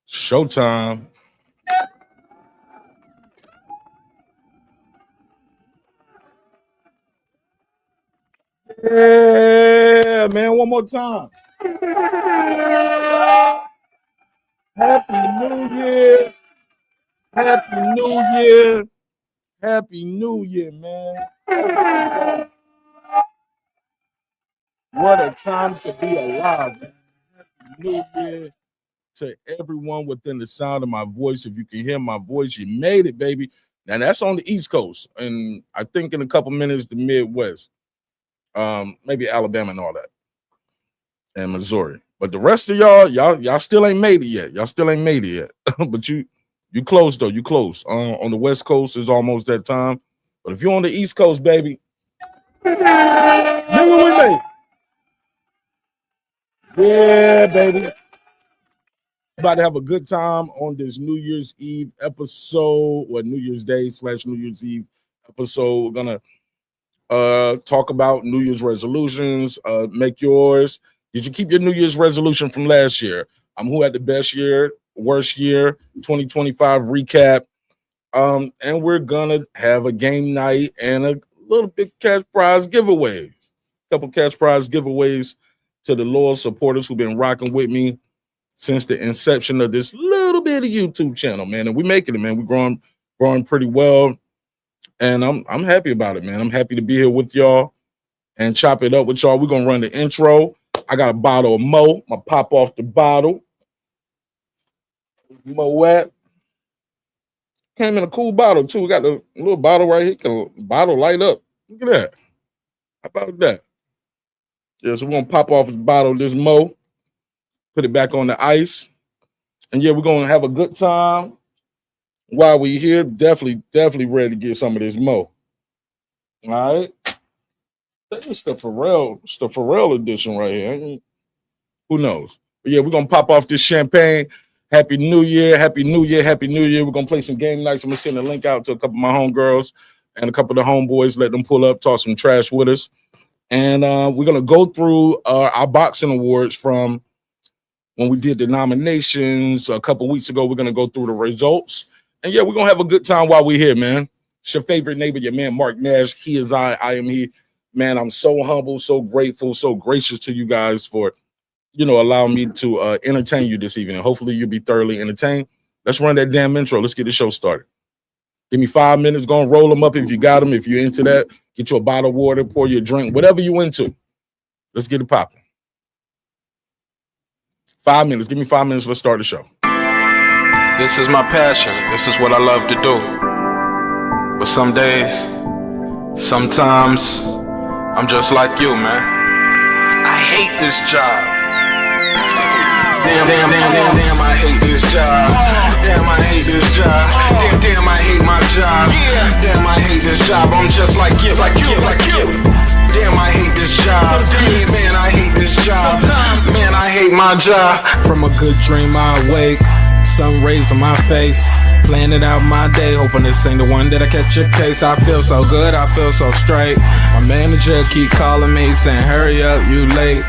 Showtime. Yeah, man, one more time. Happy New Year. Happy New Year. Happy New Year, man. What a time to be alive, man. Happy New Year to everyone within the sound of my voice. If you can hear my voice, you made it, baby. Now, that's on the East Coast. And I think in a couple minutes, the Midwest. Maybe Alabama and all that. And Missouri. But the rest of y'all still ain't made it yet. Y'all still ain't made it yet. But you close, though. You close. On the West Coast, is almost that time. But if you're on the East Coast, baby, nigga, we made it. Yeah, baby. About to have a good time on this New Year's Eve episode, or New Year's Day / New Year's Eve episode. We're gonna talk about New Year's resolutions. Make yours. Did you keep your New Year's resolution from last year? Who had the best year, worst year, 2025 recap. And we're gonna have a game night and a little bit cash prize giveaway. A couple cash prize giveaways to the loyal supporters who've been rocking with me since the inception of this little bit of YouTube channel, man. And we're making it, man. We're growing pretty well. And I'm happy about it, man. I'm happy to be here with y'all and chop it up with y'all. We're gonna run the intro. I got a bottle of Mo. I'm gonna pop off the bottle. Moet. Came in a cool bottle, too. We got the little bottle right here. Can bottle light up. Look at that. How about that? Yeah, so we're gonna pop off the bottle of this Mo. Put it back on the ice. And yeah, we're gonna have a good time while we're here. Definitely ready to get some of this Mo. All right. It's the Pharrell edition right here. I mean, who knows? But yeah, we're gonna pop off this champagne. Happy New Year, Happy New Year, Happy New Year. We're gonna play some game nights. I'm gonna send a link out to a couple of my homegirls and a couple of the homeboys, let them pull up, talk some trash with us. And we're gonna go through our boxing awards from when we did the nominations a couple weeks ago. We're gonna go through the results. And yeah, we're gonna have a good time while we're here, man. It's your favorite neighbor, your man Mark Nash. He is I am he. Man, I'm so humble, so grateful, so gracious to you guys for, allowing me to entertain you this evening. Hopefully you'll be thoroughly entertained. Let's run that damn intro. Let's get the show started. Give me 5 minutes. Go and roll them up if you got them. If you're into that, get you a bottle of water, pour your drink, whatever you into. Let's get it popping. 5 minutes. Give me 5 minutes. Let's start the show. This is my passion. This is what I love to do. But some days, sometimes, I'm just like you, man. I hate this job. Damn, I hate this job. Damn, I hate this job. Damn, I hate my job. Damn, I hate this job. I'm just like you. Damn, I hate this job. Man, I hate this job. Man, I hate my job. From a good dream I wake, sun rays on my face, planning out my day, hoping this ain't the one that I catch a case. I feel so good, I feel so straight. My manager keep calling me saying, hurry up, you late.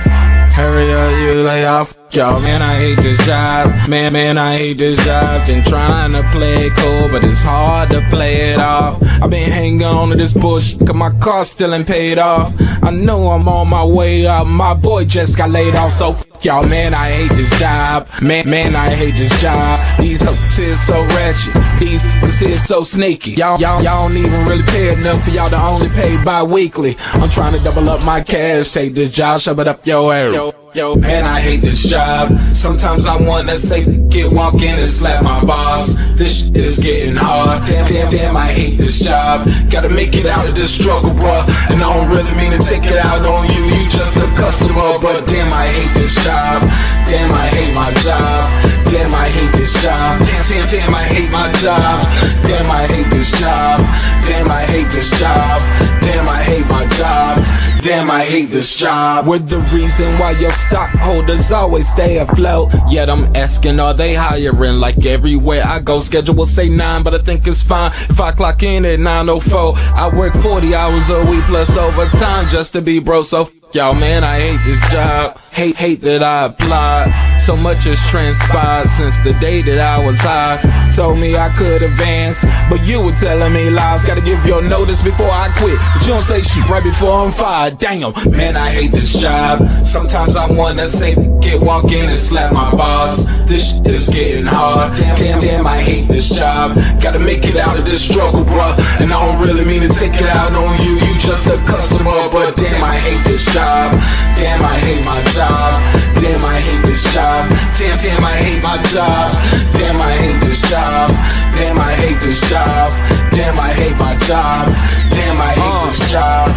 Hurry up, you lay off. Y'all, man, I hate this job. Man, I hate this job. Been trying to play it cool, but it's hard to play it off. I've been hanging on to this bush, cause my car still ain't paid off. I know I'm on my way up, my boy just got laid off, so y'all, man, I hate this job. Man, I hate this job. These hoes is so ratchet. These hoes is so sneaky. Y'all don't even really pay enough for y'all to only pay bi-weekly. I'm trying to double up my cash. Take this job, shove it up your ass. Yo, man, I hate this job. Sometimes I wanna say, walk in and slap my boss. This shit is getting hard. Damn, I hate this job. Gotta make it out of this struggle, bruh. And I don't really mean to take it out on you. You just a customer, but damn, I hate this job. Damn, I hate my job. Damn, I hate this job. Damn, I hate my job. Damn, I hate this job. Damn, I hate this job. Damn, I hate my job. Damn, I hate this job. We're the reason why your stockholders always stay afloat. Yet I'm asking, are they hiring? Like everywhere I go, schedule will say 9, but I think it's fine if I clock in at 9:04. I work 40 hours a week plus overtime just to be bro. So y'all, man, I hate this job. Hate that I applied. So much has transpired since the day that I was high. Told me I could advance, but you were telling me lies. Gotta give your notice before I quit, but you don't say shit right before I'm fired. Damn, man, I hate this job. Sometimes I wanna say, get walk in and slap my boss. This shit is getting hard. Damn, I hate this job. Gotta make it out of this struggle, bruh. And I don't really mean to take it out on you. You just a customer, but damn, I hate this job. Damn, I hate my job. Damn, I hate this job. Damn, I hate my job. Damn, I hate this job. Damn, I hate this job. Damn, I hate my job. Damn, I hate this job.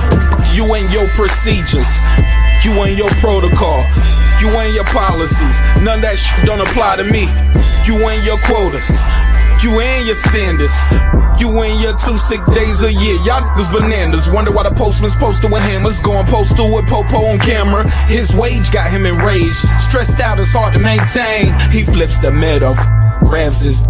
You and your procedures. You and your protocol. You and your policies. None of that shit don't apply to me. You and your quotas. You and your standards. You and your 2 sick days a year. Y'all niggas bananas. Wonder why the postman's posted with hammers. Going postal with Popo on camera. His wage got him enraged. Stressed out, it's hard to maintain. He flips the middle, grabs his.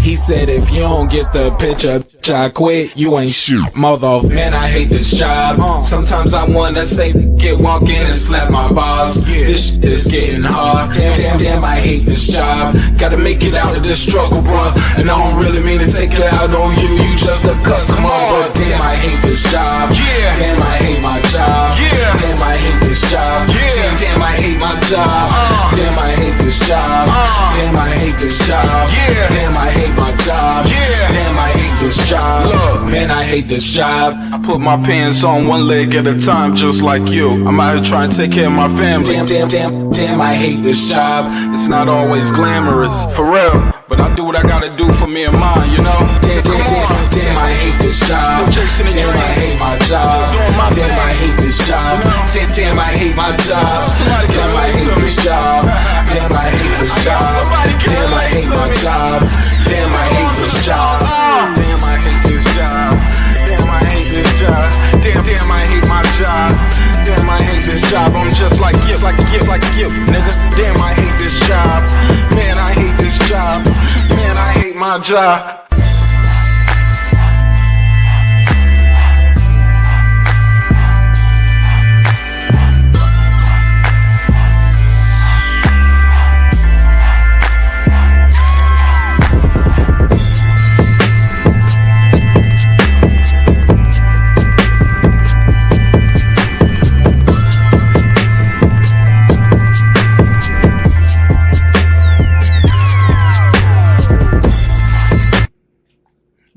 He said, if you don't get the picture, I quit, you ain't shit, mother. Man, I hate this job. Sometimes I wanna say, get walk in and slap my boss. This shit is getting hard. Damn, I hate this job. Gotta make it out of this struggle, bruh. And I don't really mean to take it out on you. You just a customer, but damn, I hate this job. Damn, I hate my job. Damn, I hate this job. Damn, I hate my job. Damn, I hate this job. Damn, I hate this job. Damn, I hate my job. Damn, I hate this job. Look, man, I hate this job. I put my pants on one leg at a time, just like you. I'm out here trying to take care of my family. Damn, I hate this job. It's not always glamorous, for real, but I do what I gotta do for me and mine, you know? Damn, I hate this job. Damn, I hate my job. Damn, I hate this job. Damn, I hate my job. Damn, I hate this job. Damn, I hate this job. Damn, I hate my job. Damn, I hate this job. Damn, I hate this job. Damn, I hate this job. Damn, I hate my job. Damn, I hate this job. I'm just like you, nigga. Damn, I hate this job. Man, I hate this job. Man, I hate my job.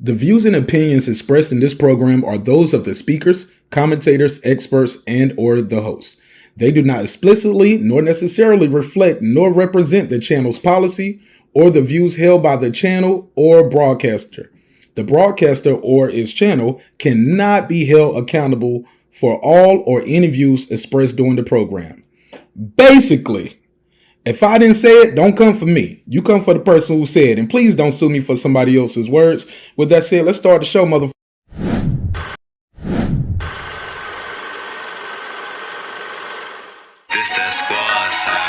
The views and opinions expressed in this program are those of the speakers, commentators, experts, and or the hosts. They do not explicitly nor necessarily reflect nor represent the channel's policy or the views held by the channel or broadcaster. The broadcaster or its channel cannot be held accountable for all or any views expressed during the program. Basically, if I didn't say it, don't come for me. You come for the person who said it. And please don't sue me for somebody else's words. With that said, let's start the show, motherfucker. This that squad side.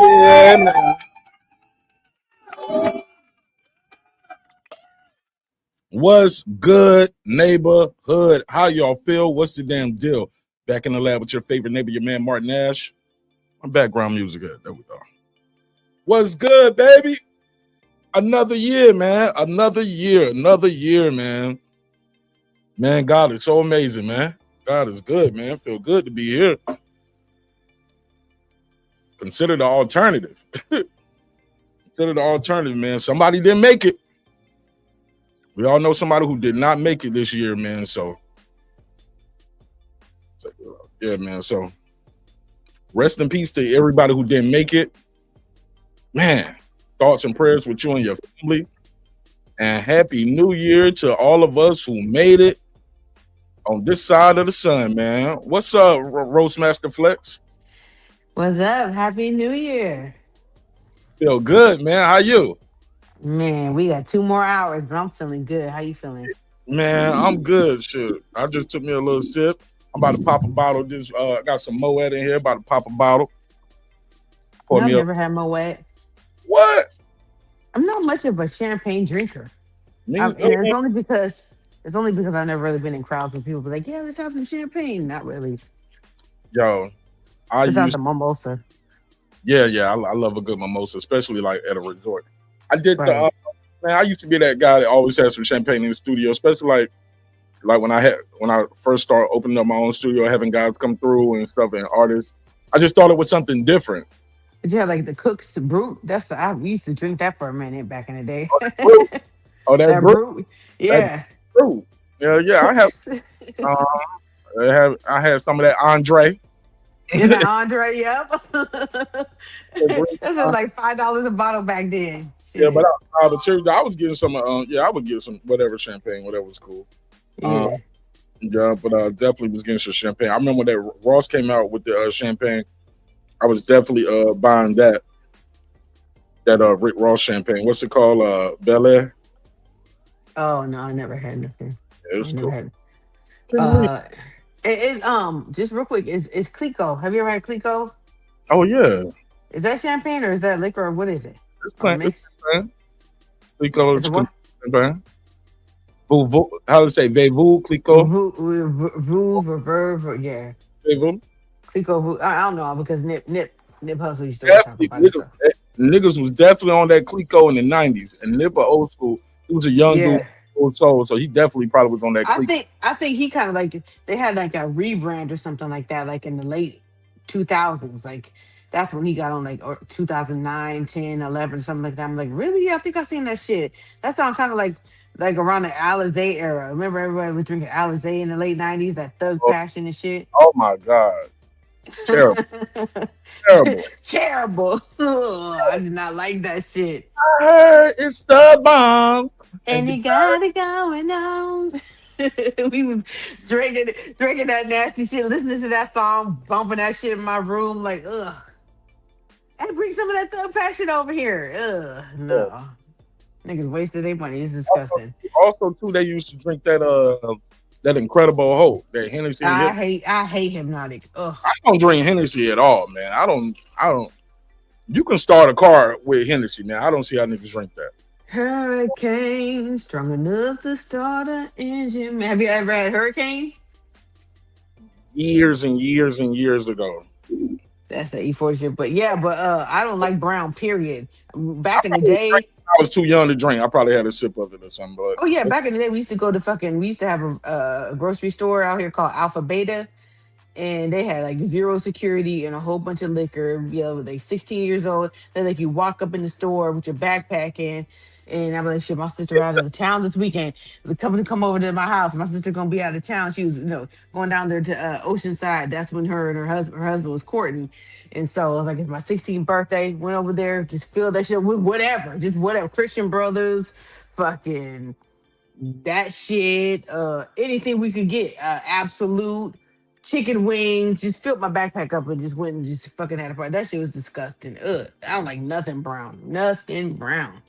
Yeah, man. What's good, neighborhood? How y'all feel? What's the damn deal? Back in the lab with your favorite neighbor, your man Martin Ash. My background music good. There we go. What's good, baby? Another year, man. Another year, man. Man, God is so amazing, man. God is good, man. Feel good to be here. Consider the alternative. Consider the alternative, man. Somebody didn't make it. We all know somebody who did not make it this year, man. So, yeah, man. So, rest in peace to everybody who didn't make it. Man, thoughts and prayers with you and your family. And happy new year to all of us who made it on this side of the sun, man. What's up, Roastmaster Flex? What's up? Happy New Year. Feel good, man. How you? Man, we got 2 more hours, but I'm feeling good. How you feeling? Man, I'm good. Shit. I just took me a little sip. I'm about to pop a bottle. Just I got some Moet in here. About to pop a bottle. No, Pour I've me up. never had Moet. What? I'm not much of a champagne drinker. Me? And it's only because I've never really been in crowds where people be like, "Yeah, let's have some champagne." Not really. Yo, I Besides used the mimosa, yeah. I love a good mimosa, especially like at a resort. I did the right? man. I used to be that guy that always had some champagne in the studio, especially like when I first started opening up my own studio, having guys come through and stuff and artists. I just thought it was something different. But yeah, like the Cook's Brute. We used to drink that for a minute back in the day. Brew. Oh, that That brew, Brute, that yeah. brew. Yeah. Cooks. Uh, I had some of that Andre. In the Andre, yep. That brew. This was like $5 a bottle back then. Yeah, but Shit. but seriously, I was getting some. I would get some whatever champagne, whatever was cool. Um, Yeah. yeah, but definitely was getting some champagne. I remember when that Ross came out with the champagne. I was definitely buying that Rick Ross champagne. What's it called? Bel Air. Oh no, I never had nothing. Yeah, it I was never cool. had. Uh, it is just real quick. Is Clico? Have you ever had Clico? Oh yeah, Is that champagne or is that liquor or what is it? it's Or playing. It's mix? playing. Clico, It's a what? champagne. How to say? Vevu, Clico, Verve, yeah. Vevu. Clico. I don't know because Nip Hustle used to always talk Definitely, about it. So niggas was definitely on that Clico in the '90s, and Nipper old school. He was a young dude, yeah. old soul, so he definitely probably was on that I Clico. think I think he kind of like they had like a rebrand or something like that, like in the late 2000s. Like that's when he got on like or 2009, 10, 11, something like that. I'm like, really? I think I seen that shit. That sound kind of like around the Alizé era. Remember everybody was drinking Alizé in the late 90s, that Thug Oh, Passion and shit. oh my god, terrible, terrible. Terrible. Ugh, I did not like that shit. I heard it's the bomb, and And he got it going on. We was drinking that nasty shit, listening to that song, bumping that shit in my room, like, ugh. Hey, bring some of that thug passion over here. Ugh, no. Niggas wasted their money. It's disgusting. also too, they used to drink that Incredible Hope, that Hennessy. And I hate hypnotic. Ugh. I don't drink Hennessy at all, man. I don't. You can start a car with Hennessy, man. I don't see how niggas drink that. Hurricane, strong enough to start an engine. Have you ever had hurricane? Years and years and years ago. That's the E40 shit. But yeah, I don't like brown, period. Back in the day, I was too young to drink. I probably had a sip of it or something, oh yeah, but back in the day, we used to have a grocery store out here called Alpha Beta, and they had like zero security and a whole bunch of liquor. You know, like 16 years old. They like you walk up in the store with your backpack in, and I'm like, shit, my sister out of the town this weekend. Come over to my house. My sister gonna be out of town. She was, going down there to Oceanside. That's when her and her husband was courting. And so I was like, it's my 16th birthday. Went over there, just filled that shit with whatever, just whatever. Christian Brothers, fucking that shit, anything we could get, absolute chicken wings, just filled my backpack up and just went and just fucking had a party. That shit was disgusting. Ugh, I don't like nothing brown. Nothing brown.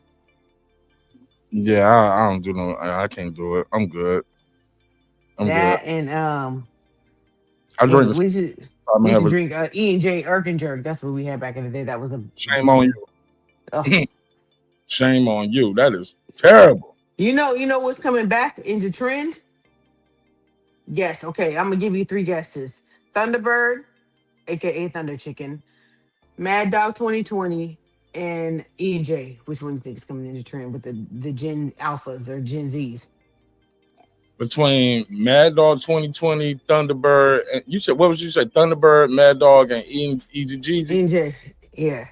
yeah, I don't do no. I can't do it. I'm good. I'm good. That and I drink. we should I'm we used to having drink E&J Irk and Jerk. That's what we had back in the day. That was a shame on you. ugh. Shame on you. That is terrible. You know what's coming back into trend? Yes, okay. I'm gonna give you three guesses. Thunderbird, aka Thunder Chicken, Mad Dog 2020, and E&J. Which one do you think is coming into trend with the Gen Alphas or Gen Zs? Between Mad Dog 2020, Thunderbird, and you said what was you say? Thunderbird, Mad Dog, and Easy Jeezy. E&J, yeah.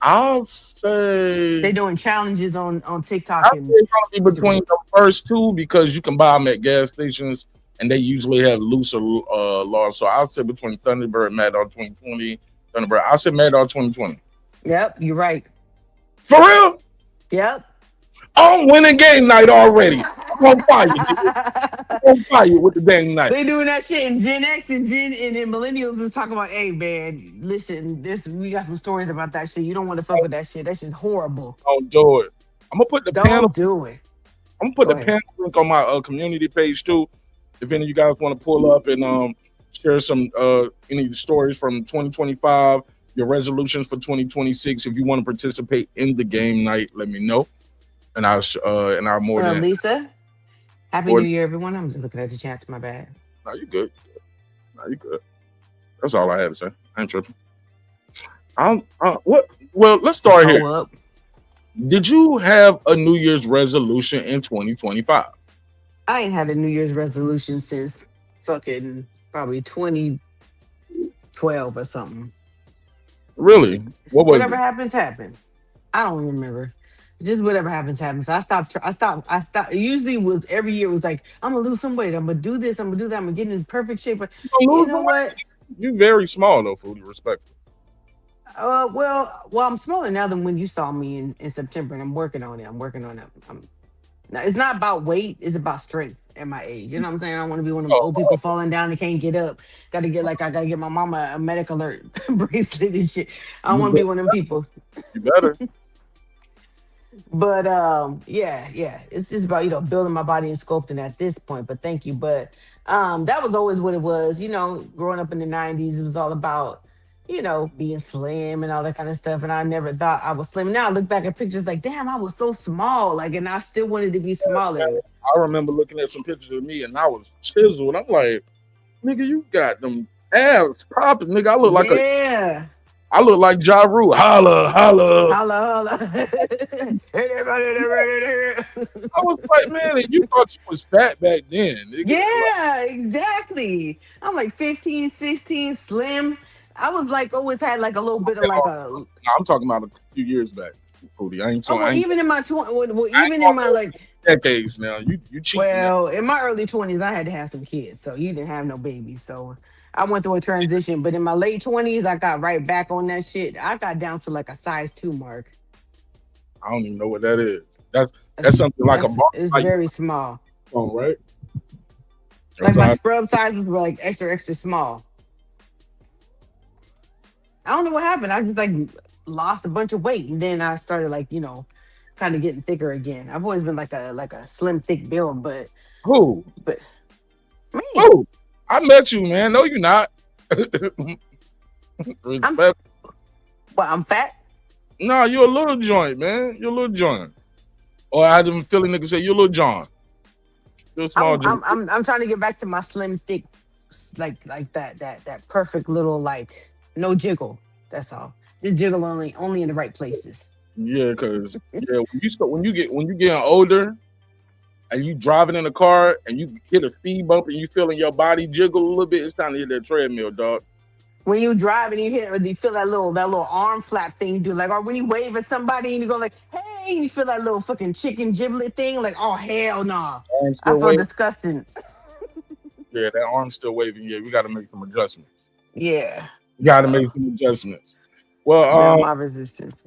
I'll say They doing challenges on TikTok I'll say and it's gonna be between the first two because you can buy them at gas stations and they usually have looser laws. So I'll say between Thunderbird and Mad Dog 2020, Thunderbird. I'll say Mad Dog 2020. yep, you're right. For real? Yep. I'm winning game night already. I'm gonna fire you, nigga. I'm gonna fire you with the dang knife. They doing that shit, and Gen X and then millennials is talking about, hey man, listen, this we got some stories about that shit. You don't want to fuck with that shit. That shit's horrible. Don't do it. I'm gonna put the panel. Don't do it. I'm gonna put Go the ahead. panel link on my community page too. If any of you guys want to pull up and share some any of the stories from 2025, your resolutions for 2026. If you want to participate in the game night, let me know, and I'll more than. Lisa, Happy New Year, everyone. I'm just looking at the chats. My bad. No, you good. No, you good. That's all I had to say. I ain't tripping. What? Well, let's start here. Up. Did you have a New Year's resolution in 2025? I ain't had a New Year's resolution since fucking probably 2012 or something. Really? What was Whatever it? happens, happens. I don't remember. Just whatever happens, happens. I stopped. Usually, with every year, it was like, I'm gonna lose some weight. I'm gonna do this. I'm gonna do that. I'm gonna get in perfect shape. But you know what? You very small though, Foodie. Respectful. Well, I'm smaller now than when you saw me in September, and I'm working on it. Now, it's not about weight; it's about strength at my age. You know what I'm saying? I don't want to be one of them old people falling down and can't get up. I gotta get my mama a medic alert bracelet and shit. I don't want to be one of them people. You better. But yeah, it's just about building my body and sculpting at this point. But thank you. But that was always what it was. Growing up in the '90s, it was all about being slim and all that kind of stuff. And I never thought I was slim. Now I look back at pictures like, damn, I was so small. Like, and I still wanted to be smaller. I remember looking at some pictures of me and I was chiseled. I'm like, nigga, you got them abs popping, nigga. I look like Ja Rule. Holla, holla. Holla. I was like, man, and you thought you was fat back then, nigga. Yeah, exactly. I'm like 15, 16, slim. I was like always had like a little bit of like a. I'm talking about a few years back, Foodie. I ain't talking. Even in my 20s, even in my like decades now, you cheating. Well, in my early 20s, I had to have some kids, so you didn't have no babies. So I went through a transition. But in my late 20s, I got right back on that shit. I got down to like a size 2 mark. I don't even know what that is. That's something like a bar. It's like, very small. Oh, right. Like my scrub sizes were like extra, extra small. I don't know what happened. I just like lost a bunch of weight, and then I started like kind of getting thicker again. I've always been like a slim, thick build, but who? But me. Who? I met you, man. No, you're not. I'm fat. No, you're a little joint, man. You're a little joint. Or I didn't feel nigga say you're a little John. You're a small joint. I'm trying to get back to my slim, thick, like that perfect little like. No jiggle. That's all. Just jiggle only in the right places. Yeah, because when you getting older and you driving in a car and you hit a speed bump and you feeling your body jiggle a little bit, it's time to hit that treadmill, dog. When you drive and you feel that little arm flap thing you do, like, or when you wave at somebody and you go like, hey, and you feel that little fucking chicken giblet thing, like, oh hell no. I feel disgusting. Yeah, that arm's still waving. Yeah, we gotta make some adjustments. Yeah. Got to make some adjustments. Well, my resistance.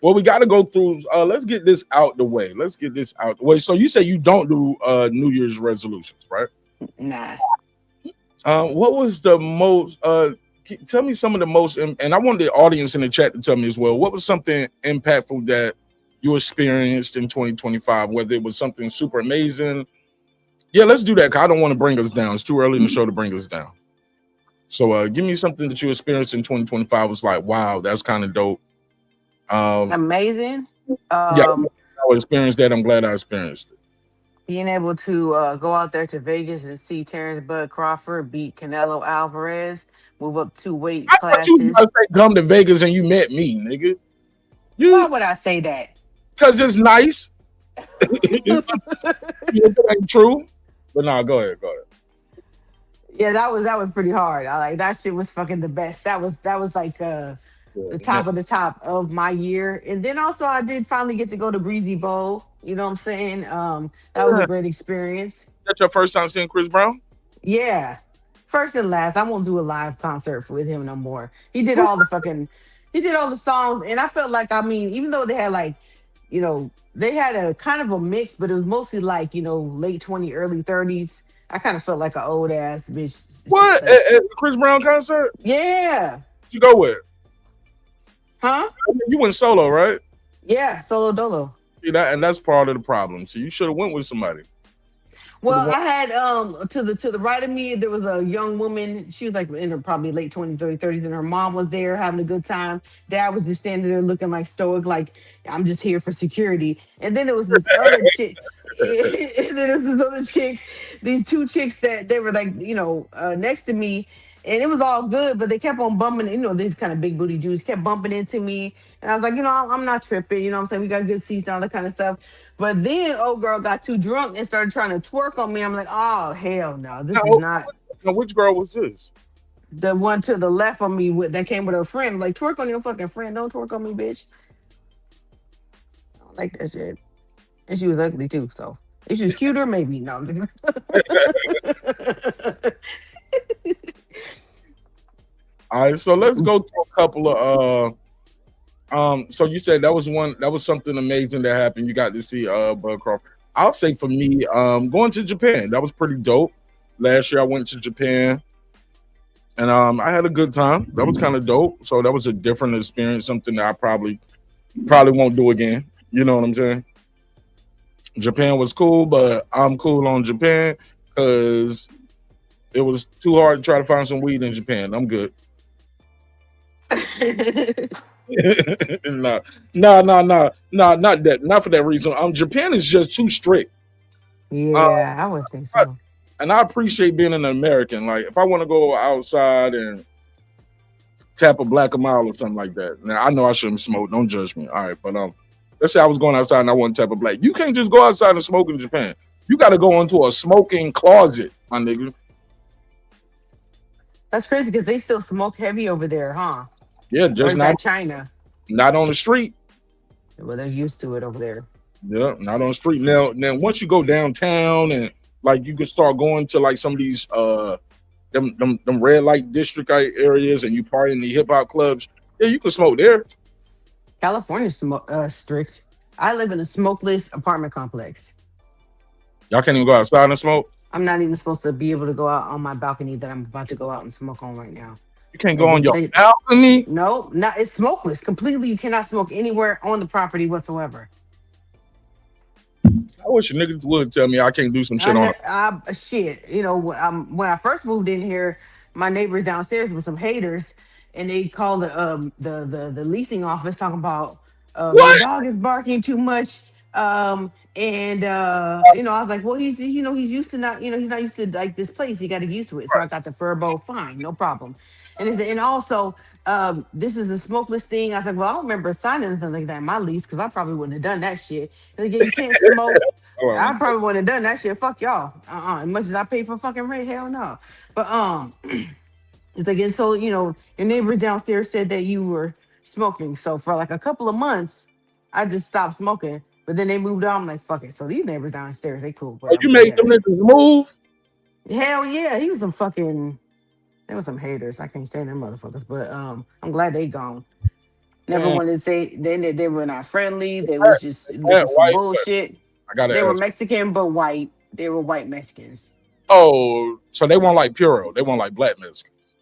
Well, we got to go through. Let's get this out the way. So you say you don't do New Year's resolutions, right? Nah. What was the most? Tell me some of the most, and I want the audience in the chat to tell me as well. What was something impactful that you experienced in 2025? Whether it was something super amazing. Yeah, let's do that. Cause I don't want to bring us down. It's too early in the show to bring us down. So give me something that you experienced in 2025 was like, wow, that's kind of dope. Amazing. I experienced that. I'm glad I experienced it. Being able to go out there to Vegas and see Terrence Bud Crawford beat Canelo Alvarez, move up 2 weight classes. I thought you were gonna say come to Vegas and you met me, nigga. Why would I say that? Because it's nice. It ain't true. But no, go ahead. Yeah, that was pretty hard. I like that shit was fucking the best. That was like the top of the top of my year. And then also I did finally get to go to Breezy Bowl. You know what I'm saying? That was a great experience. That's your first time seeing Chris Brown? Yeah. First and last. I won't do a live concert with him no more. He did all the songs, and I felt like, I mean, even though they had like they had a kind of a mix, but it was mostly like, late 20, early 30s. I kind of felt like an old ass bitch. What? At Chris Brown concert? Yeah. You go with? Huh? You went solo, right? Yeah, solo dolo. See that, and that's part of the problem. So you should have went with somebody. Well, I had to the right of me there was a young woman. She was like in her probably late 20s, early 30s, and her mom was there having a good time. Dad was just standing there looking like stoic, like I'm just here for security. And then there was this other chick. And then there was this other chick, these two chicks that they were like, next to me. And it was all good, but they kept on bumping, these kind of big booty Jews kept bumping into me. And I was like, I'm not tripping, what I'm saying? We got good seats and all that kind of stuff. But then old girl got too drunk and started trying to twerk on me. I'm like, oh hell no, this is not. Now, which girl was this? The one to the left of me that came with her friend. I'm like, twerk on your fucking friend, don't twerk on me, bitch. I don't like that shit. And she was ugly too, so if she was cuter, maybe no. All right, so let's go through a couple of so you said that was something amazing that happened. You got to see Bud Crawford. I'll say for me, going to Japan, that was pretty dope. Last year I went to Japan and I had a good time. That was kind of dope. So that was a different experience, something that I probably won't do again. You know what I'm saying? Japan was cool, but I'm cool on Japan because it was too hard to try to find some weed in Japan. I'm good. No, not that. Not for that reason. Japan is just too strict. Yeah, I would think so. And I appreciate being an American. Like if I want to go outside and tap a black a mile or something like that. Now I know I shouldn't smoke. Don't judge me. All right, but let's say I was going outside and I want to tap a black. You can't just go outside and smoke in Japan. You got to go into a smoking closet, my nigga. That's crazy because they still smoke heavy over there, huh? Yeah, just not China. Not on the street. Well, they're used to it over there. Yeah, not on the street. Now once you go downtown and like you can start going to like some of these them red light district areas and you party in the hip hop clubs, yeah, you can smoke there. California's strict. I live in a smokeless apartment complex. Y'all can't even go outside and smoke. I'm not even supposed to be able to go out on my balcony that I'm about to go out and smoke on right now. You can't go on your balcony? No, it's smokeless. Completely, you cannot smoke anywhere on the property whatsoever. I wish a nigga would tell me I can't do some shit on shit. When I first moved in here, my neighbors downstairs were some haters, and they called the leasing office talking about my dog is barking too much. I was like, well, he's used to not, he's not used to like this place. He got to get used to it. So I got the Furbo, fine, no problem. And also, this is a smokeless thing. I was like, well, I don't remember signing anything like that in my lease because I probably wouldn't have done that shit. And again, you can't smoke. I probably wouldn't have done that shit. Fuck y'all. As much as I pay for fucking rent, hell no. But it's like, and so your neighbors downstairs said that you were smoking. So for like a couple of months, I just stopped smoking. But then they moved on. I'm like, fuck it. So these neighbors downstairs, they cool. But you made them niggas move? Hell yeah. He was some fucking. There was some haters. I can't stand them motherfuckers. But I'm glad they gone. Never wanted to say they were not friendly. They was just looking for bullshit. They were Mexican but white. They were white Mexicans. Oh, so they weren't like Puro. They weren't like black Mexicans.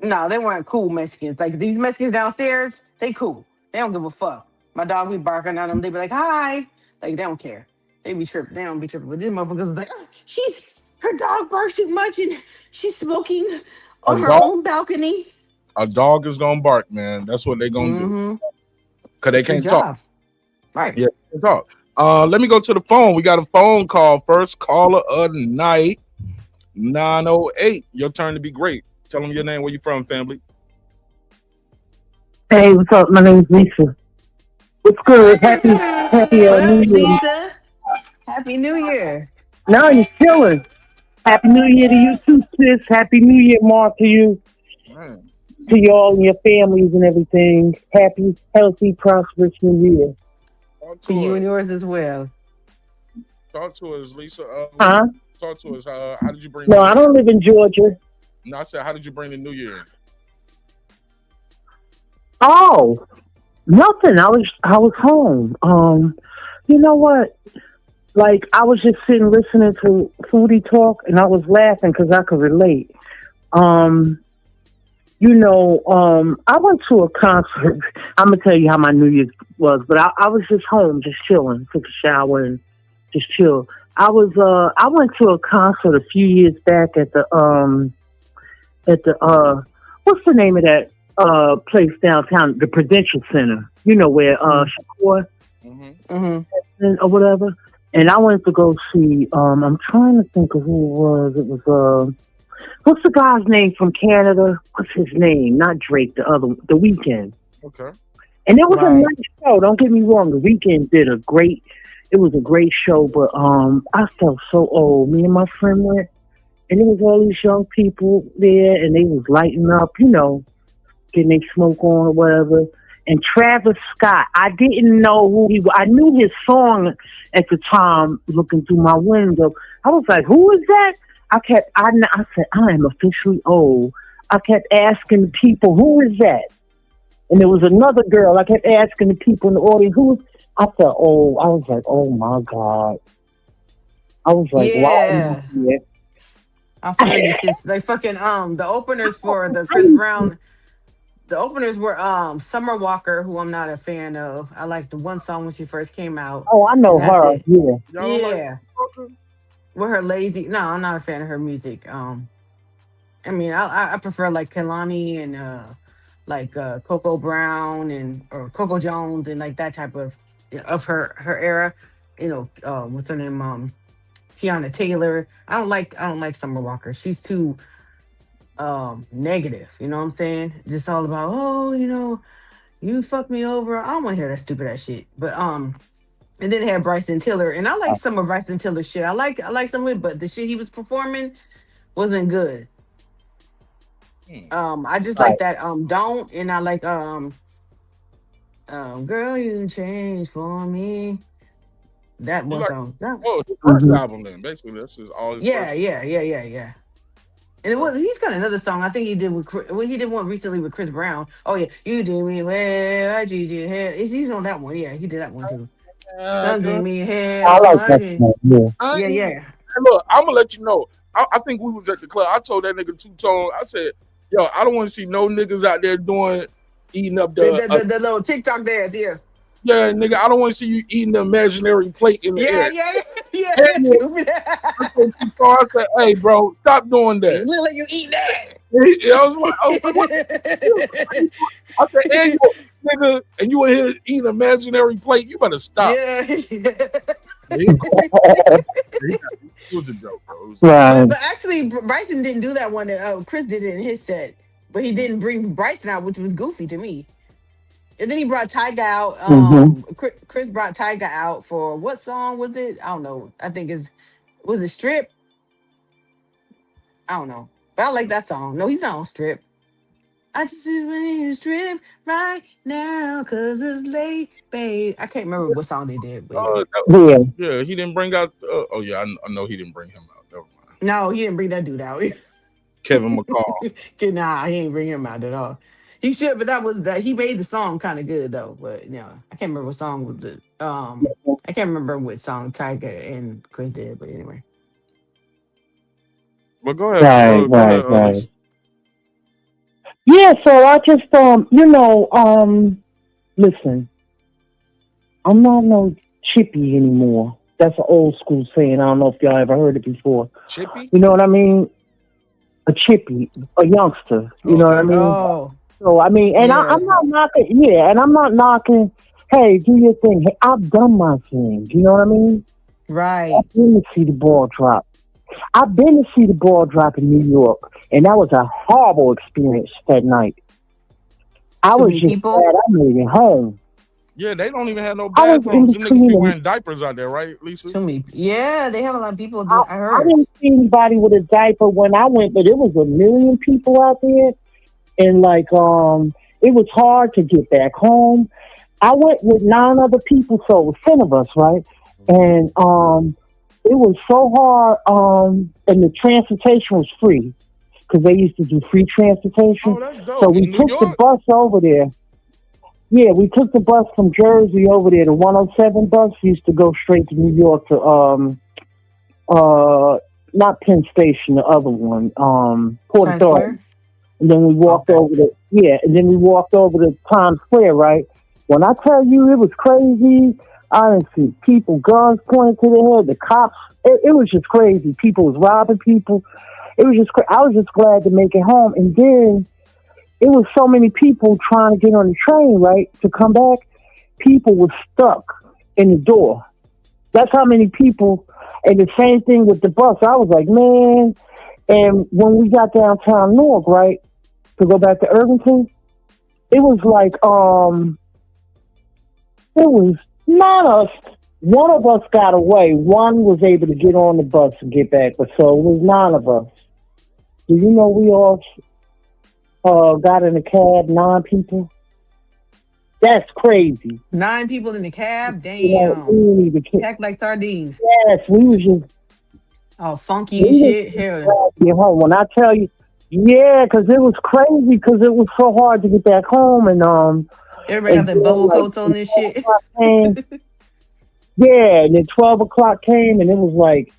No, they weren't cool Mexicans. Like these Mexicans downstairs, they cool. They don't give a fuck. My dog be barking at them. They be like, hi. Like, they don't care. They be tripping. They don't be tripping. But these motherfuckers is like, her dog barks too much and she's smoking on her own balcony. A dog is going to bark, man. That's what they going to do. Because they can't talk. Right. Yeah, they can't talk. Let me go to the phone. We got a phone call. First caller of the night, 908. Your turn to be great. Tell them your name, where you from, family. Hey, what's up? My name's Lisa. What's good? Happy New Year. Lisa. Happy New Year. No, you're chilling. Happy New Year to you too, sis. Happy New Year, Mark, to you. Man. To you all and your families and everything. Happy, healthy, prosperous New Year. To you and yours as well. Talk to us, Lisa. Huh? Talk to us. How did you bring? No, I don't live in Georgia. No, I said, how did you bring the New Year? Oh, Nothing. I was home. You know what? Like I was just sitting listening to Foodie talk, and I was laughing because I could relate. Um, I went to a concert. I'm gonna tell you how my New Year's was, but I was just home, just chilling, took a shower and just chill. I went to a concert a few years back at the what's the name of that place downtown, the Prudential Center. You know where Shakur or whatever. And I went to go see. I'm trying to think of who it was. It was what's the guy's name from Canada? What's his name? Not Drake. The other, The Weeknd. Okay. And it was a nice show. Don't get me wrong. The Weeknd did a great. It was a great show, but I felt so old. Me and my friend went, and there was all these young people there, and they was lighting up, getting their smoke on or whatever. And Travis Scott, I didn't know who he was. I knew his song at the time. Looking through my window, I was like, "Who is that?" I said, "I am officially old." I kept asking the people, "Who is that?" And there was another girl. I kept asking the people in the audience, "Who is?" I felt old. I was like, "Oh my God!" I was like, Yeah. "Wow." I feel you, sis. Like fucking the openers for the Chris Brown. The openers were Summer Walker, who I'm not a fan of. I liked the one song when she first came out, Oh, I know and that's her. it. Yeah. Y'all don't like Yeah, Walker? with her lazy. No, I'm not a fan of her music. I mean, I prefer like Kehlani and like Coco Brown or Coco Jones and like that type of her era. What's her name? Tiana Taylor. I don't like Summer Walker. She's too negative. You know what I'm saying? Just all about, oh, you fucked me over. I don't want to hear that stupid ass shit. But and then it had Bryson Tiller, and I like some of Bryson Tiller's shit. I like some of it, but the shit he was performing wasn't good. I just like that Don't, and I like Girl You Changed For Me. That You one like song. his first album then? Basically, that's just all his Yeah, first. yeah. And he's got another song I think he did he did one recently with Chris Brown. Oh yeah, you do me well, I do you hell. He's on that one. Yeah, he did that one too. Don't give me I hell. like that song. Yeah. Yeah, Hey, yeah. look, I'm gonna let you know. I think we was at the club. I told that nigga Two Tone. I said, "Yo, I don't want to see no niggas out there eating up The, the. the, the, the little TikTok dance, yeah. Yeah, nigga, I don't want to see you eating the imaginary plate in the Yeah, air." yeah. Hey, That's stupid. I told Two Tone, I said, "Hey, bro, stop doing You that." look like you eat that. I was like, "What?" I said, "And you, nigga, and you in here eating imaginary plate? You better stop." Yeah. It was a joke, bro. It was a joke. Right. But actually, Bryson didn't do that one. Chris did it in his set, but he didn't bring Bryson out, which was goofy to me. And then he brought Tyga out. Mm-hmm. Chris brought Tyga out for what song was it? I don't know. I think was it Strip? I don't know. But I like that song. No, he's not on Strip. I just want you strip right now, cause it's late, babe. I can't remember what song they did, but yeah. Yeah. Yeah, he didn't bring out. Oh yeah, I know he didn't bring him out. Never mind. No, he didn't bring that dude out. Kevin McCall. Nah, he ain't bring him out at all. He should, but he made the song kind of good though. But I can't remember what song was the I can't remember what song Tyga and Chris did, but anyway. But go ahead. Right. Go ahead, Right. Alice. Yeah. So I just listen. I'm not no chippy anymore. That's an old school saying. I don't know if y'all ever heard it before. Chippy? You know what I mean? A chippy, a youngster. You know what I mean? Oh, So I mean, and yeah. I'm not knocking. Yeah, and I'm not knocking. Hey, do your thing. Hey, I've done my thing. You know what I mean? Right. I've been to see the ball drop. I've been to see the ball drop in New York, and that was a horrible experience that night. I Too was many just people? glad I made it home. Yeah, they don't even have no I was in bathrooms. Them niggas between be them. wearing diapers out there, right, Lisa? Too many. Yeah, they have a lot of people. I I heard. didn't see anybody with a diaper when I went, but it was a million people out there, and it was hard to get back home. I went with 9 other people, so it was 10 of us, right? And it was so hard, and the transportation was free because they used to do free transportation. Oh, that's dope. So we In New took the York? bus over there. Yeah, we took the bus from Jersey over there. The 107 bus used to go straight to New York to not Penn Station, the other one, Port Times Authority. Square. And then we walked Okay. over and then we walked over to Times Square, right? When I tell you it was crazy, I didn't see people, guns pointed to their head, the cops. It was just crazy. People was robbing people. It was just. I was just glad to make it home. And then it was so many people trying to get on the train, right, to come back. People were stuck in the door. That's how many people. And the same thing with the bus. I was like, man. And when we got downtown Newark, right, to go back to Irvington, it was like, it was not us. One of us got away. One was able to get on the bus and get back, but so it was 9 of us. Do you know we all got in a cab, 9 people? That's crazy. 9 people in the cab. You know, we Damn. didn't even Packed like sardines. Yes, we was just All funky and shit. Hell. glad to get home. When I tell you, yeah, because it was crazy because it was so hard to get back home, and Everybody got and their then, bubble like, coats on this shit. 12 o'clock came. Yeah, and then 12 o'clock came, and it was like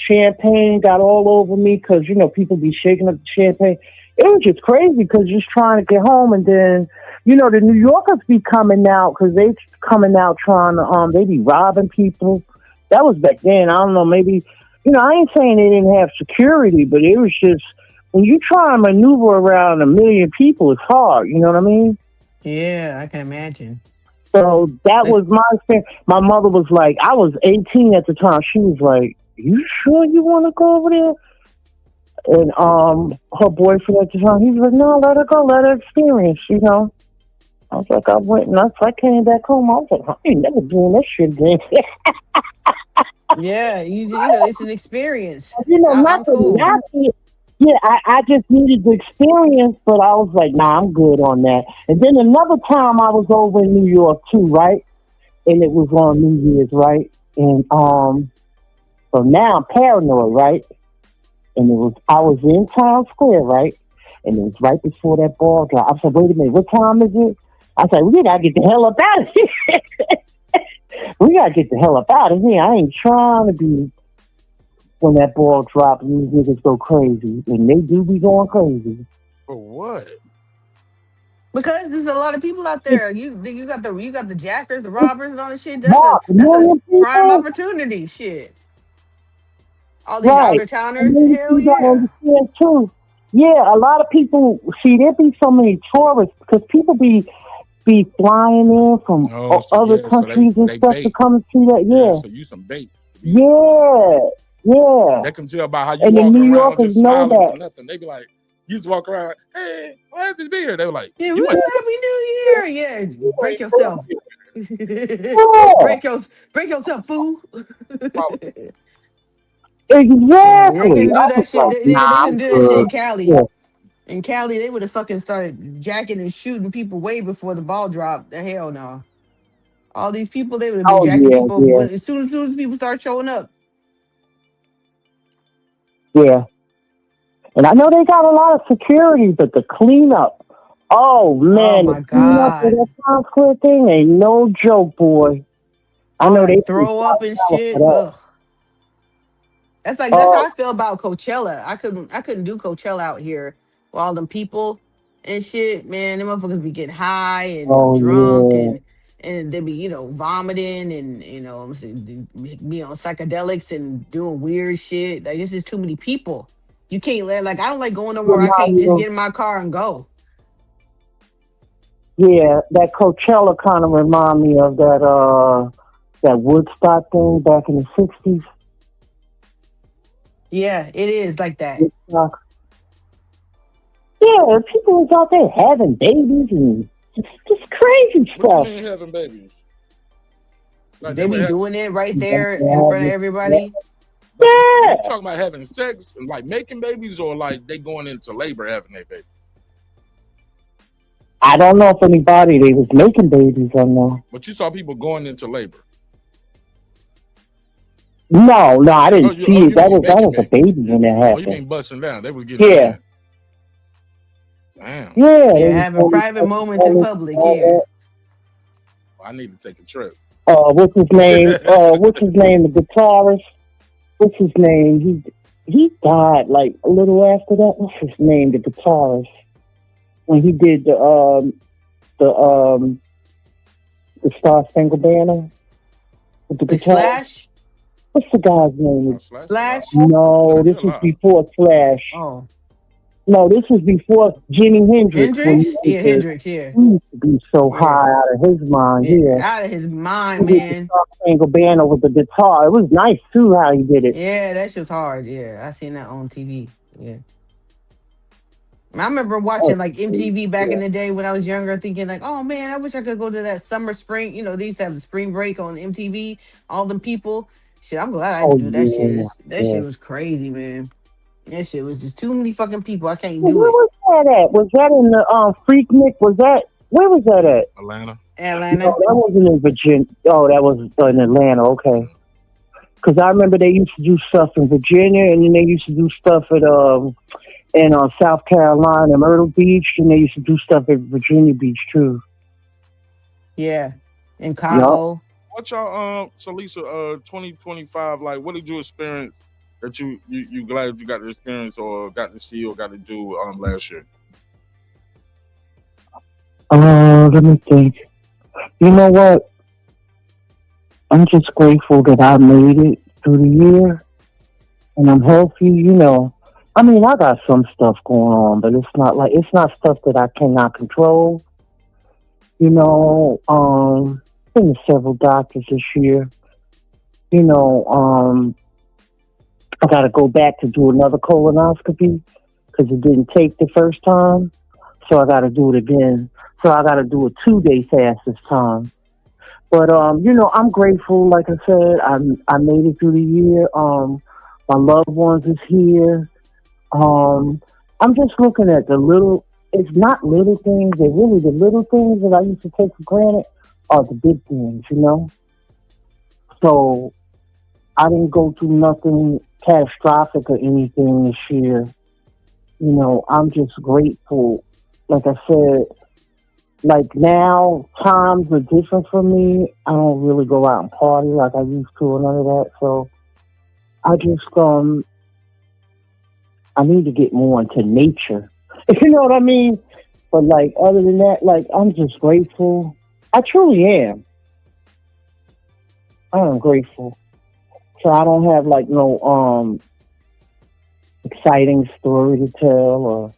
champagne got all over me because, you know, people be shaking up the champagne. It was just crazy because just trying to get home, and then, you know, the New Yorkers be coming out because they coming out trying to, they be robbing people. That was back then. I don't know, maybe, you know, I ain't saying they didn't have security, but it was just, when you try to maneuver around 1 million people, it's hard, you know what I mean? Yeah, I can imagine. So that was my experience. My mother was like, I was 18 at the time. She was like, you sure you want to go over there? And her boyfriend at the time, he was like, no, let her go, let her experience, you know. I was like, I went and I came back home. I was like, I ain't never doing that shit again. Yeah, you know, it's an experience. You know, I'm not cool. yeah, I just needed the experience, but I was like, nah, I'm good on that. And then another time I was over in New York too, right? And it was on New Year's, right? And so now I'm paranoid, right? And I was in Times Square, right? And it was right before that ball drop. I said, wait a minute, what time is it? I said, we gotta get the hell up out of here. We gotta get the hell up out of here. I ain't trying to be when that ball drop and these niggas go crazy. And they do be going crazy. For what? Because there's a lot of people out there. You got the jackers, the robbers, and all this shit. Mark, That's a million prime people? opportunity. Shit. All these Right. out of And towners. then Hell you gotta yeah. understand too. Yeah, a lot of people see there be so many tourists because people be flying in from Oh, so other yeah, so countries and they stuff bait. to come and see that. Yeah, Yeah. so you some bait. Yeah. They can tell by how you And the walking New around Yorkers just know smiling for that. nothing. They be like, you just walk around, hey, what happened to be here? They were like, Yeah, you what? ain't Happy New Year. Yeah. Break yourself. Yeah. break yourself, fool. Yeah, they Exactly. couldn't I do was that shit. like, They nah, I'm couldn't do that shit good. in Cali. Yeah. In Cali, they would have fucking started jacking and shooting people way before the ball dropped. The hell no. All these people, they would have been Oh jacking yeah, people yeah, as soon as people start showing up. yeah. And I know they got a lot of security, but the cleanup, oh Oh man, the my cleanup of that god. Times Square thing ain't no joke, boy. I All know they that paid throw up and $5 shit. for Ugh. That's that. how I feel about Coachella. I couldn't do Coachella out here with all them people and shit. Man, them motherfuckers be getting high and drunk Oh and they be, vomiting and be on psychedelics and doing weird shit. Like, it's just too many people. You can't like, I don't like going nowhere where I remind can't me just of, get in my car and go. yeah, that Coachella kind of remind me of that Woodstock thing back in the '60s. Yeah, it is like that. Woodstock. Yeah, people was out there having babies and just crazy what you stuff. mean having babies? Like They they were be having, doing it right there in front of Yeah, everybody. like, yeah. you talking about having sex and like making babies or like they going into labor having their baby? I don't know if anybody they was making babies or no. But you saw people going into labor. No, I Oh, didn't you, see oh, it. you That mean was making a babies. baby when it Oh, you happened. mean busting down. They was getting it Yeah, in. Damn. Yeah, Yeah, they was having private moments in public. Yeah. all I need to take a trip. what's his name? What's his name? The guitarist. What's his name? He died like a little after that. What's his name? The guitarist when he did the the Star Spangled Banner with the Like guitar. Slash. What's the guy's name? Slash. No, this was before Slash. Oh, No, this was before Jimi Hendrix. When Hendrix. Yeah, Hendrix. Yeah. he used to be so Yeah. high out of his mind. Yeah, Yeah, out of his mind, he did the man. Star Spangled Banner with the guitar. It was nice too how he did it. Yeah, that shit's hard. Yeah, I seen that on TV. Yeah. I remember watching like MTV back in the day when I was younger, thinking like, "Oh man, I wish I could go to that summer spring." You know, they used to have the spring break on MTV. All them people, shit. I'm glad I Oh didn't do that shit. yeah, That yeah. shit was crazy, man. That shit was just too many fucking people. I can't Where do it. was that at? Was that in the Freaknik? Was that where was that at? Atlanta. Atlanta. No, that wasn't in Virginia. Oh, that was in Atlanta. Okay. Because I remember they used to do stuff in Virginia, and then they used to do stuff at in South Carolina, Myrtle Beach, and they used to do stuff at Virginia Beach too. Yeah, in Cabo. What y'all so Lisa 2025 like what did you experience that you glad you got to experience or got to see or got to do last year? Let me think. You know what? I'm just grateful that I made it through the year, and I'm healthy. You know, I mean, I got some stuff going on, but it's not stuff that I cannot control. You know, been to several doctors this year. You know, I got to go back to do another colonoscopy because it didn't take the first time, so I got to do it again. So I got to do a 2-day fast this time. But you know, I'm grateful. Like I said, I made it through the year. My loved ones is here. I'm just looking at the little. It's not little things. They're really the little things that I used to take for granted are the big things. You know. So I didn't go through nothing catastrophic or anything this year. You know, I'm just grateful. Like I said. Like now, times are different for me. I don't really go out and party like I used to or none of that. So I just I need to get more into nature. You know what I mean? But like other than that, like I'm just grateful. I truly am. I am grateful. So I don't have like no exciting story to tell or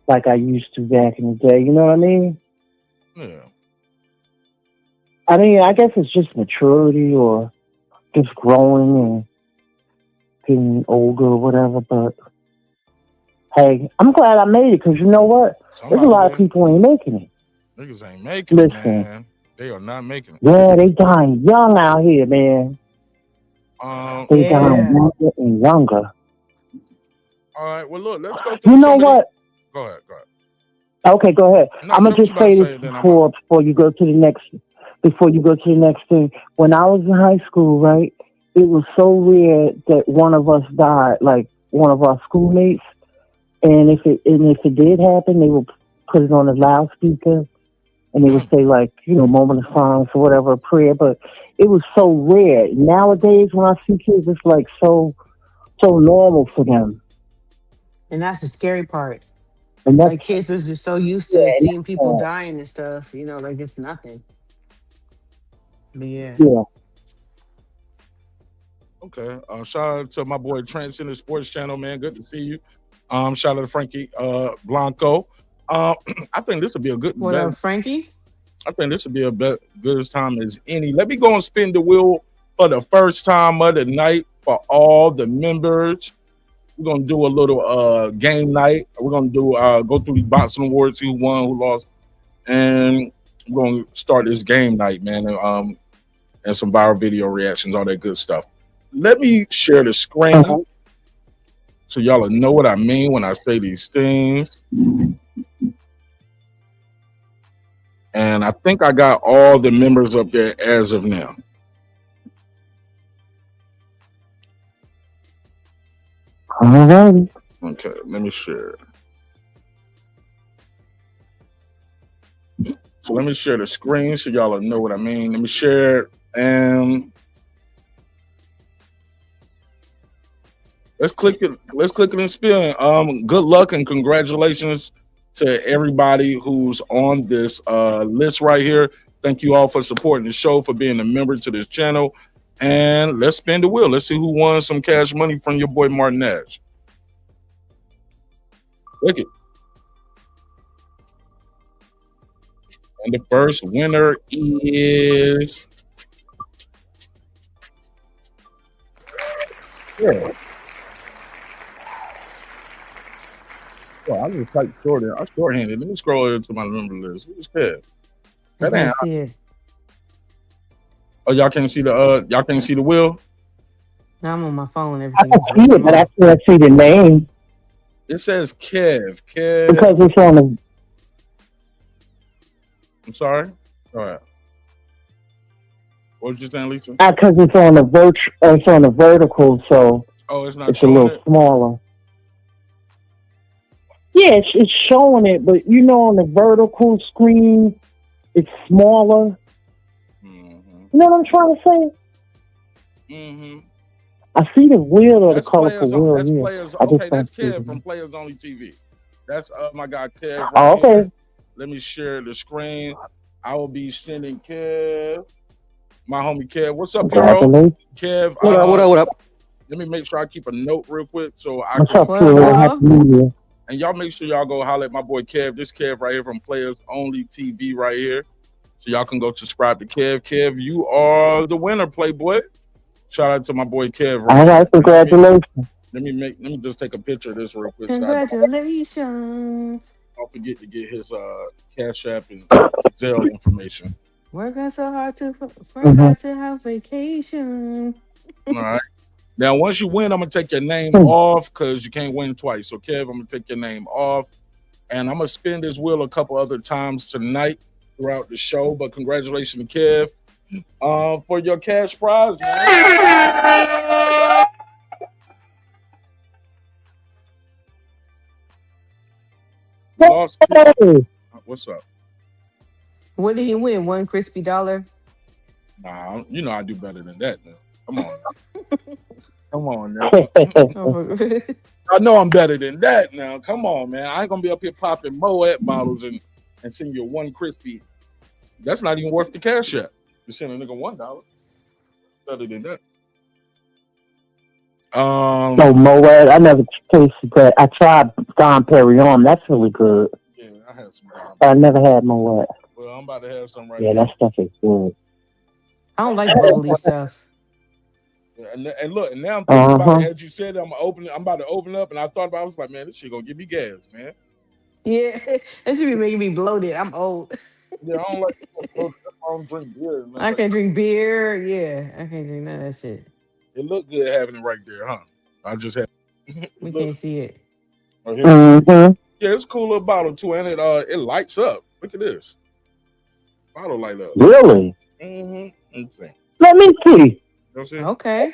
like I used to back in the day. You know what I mean? Yeah. I mean, I guess it's just maturity or just growing and getting older or whatever. But hey, I'm glad I made it because you know what? There's a lot of people ain't making it. Niggas ain't making it, man. They are not making it. Yeah, they dying young out here, man. They dying younger and younger. All right. Well, look, let's go through. You know what? Go ahead. Okay, go ahead. No, I'm gonna just say this before you go to the next thing. When I was in high school, right, it was so rare that one of us died, like one of our schoolmates. And if it did happen, they would put it on a loudspeaker and they would say like, you know, moment of silence or whatever, a prayer. But it was so rare. Nowadays, when I see kids, it's like so normal for them. And that's the scary part. And like kids was just so used to seeing people dying and stuff, you know, like it's nothing. But yeah. Okay. Shout out to my boy Transcendent Sports Channel, man. Good to see you. Shout out to Frankie Blanco. I think this would be a good. What up, Frankie? I think this would be a good as time as any. Let me go and spin the wheel for the first time of the night for all the members. We're gonna do a little game night. We're gonna do go through the boxing awards, who won, who lost, and we're gonna start this game night, man. And some viral video reactions, all that good stuff. Let me share the screen so y'all will know what I mean when I say these things. And I think I got all the members up there as of now. Alrighty. Okay, let me share. So let me share the screen so y'all know what I mean. Let me share it and let's click it. Let's click it and spin. Good luck and congratulations to everybody who's on this list right here. Thank you all for supporting the show, for being a member to this channel. And let's spin the wheel. Let's see who won some cash money from your boy Martin Nash. Look it. And the first winner is yeah. Oh, I just typed shorthand. I'm shorthanded. Let me scroll into my member list. Who's that? I can't see it. Oh, y'all can't see the wheel? Now I'm on my phone. I Everything can is see really it, but I small. can't see the name It says Kev. because it's on the. I'm sorry. All right. What was you saying, Lisa? Because it's on the it's on the vertical, so Oh, it's not it's a showing little it? smaller. Yeah, it's showing it, but on the vertical screen, it's smaller. Mm-hmm. You know what I'm trying to say? Mm-hmm. I see the wheel or That's the colorful wheel That's here. players. I just Okay, that's don't see Kev it. from Players Only TV. That's my guy Kev right Oh, okay. here. Let me share the screen. I will be sending Kev, my homie Kev. What's up, Hero? Congratulations. Kev, What up? let me make sure I keep a note real quick so I What's can. up, What Hero? up? Happy New Year. And y'all make sure y'all go holler at my boy Kev. This Kev right here from Players Only TV right here. So y'all can go subscribe to Kev. Kev, you are the winner, Playboy. Shout out to my boy Kev right All here. right, congratulations. Let me just take a picture of this real quick so I Congratulations. don't forget to get his Cash App and Zelle information. Working so hard to Mm-hmm. forgot to have vacation. All right. Now, once you win, I'm gonna take your name Hmm. off because you can't win twice. So, Kev, I'm gonna take your name off, and I'm gonna spin this wheel a couple other times tonight throughout the show. But congratulations to Kev for your cash prize, man. You lost. Hey, What's up? What did he win? One crispy dollar? Nah, you know I do better than that now. Come on. Come on now. Oh, I know I'm better than that now. Come on, man. I ain't gonna be up here popping Moet bottles and send you one crispy. That's not even worth the cash app. You send a nigga $1. Better than that. no, Moet, I never tasted that. I tried Don Perignon. That's really good. Yeah, I had some. But I never had Moet. Well, I'm about to have some right Yeah, now. that stuff is good. I don't like bubbly stuff. And look, and now I'm thinking about Uh-huh. it. As you said, I'm about to open up, and I thought about it. I was like, man, this shit gonna give me gas, man. Yeah, this should be making me bloated. I'm old. Yeah, I don't like. I don't drink beer. Man. I can't drink beer. Yeah, I can't drink none of that shit. It looked good having it right there, huh? I just had. We can't see it. Oh, here. Mm-hmm. Yeah, it's a cool little bottle too, and it lights up. Look at this bottle light up. Really? Mm-hmm. Insane. Let me see. You know what I'm saying? Okay.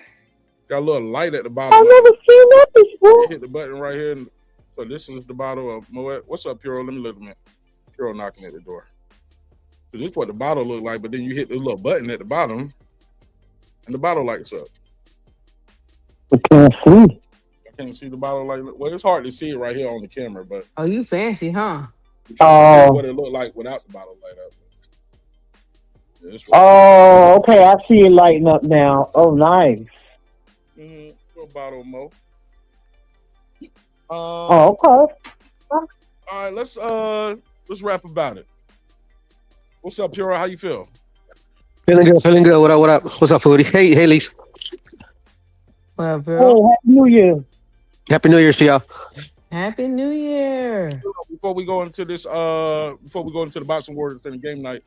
Got a little light at the bottom. I've never seen that before. You hit the button right here. And, so this is the bottle of Moet. What's up, Puro? Let me look at it. Puro knocking at the door. So this is what the bottle look like, but then you hit the little button at the bottom, and the bottle lights up. I can't see. I can't see the bottle light. Well, it's hard to see it right here on the camera, but Oh, you fancy, huh? you can Oh. see what it looked like without the bottle light up. Yeah, it's Oh, okay. I see it lighting up now. Oh, nice. Little bottle of Mo. Oh, okay. All right, let's rap about it. What's up, Puro? How you feel? Feeling good. What up? What's up, Foodie? Hey, Lise. What up, Hey, girl? Happy New Year. Happy New Year's to y'all. Happy New Year. Before we go into this, before we go into the boxing wars and the game night,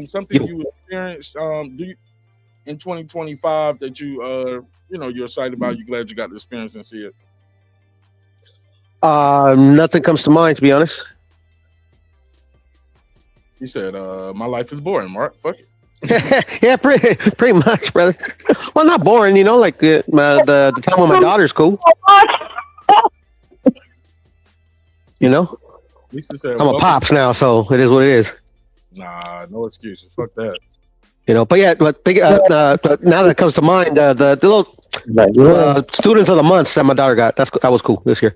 something you experienced, do you in 2025 that you you're excited about? You glad you got the experience and see it? Nothing comes to mind, to be honest. He said, "My life is boring, Mark. Fuck it." Yeah, pretty much, brother. Well, not boring, like the time when my daughter's cool. Lisa said, I'm a pops now, so it is what it is. Nah, no excuses. Fuck that. You know, but yeah, but but now that comes to mind, the little students of the month that my daughter got. That was cool this year.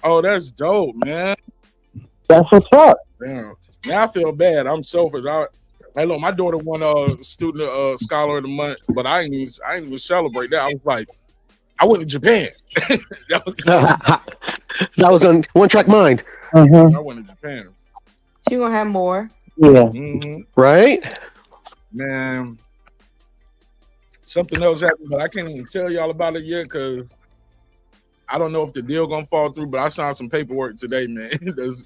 Oh, that's dope, man. That's what's up. Damn. Now I feel bad. I'm selfish. Hey, look, my daughter won student scholar of the month, but I ain't even celebrate that. I was like, I went to Japan. That was on One Track Mind. I went to Japan. She gonna have more. Yeah. Right? Man, something else happened, but I can't even tell y'all about it yet because I don't know if the deal gonna fall through. But I signed some paperwork today, man. That's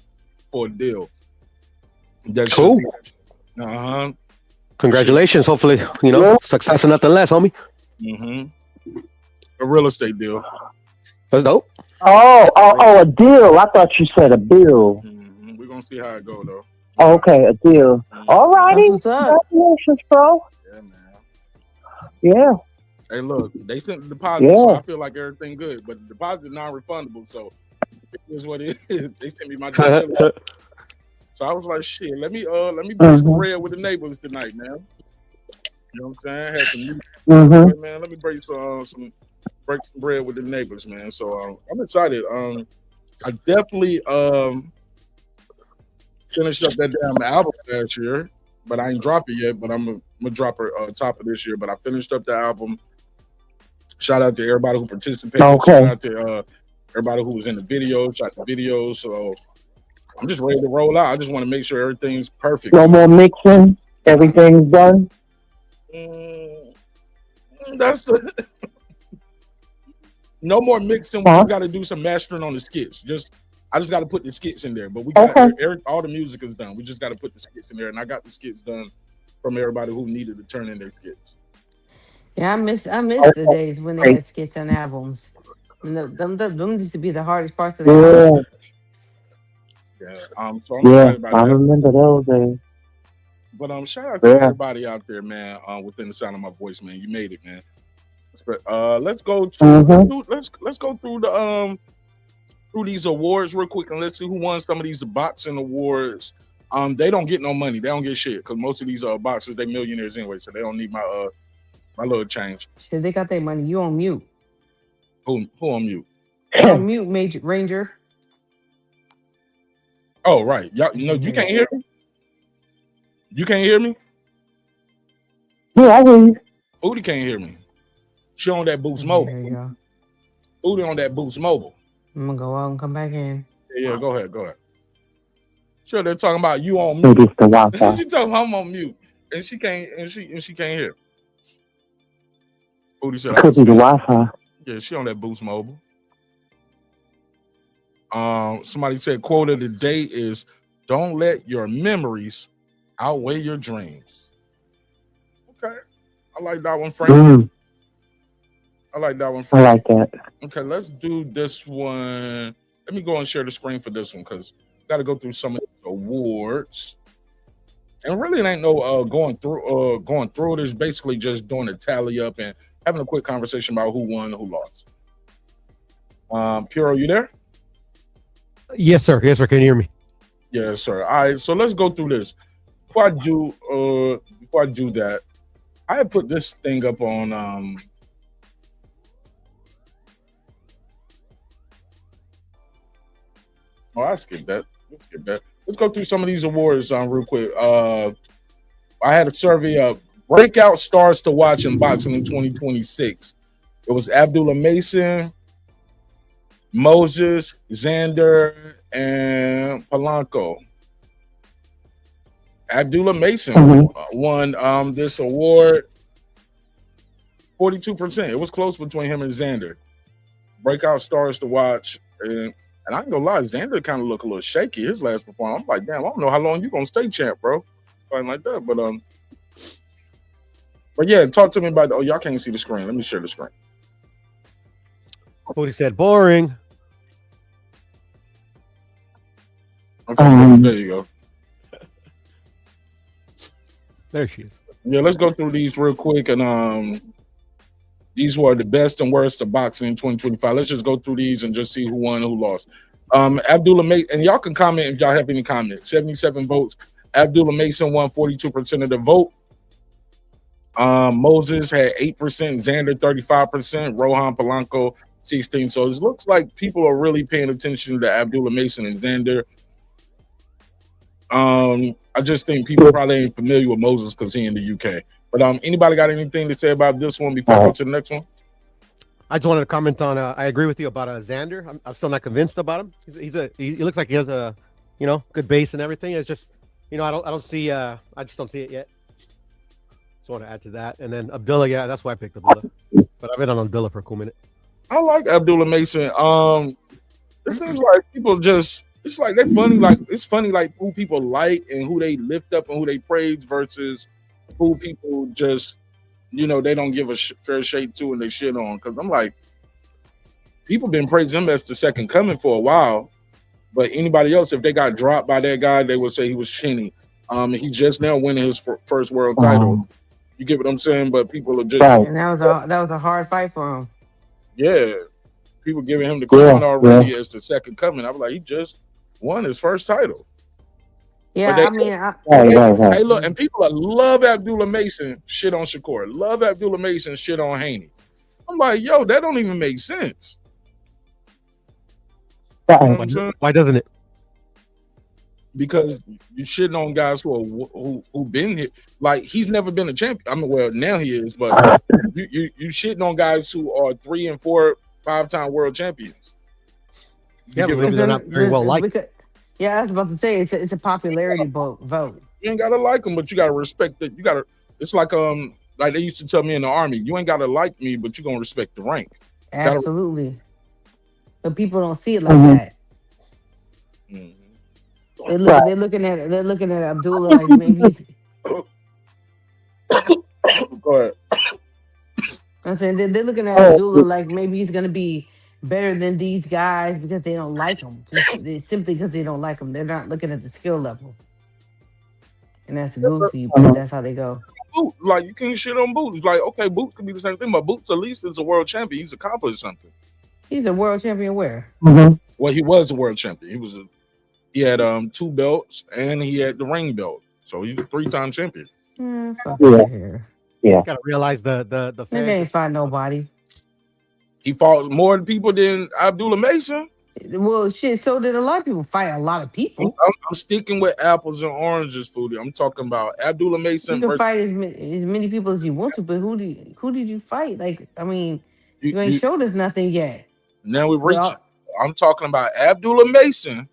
for a deal. That's cool. Shit. Congratulations. Hopefully, success and nothing less, homie. A real estate deal. That's dope. Oh, a deal. I thought you said a bill. We're gonna see how it go though. Okay, a deal. All righty. That's what's up. Congratulations, bro. Yeah, man. Yeah. Hey, look, they sent the deposit, so I feel like everything good. But the deposit is non-refundable, so it is what it is. They sent me my deal. So I was like, shit, let me break some bread with the neighbors tonight, man. You know what I'm saying? Had some music, man. Let me break some bread with the neighbors, man. So I'm excited. I definitely finished up that damn album last year, but I ain't dropped it yet. But I'm gonna drop it top of this year. But I finished up the album. Shout out to everybody who participated. Shout out to everybody who was in the video, shot the videos. So I'm just ready to roll out. I just want to make sure everything's perfect. No more mixing. Everything's done. That's the no more mixing. We just got to do some mastering on the skits. I just got to put the skits in there. But we got all the music is done. We just got to put the skits in there, and I got the skits done from everybody who needed to turn in their skits. Yeah, I miss the days when they had skits and albums. Them used to be the hardest parts of the album. Yeah. So I'm excited about that. I remember those days. But shout out to everybody out there, man. Within the sound of my voice, man. You made it, man. Let's go to let's go through the through these awards real quick and let's see who won some of these boxing awards. They don't get no money. They don't get shit because most of these boxers they millionaires anyway, so they don't need my little change. Shit, they got their money. You on mute? Who on mute? You on mute, Major Ranger. Oh right, y'all. You can't hear me. You can't hear me. Yeah, I hear you. Foodie can't hear me. She on that Boost Mobile. There you go. Foodie on that Boost Mobile. I'm gonna go out and come back in. Yeah, go ahead. Sure, they're talking about you on Maybe mute. it's the Wi-Fi. She told I'm on mute, and she can't hear. Foodie said, Could be the Wi-Fi. Yeah, she on that Boost Mobile. Somebody said quote of the day is, "Don't let your memories outweigh your dreams." Okay, I like that one, Frank. I like that one, Frank. I like that. Okay, let's do this one. Let me go and share the screen for this one because got to go through some of the awards. And really, it ain't no going through it. It's basically just doing a tally up and having a quick conversation about who won and who lost. Puro, you there? Yes, sir. Yes, sir. Can you hear me? Yes, sir. All right, so let's go through this. Before I do that, I had put this thing up on I skipped that. Let's go through some of these awards real quick. I had a survey of breakout stars to watch in boxing in 2026. It was Abdullah Mason, Moses, Xander, and Polanco. Abdullah Mason won this award 42%. It was close between him and Xander. Breakout stars to watch. And I ain't gonna lie, Xander kind of looked a little shaky his last performance. I'm like, damn, I don't know how long you gonna stay champ, bro. Something like that. But yeah, talk to me about y'all can't see the screen. Let me share the screen. Cody said boring. Okay, there you go. There she is. Yeah, let's go through these real quick. And these were the best and worst of boxing in 2025. Let's just go through these and just see who won and who lost. Abdullah Mason, and y'all can comment if y'all have any comments. 77 votes. Abdullah Mason won 42% of the vote. Moses had 8%, Xander 35%, Rohan Polanco 16%. So it looks like people are really paying attention to Abdullah Mason and Xander. I just think people probably ain't familiar with Moses because he in the UK. But anybody got anything to say about this one before I go to the next one? I just wanted to comment on. I agree with you about Xander. I'm still not convinced about him. He looks like he has a, good base and everything. It's just, I don't see. I just don't see it yet. Just want to add to that. And then Abdullah, yeah, that's why I picked Abdullah. But I've been on Abdullah for a cool minute. I like Abdullah Mason. It seems like people just. It's like they're funny. Like it's funny, like who people like and who they lift up and who they praise versus who people just. They don't give a fair shake to and they shit on. Because I'm like, people been praising him as the second coming for a while. But anybody else, if they got dropped by that guy, they would say he was shinny. He just now winning his first world title. You get what I'm saying? But people are just... And that was a hard fight for him. Yeah. People giving him the crown already as the second coming. I was like, he just won his first title. Yeah, hey, look, and people that love Abdullah Mason shit on Shakur. Love Abdullah Mason shit on Haney. I'm like, yo, that don't even make sense. Why doesn't it? Because you shitting on guys who been here. Like he's never been a champion. I mean, well, now he is, but you shitting on guys who are 3 and 4, 5-time world champions. Yeah, but they're not very well liked. Yeah, I was about to say it's a popularity vote. You ain't gotta like them, but you gotta respect it. It's like they used to tell me in the army, you ain't gotta like me, but you gonna respect the rank. Absolutely. But people don't see it like that. Mm-hmm. They're looking at Abdullah like maybe he's... Go ahead. I'm saying they're looking at Abdullah like maybe he's gonna be better than these guys because they don't like him. Simply because they don't like him. They're not looking at the skill level. And that's goofy, but that's how they go. Like, you can't shit on Boots. Like, okay, Boots could be the same thing, but Boots at least is a world champion. He's accomplished something. He's a world champion where? Mm-hmm. Well, he was a world champion. He had 2 belts and he had the ring belt. So he's a 3-time champion. Yeah. Gotta realize the fans ain't find nobody. He fought more people than Abdullah Mason. Well, shit, so did a lot of people fight a lot of people. I'm sticking with apples and oranges, Foodie. I'm talking about Abdullah Mason. You can fight as many people as you want to, but who did you fight? Like, I mean, you ain't showed us nothing yet. Now we've reached. I'm talking about Abdullah Mason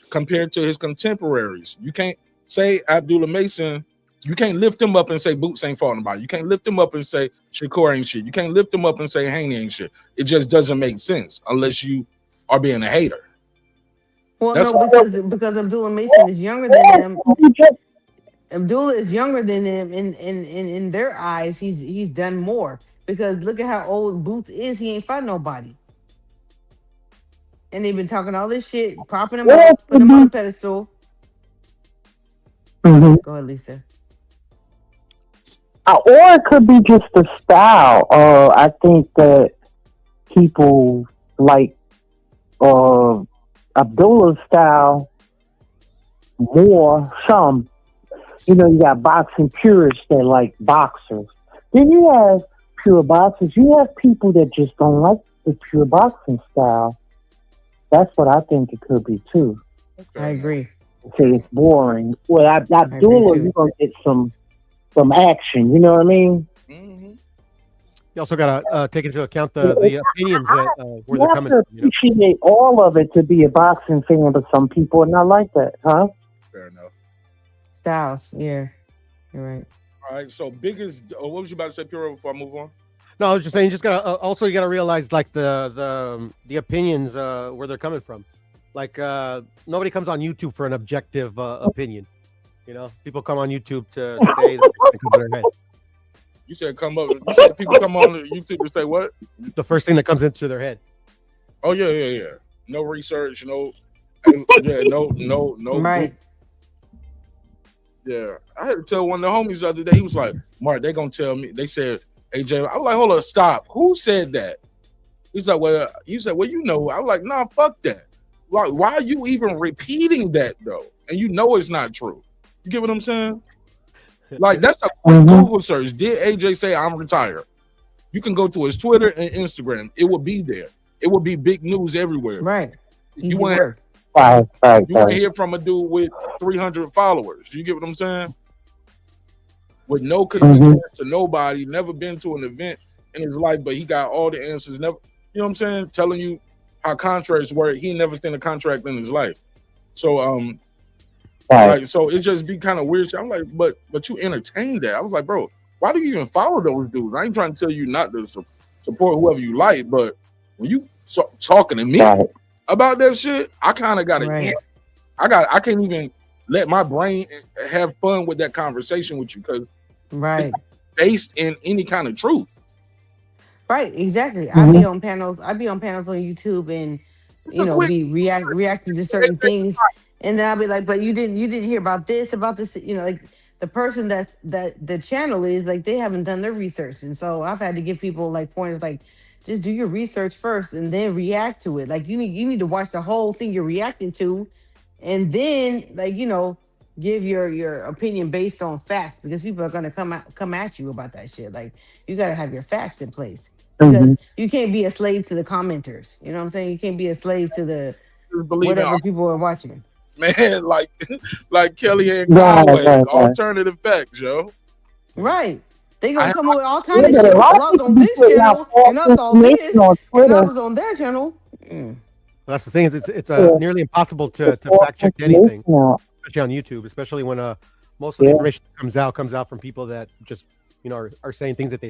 compared to his contemporaries. You can't say Abdullah Mason. You can't lift him up and say Boots ain't fought nobody. You can't lift him up and say Shakur ain't shit. You can't lift him up and say Haney ain't shit. It just doesn't make sense unless you are being a hater. Well, because Abdullah Mason is younger than him. Abdullah is younger than him in their eyes. He's done more because look at how old Boots is. He ain't fight nobody. And they've been talking all this shit, propping him up, putting him on a pedestal. Mm-hmm. Go ahead, Lisa. Or it could be just the style. I think that people like Abdullah's style more. Some, you got boxing purists that like boxers. Then you have pure boxers. You have people that just don't like the pure boxing style. That's what I think it could be too. I agree. Say it's boring. Well, Abdullah, you're gonna get some action. You know what I mean? Mm-hmm. You also gotta take into account the opinions that where they're coming from. You appreciate all of it to be a boxing fan, but some people are not like that, huh? Fair enough. Styles, yeah, you're right. All right, so biggest. What was you about to say, Puro? Before I move on. No, I was just saying. You gotta realize like the opinions where they're coming from. Like nobody comes on YouTube for an objective opinion. People come on YouTube to say that comes to their head. You said people come on YouTube to say what? The first thing that comes into their head. Oh yeah. No research, no. Right. Yeah, I had to tell one of the homies the other day. He was like, "Mark, they gonna tell me." They said, "AJ," I was like, "Hold on, stop. Who said that?" He's like, "Well," you said, "Well, I was like, "Nah, fuck that. Like, why are you even repeating that though? And it's not true." You get what I'm saying? Like that's a quick Google search. Did AJ say I'm retired? You can go to his Twitter and Instagram. It will be there. It will be big news everywhere. Right. You want to hear from a dude with 300 followers. You get what I'm saying? With no connections to nobody, never been to an event in his life, but he got all the answers. Never, you know what I'm saying? Telling you how contracts work. He never seen a contract in his life. So like, so it just be kind of weird. I'm like, but you entertain that. I was like, bro, why do you even follow those dudes? I ain't trying to tell you not to support whoever you like, but when you talking to me about that shit, I kind of got to. I can't even let my brain have fun with that conversation with you because it's based in any kind of truth. Right, exactly. I be on panels. I be on panels on YouTube, and be reacting to certain things, and then I'll be like, "But you didn't hear about this, like the person that the channel is like they haven't done their research, and so I've had to give people like pointers, like just do your research first and then react to it. Like you need to watch the whole thing you're reacting to, and then like give your opinion based on facts, because people are gonna come at you about that shit. Like you gotta have your facts in place. Because you can't be a slave to the commenters. You know what I'm saying? You can't be a slave to the whatever people are watching. Man, like Kellyanne Conway, alternative facts, yo. Right. They gonna come up with all kinds of shit. Well, I was on this channel, and I saw this, and I was on their channel. Well, that's the thing. It's nearly impossible to fact check anything, especially on YouTube, especially when most of the information that comes out from people that just are saying things that they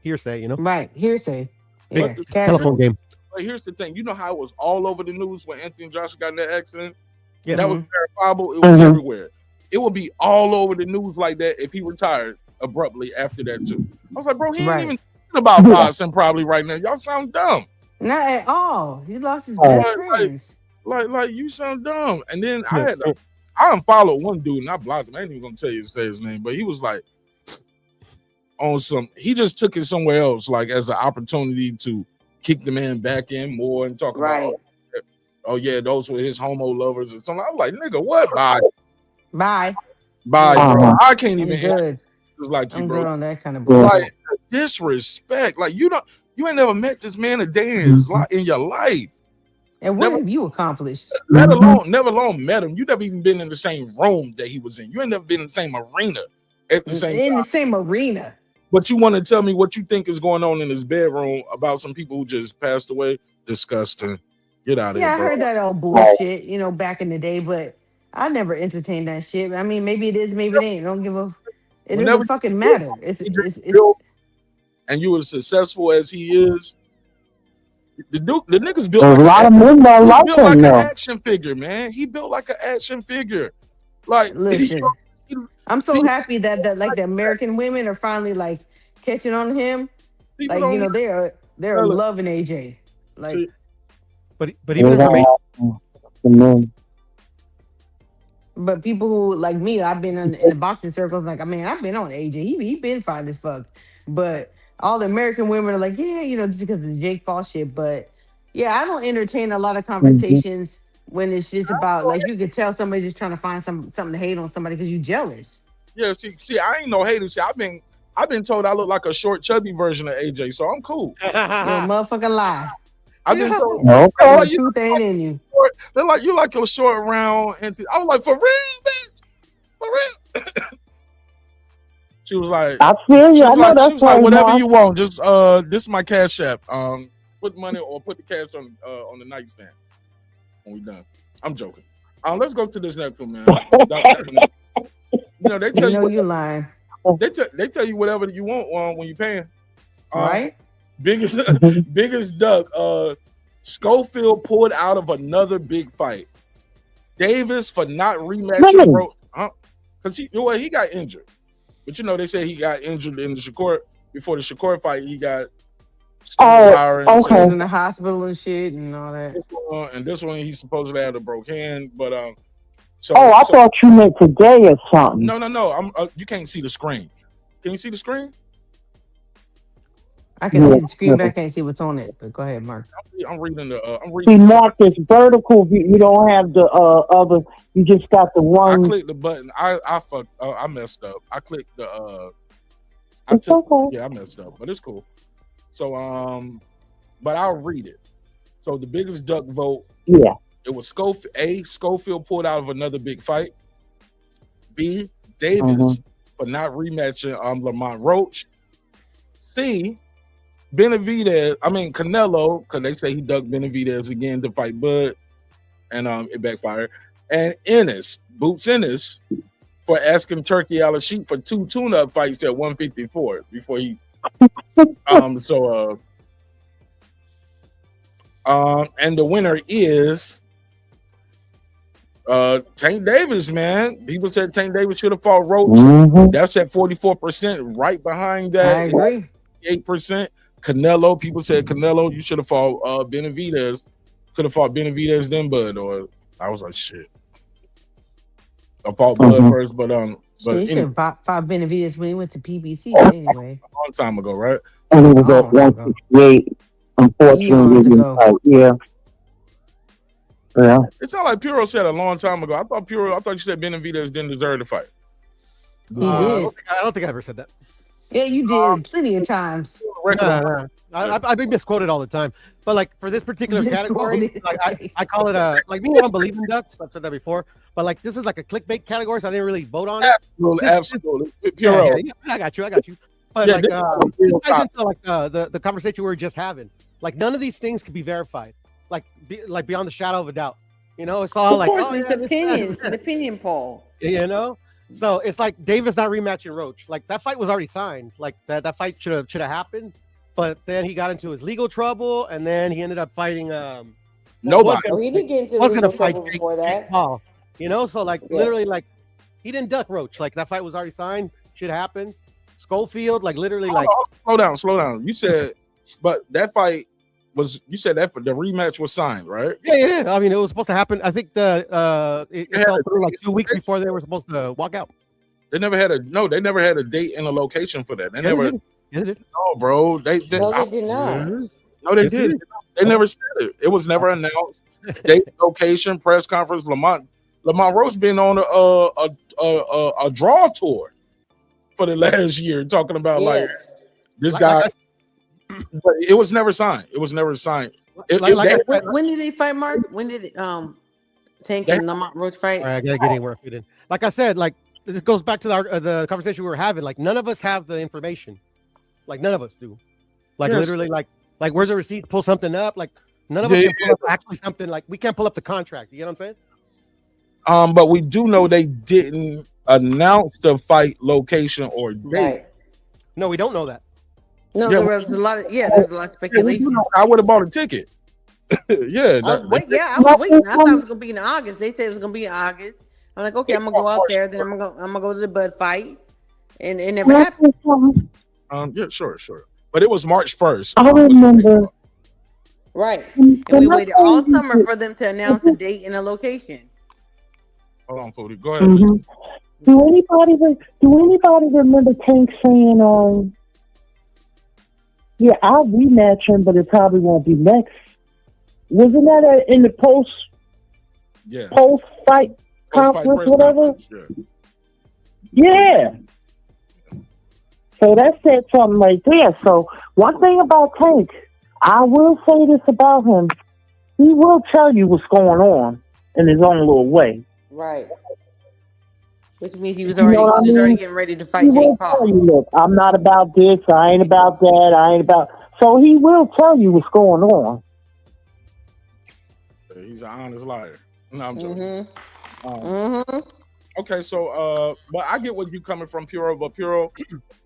hearsay, Right, hearsay. Yeah, telephone game. But here's the thing, you know how it was all over the news when Anthony and Joshua got in that accident? Yeah, that was verifiable. It was everywhere. It would be all over the news like that if he retired abruptly after that too. I was like, bro, he ain't even thinking about boxing probably right now. Y'all sound dumb. Not at all. He lost his best friends. Like you sound dumb. And then I unfollowed one dude and I blocked him. I ain't even gonna tell you to say his name, but he was like he just took it somewhere else, like as an opportunity to kick the man back in more and talk about those were his homo lovers or something. I was like, nigga, what? Bye, bro. I can't even good. Like you, I'm bro. good on that kind of bullshit. Like disrespect. Like you ain't never met this man a day in your life. And what have you accomplished? Never alone met him. You never even been in the same room that he was in. You ain't never been in the same arena at the same time. The same arena. But you want to tell me what you think is going on in his bedroom about some people who just passed away? Disgusting. Get out of here, bro. I heard that old bullshit, back in the day, but I never entertained that shit. I mean, maybe it is, maybe it ain't. It doesn't fucking matter. It's and you as successful as he is, the nigga's built a lot of men don't like him, like an action figure, man. He built like an action figure. Like, listen, I'm so happy that like the American women are finally like catching on him. Like they're loving AJ. Like, but even for me, but people who like me, I've been in the boxing circles. Like, I mean, I've been on AJ. He been fine as fuck. But all the American women are like, just because of the Jake Paul shit. But yeah, I don't entertain a lot of conversations when it's just about like you could tell somebody just trying to find something to hate on somebody because you jealous. Yeah, see, I ain't no hater. See, I've been told I look like a short, chubby version of AJ, so I'm cool. You're a motherfucking lie. I've been told the truth ain't in you. They're like, you like your short, round, and I was like, for real, bitch, for real. She was like, I feel you. She was like, whatever you want. Just this is my cash app. Put money or put the cash on the nightstand when we done. I'm joking. Let's go to this next one, man. They tell you lying. They tell you whatever you want when you paying. Right. Biggest duck. Schofield pulled out of another big fight. Davis for not rematching, bro. Because he got injured. But they say he got injured in the Shakur before the Shakur fight. He got okay. In the hospital and shit and all that. This one he supposedly had a broke hand, but I thought you meant today or something. No. You can't see the screen. Can you see the screen? I can see the screen, but I can't see what's on it. But go ahead, Mark. I'm reading the. I'm See, reading. Mark, this vertical view. You don't have the other. You just got the I one. clicked the button. I fucked. I messed up. I clicked the. It's okay. Yeah, I messed up, but it's cool. So but I'll read it. So the biggest duck vote. Yeah. It was Schofield pulled out of another big fight. B. Davis for not rematching Lamont Roach. C. Canelo, because they say he ducked Benavidez again to fight Bud, and it backfired. And Boots Ennis, for asking Turkey Al-Sheikh for 2 tune-up fights at 154 before he. And the winner is Tank Davis, man. People said Tank Davis should have fought Roach. That's at 44%. Right behind that, I agree. 8%. Canelo, people said Canelo, you should have fought Benavidez. Could have fought Benavidez then Bud, or I was like, shit. I fought Bud first, but you should have fought Benavidez when he went to PBC anyway. A long time ago, right? And it was at 168. Unfortunately, yeah. Yeah. It sounded like Puro said a long time ago. I thought you said Benavidez didn't deserve to fight. He did. I don't think I ever said that. Yeah, you did plenty of times. No. I've been misquoted all the time. But like for this particular category, like I call it like me, I don't believe in ducks. I've said that before. But like this is like a clickbait category, so I didn't really vote on it. Absolutely. Yeah, I got you. But like this ties into like the conversation we were just having. Like none of these things could be verified. Like beyond the shadow of a doubt. You know, it's all like it's opinions, it's an opinion poll. You know? So it's like Davis not rematching Roach. Like that fight was already signed. Like that fight should have happened. But then he got into his legal trouble, and then he ended up fighting nobody. He didn't get into legal trouble before that. Paul, you know, so like literally, like he didn't duck Roach. Like that fight was already signed. Shit happens. Schofield, like literally, like slow down. You said, but that fight was. You said that the rematch was signed, right? Yeah. I mean, it was supposed to happen. I think it fell through like 2 weeks before they were supposed to walk out. They never had a date and a location for that. They never. They did. No, bro. They did. No, they did not. No, they did. They never said it. It was never announced. Date, location, press conference. Lamont Roach been on a draw tour for the last year, talking about like this guy. But it was never signed. When did they fight, Mark? When did Tank and Lamont Roach fight? All right, I gotta get anywhere. Like I said, like this goes back to the conversation we were having. Like none of us have the information. Like none of us do. Like literally, like where's the receipts? Pull something up. Like none of us can pull up actually something. Like we can't pull up the contract. You know what I'm saying? But we do know they didn't announce the fight location or date. Right. No, we don't know that. No, there was a lot of speculation. I would have bought a ticket. I was waiting. I thought it was gonna be in August. They said it was gonna be in August. I'm like, okay, I'm gonna go out there. Then I'm gonna go to the Bud fight, and it never happened. Yeah, sure. But it was March 1st. I remember. Right, and we waited all summer for them to announce a date and a location. Hold on, Foodie. Go ahead. Do anybody remember Tank saying, yeah, I'll rematch him, but it probably won't be next. Wasn't that in the post fight conference, whatever? Yeah. So that said something right there. So one thing about Tank, I will say this about him: he will tell you what's going on in his own little way. Right. Which means he was already getting ready to fight Jake Paul. You, look, I'm not about this. I ain't about that. So he will tell you what's going on. He's an honest liar. No, I'm joking. Okay, so but I get what you coming from, Puro, but Puro,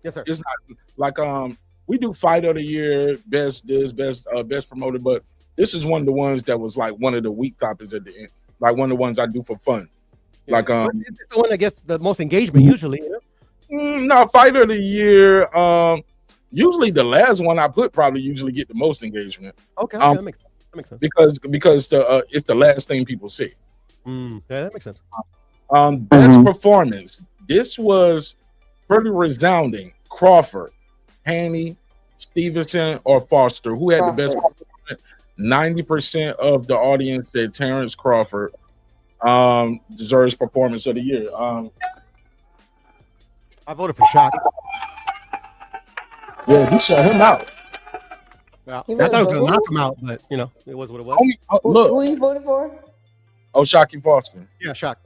yes, sir. It's not like we do fight of the year, best promoted, but this is one of the ones that was like one of the weak topics at the end, like one of the ones I do for fun. Yeah. Like it's the one that gets the most engagement usually. You know? No, fight of the year. Usually the last one I put probably usually get the most engagement. Okay, that makes sense. Because it's the last thing people see. Yeah, that makes sense. Best performance. This was pretty resounding. Crawford, Haney, Stevenson, or Foster? Who had the best performance? 90% of the audience said Terrence Crawford deserves performance of the year. I voted for Shock. Yeah, he shut him out. Well, You I thought it was voted going to for knock who? him out, but you know, it was what it was. Look, Who you voted for? Shockey Foster. Yeah, Shock.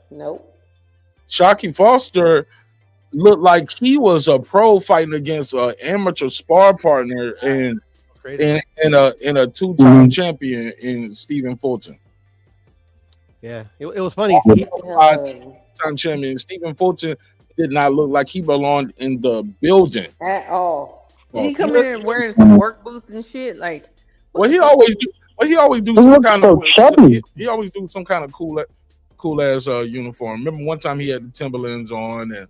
Nope. Shockey Foster looked like he was a pro fighting against an amateur spar partner and Crazy. in a two-time champion in Stephen Fulton. Yeah, it was funny. Two-time champion Stephen Fulton did not look like he belonged in the building At all. Did he come in here wearing some work boots and shit? Like, well, he always do. Well, he always do some kind of. He always do some kind of cool ass uniform. Remember one time he had the Timberlands on,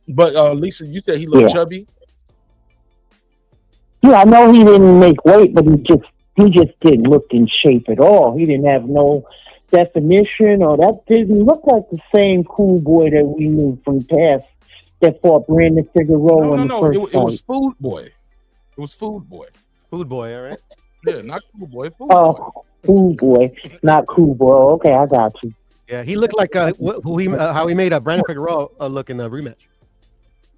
but Lisa, you said he looked chubby. Yeah, I know he didn't make weight, but he just didn't look in shape at all. He didn't have no definition, or that didn't look like the same cool boy that we knew from past that fought Brandon Figueroa. No. It was Food Boy. It was Food Boy. Food Boy, all right. Yeah, not Cool Boy. Food Boy. Cool Boy, not Cool Boy. Okay, I got you. Yeah, he looked like how he made Brandon Figueroa look in the rematch.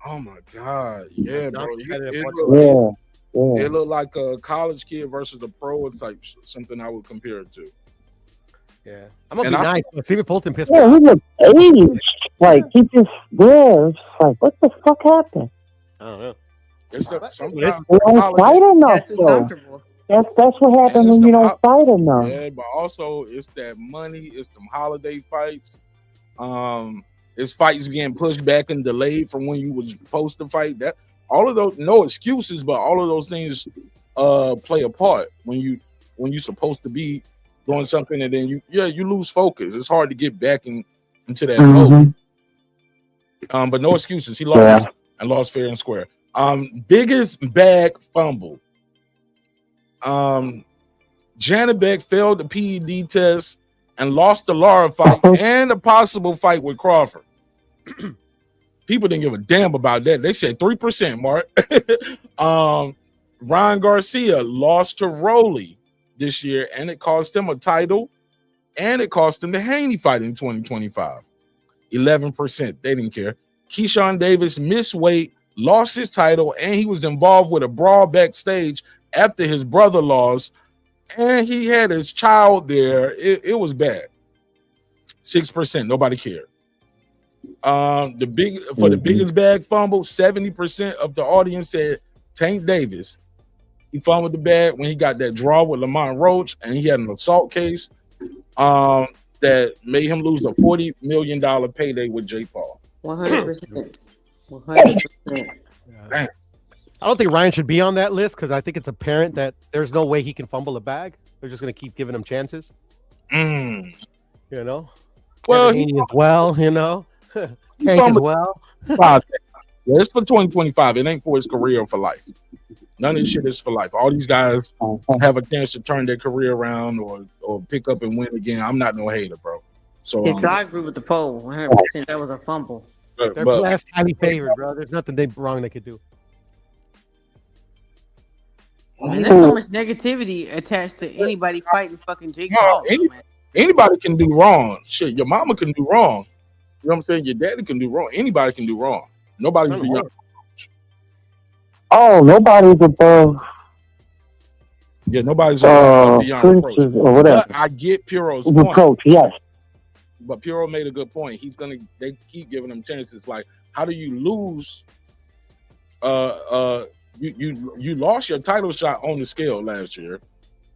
Oh my God! Yeah, bro. It looked like a college kid versus a pro type. Something I would compare it to. Yeah, I'm gonna be nice. Stephen Fulton pissed me Yeah, off. he looked aged. Like he just it's like what the fuck happened? I don't know. Sometimes we don't fight enough. too comfortable. That's what happens when you don't fight enough. Yeah, but also it's that money. It's them holiday fights. It's fights getting pushed back and delayed from when you was supposed to fight. That all of those, no excuses, but all of those things play a part when you're supposed to be doing something and then you lose focus. It's hard to get back into that mode. But no excuses. He lost and lost fair and square. Biggest bag fumble. Janet Beck failed the PED test and lost the Lara fight and a possible fight with Crawford. People didn't give a damn about that. They said 3%, Mark. Ryan Garcia lost to Rolly this year, and it cost him a title, and it cost him the Haney fight in 2025. 11%. They didn't care. Keyshawn Davis missed weight, lost his title, and he was involved with a brawl backstage after his brother lost, and he had his child there. It was bad. 6%. Nobody cared. The biggest bag fumble, 70% of the audience said Tank Davis. He fumbled the bag when he got that draw with Lamont Roach, and he had an assault case that made him lose a $40 million payday with Jay Paul. 100%. 100%. Damn. I don't think Ryan should be on that list because I think it's apparent that there's no way he can fumble a bag. They're just going to keep giving him chances. You know? Well, he as well, you know? Tank as well. It's for 2025. It ain't for his career or for life. None of this shit is for life. All these guys have a chance to turn their career around or pick up and win again. I'm not no hater, bro. So I agree with the poll. 100%. That was a fumble. They're blessed, highly favored, bro. There's nothing wrong they could do. And there's so much negativity attached to anybody fighting fucking Jake Paul. Anybody can do wrong. Shit, your mama can do wrong. You know what I'm saying? Your daddy can do wrong. Anybody can do wrong. Nobody's beyond. Oh, nobody's above. Yeah, nobody's beyond approach. Or whatever. But I get Piro's The point. coach, yes. But Piro made a good point. They keep giving him chances. Like, how do you lose? You lost your title shot on the scale last year.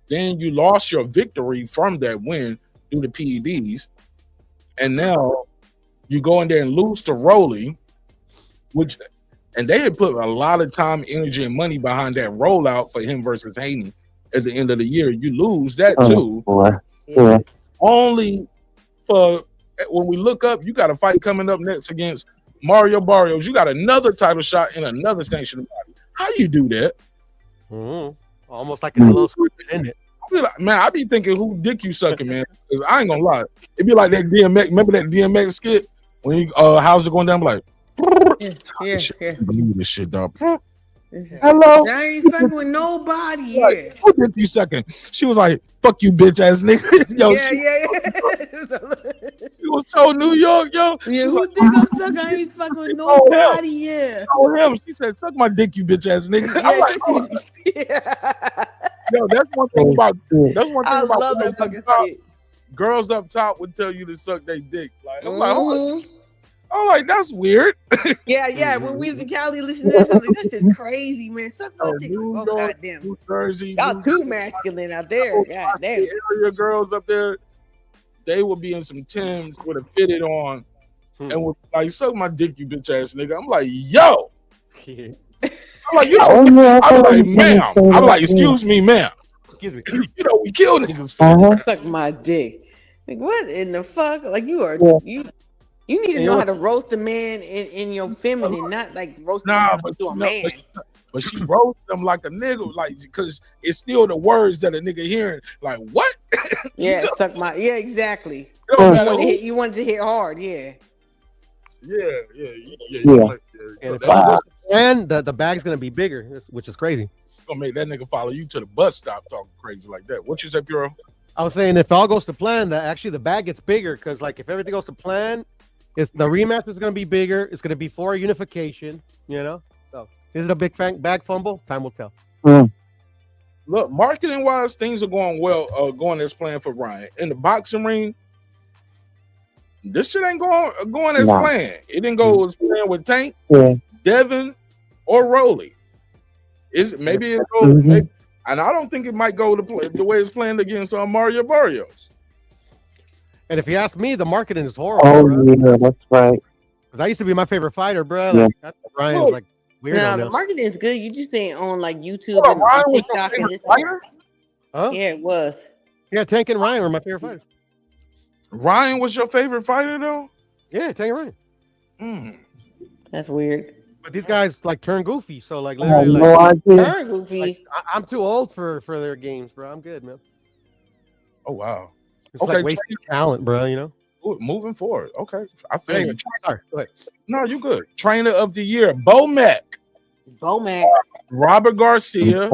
Then you lost your victory from that win through the PEDs. And now you go in there and lose to Rolly, and they had put a lot of time, energy, and money behind that rollout for him versus Haney at the end of the year. You lose that too. Yeah. Only for when we look up, you got a fight coming up next against Mario Barrios. You got another title shot in another sanctioned body. How you do that? Almost like it's a little scripted, isn't it? Man, I be thinking, who dick you sucking, man? Because I ain't gonna lie. It'd be like that DMX. Remember that DMX skit when how's it going down? I'm like, yeah. believe this shit, dog. Hello. I ain't fucking with nobody here. Who dick you sucking? She was like, "Fuck you, bitch ass nigga." Yo, Yeah. she was so New York, yo. Yeah, who think I'm stuck? I ain't fucking with told him. nobody here. Oh him. She said, "Suck my dick, you bitch ass nigga." I'm like, oh. Yo, that's one thing about. I love that fucking shit. Girls up top would tell you to suck their dick. Like I'm like, I'm like, that's weird. Yeah. When we was in Cali listening to that, something that's just crazy, man. Suck my dick. Oh goddamn. New Jersey, y'all too masculine out there. God damn. Area girls up there, they would be in some Timbs with a fitted on, and would like suck my dick, you bitch ass nigga. I'm like, yo. I'm like, I'm like, ma'am. I'm like, excuse me, ma'am. Excuse me. You know, we kill niggas for suck my dick. Like, what in the fuck? Like, you are you need to know how to roast a man in your feminine, not like roast a man. But she roasted them like a nigga, like because it's still the words that a nigga hearing. Like what? Yeah, suck my. Yeah, exactly. You wanted to hit hard, yeah. And the bag's gonna be bigger, which is crazy. Gonna make that nigga follow you to the bus stop talking crazy like that. What you say, Puro? I was saying if all goes to plan, that actually the bag gets bigger because like if everything goes to plan, the rematch is gonna be bigger. It's gonna be for unification, you know. So is it a big bag fumble? Time will tell. Look, marketing wise, things are going well. Going as planned for Ryan in the boxing ring. This shit ain't going as planned. It didn't go as planned with Tank, Devin, or Rolly. Maybe it goes, maybe, and I don't think it might go the way it's planned against Mario Barrios. And if you ask me, the marketing is horrible. Oh yeah, that's right. Because I used to be my favorite fighter, bro. Like, Ryan's like weird. Nah, the marketing is good. You just ain't on like YouTube and TikTok and this. Huh? Yeah, it was. Yeah, Tank and Ryan were my favorite fighters. Ryan was your favorite fighter, though? Yeah, Tank and Ryan. That's weird. But these guys like turn goofy, so like literally turn goofy. Like, I'm too old for their games, bro. I'm good, man. Oh wow. It's like wasting talent, bro. You know. Ooh, moving forward. Okay, I feel you. Sorry, go ahead. No, you good. Trainer of the year, Bomac. Robert Garcia,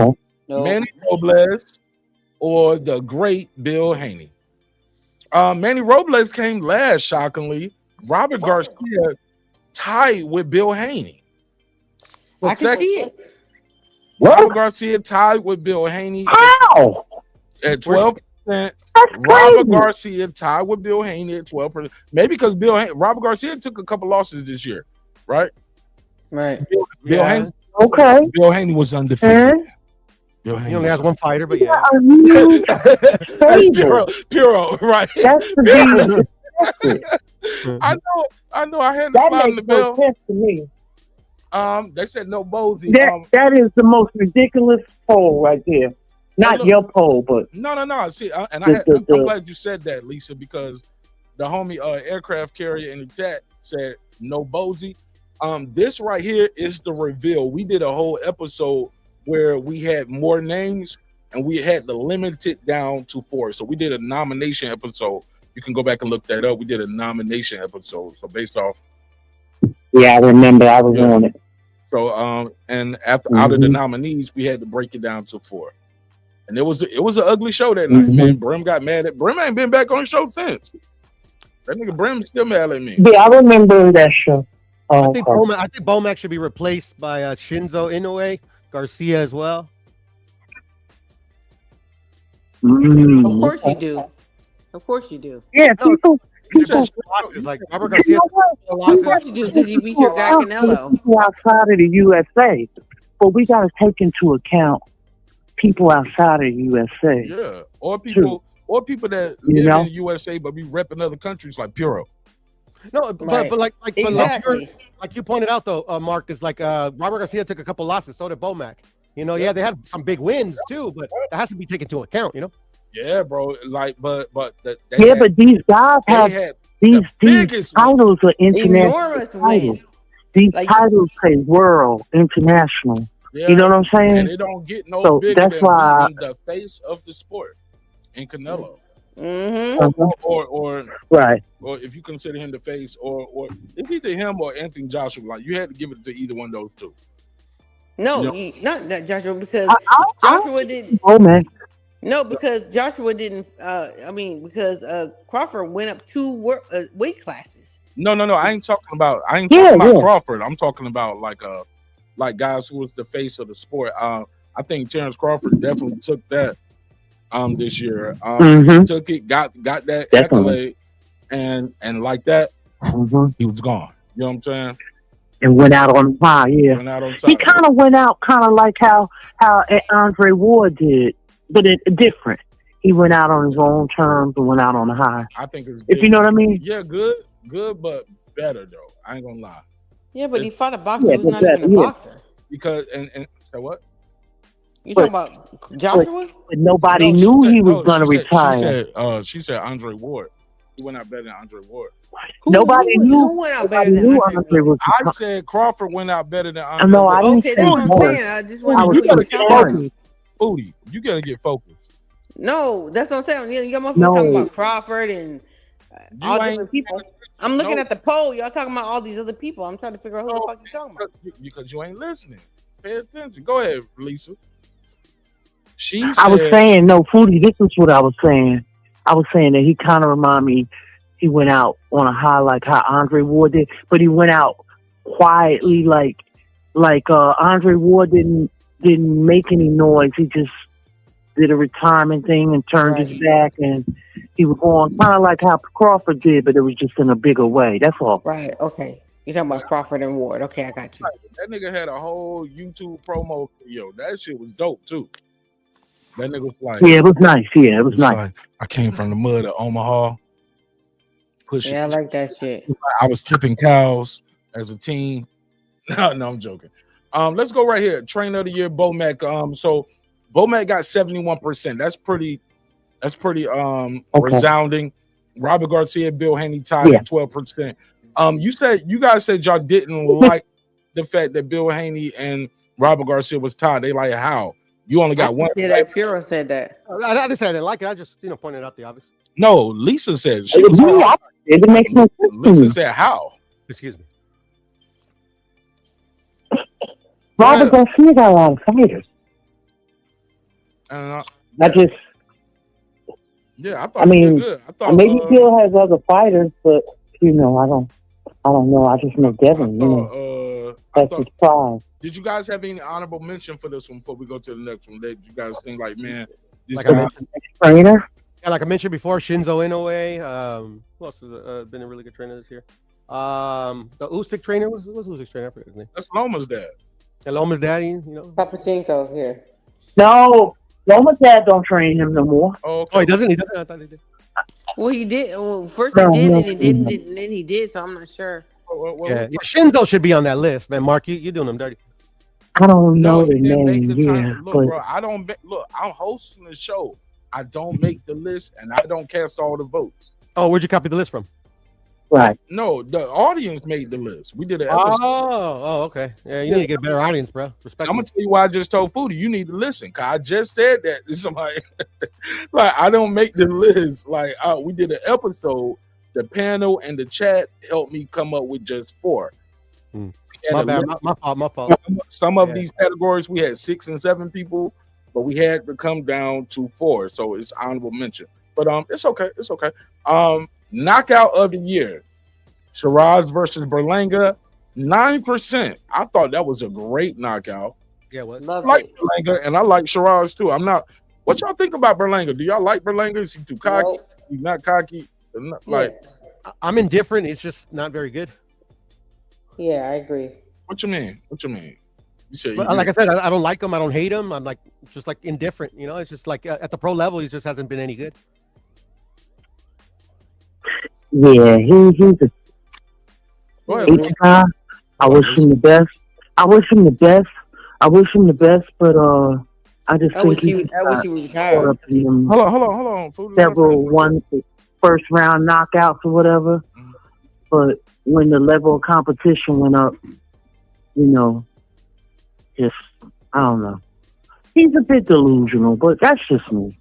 Manny Robles, or the great Bill Haney. Manny Robles came last, shockingly. Robert Garcia tied with Bill Haney. I can see it. Robert Garcia tied with Bill Haney at 12%. Robert Garcia tied with Bill Haney at 12%. Maybe because Robert Garcia took a couple losses this year, right? Right. Bill Haney. Okay. Bill Haney was undefeated. He only has one fighter, but yeah. Puro, right? That's I know. I had to slide in the bell. To me. They said no Bozy. That is the most ridiculous poll right there. Not your poll, but no. See, I'm glad you said that, Lisa, because the homie aircraft carrier in the chat said no Bozy. This right here is the reveal. We did a whole episode where we had more names and we had to limit it down to 4. So we did a nomination episode. You can go back and look that up. We did a nomination episode. So based off. Yeah, I remember. I was on it. So and after out of the nominees, we had to break it down to 4. And it was an ugly show that night, man. Brim got mad at Brim ain't been back on the show since. That nigga Brim still mad at me. Yeah, I remember that show. I think Bomac should be replaced by Shinzo Inoue, Garcia as well. Of course you do. Of course you do. Yeah, people like Robert Garcia. Of course you do, because you beat your guy Canelo. People outside of the USA, but we got to take into account people outside of the USA. Yeah, or people that live in the USA but be repping other countries like Puro. No, but like you pointed out though, Mark, is like Robert Garcia took a couple losses, so did Bomac. You know, they had some big wins too, but that has to be taken into account. You know. Yeah, bro. Like, but but these guys have these titles are international titles. These titles say world, international. Yeah, you know what I'm saying? And it don't get no bigger than being the face of the sport in Canelo. Or right. Or if you consider him the face, or it's either him or Anthony Joshua. Like you had to give it to either one of those two. No, You not Joshua, because I Joshua didn't. oh man, No, because Joshua didn't. Because Crawford went up two weight classes. No. I ain't talking about. yeah. Crawford. I'm talking about like guys who was the face of the sport. I think Terrence Crawford definitely took that this year. He took it, got that Definitely. accolade, and like that, Mm-hmm. he was gone. You know what I'm saying? And went out on high. Yeah, Went out on top. he kind of went out, kind of like how Andre Ward did, but different. He went out on his own terms and went out on a high. I think it's if you know what I mean. Yeah, good, but better though. I ain't gonna lie. Yeah, but he fought a boxer who's not even a boxer. Because and so what? You talking about Joshua? But nobody knew he was going to retire. She said Andre Ward. He went out better than Andre Ward. Nobody knew. Who went out better than Andre Ward? I said Crawford went out better than Andre. No, I didn't Okay, say that's what I'm Ward. saying. I just want You to gotta get focused. Foodie, you gotta get focused. No, that's what I'm saying. You got motherfuckers No. talking about Crawford and all ain't- different people. I'm looking No. at the poll. Y'all talking about all these other people. I'm trying to figure out who the fuck you talking about. Because you ain't listening. Pay attention. Go ahead, Lisa. I was saying, no, Foodie, this is what I was saying. I was saying that he kind of remind me, he went out on a high like how Andre Ward did, but he went out quietly like Andre Ward didn't make any noise. He just did a retirement thing and turned his back, and he was going kind of like how Crawford did, but it was just in a bigger way. That's all. Right. Okay. You're talking about Crawford and Ward. Okay, I got you. That nigga had a whole YouTube promo video. That shit was dope too. That nigga was like, Yeah, it was nice. Yeah, it was nice. like, I came from the mud of Omaha. Yeah, I like that shit. I was tipping cows as a teen. No, I'm joking. Let's go right here. Trainer of the year, Bomac. So Bomac got 71%. That's pretty resounding. Robert Garcia, Bill Haney tied at 12%. You guys said y'all didn't like the fact that Bill Haney and Robert Garcia was tied. They like how? You only got one. Yeah, that Puro said that. I didn't say I didn't like it. I just pointed out the obvious. No, Lisa said It makes no sense. Lisa said how? Excuse me. Robert Garcia got a lot of fighters. I just. Yeah, I thought. I mean, good. I thought maybe Bill has other fighters, but I don't know. I just know Devin. That's his pride. Did you guys have any honorable mention for this one before we go to the next one? Did you guys think like, man, this Like guy? Trainer? Yeah, like I mentioned before, Shinzo Inoue. Who else has been a really good trainer this year? The Usyk trainer was Usyk's trainer. I forget his name. That's Loma's dad. And Loma's daddy, Papachenko here. No, Loma's dad don't train him no more. Oh, he doesn't. He doesn't. I thought he did. Well, he did. Well, first he did, and he didn't, and then he did. So I'm not sure. Yeah, Shinzo should be on that list, man. Mark, you're doing them dirty. I don't know the name. Look, but bro, I'm hosting the show. I don't make the list, and I don't cast all the votes. Oh, where'd you copy the list from? Right. No, the audience made the list. We did an episode. Oh, okay. Yeah, you need to get a better audience, bro. Respect. I'm gonna tell you why I just told Foodie. You need to listen, cause I just said that to somebody. Like I don't make the list. Like we did an episode. The panel and the chat helped me come up with just 4. My bad. My fault. Some of these categories we had 6 and 7 people, but we had to come down to 4. So it's honorable mention. But it's okay. It's okay. Knockout of the year. Shiraz versus Berlanga, 9%. I thought that was a great knockout. Yeah, what? I like Berlanga and I like Shiraz too. What y'all think about Berlanga? Do y'all like Berlanga? Is he too cocky? He's not cocky. I'm indifferent. It's just not very good. Yeah, I agree. What you mean? You said like I said, I don't like him. I don't hate him. I'm just indifferent. It's just like at the pro level, he just hasn't been any good. Yeah, he's a. I wish him the best. But I just think I wish he would retire. Hold on. Several first round knockouts or whatever. But when the level of competition went up, just I don't know. He's a bit delusional, but that's just me.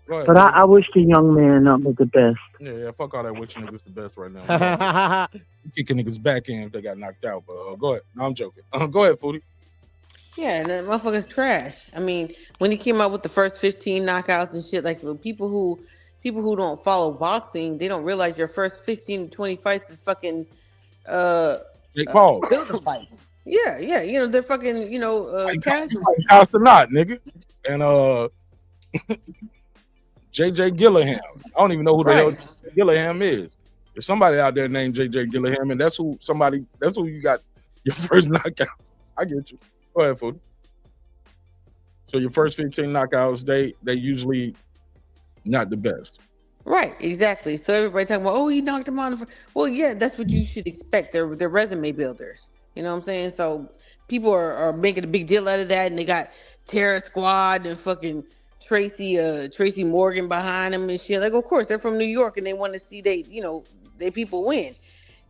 But I wish the young man was the best. Yeah, fuck all that wishing niggas the best right now. Kicking niggas back in if they got knocked out. But go ahead. No, I'm joking. Go ahead, Foodie. Yeah, and that motherfucker's trash. I mean, when he came out with the first 15 knockouts and shit, like people who don't follow boxing, they don't realize your first 15 to 20 fights is fucking Jake Paul. build a fight. Yeah, you know, they're fucking, you know, casual. Not, nigga. And JJ Gillingham. I don't even know who the hell Gillingham is. There's somebody out there named JJ Gillingham, and that's who you got your first knockout. I get you. Go ahead, food. So your first 15 knockouts, they usually not the best. Right, exactly. So everybody talking about, oh, he knocked him on. Well, yeah, that's what you should expect. They're resume builders. You know what I'm saying? So people are making a big deal out of that, and they got Terror Squad and fucking Tracy Morgan behind them and shit. Like, of course, they're from New York, and they want to see they people win.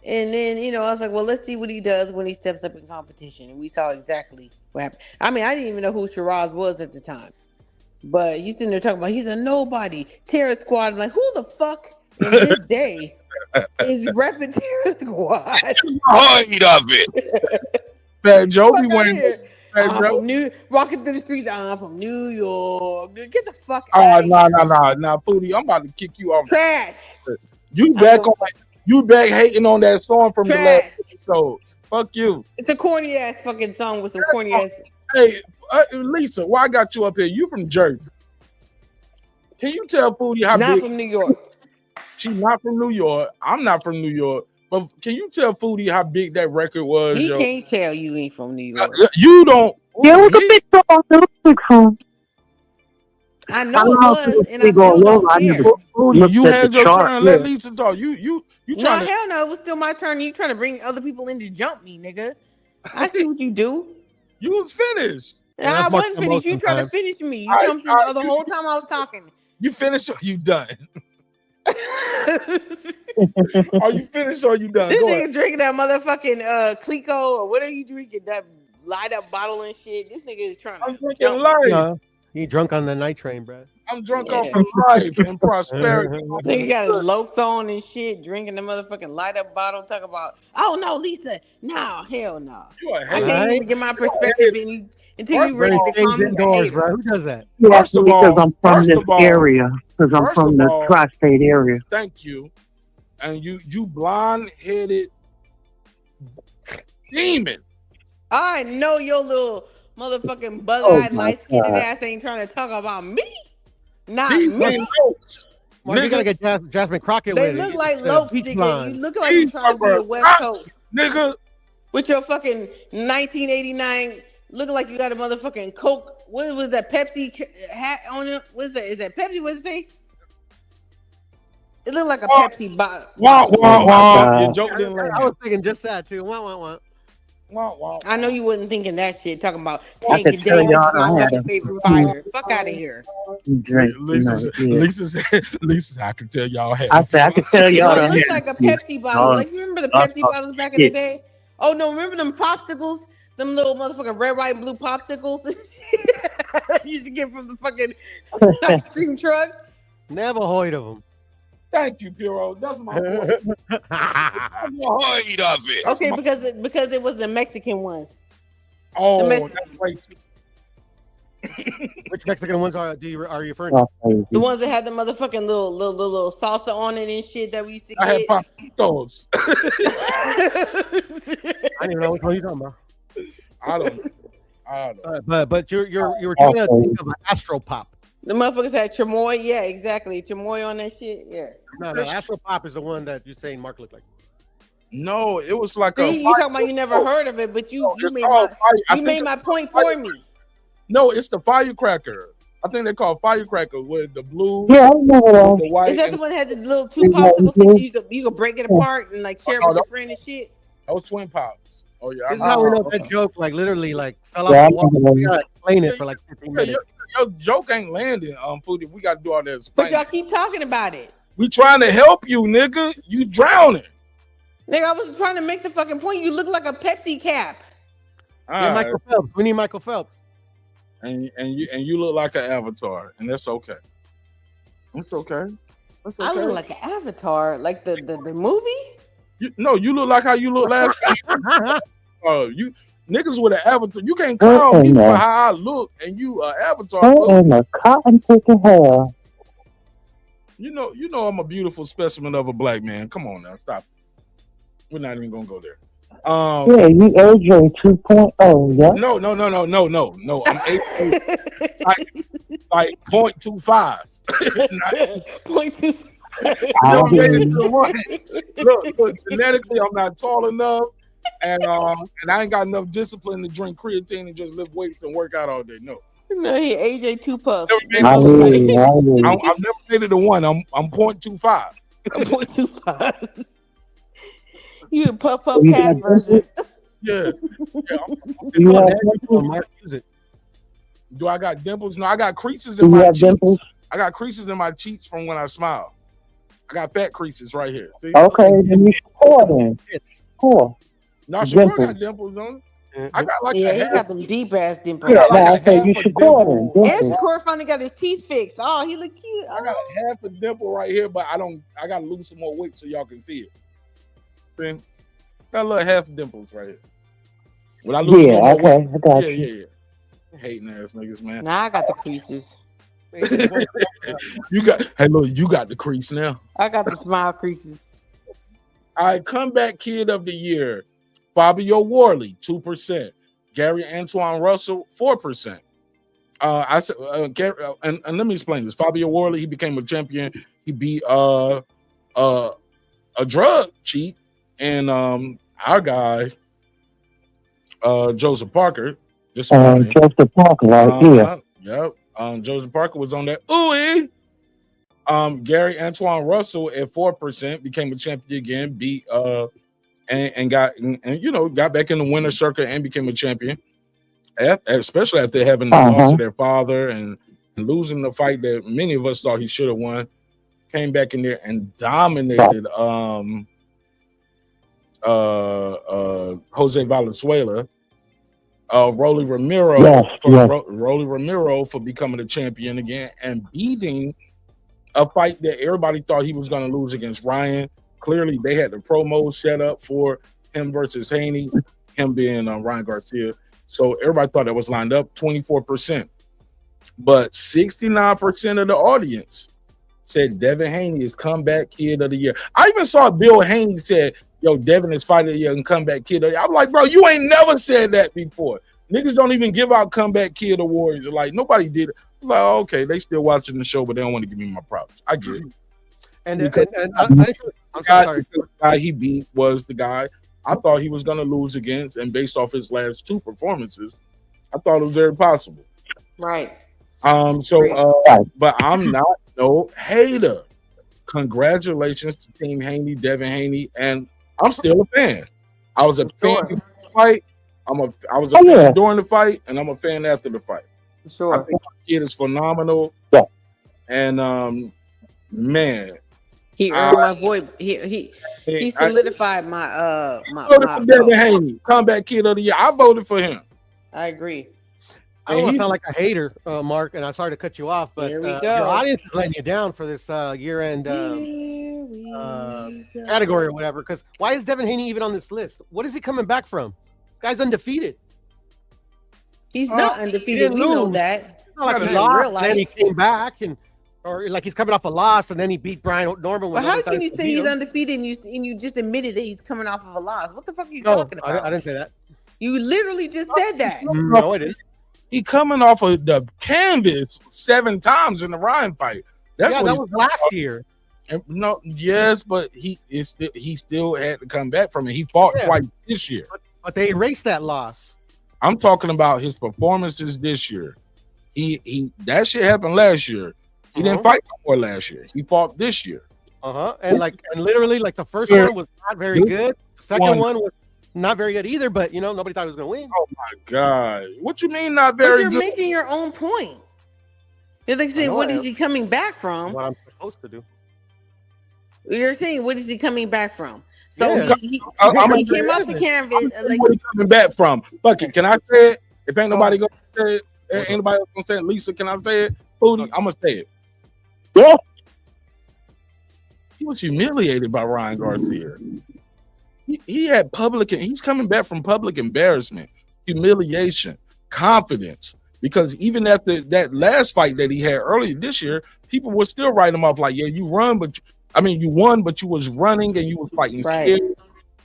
And then, you know, I was like, well, let's see what he does when he steps up in competition. And we saw exactly what happened. I mean, I didn't even know who Shiraz was at the time. But he's sitting there talking about he's a nobody. Terror Squad. I'm like, who the fuck in this day is repping Terror Squad? Hold of it. Bad Joe be wearing. Walking through the streets. I'm from New York. Dude, get the fuck out. Nah, Pootie. I'm about to kick you off. Trash. You back hating on that song from the last episode. Fuck you. It's a corny ass fucking song with some corny ass. Hey, Lisa, why I got you up here? You from Jersey. Can you tell Pootie how not big? From New York. She's not from New York. I'm not from New York. But can you tell Foodie how big that record was? He can't tell you ain't from New York. You don't. Yeah, it was a big song. It was a big song. I know it was, and I still don't care. You had your turn. Let Lisa talk. You trying to? Hell no, it was still my turn. You trying to bring other people in to jump me, nigga? I see what you do. You was finished. I wasn't finished. You tried to finish me. You jumped in the whole time I was talking. You finished or you done? Are you finished or you done? This nigga drinking that motherfucking Clico or what are you drinking? That light up bottle and shit. This nigga is trying to. I'm drinking life. He drunk on the night train, bro. I'm drunk off of life and prosperity. Nigga got his lokes on and shit, drinking the motherfucking light up bottle. Talk about, oh no, Lisa, no, hell no. I can't even get my perspective until you ready to come indoors, bro. Who does that? First of all, because I'm from this area. Because I'm from the tri-state area. Thank you. And you blonde-headed demon. I know your little motherfucking bug-eyed, light-skinned ass ain't trying to talk about me. Not me. Well, you gotta get Jasmine Crockett they with look it. like Lokes, nigga. You look like you're trying to be a West Coast. Nigga. With your fucking 1989, looking like you got a motherfucking Coke. What was that Pepsi hat on it? What is that? Is that Pepsi? What's it say? It looked like a Pepsi bottle. Your joke didn't land. I was thinking just that too. I know you wasn't thinking that shit. Talking about I could tell y'all I had a favorite fighter. Fuck out of here. Lisa said, I can tell y'all had. I said I could tell y'all. It looks like a Pepsi bottle. Like you remember the Pepsi bottles back in the day? Oh no, remember them popsicles? Them little motherfucking red, white, and blue popsicles you used to get from the fucking ice cream truck. Never heard of them. Thank you, Piro. That's my point. Okay, because it was the Mexican ones. Oh, that's racist. Which Mexican ones are you referring to? The ones that had the motherfucking little salsa on it and shit that we used to get. I had Papitos. I don't even know which one you're talking about. I don't know. But you were trying to think of an Astropop. The motherfuckers had chamoy, yeah, exactly. Chamoy on that shit, yeah. No, Astropop is the one that you're saying Mark looked like. No, it was like you talking about you never heard of it, but you made my point for me. No, it's the firecracker. I think they call firecracker with the blue. Yeah, I know the white. Is that the one that had the little two popsicles? You could break it apart and like share it with your friend and shit. That was twin pops. Oh yeah. This is how we know that joke like literally like fell off the wall. We gotta explain it for like 15 minutes. Your joke ain't landing, Foodie. We gotta do all that. But y'all keep talking about it. We trying to help you, nigga. You drowning. Nigga, I was trying to make the fucking point. You look like a Pepsi cap. Yeah, Michael Phelps. We need Michael Phelps. And you look like an avatar, and that's okay. It's okay. That's okay. I look like an avatar, like the movie. You look like how you look last time. Niggas with an avatar. You can't call me for how I look and you avatar. And a cotton picking hair. You know I'm a beautiful specimen of a black man. Come on now, stop. We're not even gonna go there. Yeah, you AJ 2.0, yeah. No. I'm AJ like 0.25. 0.25. Look, genetically, I'm not tall enough, and I ain't got enough discipline to drink creatine and just lift weights and work out all day. No, he AJ 2 puff. I've never made it a 1. I'm 0.25. 0.25. You a puff cast version. Yeah. Mark, use it. Do I got dimples? No, I got creases in my cheeks. Dimples? I got creases in my cheeks from when I smile. I got fat creases right here. See? Okay, then you Shakur then. Shakur. No, Shakur got dimples on it. I got like he got them deep ass dimples. Yeah, I say you Shakur then. And Shakur finally got his teeth fixed. Oh, he look cute. I got half a dimple right here, but I gotta lose some more weight so y'all can see it. See? Got a little half dimples right here. When I lose more weight, I got you. Yeah. Hating ass niggas, man. Now I got the creases. You got the crease now. I got the smile creases. All right, comeback kid of the year, Fabio Worley, 2%. Gary Antoine Russell, 4%. I said, and let me explain this. Fabio Worley, he became a champion. He beat a drug cheat, and our guy, Joseph Parker. Joseph Parker, right here. Yep. Joseph Parker was on that. Ooh. Gary Antoine Russell at 4% became a champion again, beat and got back in the winner's circle and became a champion. Especially after having lost to their father and losing the fight that many of us thought he should have won. Came back in there and dominated Jose Valenzuela. Rolly Ramiro for becoming a champion again and beating a fight that everybody thought he was going to lose against Ryan. Clearly, they had the promo set up for him versus Haney, him being Ryan Garcia. So everybody thought that was lined up, 24%. But 69% of the audience said Devin Haney is comeback kid of the year. I even saw Bill Haney said, yo, Devin is fighter of the year and comeback kid of the year. I'm like, bro, you ain't never said that before. Niggas don't even give out comeback kid awards. Like, nobody did it. I'm like, okay, they still watching the show, but they don't want to give me my props. I get it. And I'm sorry. The guy he beat was the guy I thought he was going to lose against, and based off his last 2 performances, I thought it was very possible. Right. But I'm not no hater. Congratulations to Team Haney, Devin Haney, and I'm still a fan. I was a fan before the fight. I was a fan during the fight, and I'm a fan after the fight. Sure. I think the kid is phenomenal. Yeah. And man, he earned my voice. He solidified my Devin Haney, comeback kid of the year. I voted for him. I agree. I don't want to sound like a hater, Mark, and I'm sorry to cut you off, but your audience is letting you down for this year-end category or whatever. Because why is Devin Haney even on this list? What is he coming back from? Guy's undefeated. He's not undefeated. We know that. It's not like he lost, then he came back, or like he's coming off a loss, and then he beat Brian Norman. But how can you say he's undefeated and you just admitted that he's coming off of a loss? What the fuck are you talking about? I didn't say that. You literally just said that. No, I didn't. He coming off of the canvas 7 times in the Ryan fight. That was last year. No, yes, but he still had to come back from it. He fought twice this year. But they erased that loss. I'm talking about his performances this year. He that shit happened last year. He didn't fight no more last year. He fought this year. And literally the first one was not very good. The second one was not very good either, but nobody thought he was gonna win. Oh my god. What you mean not very good? You're making your own point. You're like saying, what is he coming back from? What I'm supposed to do. You're saying, what is he coming back from? So he came off the canvas. What he coming back from? Fuck it. Can I say it? If ain't nobody gonna say it, ain't nobody else gonna say it. Lisa, can I say it? Foodie, I'm gonna say it. Yeah. He was humiliated by Ryan Garcia. He had he's coming back from public embarrassment. humiliation, confidence. Because even after that last fight that he had earlier this year, people were still writing him off like, yeah, you run, but you won, but you was running and you was fighting Right. scared.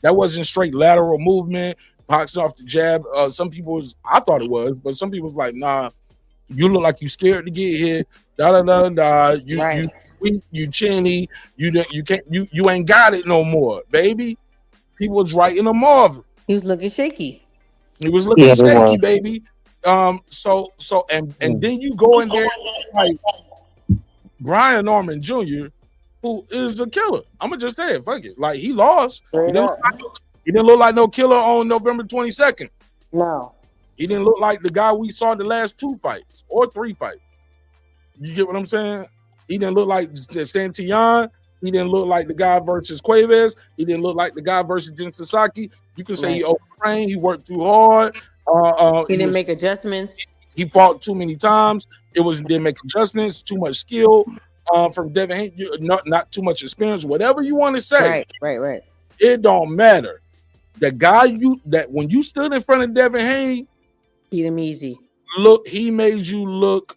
That wasn't straight lateral movement, boxing off the jab. Some people I thought it was, but some people was like, nah, you look like you scared to get hit. Da da da da. You chinny. You can't. You ain't got it no more, baby. People was writing him off. He was looking shaky. He was looking shaky, baby. So then you go in there like Brian Norman Jr., who is a killer. I'm gonna just say it. Fuck it. Like he lost. He didn't look like no killer on November 22nd. No. He didn't look like the guy we saw the last 2 fights or 3 fights. You get what I'm saying? He didn't look like Santillan. He didn't look like the guy versus Cuevas. He didn't look like the guy versus Jin Sasaki. You can say he overtrained. He worked too hard. He didn't make adjustments. He fought too many times. Didn't make adjustments. Too much skill from Devin Haney. Not too much experience. Whatever you want to say. Right. It don't matter. The guy when you stood in front of Devin Haney, beat him easy. Look, he made you look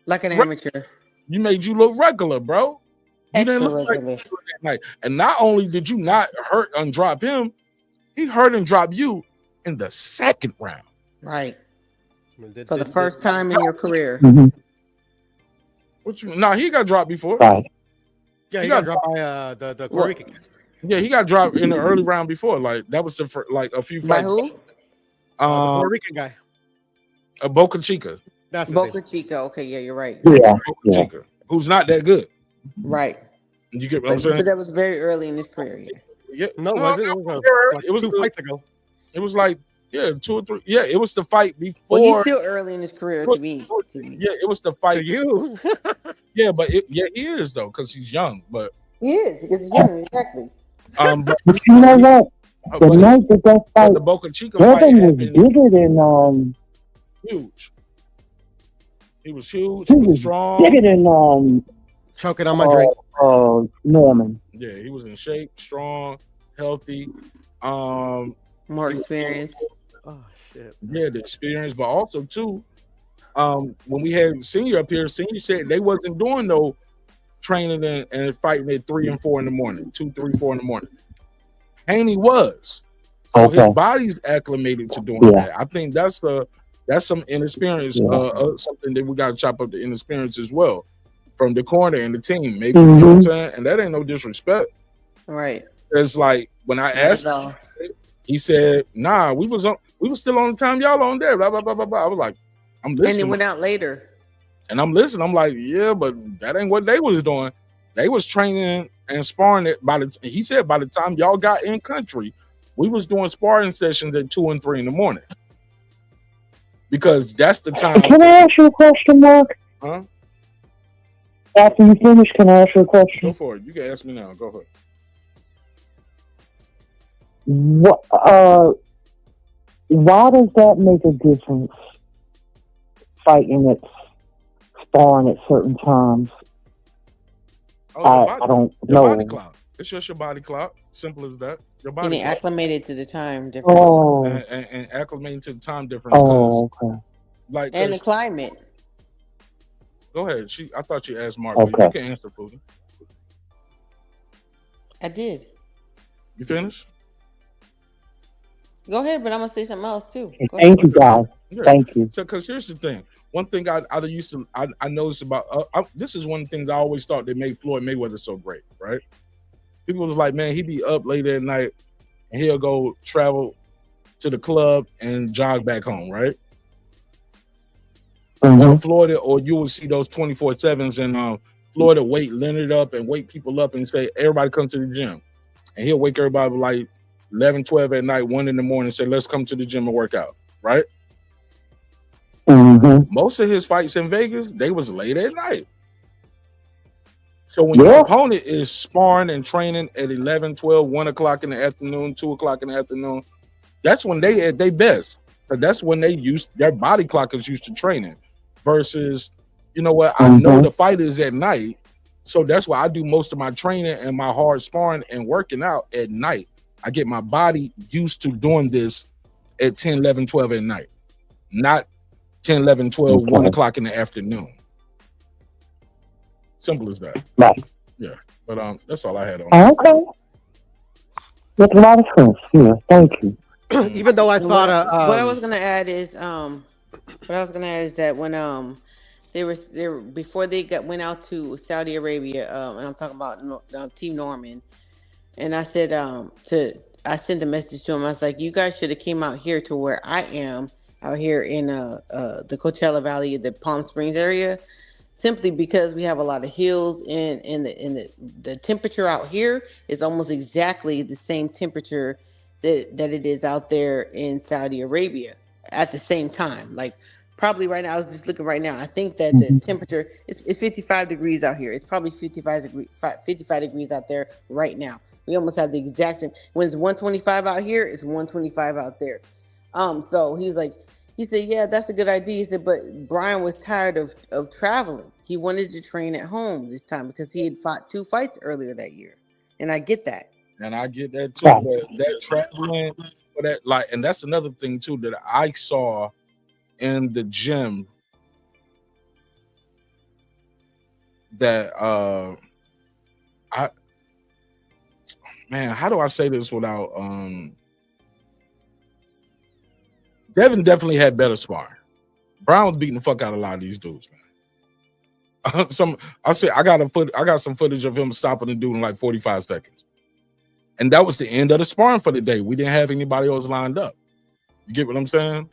like an amateur. You made you look regular, bro. You didn't look regular that night. And not only did you not hurt and drop him, he hurt and dropped you in the 2nd round. Right. For the first time in your career. What you? No, he got dropped before. Right. Yeah, he got dropped by the Puerto Rican. Yeah, he got dropped in the early round before. Like that was a few fights. By who? The Puerto Rican guy. Boca Chica. That's Boca Chica. Okay, yeah, you're right. Yeah. Boca Chica, who's not that good. Right. You get what I'm saying? But that was very early in his career. Yeah. No, it was 2 fights ago. It was like 2 or 3. Yeah, it was the fight before. Well, he's still early in his career to me. Yeah, it was the fight. To you. Yeah, but he is though because he's young. But he is because he's young. Exactly. But you know what? The night that fight, the Boca Chica Devin fight was bigger than huge. He was huge. He was strong. Bigger than choking on my drink. Norman. Yeah, he was in shape, strong, healthy. More experience. Oh shit. Yeah, the experience, but also too, when we had Senior up here, Senior said they wasn't doing no training and fighting at 3 and 4 in the morning, 2, 3, 4 in the morning. Haney was. So his body's acclimated to doing that. I think that's some inexperience, something that we got to chop up the inexperience as well from the corner and the team. Maybe you know what I'm saying, and that ain't no disrespect. Right. It's like when I asked him, he said, "Nah, we was still on the time y'all on there." Blah blah blah blah blah. I was like, "I'm listening." And it went out later. And I'm listening. I'm like, "Yeah, but that ain't what they was doing. They was training and sparring it." He said by the time y'all got in country, we was doing sparring sessions at 2 and 3 in the morning because that's the time. Can I ask you a question, Mark? Huh? After you finish, can I ask you a question? Go for it. You can ask me now. Go ahead. What? Why does that make a difference? Fighting at sparring at certain times. I don't know. Body clock. It's just your body clock. Simple as that. Your body. Getting clock. acclimated to the time difference. Oh. And acclimating to the time difference. Oh, okay. Like and the climate. Go ahead. I thought you asked Mark. Okay. You can answer, Foodie. I did. You finished? Go ahead, but I'm gonna say something else too. Thank you, guys. Yeah. Thank you. So, because here's the thing. One thing I noticed about this is one of the things I always thought that made Floyd Mayweather so great, right? People was like, man, he be up late at night and he'll go travel to the club and jog back home, right? Or Florida, or you will see those 24/7s in Florida wake Leonard up and wake people up and say, everybody come to the gym. And he'll wake everybody like 11, 12 at night, 1 in the morning, and say, let's come to the gym and work out, right? Most of his fights in Vegas, they was late at night. So when your opponent is sparring and training at 11, 12, 1 o'clock in the afternoon, 2 o'clock in the afternoon, that's when they at their best. But that's when their body clock is used to training. Versus, you know what, I know the fight is at night, so that's why I do most of my training and my hard sparring and working out at night. I get my body used to doing this at 10, 11, 12 at night, not 10, 11, 12, 1 o'clock in the afternoon. Simple as that. Right. Yeah, but that's all I had on. Okay. Makes a lot of sense. Yeah, thank you. Even though I And thought, what I was gonna add is that when they were before they went out to Saudi Arabia, and I'm talking about Team Norman, and I said I sent a message to him. I was like, you guys should have came out here to where I am out here in the Coachella Valley, the Palm Springs area, simply because we have a lot of hills and the temperature out here is almost exactly the same temperature that it is out there in Saudi Arabia at the same time. Like probably right now, I was just looking right now. I think that the temperature is 55 degrees out here. It's probably 55 degrees out there right now. We almost have the exact same. When it's 125 out here, it's 125 out there. So he said, yeah, that's a good idea. He said, but Brian was tired of traveling. He wanted to train at home this time because he had fought 2 fights earlier that year. And I get that. And I get that too. But that traveling, and that's another thing too that I saw in the gym that how do I say this without Devin definitely had better sparring. Brown was beating the fuck out of a lot of these dudes, man. I got some footage of him stopping the dude in like 45 seconds. And that was the end of the sparring for the day. We didn't have anybody else lined up. You get what I'm saying?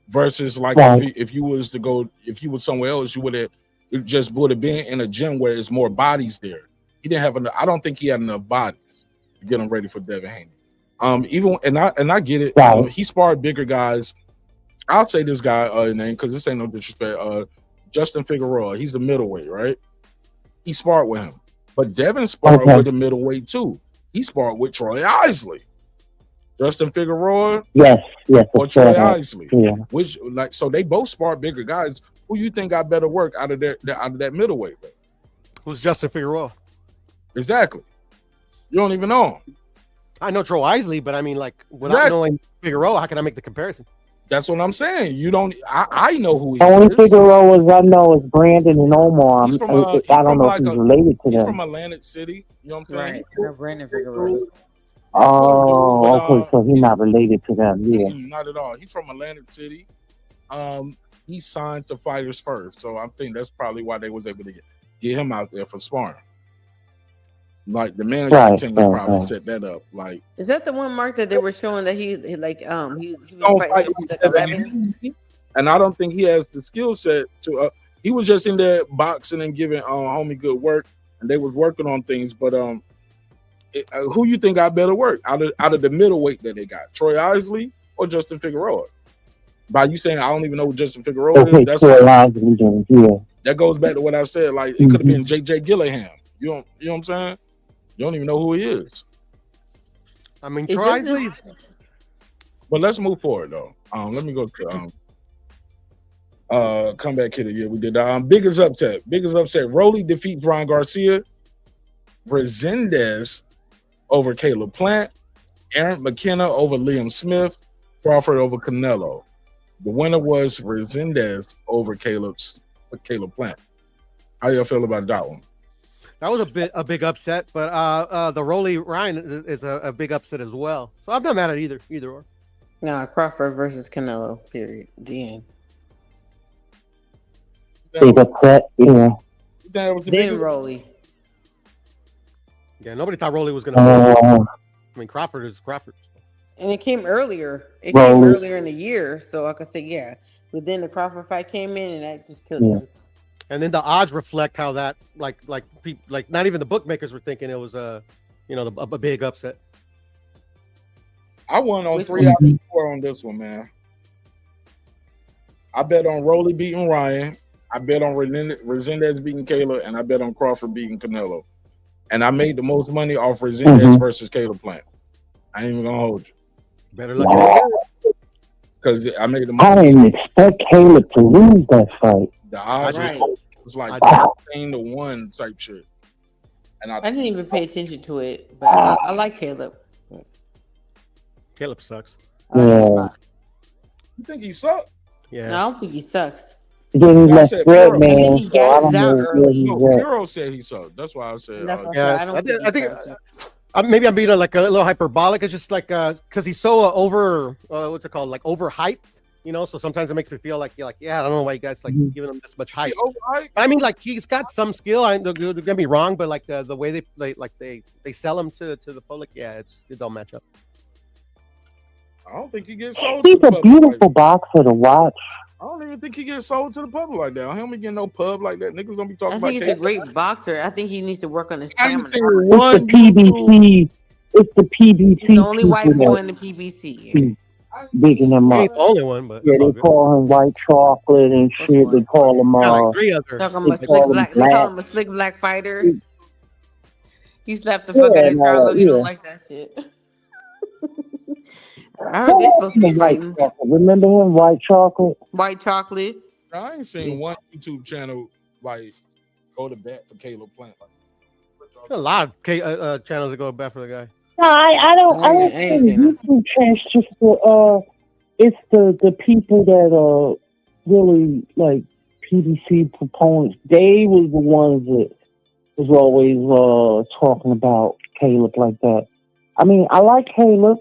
Versus like if you was somewhere else, you would have been in a gym where there's more bodies there. He didn't have enough. I don't think he had enough bodies to get him ready for Devin Haney. I get it. He sparred bigger guys. I'll say this guy name because this ain't no disrespect. Justin Figueroa. He's a middleweight, right? He sparred with him, but Devin sparred with a middleweight too. He sparred with Troy Isley. Justin Figueroa, yes, or Troy Isley. Yeah. So they both sparred bigger guys. Who you think got better work out of that middleweight? Man? Who's Justin Figueroa? Exactly. You don't even know him. I know Troy Isley, but I mean, like, without knowing Figueroa, how can I make the comparison? That's what I'm saying. You don't. I know who he only is. Figueroas I know is Brandon and Omar. I don't know if he's related to them. He's from Atlantic City. You know what I'm saying? Right. I know Brandon Figueroa. Oh, okay. So he's not related to them. Yeah. Not at all. He's from Atlantic City. He signed to Fighters First, so I think that's probably why they was able to get him out there for sparring. Like the management team probably set that up. Like, is that the one, Mark, that they were showing that he was fighting like 11? And I don't think he has the skill set to. He was just in there boxing and giving homie good work, and they was working on things. But who you think got better work out of the middleweight that they got? Troy Isley or Justin Figueroa? By you saying I don't even know who Justin Figueroa is, that's that goes back to what I said. Like it could have been JJ Gillingham. You know what I'm saying? You don't even know who he is. I mean, Troy Isley. But let's move forward though. Let me go to comeback hitter. Yeah, we did. Biggest upset. Rolly defeats Brian Garcia. Resendez over Caleb Plant. Aaron McKenna over Liam Smith. Crawford over Canelo. The winner was Resendez over Caleb Plant. How y'all feel about that one? That was a big upset, but the Rolly Ryan is a big upset as well. So I'm not mad at either or. No, Crawford versus Canelo. Period. The end. Big upset, yeah. Then Rolly. Yeah, nobody thought Rolly was gonna win. I mean, Crawford is Crawford. And it came earlier. It came earlier in the year, so I could say yeah. But then the Crawford fight came in, and that just killed him. And then the odds reflect how that, like not even the bookmakers were thinking it was a big upset. I won on 3 out of 4 on this one, man. I bet on Rolly beating Ryan. I bet on Resendez beating Caleb, and I bet on Crawford beating Canelo. And I made the most money off Resendez versus Caleb Plant. I ain't even gonna hold you. Better luck because I made the most. I didn't expect Caleb to lose that fight. The odds was like 10-1 type shit. And I didn't even pay attention to it, but I like Caleb. Caleb sucks. I like him a lot. You think he sucked? Yeah. No, I don't think he sucks. Then he I left said Bread Puro. I think Man, he so I gases don't out know where early. he's No, at. Puro said he sucked. That's why I said. That's what I said. Yeah, I don't think I he think sucks. maybe I'm being like a little hyperbolic. It's just like because he's so over what's it called, like overhyped, you know. So sometimes it makes me feel like you're like, yeah, I don't know why you guys like giving him this much hype. Overhyped? I mean, like he's got some skill. Don't get me wrong, but like the way they sell him to the public, yeah, it don't match up. I don't think he gets sold to He's the a public. beautiful boxer to watch. I don't even think he gets sold to the public like that. He don't be getting no pub like that. Niggas don't be talking I about think he's a K. great boxer. I think he needs to work on his I ain't stamina. seen It's one the YouTube. PBC. It's the PBC. He's the only white people boy that in the PBC. bigging him He up. ain't the only one, but Yeah, it's all they good. call him white chocolate and That's shit. They fine. call him Yeah, like 3 other. Talking they about slick call him black. They call black. him a slick black fighter. He slapped the fuck Yeah, out of no, Charlo. He yeah. don't like that shit. I heard they're supposed to be White fighting. chocolate. Remember him, white chocolate? White chocolate. I ain't seen one YouTube channel like go to bat for Caleb Plant. There's a lot of channels that go back for the guy. No, I don't I ain't see seen him. YouTube channels. Just it's the people that really like PDC proponents. They was the ones that was always talking about Caleb like that. I mean, I like Caleb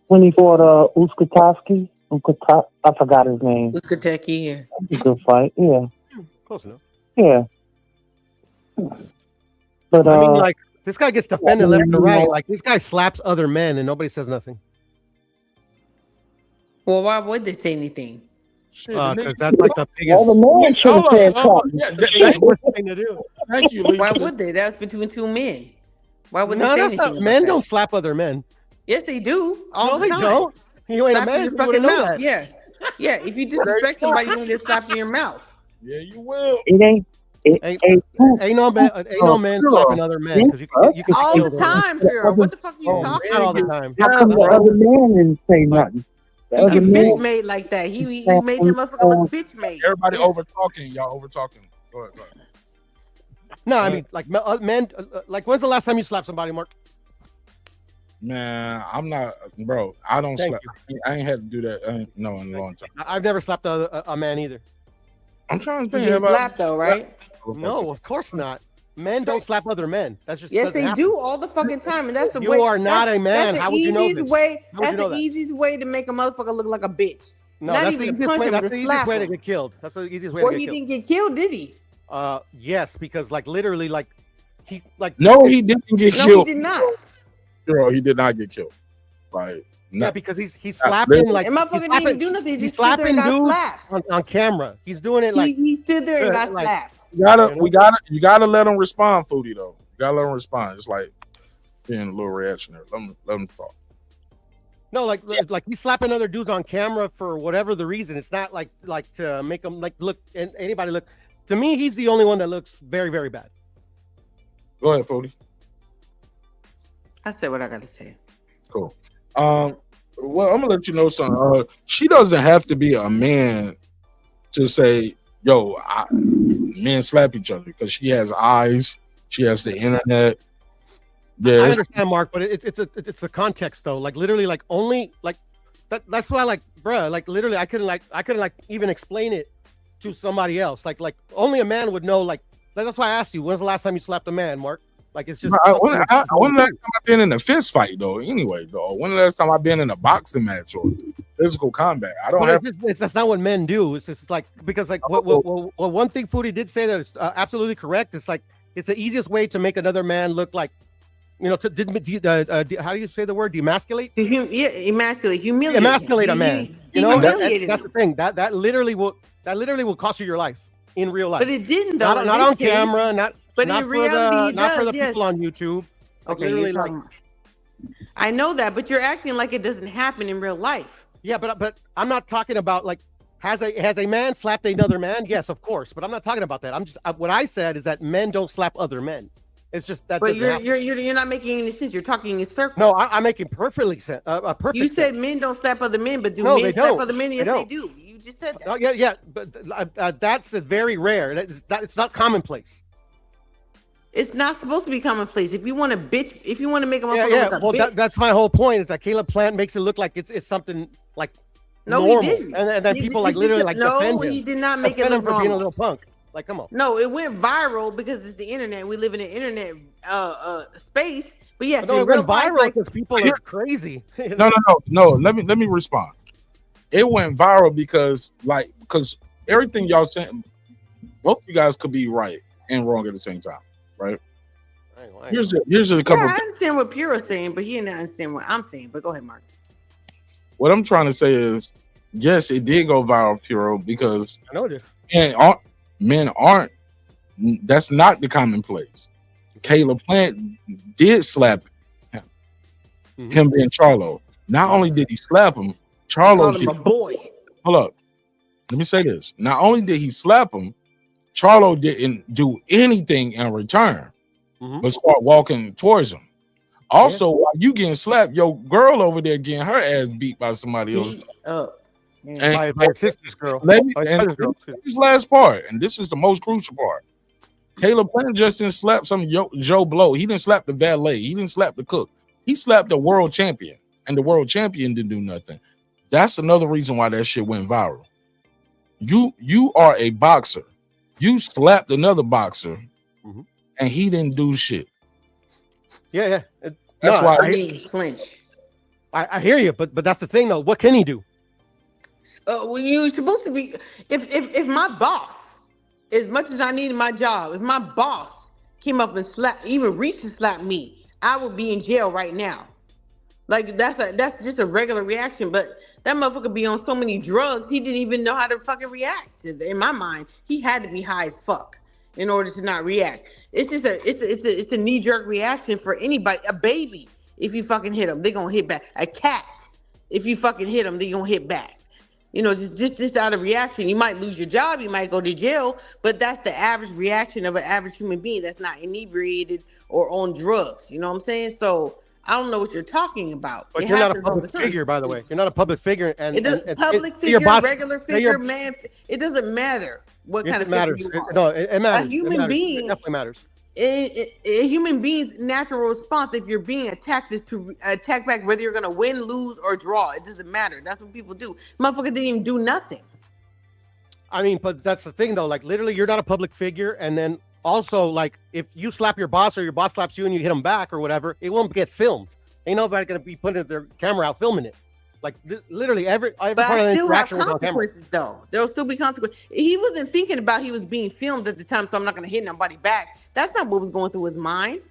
when he fought Uskatowski. I forgot his name. Uskateki. Good fight, yeah, Close enough. yeah. But I mean, like this guy gets defended left and right. Like this guy slaps other men and nobody says nothing. Well, why would they say anything? Shit, the Because nigga- that's like the all biggest. the men should have Hold on, said hold on. something. Yeah, That's the worst thing to do. thank you, Why Lisa. would they? That's between two men. Why would No, they say that's anything? not. about Men that? don't slap other men. Yes, they do. All No, the they time. don't. You ain't a Slap in man. your You fucking wouldn't know mouth. that. Yeah. Yeah. If you disrespect somebody, you're gonna get slapped in your mouth. Yeah, you will. It ain't. Ain't no man slapping other men because you can get All killed the over it. time, girl. What the fuck are you Oh, talking Not all the about? time. How come the other man didn't say nothing? The He other gets man, bitch made like that. He made that motherfucker look bitch made. Everybody Yeah. over talking. Y'all over talking. Go ahead. No, I mean like men. Like when's the last time you slapped somebody, Mark? Man, I'm not, bro. I don't Thank slap. I ain't had to do that. In a long time. I've never slapped a man either. I'm trying to He think. gets have I- slapped though, right? No, of course not. Men don't slap other men. That's just Yes, doesn't they happen. do all the fucking time, and that's the You way. are not a man. That's the How would you know easiest this? way. How would That's you know the that? easiest way to make a motherfucker look like a bitch. No, Not that's the even easiest punch way. him, That's just the easiest slap way to him. get killed. That's the easiest way Or to he get killed. didn't get killed, did he? Yes, because like literally, like he like No, he didn't get No, killed. he did not. Girl, he did not get killed. Like, yeah, no. because he's Not slapping literally. like And he's motherfucker didn't slapping, even do nothing. He he's just stood there slapping and got dudes slapped. on camera. He's doing it like He stood there and got like- slapped. You gotta let him respond, Foodie, though. You gotta let him respond. It's like being a little reactionary. Let him talk. no, like he's slapping other dudes on camera for whatever the reason. It's not like to make them like look and anybody look. To me, he's the only one that looks very very bad. Go ahead, Foodie. I said what I got to say. Cool. Well, I'm gonna let you know something. She doesn't have to be a man to say, "Yo, men slap each other," because she has eyes. She has the internet. I Yeah, understand, Mark, but it's the context though. Like literally, like only like that's why like bruh, like literally, I couldn't even explain it to somebody else. Like only a man would know. Like that's why I asked you, when's the last time you slapped a man, Mark? Like it's just when the last time I've been in a fist fight though? Anyway, though, when the last time I've been in a boxing match or physical combat? I don't But have. that's not what men do. It's just like because like what one thing Foodie did say that is absolutely correct. It's like it's the easiest way to make another man look like, you know, how do you say the word demasculate? Yeah, emasculate, humiliate. Emasculate a man. He You know, humiliated that's the him. thing. That literally will cost you your life in real life. But it didn't though. not in on this case. camera, not But not in for reality, it not for does, the yes. people on YouTube. Like, Okay, literally, you're like talking. I know that, but you're acting like it doesn't happen in real life. yeah, but I'm not talking about like has a man slapped another man? Yes, of course, but I'm not talking about that. I'm just what I said is that men don't slap other men. It's just that. But doesn't happen. you're not making any sense. You're talking in circles. No, I'm making perfectly sense. Perfect. You said sense. men don't slap other men, but do No, men they slap don't. other men? They Yes, they don't. do. You just said that. Oh, yeah, but that's very rare. It's not commonplace. It's not supposed to be commonplace. If you want to bitch, if you want to make a Yeah, motherfucker yeah. look a Well, bitch, that's my whole point. Is that Caleb Plant makes it look like it's something like no, normal, he didn't. and then people like literally like defend him. He did not make it Defend him look for being a normal. little punk. Like, come on. No, it went viral because it's the internet. We live in an internet space. But yes, No, it in real went life, viral like because people are crazy. No. Let me respond. It went viral because everything y'all saying, both of you guys could be right and wrong at the same time, right? Here's a couple. I understand what Puro's saying, but he didn't understand what I'm saying. But go ahead, Mark. What I'm trying to say is, yes, it did go viral, Puro, because I know it did. Men aren't. That's not the commonplace. Caleb Plant did slap him. Him being Charlo. Not only did he slap him, Charlo called him a boy. Hold up. Let me say this. Not only did he slap him, Charlo didn't do anything in return, but start walking towards him. Also, while you getting slapped, your girl over there getting her ass beat by somebody else. And my sister's girl. This last part, and this is the most crucial part. Caleb Plant just didn't slap some Joe Blow. He didn't slap the valet. He didn't slap the cook. He slapped the world champion, and the world champion didn't do nothing. That's another reason why that shit went viral. You are a boxer. You slapped another boxer, and he didn't do shit. Yeah. That's why I need flinch. I hear you, but that's the thing though. What can he do? Well, you're supposed to be. If my boss, as much as I needed my job, if my boss came up and even reached to slap me, I would be in jail right now. Like that's just a regular reaction. But that motherfucker be on so many drugs, he didn't even know how to fucking react. In my mind, he had to be high as fuck in order to not react. It's just it's a knee jerk reaction for anybody. A baby, if you fucking hit them, they gonna hit back. A cat, if you fucking hit them, they gonna hit back. You know, just out of reaction. You might lose your job, you might go to jail, but that's the average reaction of an average human being that's not inebriated or on drugs. You know what I'm saying? So I don't know what you're talking about. But you're not a public figure, by the way. You're not a public figure, and it doesn't. Public figure, regular figure, man. It doesn't matter what kind of matters. figure you are. No, it matters. A human being, it definitely matters. A human being's natural response, if you're being attacked, is to attack back, whether you're gonna win, lose, or draw. It doesn't matter. That's what people do. Motherfucker didn't even do nothing. I mean, but that's the thing, though. Like, literally, you're not a public figure, and then also, like, if you slap your boss or your boss slaps you and you hit him back or whatever, it won't get filmed. Ain't nobody gonna be putting their camera out filming it. Like, literally, every part of the interaction was on camera. Though there'll still be consequences. He wasn't thinking about he was being filmed at the time, so I'm not gonna hit nobody back. That's not what was going through his mind.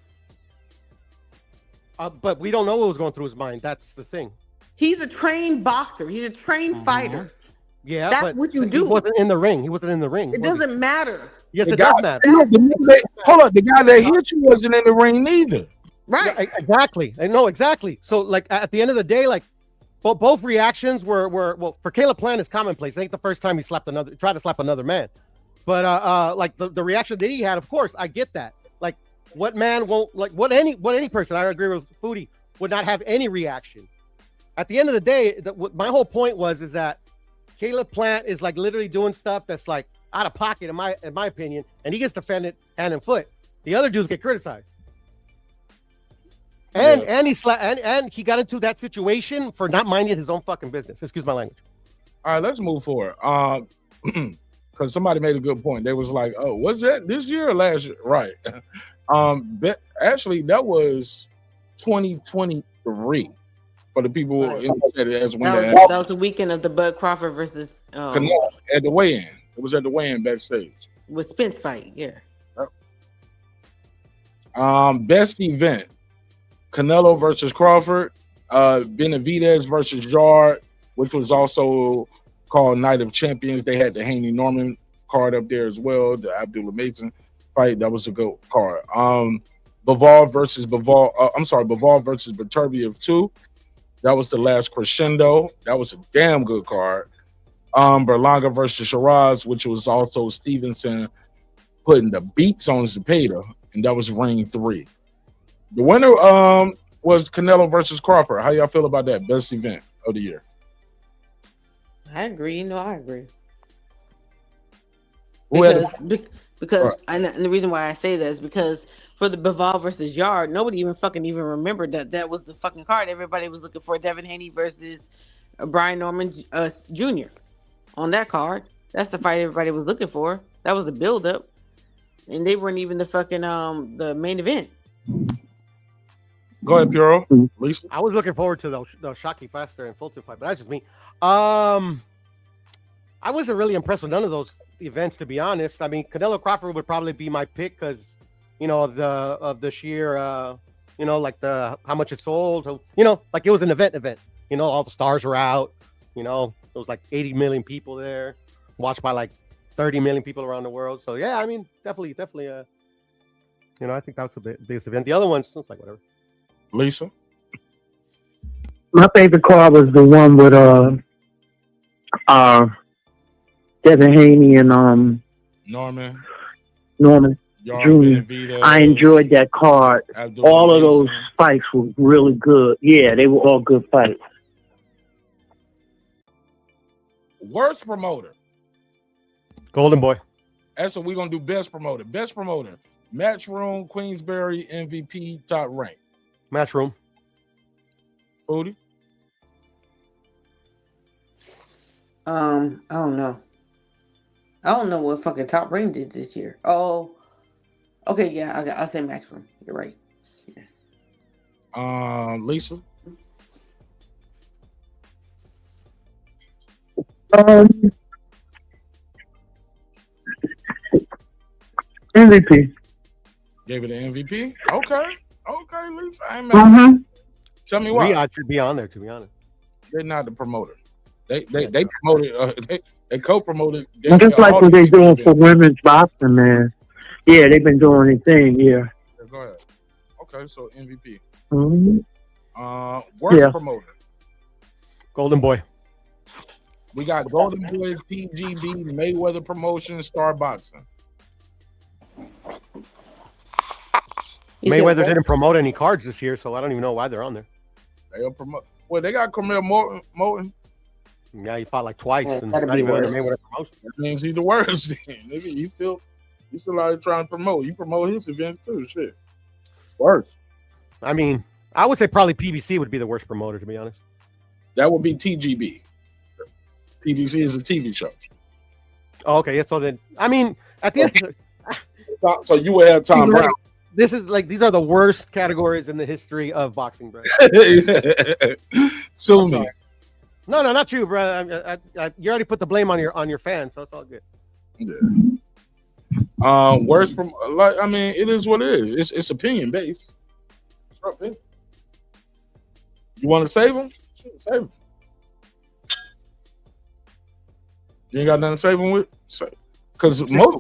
But we don't know what was going through his mind. That's the thing. He's a trained boxer. He's a trained fighter. Yeah, that's what you do. He wasn't in the ring. He wasn't in the ring. It doesn't matter. Yes, it does matter. Hold up, the guy that hit you wasn't in the ring neither. Right. Yeah, exactly. I know exactly. So, like, at the end of the day, like, both reactions were well, for Caleb Plant is commonplace. I think the first time he tried to slap another man. But like the reaction that he had, of course, I get that. Like, what man won't, like, what any person, I agree with Foodie, would not have any reaction. At the end of the day, my whole point is that Caleb Plant is like literally doing stuff that's like out of pocket in my opinion, and he gets defended hand and foot. The other dudes get criticized. And he got into that situation for not minding his own fucking business. Excuse my language. All right, let's move forward. Because somebody made a good point. They was like, "Oh, was that this year or last year?" Right. Actually, that was 2023 for the people in the chat. That was the weekend of the Bud Crawford versus at the weigh-in. It was at the weigh-in backstage with Spence fight. Yeah. Best event: Canelo versus Crawford, Benavidez versus Jard, which was also called Night of Champions. They had the Haney Norman card up there as well. The Abdullah Mason fight, that was a good card. Bivol versus Beterbiev 2. That was the last crescendo. That was a damn good card. Berlanga versus Shiraz, which was also Stevenson putting the beats on Zepeda, and that was ring 3. The winner was Canelo versus Crawford. How y'all feel about that? Best event of the year. I agree. I agree. Because and the reason why I say that is because for the Bivol versus Yard. Nobody even remembered that was the fucking card. Everybody was looking for Devin Haney versus Brian Norman Jr. on that card. That's the fight everybody was looking for. That was the build up, and they weren't even the fucking the main event. Go ahead, Puro. Lisa. I was looking forward to the Shockey Faster and Fulton fight, but that's just me. I wasn't really impressed with none of those events, to be honest. I mean, Canelo Crawford would probably be my pick because, you know, of the sheer, you know, like the how much it sold. You know, like it was an event. You know, all the stars were out. You know, there was like 80 million people there, watched by like 30 million people around the world. So yeah, I mean, definitely. You know, I think that was the biggest event. The other ones, it's like whatever. Lisa. My favorite card was the one with Devin Haney and Norman Jr. I enjoyed that card. All of those fights were really good. Yeah, they were all good fights. Worst promoter. Golden Boy. That's what we're gonna do. Best promoter. Matchroom, Queensberry, MVP, top rank. Matchroom. Foodie. I don't know. I don't know what fucking Top Rank did this year. Oh, okay, yeah, I'll say Matchroom. You're right. Yeah. Lisa. MVP. Gave it an MVP. Okay, Lisa. I ain't mad. Tell me why. Riyadh should be on there, to be honest. They're not the promoter. They promoted. They co-promoted. Just like what they're doing for women's boxing, man. Yeah, they've been doing their thing. Yeah. Go ahead. Okay, so MVP. Mm-hmm. Worst promoter. Golden Boy. We got Golden Boy, TGB, Mayweather Promotions, Star Boxing. Mayweather didn't promote any cards this year, so I don't even know why they're on there. They'll promote. Well, they got Camille Morton. Yeah, he fought like twice, and not even under Mayweather promotion. That means he's the worst. Nigga, he's still out here trying to promote. You promote his events too. Shit, worst. I mean, I would say probably PBC would be the worst promoter, to be honest. That would be TGB. PBC is a TV show. Oh, okay, yeah. So then, I mean, at the end, so you would have Tom Brown. This is like these are the worst categories in the history of boxing, bro. Sue me. No, not you, bro. You already put the blame on your fans, so it's all good. Yeah. Worst from like I mean, it is what it is. It's opinion based. You want to save them? Save them. You ain't got nothing to save them with? Because most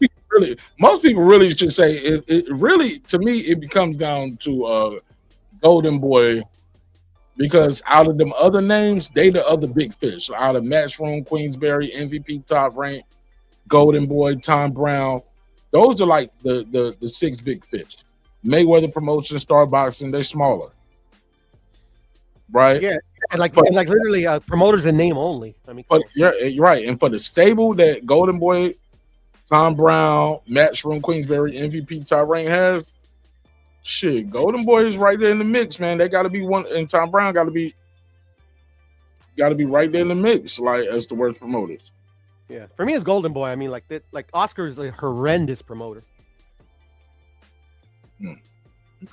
people really should say it really, to me, it becomes down to Golden Boy, because out of them other names, they the other big fish. Out of Matchroom, Queensberry, MVP, Top Rank, Golden Boy, Tom Brown, those are like the six big fish. Mayweather Promotion, Star Boxing, they're smaller. Right? Yeah, and like literally promoters in name only. I mean, but yeah, you're right. And for the stable that Golden Boy, Tom Brown, Matchroom, Queensberry, MVP, Top Rank has, shit, Golden Boy is right there in the mix, man. They got to be one, and Tom Brown got to be right there in the mix, like as the worst promoters. Yeah, for me, it's Golden Boy. I mean, like Oscar is a horrendous promoter.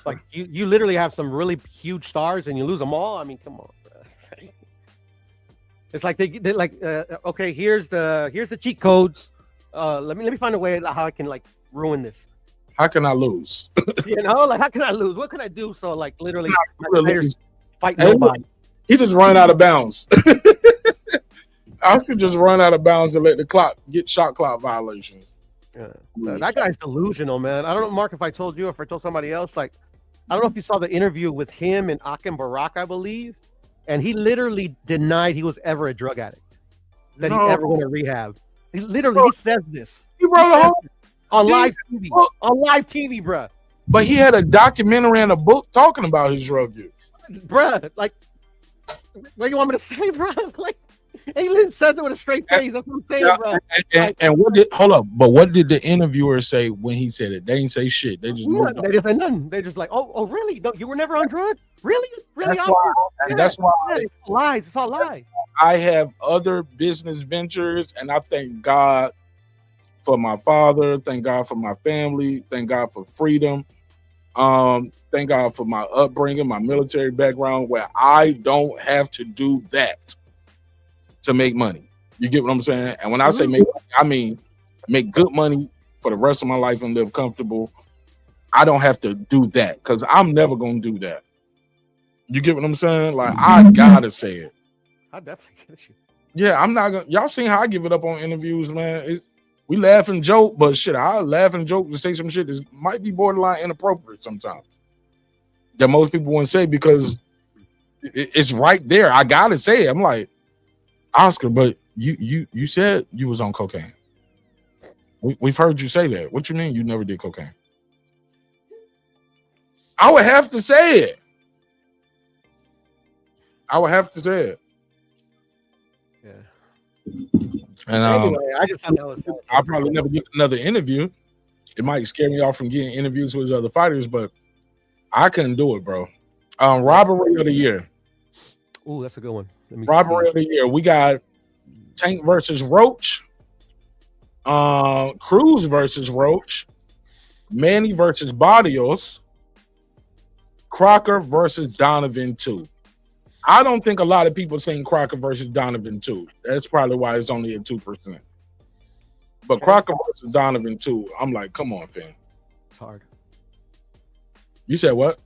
Like you literally have some really huge stars and you lose them all. I mean, come on, bro. It's like they like okay, here's the cheat codes. Let me find a way how I can like ruin this. How can I lose? You know, like how can I lose? What can I do? So like literally my players fight nobody. He just run out of bounds. I could just run out of bounds and let the clock get shot clock violations. Yeah. That guy's delusional, man. I don't know, Mark, if I told you or if I told somebody else. Like, I don't know if you saw the interview with him and Akim Barak, I believe, and he literally denied he was ever a drug addict, that he ever went to rehab. He says this. He says this on live TV. On live TV, bruh. But he had a documentary and a book talking about his drug use. Bruh, like, what do you want me to say, bruh? Like, Lynn says it with a straight face. That's what I'm saying, bro. And what did But what did the interviewer say when he said it? They didn't say shit. They just moved on. They just said nothing. They just like, oh, really? No, you were never on drugs? Really, That's Oscar? why, that's why It's lies. It's all lies. I have other business ventures, and I thank God for my father. Thank God for my family. Thank God for freedom. Thank God for my upbringing, my military background, where I don't have to do that to make money. You get what I'm saying? And when I say make money, I mean make good money for the rest of my life and live comfortable. I don't have to do that because I'm never gonna do that. You get what I'm saying? Like, I gotta say it. I definitely get you. Yeah, I'm not gonna. Y'all seen how I give it up on interviews, man? We laugh and joke, but shit, I laugh and joke to say some shit that might be borderline inappropriate sometimes that most people wouldn't say because it's right there. I gotta say it. I'm like, Oscar, but you said you was on cocaine. We've heard you say that. What you mean you never did cocaine? I would have to say it. I would have to say it. Yeah. And anyway, I just thought that was. I'll probably never get another interview. It might scare me off from getting interviews with other fighters, but I couldn't do it, bro. Robbery of the year. Ooh, that's a good one. Robbery of the year. We got Tank versus Roach, Cruz versus Roach, Manny versus Barrios, Crocker versus Donovan 2. I don't think a lot of people saying Crocker versus Donovan 2. That's probably why it's only at 2%. But Crocker versus Donovan 2, I'm like, come on, fam. It's hard. You said what?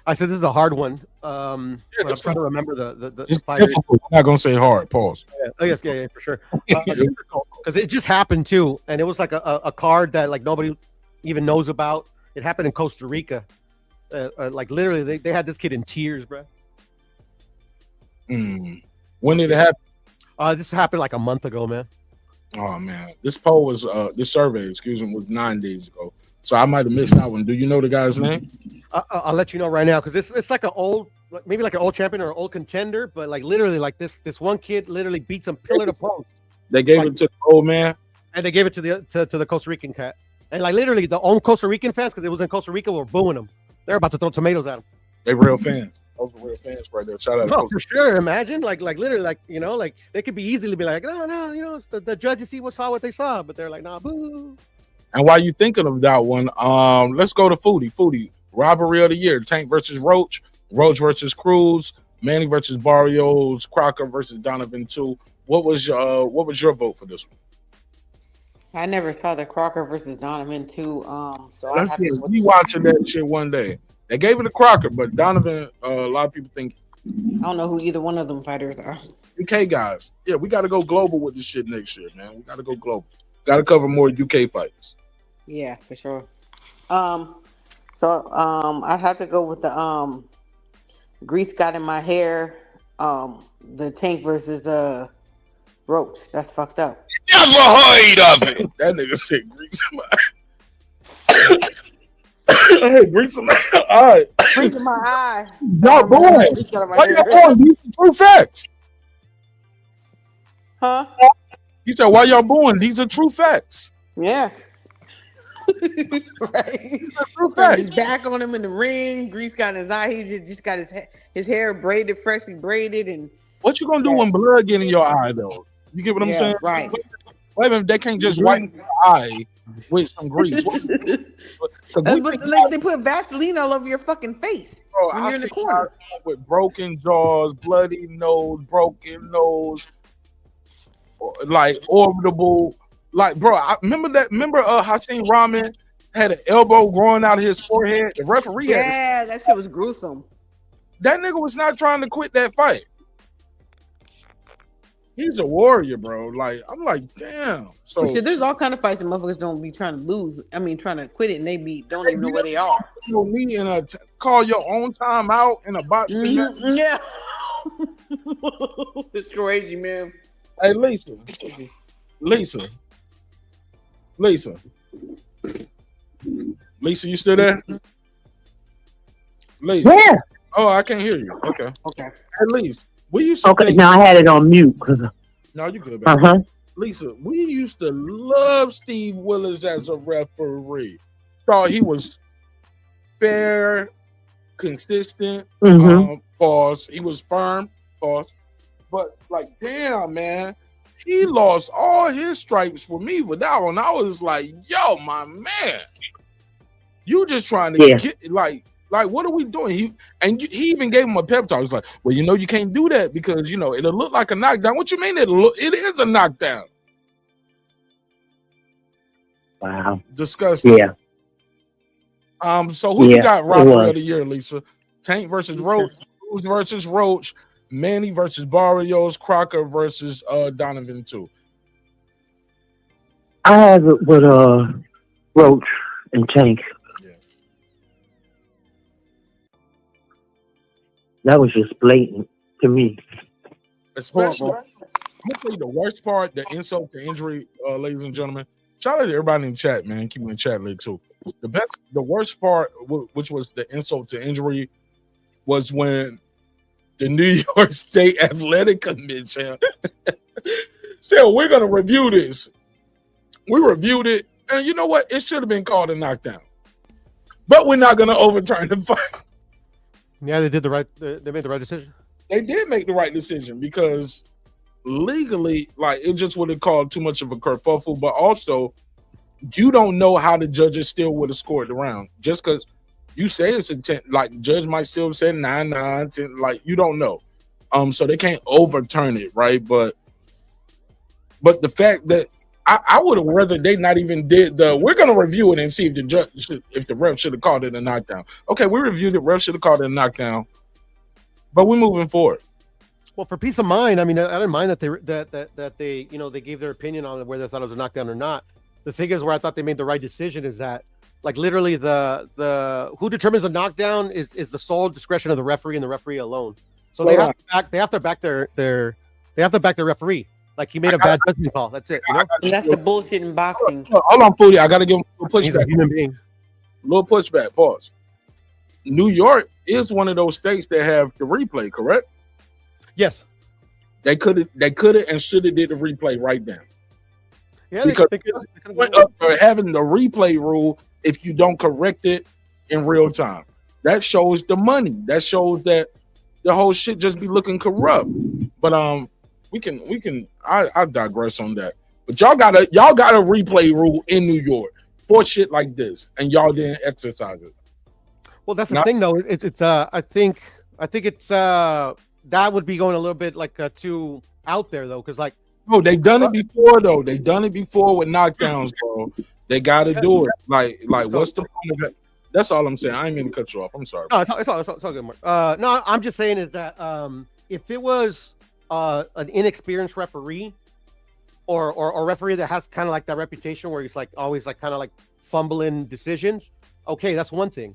I said this is a hard one. I'm trying to remember the it's fighters. difficult. I'm not gonna say hard. Pause. Yeah. Oh yes, yeah, for sure. Because it just happened too, and it was like a card that like nobody even knows about. It happened in Costa Rica. Like literally, they had this kid in tears, bro. When did it happen? This happened like a month ago, man. Oh man, this poll was this survey, was 9 days ago. So I might have missed that one. Do you know the guy's name? I'll let you know right now because it's like an old, maybe like an old champion or an old contender, but like literally, like this one kid literally beats him pillar to post. They gave it to the old man, and they gave it to the Costa Rican cat, and like literally the own Costa Rican fans because it was in Costa Rica were booing him. They're about to throw tomatoes at him. They real fans. Those are real fans right there. Shout out. No, for sure. Imagine like literally like like they could be easily be like no it's the judges saw what they saw, but they're like nah boo. And while you thinking of that one, let's go to Foodie. Robbery of the year: Tank versus Roach, Roach versus Cruz, Manny versus Barrios, Crocker versus Donovan 2. What was your vote for this one? I never saw the Crocker versus Donovan 2. So Let's be watching that shit one day. They gave it to Crocker, but Donovan, a lot of people think I don't know who either one of them fighters are. UK guys. Yeah, we got to go global with this shit next year, man. We got to go global. Got to cover more UK fights. Yeah, for sure. So I'd have to go with the grease got in my hair. The Tank versus Roach. That's fucked up. Never heard of it. That nigga said grease in my hey, grease in my eye. Grease in my eye. Y'all boy. Why y'all boy? These are true facts. Huh? He said, why y'all born? These are true facts. Yeah. Right. He's back on him in the ring. Grease got in his eye. He just got his hair braided, freshly braided. And what you gonna do when blood get in your eye, though? You get what I'm saying? Right. Wait a minute, they can't just wipe your eye with some grease. But like they put Vaseline all over your fucking face when you're in the corner. With broken jaws, bloody nose, broken nose, like orbitable. Like, bro, remember Hassan Rahman had an elbow growing out of his forehead? The referee had that shit was gruesome. That nigga was not trying to quit that fight. He's a warrior, bro. Like, I'm like, damn. So there's all kind of fights that motherfuckers don't be trying to lose. I mean, trying to quit it, and they don't even know where they are. Me in call your own time out in a box. Mm-hmm. Yeah, it's crazy, man. Hey, Lisa, you still there? Lisa. Yeah. Oh, I can't hear you. Okay. Okay. At least we used to. Okay, think, now I had it on mute. No, you good, man. Uh-huh. Lisa, we used to love Steve Willis as a referee. Thought he was fair, consistent, Mm-hmm. pause. He was firm, pause. But like, damn, man, he lost all his stripes for me for that one. I was like, yo, my man, you just trying to Yeah. get like what are we doing? He even gave him a pep talk. He's like, well, you can't do that because it'll look like a knockdown. What you mean it is a knockdown? Wow. Disgusting. Yeah. So who you got it robbery was. of the year, Lisa? Tank versus Roach, Cruz versus Roach, Manny versus Barrios, Crocker versus Donovan too. I have it with Roach and Tank. Yeah. That was just blatant to me. Especially, I'm gonna tell you the worst part, the insult to injury, ladies and gentlemen. Shout out to everybody in the chat, man. Keep me in the chat lit too. The worst part, which was the insult to injury, was when the New York State Athletic Commission said, we're gonna review this. We reviewed it, and you know what? It should have been called a knockdown. But we're not gonna overturn the fight. Yeah, they made the right decision. They did make the right decision because legally, like, it just would have called too much of a kerfuffle, but also you don't know how the judges still would have scored the round. Just because you say it's a 10, like the judge might still say 9-9, 10, like you don't know. So they can't overturn it, right? But the fact that I would have rather they not even did we're gonna review it and see if the judge if the ref should have called it a knockdown. Okay, we reviewed it, ref should have called it a knockdown, but we're moving forward. Well, for peace of mind, I mean, I didn't mind that they they gave their opinion on whether they thought it was a knockdown or not. The thing is, where I thought they made the right decision is that, like, literally the who determines a knockdown is the sole discretion of the referee and the referee alone. So they have to back their referee. Like, he made a bad judgment call. That's it. That's the bullshit in boxing. Hold on, Foodie. I gotta give him a He's pushback. a human being. Little pushback. Pause. New York is one of those states that have the replay, correct? Yes. They could have and should have did the replay right now. Yeah, because went up for having the replay rule if you don't correct it in real time. That shows the money. That shows that the whole shit just be looking corrupt. But we can I digress on that. But y'all got a replay rule in New York for shit like this, and y'all didn't exercise it. Well, that's the thing, though. It's I think it's that would be going a little bit like too out there, though, because like. No, they've done it before, though. They've done it before with knockdowns, bro. They got to do it. Like, what's the point of it? That's all I'm saying. I ain't mean to cut you off. I'm sorry. No, it's all good, Mark. No, I'm just saying is that if it was an inexperienced referee or a referee that has kind of like that reputation where he's like always like kind of like fumbling decisions, okay, that's one thing.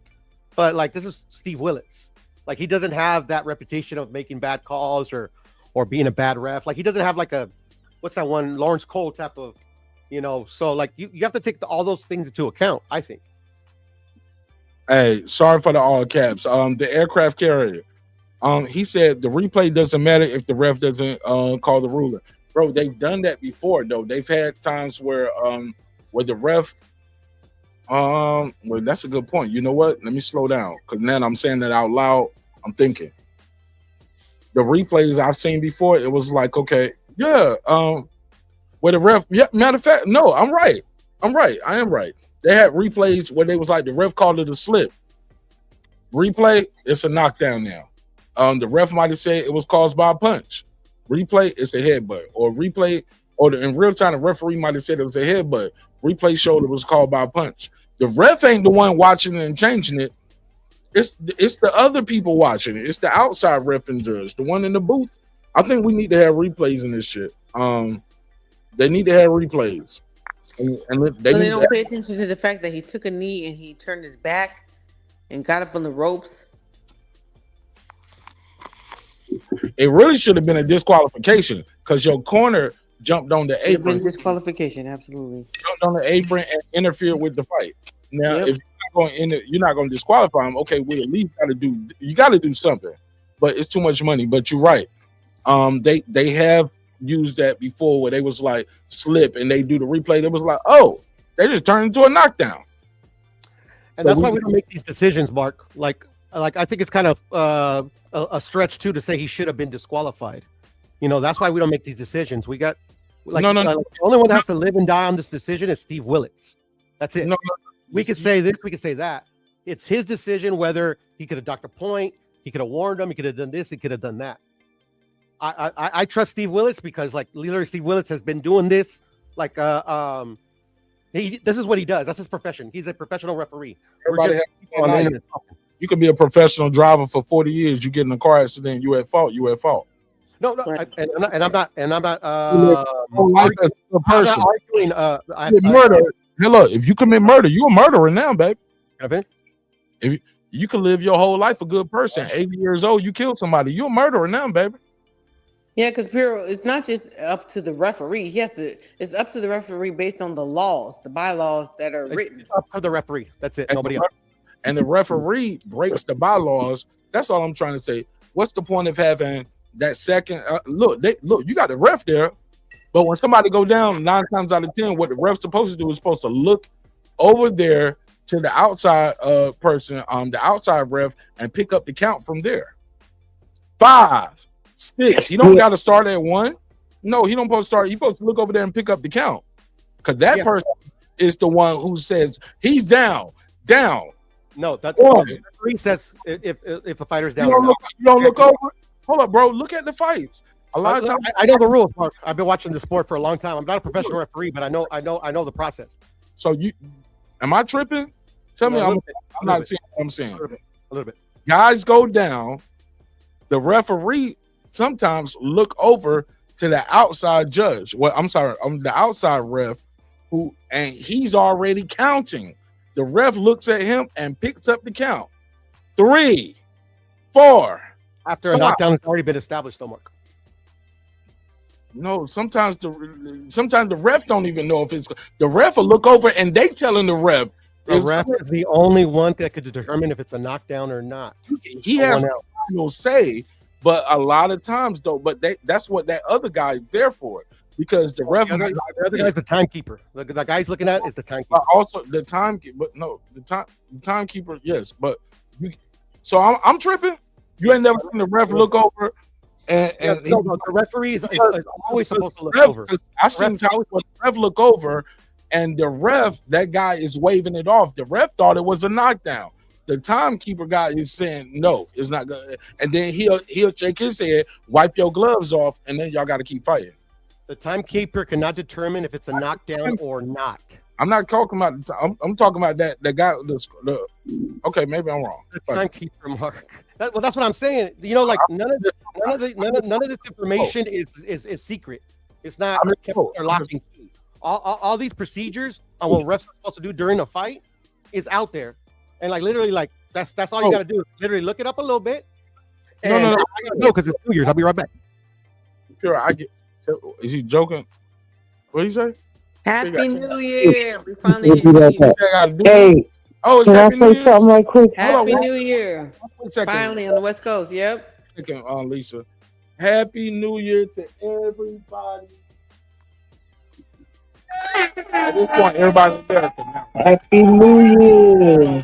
But like, this is Steve Willis. Like, he doesn't have that reputation of making bad calls or being a bad ref. Like, he doesn't have like what's that one, Lawrence Cole type of, so like you have to take all those things into account, I think. Hey, sorry for the all caps. The aircraft carrier, he said the replay doesn't matter if the ref doesn't call the ruler. Bro, they've done that before, though. They've had times where the ref, well, that's a good point. You know what? Let me slow down, because now I'm saying that out loud. I'm thinking. The replays I've seen before, it was like, okay, yeah, where the ref, yeah, matter of fact, no, I'm right. I am right. They had replays where they was like, the ref called it a slip. Replay, it's a knockdown now. The ref might have said it was caused by a punch. Replay, it's a headbutt. Or replay, in real time, the referee might have said it was a headbutt. Replay showed it was called by a punch. The ref ain't the one watching it and changing it. It's the other people watching it. It's the outside ref and judge, the one in the booth. I think we need to have replays in this shit. They need to have replays. And they don't pay attention to the fact that he took a knee and he turned his back and got up on the ropes. It really should have been a disqualification because your corner jumped on the apron. Disqualification, absolutely. Jumped on the apron and interfered with the fight. Now, if you're not going to disqualify him, okay, we at least got to do something. But it's too much money. But you're right. They have used that before, where they was like slip and they do the replay. They was like, oh, they just turned into a knockdown. And that's why we don't make these decisions, Mark. Like I think it's kind of a stretch too to say he should have been disqualified. You know, that's why we don't make these decisions. We got the only one that has to live and die on this decision is Steve Willits. That's it. We could say this, we could say that. It's his decision whether he could have docked a point, he could have warned him, he could have done this, he could have done that. I trust Steve Willits because like literally Steve Willits has been doing this like this is what he does. That's his profession. He's a professional referee. You could be a professional driver for 40 years. You get in a car accident, you at fault. You at fault. No, and I'm not arguing. Murder. Hello, if you commit murder, you're a murderer now, baby. If you can live your whole life a good person, 80 years old, you killed somebody, you're a murderer now, baby. Yeah, because Piro, it's not just up to the referee. It's up to the referee based on the laws, the bylaws that are written. It's up to the referee. That's it. Nobody else. And the referee breaks the bylaws. That's all I'm trying to say. What's the point of having that second? Look, you got the ref there, but when somebody go down, 9 times out of 10, what the ref's supposed to do is supposed to look over there to the outside person, the outside ref, and pick up the count from there. 5, 6. He don't got to start at 1. No, he don't supposed to start. He's supposed to look over there and pick up the count, because that person is the one who says he's down. No, that's the referee says if the fighter's down. You don't look over. Hold up, bro. Look at the fights. A lot of times, I know the rules, Mark. I've been watching the sport for a long time. I'm not a professional referee, but I know the process. So am I tripping? Tell me, I'm not saying what I'm saying. A little bit. Guys go down. The referee sometimes look over to the outside judge. Well, I'm sorry, the outside ref, and he's already counting. The ref looks at him and picks up the count. 3, 4. After a knockdown has already been established, though, Mark. No, sometimes the ref don't even know if it's the ref will look over and they telling the ref. The ref is the only one that could determine if it's a knockdown or not. He has no say, but a lot of times though, but that's what that other guy is there for. Because the ref, the other guy's the timekeeper. The guy's looking at is the timekeeper. Also, the timekeeper, but no, the timekeeper, yes. But so I'm tripping. You ain't never seen the ref look over, the referee is always supposed to look over. I've seen times where the ref look over, and the ref, that guy is waving it off. The ref thought it was a knockdown. The timekeeper guy is saying no, it's not good, and then he'll shake his head, wipe your gloves off, and then y'all got to keep fighting. The timekeeper cannot determine if it's a knockdown or not. I'm not talking about. I'm talking about that guy. Okay, maybe I'm wrong. The timekeeper, Mark. That's what I'm saying. You know, like none of this information is secret. It's not kept or locked in key. All these procedures on what refs are supposed to do during a fight is out there, and like literally, like that's all you got to do. Literally, look it up a little bit. And no. I gotta go because it's New Year's. I'll be right back. Sure, I get. Is he joking? What do you say? Happy New Year! We finally hit New Year. Hey, it's can I Happy New say Year. something right quick? Happy New Year! Second. Finally on the West Coast. Yep. Second, Lisa. Happy New Year to everybody. At this point, everybody in America now. Happy New Year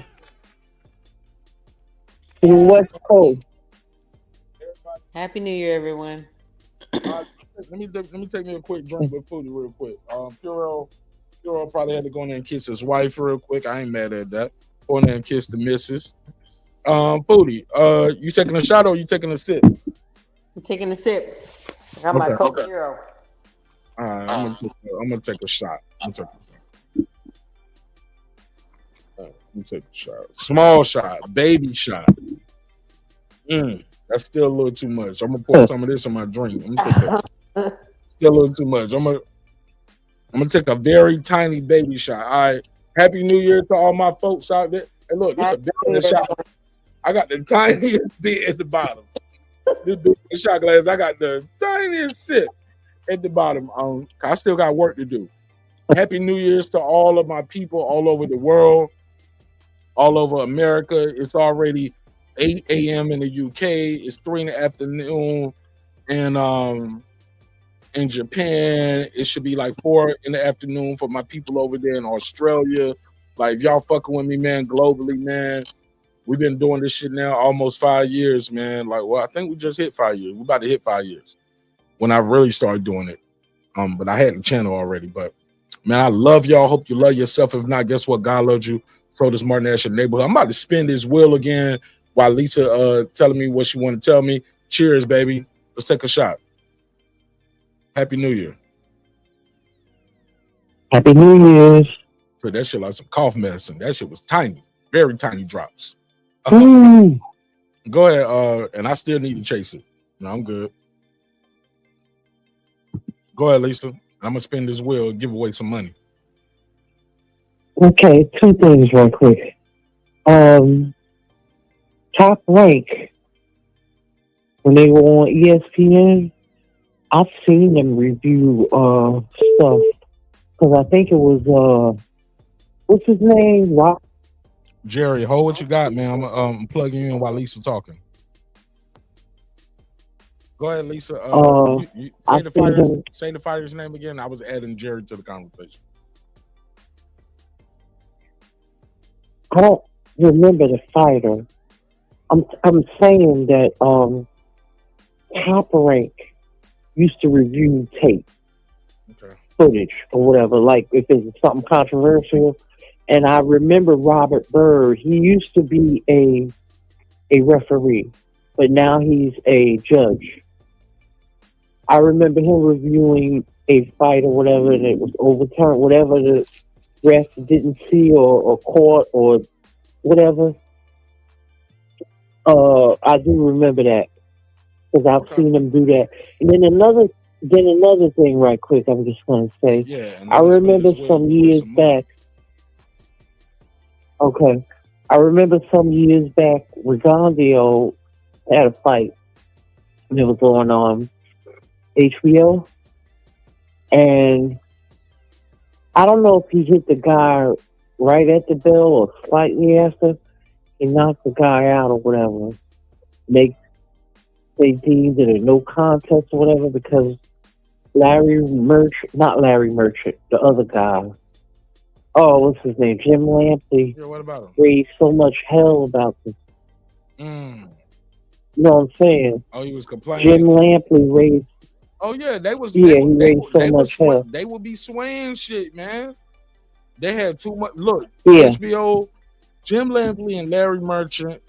to the West Coast. Happy New Year, everyone. Let me take me a quick drink with Foodie real quick. Puro probably had to go in there and kiss his wife real quick. I ain't mad at that. Go in there and kiss the missus. Foodie, you taking a shot or you taking a sip? I'm taking a sip. I got my Coke Hero. All right, I'm gonna take a shot. I'm gonna take a shot. Small shot, baby shot. That's still a little too much. I'm gonna pour some of this in my drink. I'm gonna take that. Still a little too much. I'm gonna take a very tiny baby shot. All right. Happy New Year to all my folks out there. And look, this is a big shot. I got the tiniest bit at the bottom. This big shot glass. I got the tiniest sip at the bottom. I still got work to do. Happy New Year's to all of my people all over the world, all over America. It's already 8 a.m. in the UK. It's 3 in the afternoon in Japan. It should be like 4 in the afternoon for my people over there in Australia. Like, if y'all fucking with me, man, globally, man. We've been doing this shit now almost 5 years, man. Like, well, I think we just hit 5 years. We're about to hit 5 years when I really started doing it. But I had the channel already. But man, I love y'all. Hope you love yourself. If not, guess what? God loves you. Throw this Martin Asher neighborhood. I'm about to spin this wheel again while Lisa telling me what she want to tell me. Cheers, baby. Let's take a shot. Happy New Year. Happy New Year's. So that shit like some cough medicine. That shit was tiny, very tiny drops. Go ahead, and I still need to chase it. No, I'm good. Go ahead, Lisa. I'm gonna spin this wheel and give away some money. Okay, 2 things real quick. Top Rank, when they were on ESPN, I've seen them review stuff. Because I think it was what's his name? Jerry, hold what you got, man. I'm plugging you in while Lisa talking. Go ahead, Lisa. Say the fighter's name again. I was adding Jerry to the conversation. I don't remember the fighter. I'm saying that Top Rank used to review tape, footage or whatever. Like if it was something controversial. And I remember Robert Byrd. He used to be a referee, but now he's a judge. I remember him reviewing a fight or whatever, and it was overturned, whatever the ref didn't see or caught or whatever. I do remember that because I've seen him do that. And then another thing, right quick. I'm just going to say, I remember some years back. Okay, I remember some years back, Rigondeaux had a fight, and it was on HBO, and I don't know if he hit the guy right at the bell or slightly after. He knocked the guy out or whatever. They deemed it a no contest or whatever because not Larry Merchant, the other guy. Oh, what's his name? Jim Lampley. Yeah, what about him? Raised so much hell about this. You know what I'm saying? Oh, he was complaining. Jim Lampley raised. Oh yeah, they would be swaying shit, man. They had too much. Look, HBO, Jim Lampley and Larry Merchant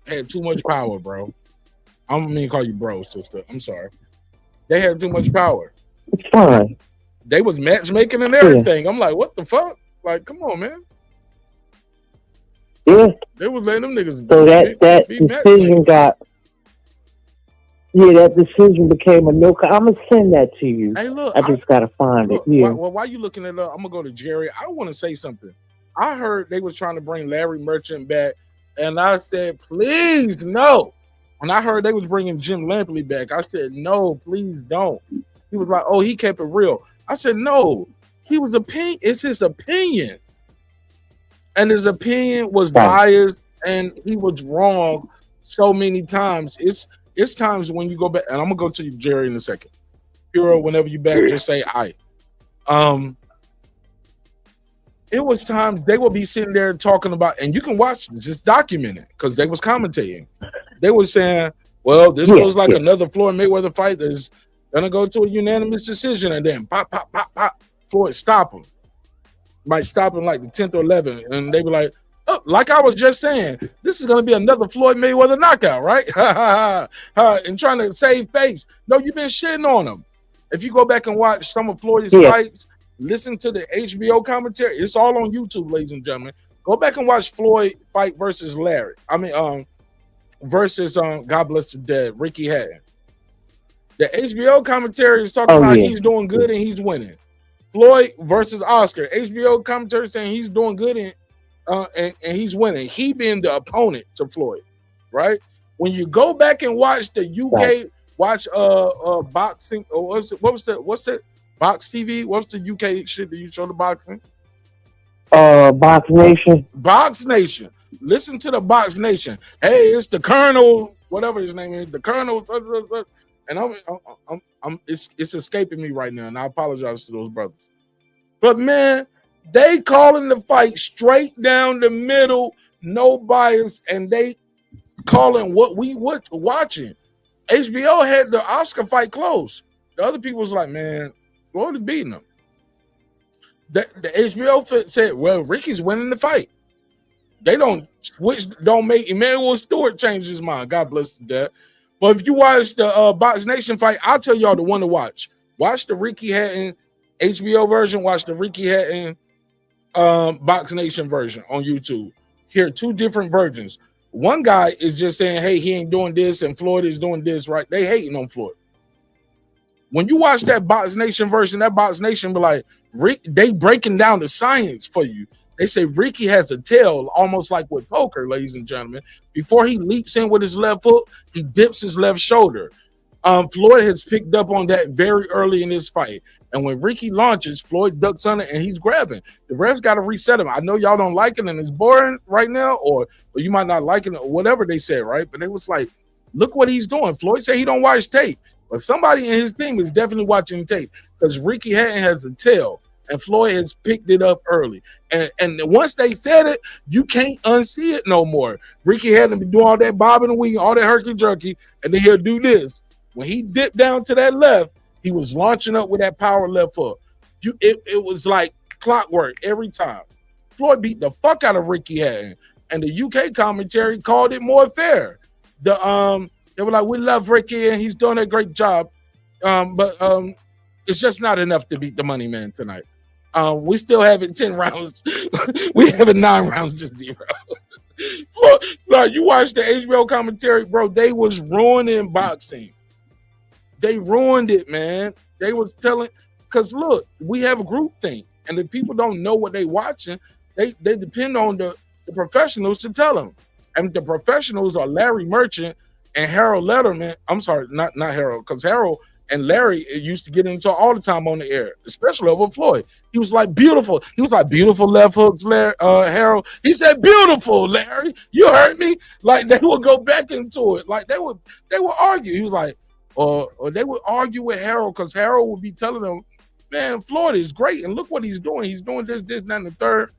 had too much power, bro. I don't mean to call you bro, sister. I'm sorry. They had too much power. It's fine. They was matchmaking and everything. I'm like, what the fuck? Like, come on, man. Yeah. They was letting them niggas. So that decision got. Yeah, that decision became a no. I'm gonna send that to you. Hey, look, I just gotta find it. Yeah. Why you looking it up? I'm gonna go to Jerry. I want to say something. I heard they was trying to bring Larry Merchant back, and I said, please no. When I heard they was bringing Jim Lampley back, I said, no, please don't. He was like, oh, he kept it real. I said, no, he was it's his opinion, and his opinion was biased, and he was wrong so many times. It's times when you go back, and I'm gonna go to you, Jerry, in a second. Hero, whenever you back, just say I. It was times they would be sitting there talking about, and you can watch this, just document it, because they was commentating. They were saying, well, this was like another Floyd Mayweather fight that's gonna go to a unanimous decision, and then pop, pop, pop, pop, Floyd stop him. Might stop him like the 10th or 11th, and they be like, oh, like I was just saying, this is gonna be another Floyd Mayweather knockout, right? And trying to save face. No, you've been shitting on him. If you go back and watch some of Floyd's fights, listen to the HBO commentary. It's all on YouTube, ladies and gentlemen. Go back and watch Floyd fight versus Larry. Versus God bless the dead, Ricky Hatton. The HBO commentary is talking about he's doing good and he's winning. Floyd versus Oscar. HBO commentary saying he's doing good and he's winning. He being the opponent to Floyd, right? When you go back and watch the UK, watch boxing, or what's the Box TV? What's the UK shit that you show the boxing? Box Nation. Box Nation. Listen to the Box Nation. Hey, it's the Colonel, whatever his name is, the Colonel, and it's escaping me right now, and I apologize to those brothers. But man, they calling the fight straight down the middle, no bias, and they calling what we watching. HBO had the Oscar fight close. The other people was like, man, Floyd is beating them. The HBO said, well, Ricky's winning the fight. They don't make Emmanuel Stewart change his mind. God bless his dad. But if you watch the Box Nation fight, I'll tell y'all the one to watch. Watch the Ricky Hatton HBO version. Watch the Ricky Hatton Box Nation version on YouTube. Here, two different versions. One guy is just saying, hey, he ain't doing this, and Floyd is doing this, right? They hating on Floyd. When you watch that Box Nation version, that Box Nation be like, Rick, they breaking down the science for you. They say Ricky has a tail, almost like with poker, ladies and gentlemen. Before he leaps in with his left foot, he dips his left shoulder. Floyd has picked up on that very early in this fight. And when Ricky launches, Floyd ducks under and he's grabbing. The refs got to reset him. I know y'all don't like it and it's boring right now, or you might not like it or whatever they said, right? But they was like, look what he's doing. Floyd said he don't watch tape. But somebody in his team is definitely watching tape because Ricky Hatton has the tail and Floyd has picked it up early. And once they said it, you can't unsee it no more. Ricky Hatton be doing all that bobbing and weaving, all that herky-jerky, and then he'll do this. When he dipped down to that left, he was launching up with that power left foot. It was like clockwork every time. Floyd beat the fuck out of Ricky Hatton, and the UK commentary called it more fair. They were like, we love Ricky, and he's doing a great job, but it's just not enough to beat the Money Man tonight. We still have it 10 rounds. We have it 9 rounds to 0. So, like, you watch the HBO commentary, bro, they was ruining boxing. They ruined it, man. They was telling, because look, we have a group thing, and if people don't know what they watching, they depend on the professionals to tell them. And the professionals are Larry Merchant and Harold Letterman. I'm sorry, not Harold, because Harold and Larry used to get into all the time on the air, especially over Floyd. He was like, beautiful. He was like, beautiful left hooks, Larry, Harold. He said, beautiful, Larry. You heard me? Like, they would go back into it. Like, they would argue. He was like, or they would argue with Harold because Harold would be telling them, man, Floyd is great, and look what he's doing. He's doing this, that, and the third.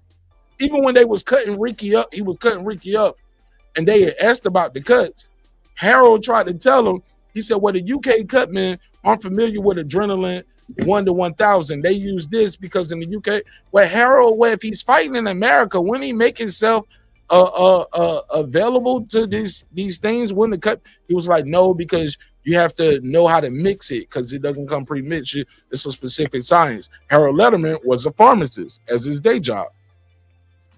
Even when they was cutting Ricky up, he was cutting Ricky up, and they had asked about the cuts. Harold tried to tell him, he said, well, the UK cutmen aren't familiar with adrenaline 1 to 1,000. They use this because in the UK, Harold, if he's fighting in America, wouldn't he make himself available to these things when the cut? He was like, no, because you have to know how to mix it because it doesn't come pre-mixed. It's a specific science. Harold Letterman was a pharmacist as his day job.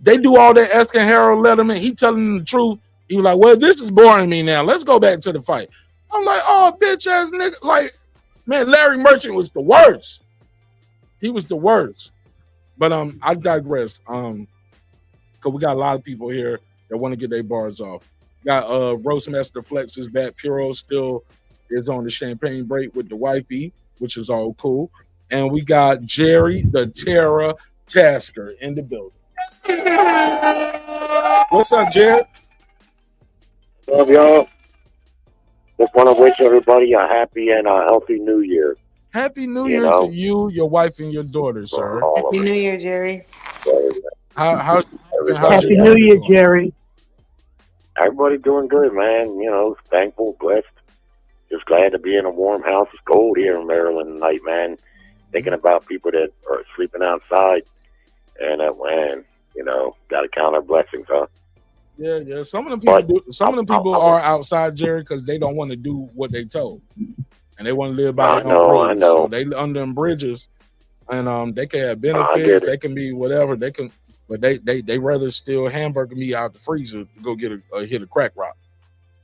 They do all that asking Harold Letterman. He telling them the truth. He was like, well, this is boring me now. Let's go back to the fight. I'm like, oh, bitch ass nigga. Like, man, Larry Merchant was the worst. He was the worst. But I digress. Because we got a lot of people here that want to get their bars off. Got Roastmaster Flex is back. Puro still is on the champagne break with the wifey, which is all cool. And we got Jerry the Terror Tasker in the building. What's up, Jerry? Love y'all. Just want to wish everybody a happy and a healthy New Year. Happy New Year to you, your wife, and your daughter, sir. Happy New Year, Jerry. Happy New Year, Jerry. Everybody doing good, man. You know, thankful, blessed. Just glad to be in a warm house. It's cold here in Maryland tonight, man. Thinking about people that are sleeping outside. And, man, you know, got to count our blessings, huh? Yeah. Some of them people are outside, Jerry, because they don't want to do what they told, and they want to live by their own rules. I know. So they under them bridges, and they can have benefits. They can be whatever they can, but they rather steal hamburger meat out the freezer to go get a hit of crack rock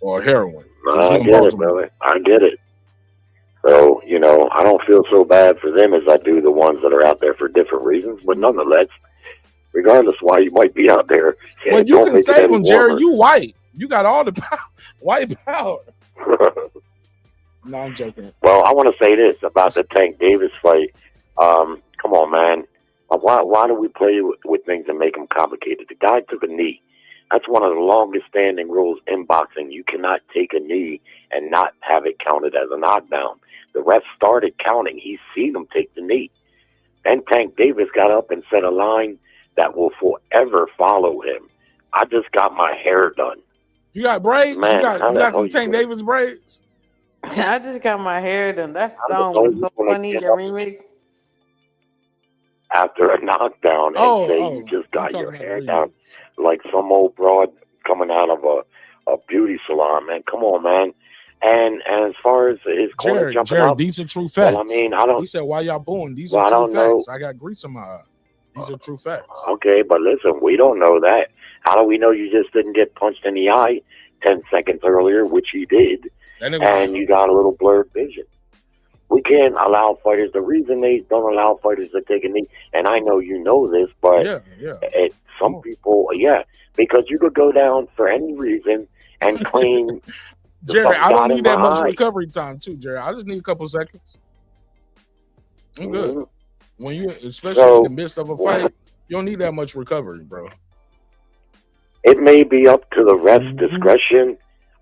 or heroin. I get it, brother. I get it. So you know, I don't feel so bad for them as I do the ones that are out there for different reasons, but nonetheless. Regardless why you might be out there. Well, you can save them, Jerry. You white. You got all the power. White power. No, I'm joking. Well, I want to say this about the Tank Davis fight. Come on, man. Why do we play with things and make them complicated? The guy took a knee. That's one of the longest standing rules in boxing. You cannot take a knee and not have it counted as a knockdown. The ref started counting. He's seen him take the knee. Then Tank Davis got up and said a line that will forever follow him. I just got my hair done. You got braids? Man, you got some Tank Davis braids? I just got my hair done. That song was so funny. The remix. After a knockdown and say you just got your hair done like some old broad coming out of a beauty salon, man. Come on, man. And as far as his corner jumping up, these are true facts. Well, I mean, I don't. He said, "Why y'all booing? These Well, are I true don't know. facts. I got grease in my eye. These are true facts." Okay, but listen, we don't know that. How do we know you just didn't get punched in the eye 10 seconds earlier, which he did, and you got a little blurred vision? We can't allow fighters. The reason they don't allow fighters to take a knee, and I know you know this, but some people, because you could go down for any reason and claim. Jerry, I don't need that much recovery time, too, Jerry. I just need a couple seconds. I'm good. When you, especially in the midst of a fight, you don't need that much recovery, bro. It may be up to the ref's discretion,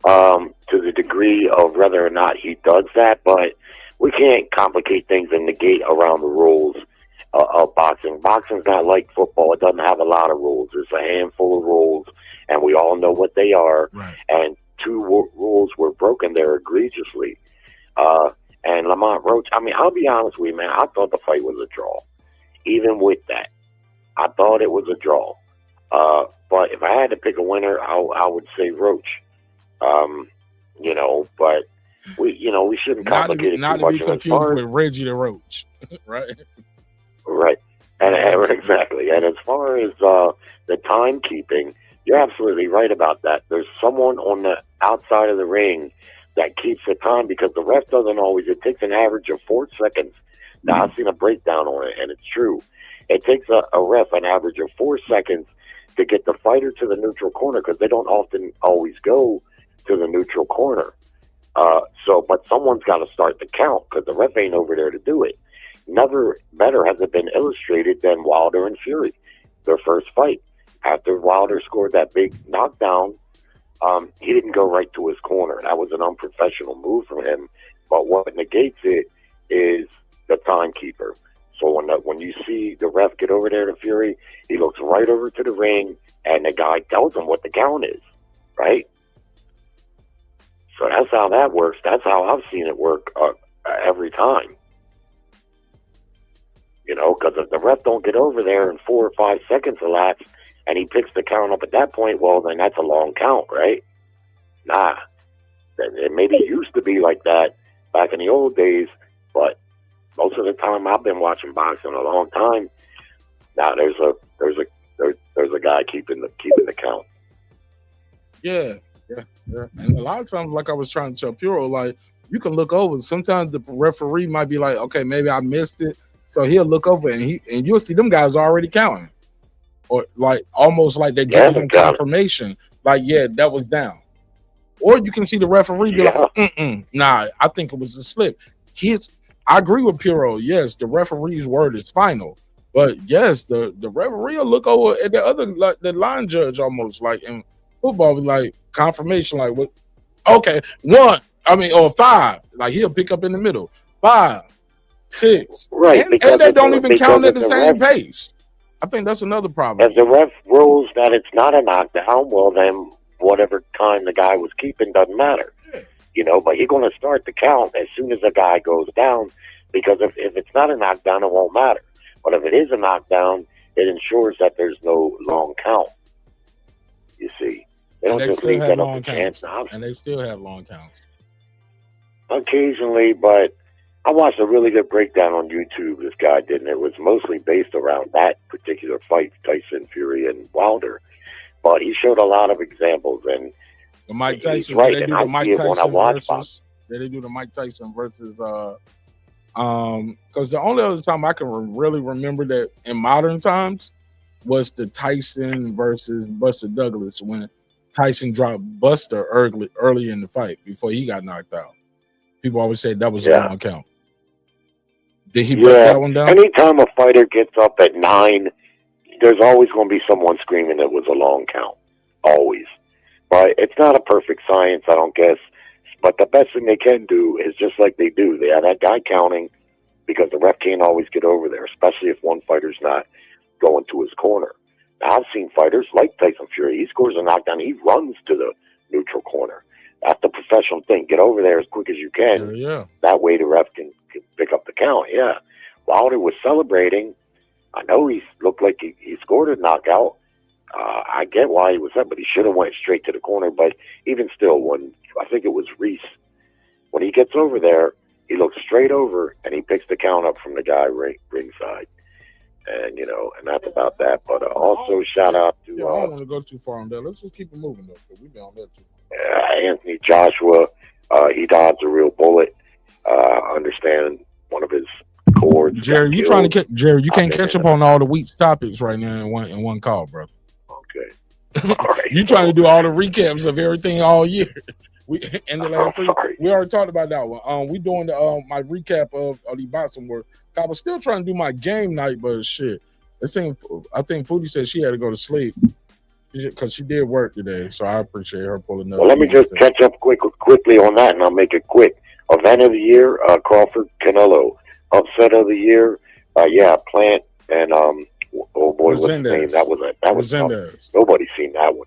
to the degree of whether or not he does that, but we can't complicate things and negate around the rules of boxing. Boxing's not like football. It doesn't have a lot of rules. There's a handful of rules, and we all know what they are. Right. And two rules were broken there egregiously. And Lamont Roach, I mean, I'll be honest with you, man, I thought the fight was a draw. Even with that, I thought it was a draw. But if I had to pick a winner, I would say Roach. But we shouldn't complicate it too much. Not to be confused with Reggie the Roach, right? Right, and exactly. And as far as the timekeeping, you're absolutely right about that. There's someone on the outside of the ring that keeps the time because the ref doesn't always. It takes an average of 4 seconds. Now, I've seen a breakdown on it, and it's true. It takes a ref an average of 4 seconds to get the fighter to the neutral corner because they don't often always go to the neutral corner. But someone's got to start the count because the ref ain't over there to do it. Never better has it been illustrated than Wilder and Fury, their first fight. After Wilder scored that big knockdown, he didn't go right to his corner. That was an unprofessional move from him. But what negates it is the timekeeper. So when you see the ref get over there to Fury, he looks right over to the ring, and the guy tells him what the count is, right? So that's how that works. That's how I've seen it work every time. Because if the ref don't get over there in 4 or 5 seconds elapse, and he picks the count up at that point, well, then that's a long count, right? Nah. It maybe used to be like that back in the old days, but most of the time I've been watching boxing a long time. Now there's a guy keeping the count. Yeah. And a lot of times, like I was trying to tell Puro, like you can look over. Sometimes the referee might be like, okay, maybe I missed it. So he'll look over and you'll see them guys already counting. Or like almost like they're giving them confirmation. Like, yeah, that was down. Or you can see the referee be like, nah, I think it was a slip. I agree with Puro. Yes, the referee's word is final. But yes, the referee will look over at the other, like the line judge almost like in football, like confirmation, like what? Okay, 1, or 5. Like he'll pick up in the middle. 5, 6. Right. And they don't even count at the same pace. I think that's another problem. If the ref rules that it's not a knockdown, well then whatever time the guy was keeping doesn't matter. But he's going to start the count as soon as the guy goes down, because if it's not a knockdown, it won't matter. But if it is a knockdown, it ensures that there's no long count. You see, they don't just leave that up to chance. And they still have long counts. Occasionally, but I watched a really good breakdown on YouTube. This guy did, and it was mostly based around that particular fight, Tyson Fury and Wilder. But he showed a lot of examples, and the Mike Tyson, right, they do the Mike Tyson versus. They do the Mike Tyson versus. Because the only other time I can really remember that in modern times was the Tyson versus Buster Douglas when Tyson dropped Buster early in the fight before he got knocked out. People always say that was a long count. Did he break that one down? Anytime a fighter gets up at 9, there's always going to be someone screaming it was a long count. always. But it's not a perfect science, I don't guess. But the best thing they can do is just like they do. They have that guy counting because the ref can't always get over there, especially if one fighter's not going to his corner. Now, I've seen fighters like Tyson Fury. He scores a knockdown. He runs to the neutral corner. That's the professional thing. Get over there as quick as you can. Yeah. That way the ref can pick up the count. Yeah. Wilder was celebrating. I know he looked like he scored a knockout. I get why he was up, but he should have went straight to the corner. But even still, when I think it was Reese, when he gets over there, he looks straight over and he picks the count up from the guy ringside. And, and that's about that. But also shout out to... I don't want to go too far on that. Let's just keep it moving, though, because we've been on that too long. Anthony Joshua, he dodged a real bullet. Understand one of his cords. Jerry, you trying to catch... Jerry, you can't catch up on all the week's topics right now in one call, bro. Okay. All right. You trying to do all the recaps of everything all year. We already talked about that one. We doing the my recap of the boxing work. I was still trying to do my game night, but shit. I think Foodie said she had to go to sleep because she did work today. So I appreciate her pulling up. Well, let me just catch up quickly on that, and I'll make it quick. Event of the year, Crawford Canelo. Upset of the year, Plant and oh boy, what's his name? That was nobody seen that one.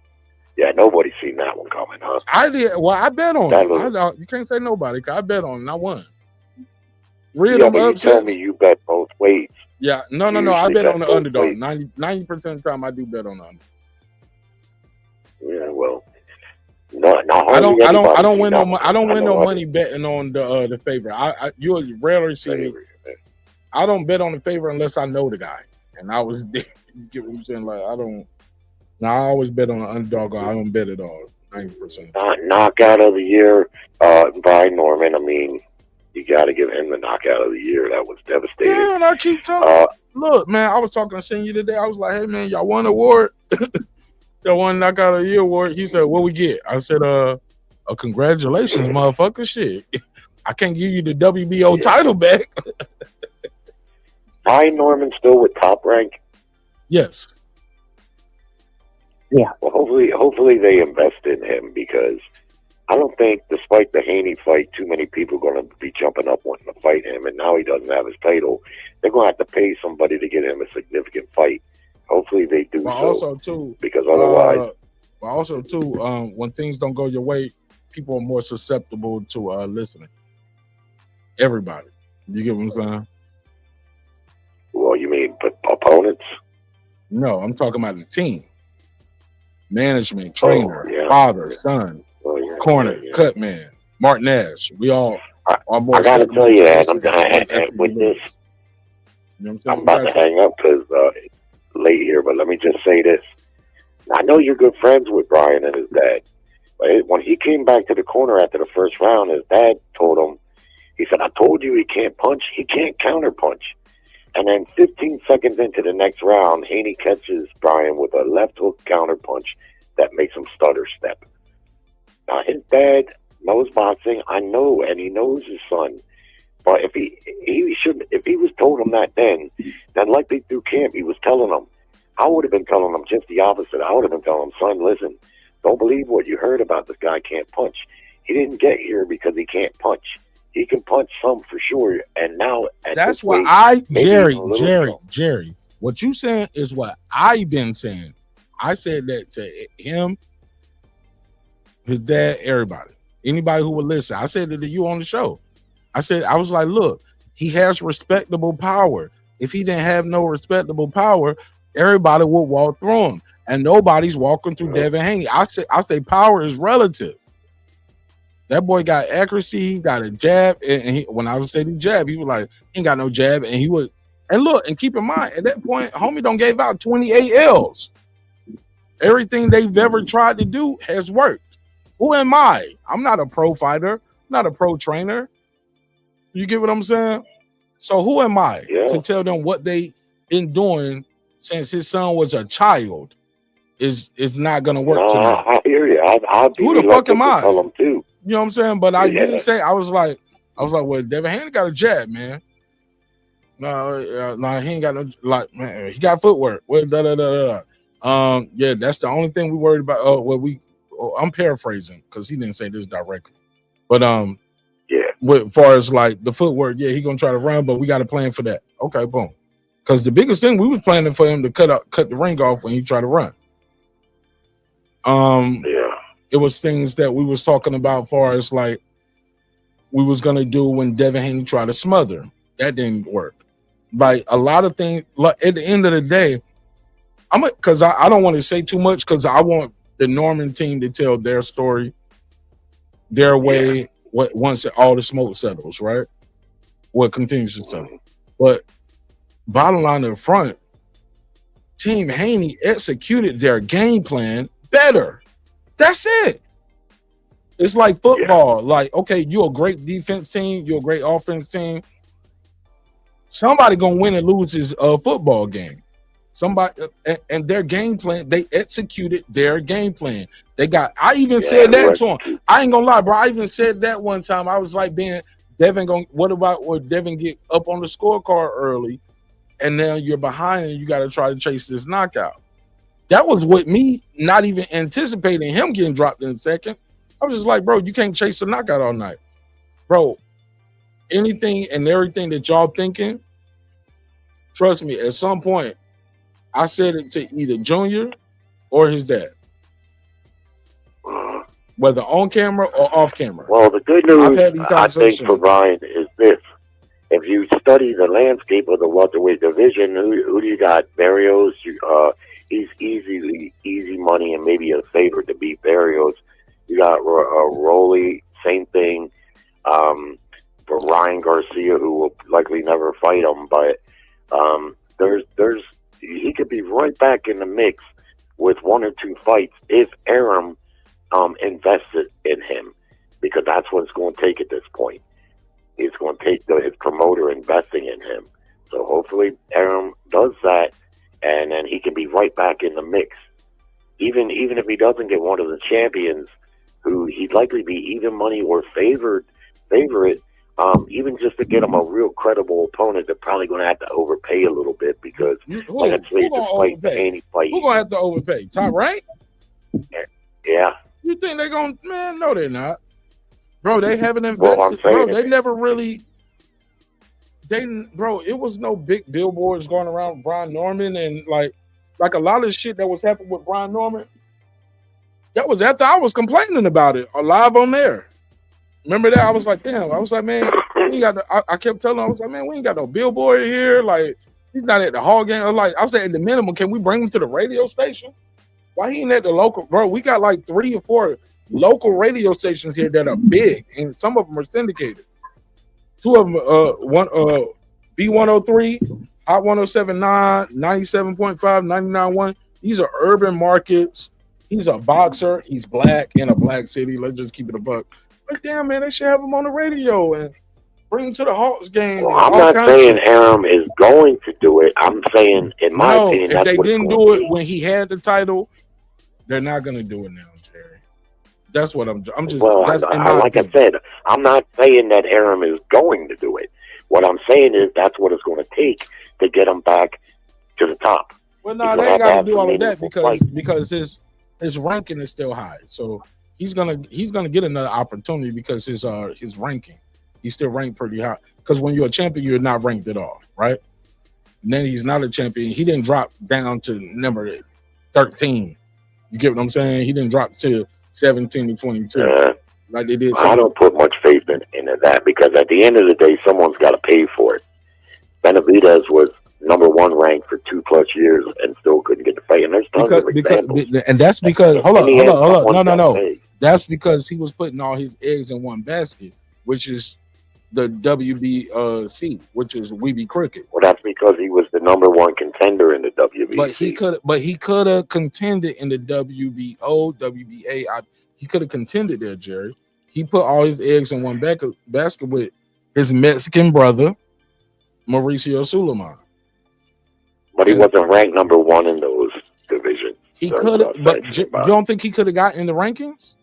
Yeah, nobody's seen that one coming, huh? I did. Well, I bet on it. You can't say nobody. Cause I bet on it. And I won. You tell me you bet both ways. Yeah, no. I bet on the underdog. 90% of the time, I do bet on the underdog. Yeah, well, I don't win no money betting on the favorite. You'll rarely see me. I don't bet on the favorite unless I know the guy, and I was there. You get what I'm saying? Like I don't. Now I always bet on the underdog. Or I don't bet at all. 90%. Knockout of the year, Brian Norman. I mean, you got to give him the knockout of the year. That was devastating. Yeah, and I keep talking. Look, man, I was talking to Senior today. I was like, hey, man, y'all won an award. Y'all won knockout of the year award. He said, what we get? I said, congratulations, motherfucker. Shit. I can't give you the WBO title back. Brian Norman still with Top Rank? Yes. Yeah. Well, hopefully they invest in him because I don't think, despite the Haney fight, too many people are going to be jumping up wanting to fight him, and now he doesn't have his title. They're going to have to pay somebody to get him a significant fight. Hopefully they do because otherwise... when things don't go your way, people are more susceptible to listening. Everybody. You get what I'm saying? Well, you mean opponents? No, I'm talking about the team. Management, trainer, father, son, corner, cut man, Martin Nash. We all are more. I got to tell you that. I'm about to hang up because it's late here, but let me just say this. I know you're good friends with Brian and his dad, but when he came back to the corner after the first round, his dad told him, he said, I told you he can't punch, he can't counter punch. And then 15 seconds into the next round, Haney catches Brian with a left hook counter punch that makes him stutter step. Now, his dad knows boxing, I know, and he knows his son. But if he was told him that then like they through camp, he was telling him, I would have been telling him just the opposite. I would have been telling him, son, listen, don't believe what you heard about this guy can't punch. He didn't get here because he can't punch. He can punch some for sure. And now that's why Jerry, what you saying is what I've been saying. I said that to him, his dad, everybody. Anybody who would listen. I said it to you on the show. I was like, look, he has respectable power. If he didn't have no respectable power, everybody would walk through him. And nobody's walking through Devin Haney. I say power is relative. That boy got accuracy, he got a jab, and when I was saying jab, he was like, he ain't got no jab, and he was, and look, and keep in mind, at that point, homie don't gave out 28 L's. Everything they've ever tried to do has worked. Who am I? I'm not a pro fighter, not a pro trainer. You get what I'm saying? So who am I to tell them what they been doing since his son was a child is not gonna work tonight? I hear you. I'll be who the fuck am I? Tell him too. You know what I'm saying? But I didn't say. I was like, well, Devin Haney got a jab, man. No, he ain't got no, like, man, he got footwork. Well, Yeah, that's the only thing we worried about. I'm paraphrasing because he didn't say this directly, but Yeah. as far as like the footwork, yeah, he gonna try to run, but we got a plan for that. Okay, boom. Because the biggest thing we was planning for him to cut the ring off when he tried to run. Yeah. It was things that we was talking about, as far as like we was gonna do when Devin Haney tried to smother. That didn't work. Like a lot of things. Like at the end of the day, because I don't want to say too much because I want the Norman team to tell their story, their way. Once all the smoke settles, right? What continues to settle. But bottom line in front, Team Haney executed their game plan better. That's it. It's like football. Like, okay, you're a great defense team, you're a great offense team. Somebody gonna win and lose this football game. Somebody and their game plan, they executed their game plan. They got. I even said that to him. I ain't gonna lie, bro. I even said that one time. I was like, Devin gonna. What about when Devin get up on the scorecard early, and now you're behind and you got to try to chase this knockout? That was with me not even anticipating him getting dropped in a second. I was just like, bro, you can't chase a knockout all night, bro. Anything and everything that y'all thinking, trust me, at some point, I said it to either Junior or his dad, whether on camera or off camera. Well, the good news, I think, for Brian is this. If you study the landscape of the welterweight division, who do you got? Barrios, he's easy money and maybe a favorite to beat Barrios. You got Rolly, same thing. For Ryan Garcia, who will likely never fight him, but he could be right back in the mix with one or two fights if Arum invested in him, because that's what it's going to take at this point. It's going to take his promoter investing in him. So hopefully Arum does that, and then he can be right back in the mix. Even if he doesn't get one of the champions, who he'd likely be even money or favorite, even just to get him a real credible opponent, they're probably going to have to overpay a little bit because who gonna have to overpay? Top Rank? Yeah. You think they're gonna? Man, no, they're not. Bro, they haven't invested. Bro, they never really. Bro, it was no big billboards going around with Brian Norman, and like a lot of shit that was happening with Brian Norman. That was after I was complaining about it live on there. Remember that? I was like, damn. I was like, man, we ain't got. I kept telling him, I was like, man, we ain't got no billboard here. Like, he's not at the Hall game. Like, I was saying, at the minimum, can we bring him to the radio station? Why he ain't at the local? Bro, we got like 3 or 4 local radio stations here that are big, and some of them are syndicated. 2 of them, one B103, Hot 107.9, 97.5, 99.1. These are urban markets. He's a boxer. He's black in a black city. Let's just keep it a buck. But damn, man, they should have him on the radio and bring him to the Hawks game. Well, I'm not saying Arum is going to do it. I'm saying, in my opinion, if they didn't do it when he had the title, they're not going to do it now, Jerry. That's what I'm just. Well, like I said, I'm not saying that Arum is going to do it. What I'm saying is that's what it's going to take to get him back to the top. Well, no, they ain't got to do all of that because his ranking is still high. So he's gonna get another opportunity because his ranking, he's still ranked pretty high. Because when you're a champion, you're not ranked at all, right? And then he's not a champion. He didn't drop down to number 13. You get what I'm saying? He didn't drop to 17 to 22 like they did. I don't put much faith into that because at the end of the day, someone's got to pay for it. Benavidez was number 1 ranked for 2+ years and still couldn't get the fight. And there's tons of examples. And that's because hold on. No. That's because he was putting all his eggs in one basket, which is the WBC, which is We Be Cricket. Well, that's because he was the number 1 contender in the WBC. But he could have contended in the WBO, WBA. He could have contended there, Jerry. He put all his eggs in one basket with his Mexican brother, Mauricio Suleiman. But he wasn't ranked number 1 in those divisions. He could have, but you don't think he could have gotten in the rankings?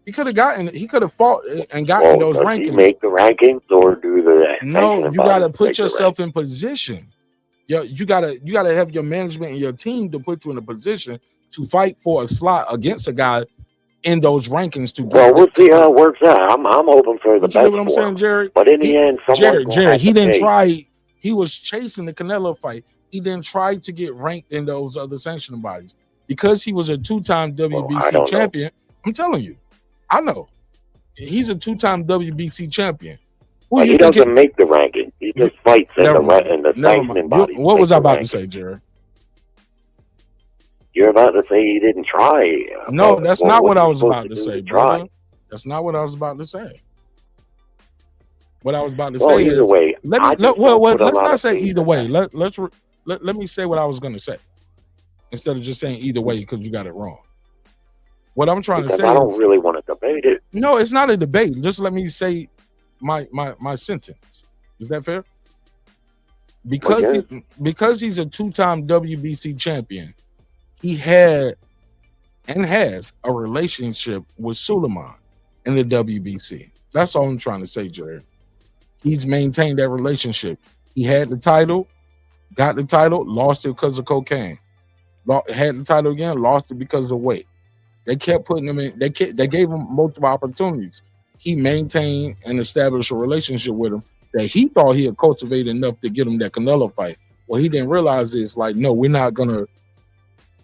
He could have fought and gotten those rankings. Does he make the rankings or do the? No, you got to put yourself in position. You gotta have your management and your team to put you in a position to fight for a slot against a guy in those rankings to Well, get we'll that see to how it works out. I'm hoping for the But you get best what I'm for saying, him. Jared? But in the end, someone's gonna Jared, have he to didn't pay. try. He was chasing the Canelo fight. He didn't try to get ranked in those other sanctioning bodies because he was a two-time WBC I don't know. champion. I'm telling you, I know he's a two-time WBC champion. Who But you he think doesn't make the ranking. He just fights in the sanctioning bodies. What was I about to ranking. say, Jared? You're about to say he didn't try. No, that's not what I was supposed about to do say, try? brother. That's not what I was about to say. What I was about to Well, say either is, way, let's not say either way. Let me say what I was going to say instead of just saying either way because you got it wrong. What I'm trying Because to say I don't is, really want to debate it. no, it's not a debate. Just let me say my sentence. Is that fair? Because he's a two-time WBC champion, he had and has a relationship with Suleiman in the WBC. That's all I'm trying to say, Jared. He's maintained that relationship. He had the title, got the title, lost it because of cocaine. Had the title again, lost it because of weight. They kept putting him in. They gave him multiple opportunities. He maintained and established a relationship with him that he thought he had cultivated enough to get him that Canelo fight. What he didn't realize is like, no, we're not gonna.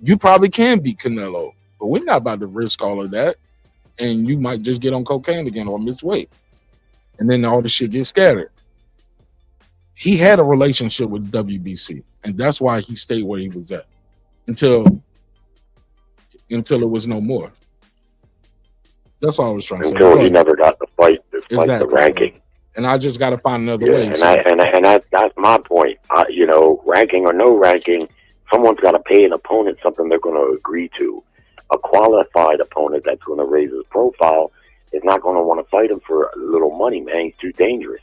You probably can beat Canelo, but we're not about to risk all of that. And you might just get on cocaine again or miss weight. And then all the shit gets scattered. He had a relationship with WBC, and that's why he stayed where he was at until it was no more. That's all I was trying to say. Until he never got the fight, despite the ranking. And I just got to find another way. And that's my point. Ranking or no ranking, someone's got to pay an opponent something they're going to agree to. A qualified opponent that's going to raise his profile is not going to want to fight him for a little money, man. He's too dangerous.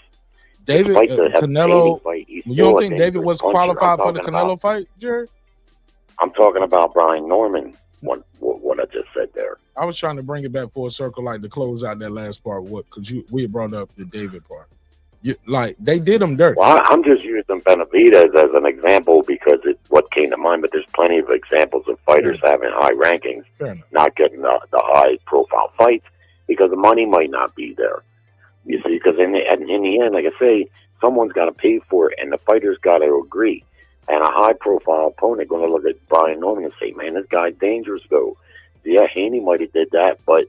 David, Canelo, you don't think David was qualified for the Canelo fight, Jared? I'm talking about Brian Norman, what I just said there. I was trying to bring it back full circle, like to close out that last part. Because we had brought up the David part. They did him dirty. Well, I'm just using Benavidez as an example because it's what came to mind. But there's plenty of examples of fighters having high rankings, not getting the high profile fights because the money might not be there. You see, because in the end, like I say, someone's got to pay for it, and the fighter's got to agree. And a high profile opponent going to look at Brian Norman and say, "Man, this guy's dangerous, though." Yeah, Haney might have did that, but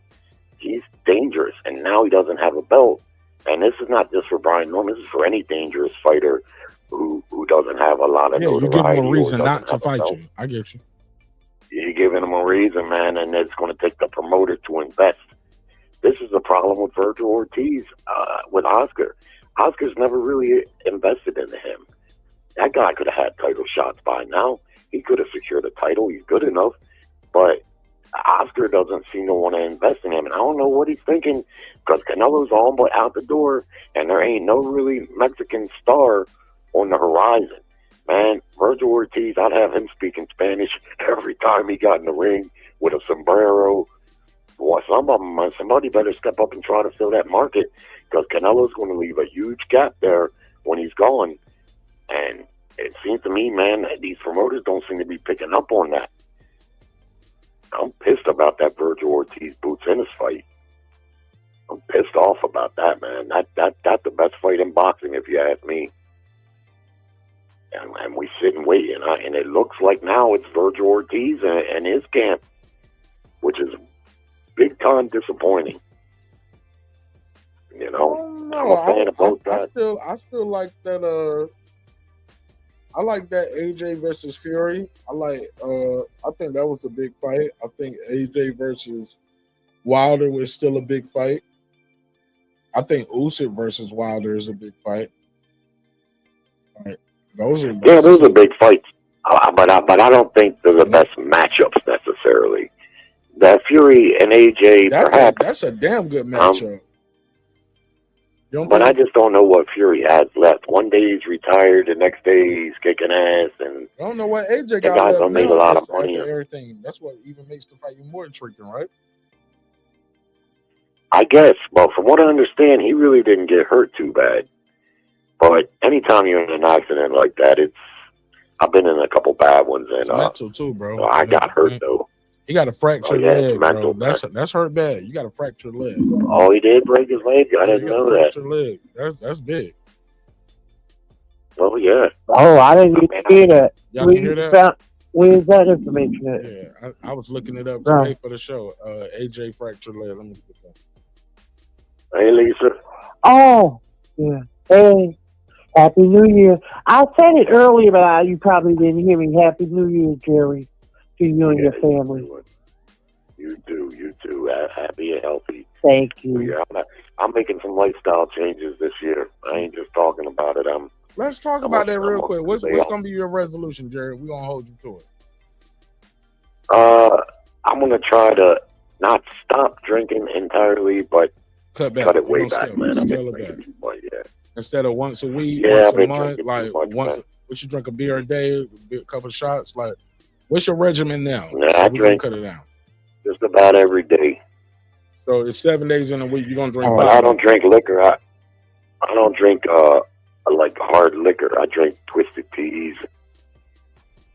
he's dangerous, and now he doesn't have a belt. And this is not just for Brian Norman. This is for any dangerous fighter who doesn't have a lot of notoriety. You give him a reason not to fight you. I get you. You're giving him a reason, man, and it's going to take the promoter to invest. This is the problem with Virgil Ortiz, with Oscar. Oscar's never really invested into him. That guy could have had title shots by now. He could have secured a title. He's good enough. But Oscar doesn't seem to want to invest in him. And I don't know what he's thinking because Canelo's all but out the door, and there ain't no really Mexican star on the horizon. Man, Virgil Ortiz, I'd have him speaking Spanish every time he got in the ring with a sombrero. Boy, somebody better step up and try to fill that market because Canelo's going to leave a huge gap there when he's gone. And it seems to me, man, that these promoters don't seem to be picking up on that. I'm pissed about that Virgil Ortiz Boots Ennis fight. I'm pissed off about that, man. That's the best fight in boxing, if you ask me. And we sit and wait, and it looks like now it's Virgil Ortiz and his camp, which is big time disappointing. I'm a fan about that. I still like that. I like that AJ versus Fury. I think that was the big fight. I think AJ versus Wilder was still a big fight. I think Usyk versus Wilder is a big fight. Right. Those are big fights. But I don't think they're the best matchups necessarily. That Fury and AJ, that's a damn good matchup. But I just don't know what Fury has left. One day he's retired, the next day he's kicking ass, and I don't know what AJ got left. Don't make a lot of money. Everything. That's what even makes the fight even more intriguing, right? I guess. Well, from what I understand, he really didn't get hurt too bad. But anytime you're in an accident like that, I've been in a couple bad ones, and It's mental too, bro. I got hurt though. He got a fractured yeah, leg, mental, bro. That's hurt bad. You got a fractured leg. Oh, he did break his leg. I didn't You got know a that. fractured leg. That's big. Oh yeah. Oh, I didn't even hear that. Y'all didn't hear that? Where's that information at? Yeah, I was looking it up today for the show. AJ fractured leg. Let me get that. Hey, Lisa. Oh, yeah. Hey, Happy New Year. I said it earlier, but you probably didn't hear me. Happy New Year, Jerry, to you and your family. You too. Happy and healthy. Thank you. Yeah, I'm making some lifestyle changes this year. I ain't just talking about it. Let's talk about that real quick. What's gonna be your resolution, Jerry? We're gonna hold you to it. I'm gonna try to not stop drinking entirely, but cut it way back, man. Scale it back. Yeah. Instead of once a week, Yeah, once a month, like once. What you drink a beer a day, a couple shots? Like, what's your regimen now? Nah, so I we drink cut it down. just about every day. So it's 7 days in a week. You're gonna drink. But I don't drink liquor. I don't drink like hard liquor. I drink twisted teas,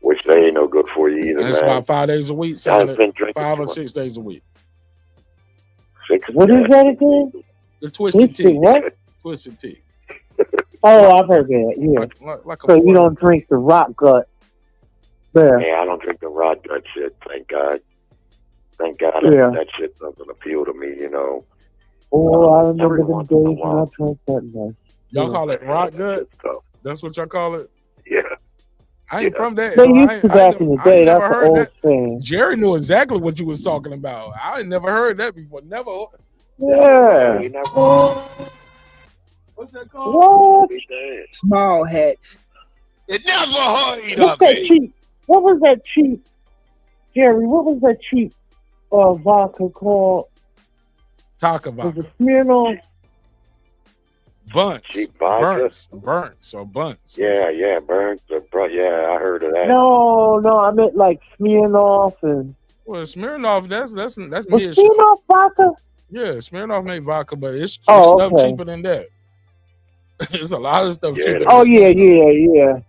which they ain't no good for you either. And it's man. about 5 days a week. I've been drinking 5 or 6 days a week. 6. What is that again? The twisted tea. What? Twisted tea. Oh, I've heard that. Yeah. Like so you don't drink the rock gut. Yeah, I don't drink the raw gut shit. Thank God. That shit doesn't appeal to me. You know. Oh, I remember them days when I drank that mess. Y'all call it rock gut? That's what y'all call it? Yeah. I ain't from that. They used to back in the day. That's an old thing. Jerry knew exactly what you was talking about. I ain't never heard that before. Never. Yeah. What's that called? What? Small hats. You never heard What's of that it. cheap? What was that cheap, Jerry? What was that cheap vodka called? Taka Was vodka. it Smirnoff? Bunts. Cheap vodka? Burns or bunts. Yeah, burns. Yeah, I heard of that. No, I meant like Smirnoff and. Well, Smirnoff, that's Was mid shit. Smirnoff vodka? Yeah, Smirnoff made vodka, but it's Oh, stuff okay. cheaper than that. It's a lot of stuff cheaper. Oh than yeah.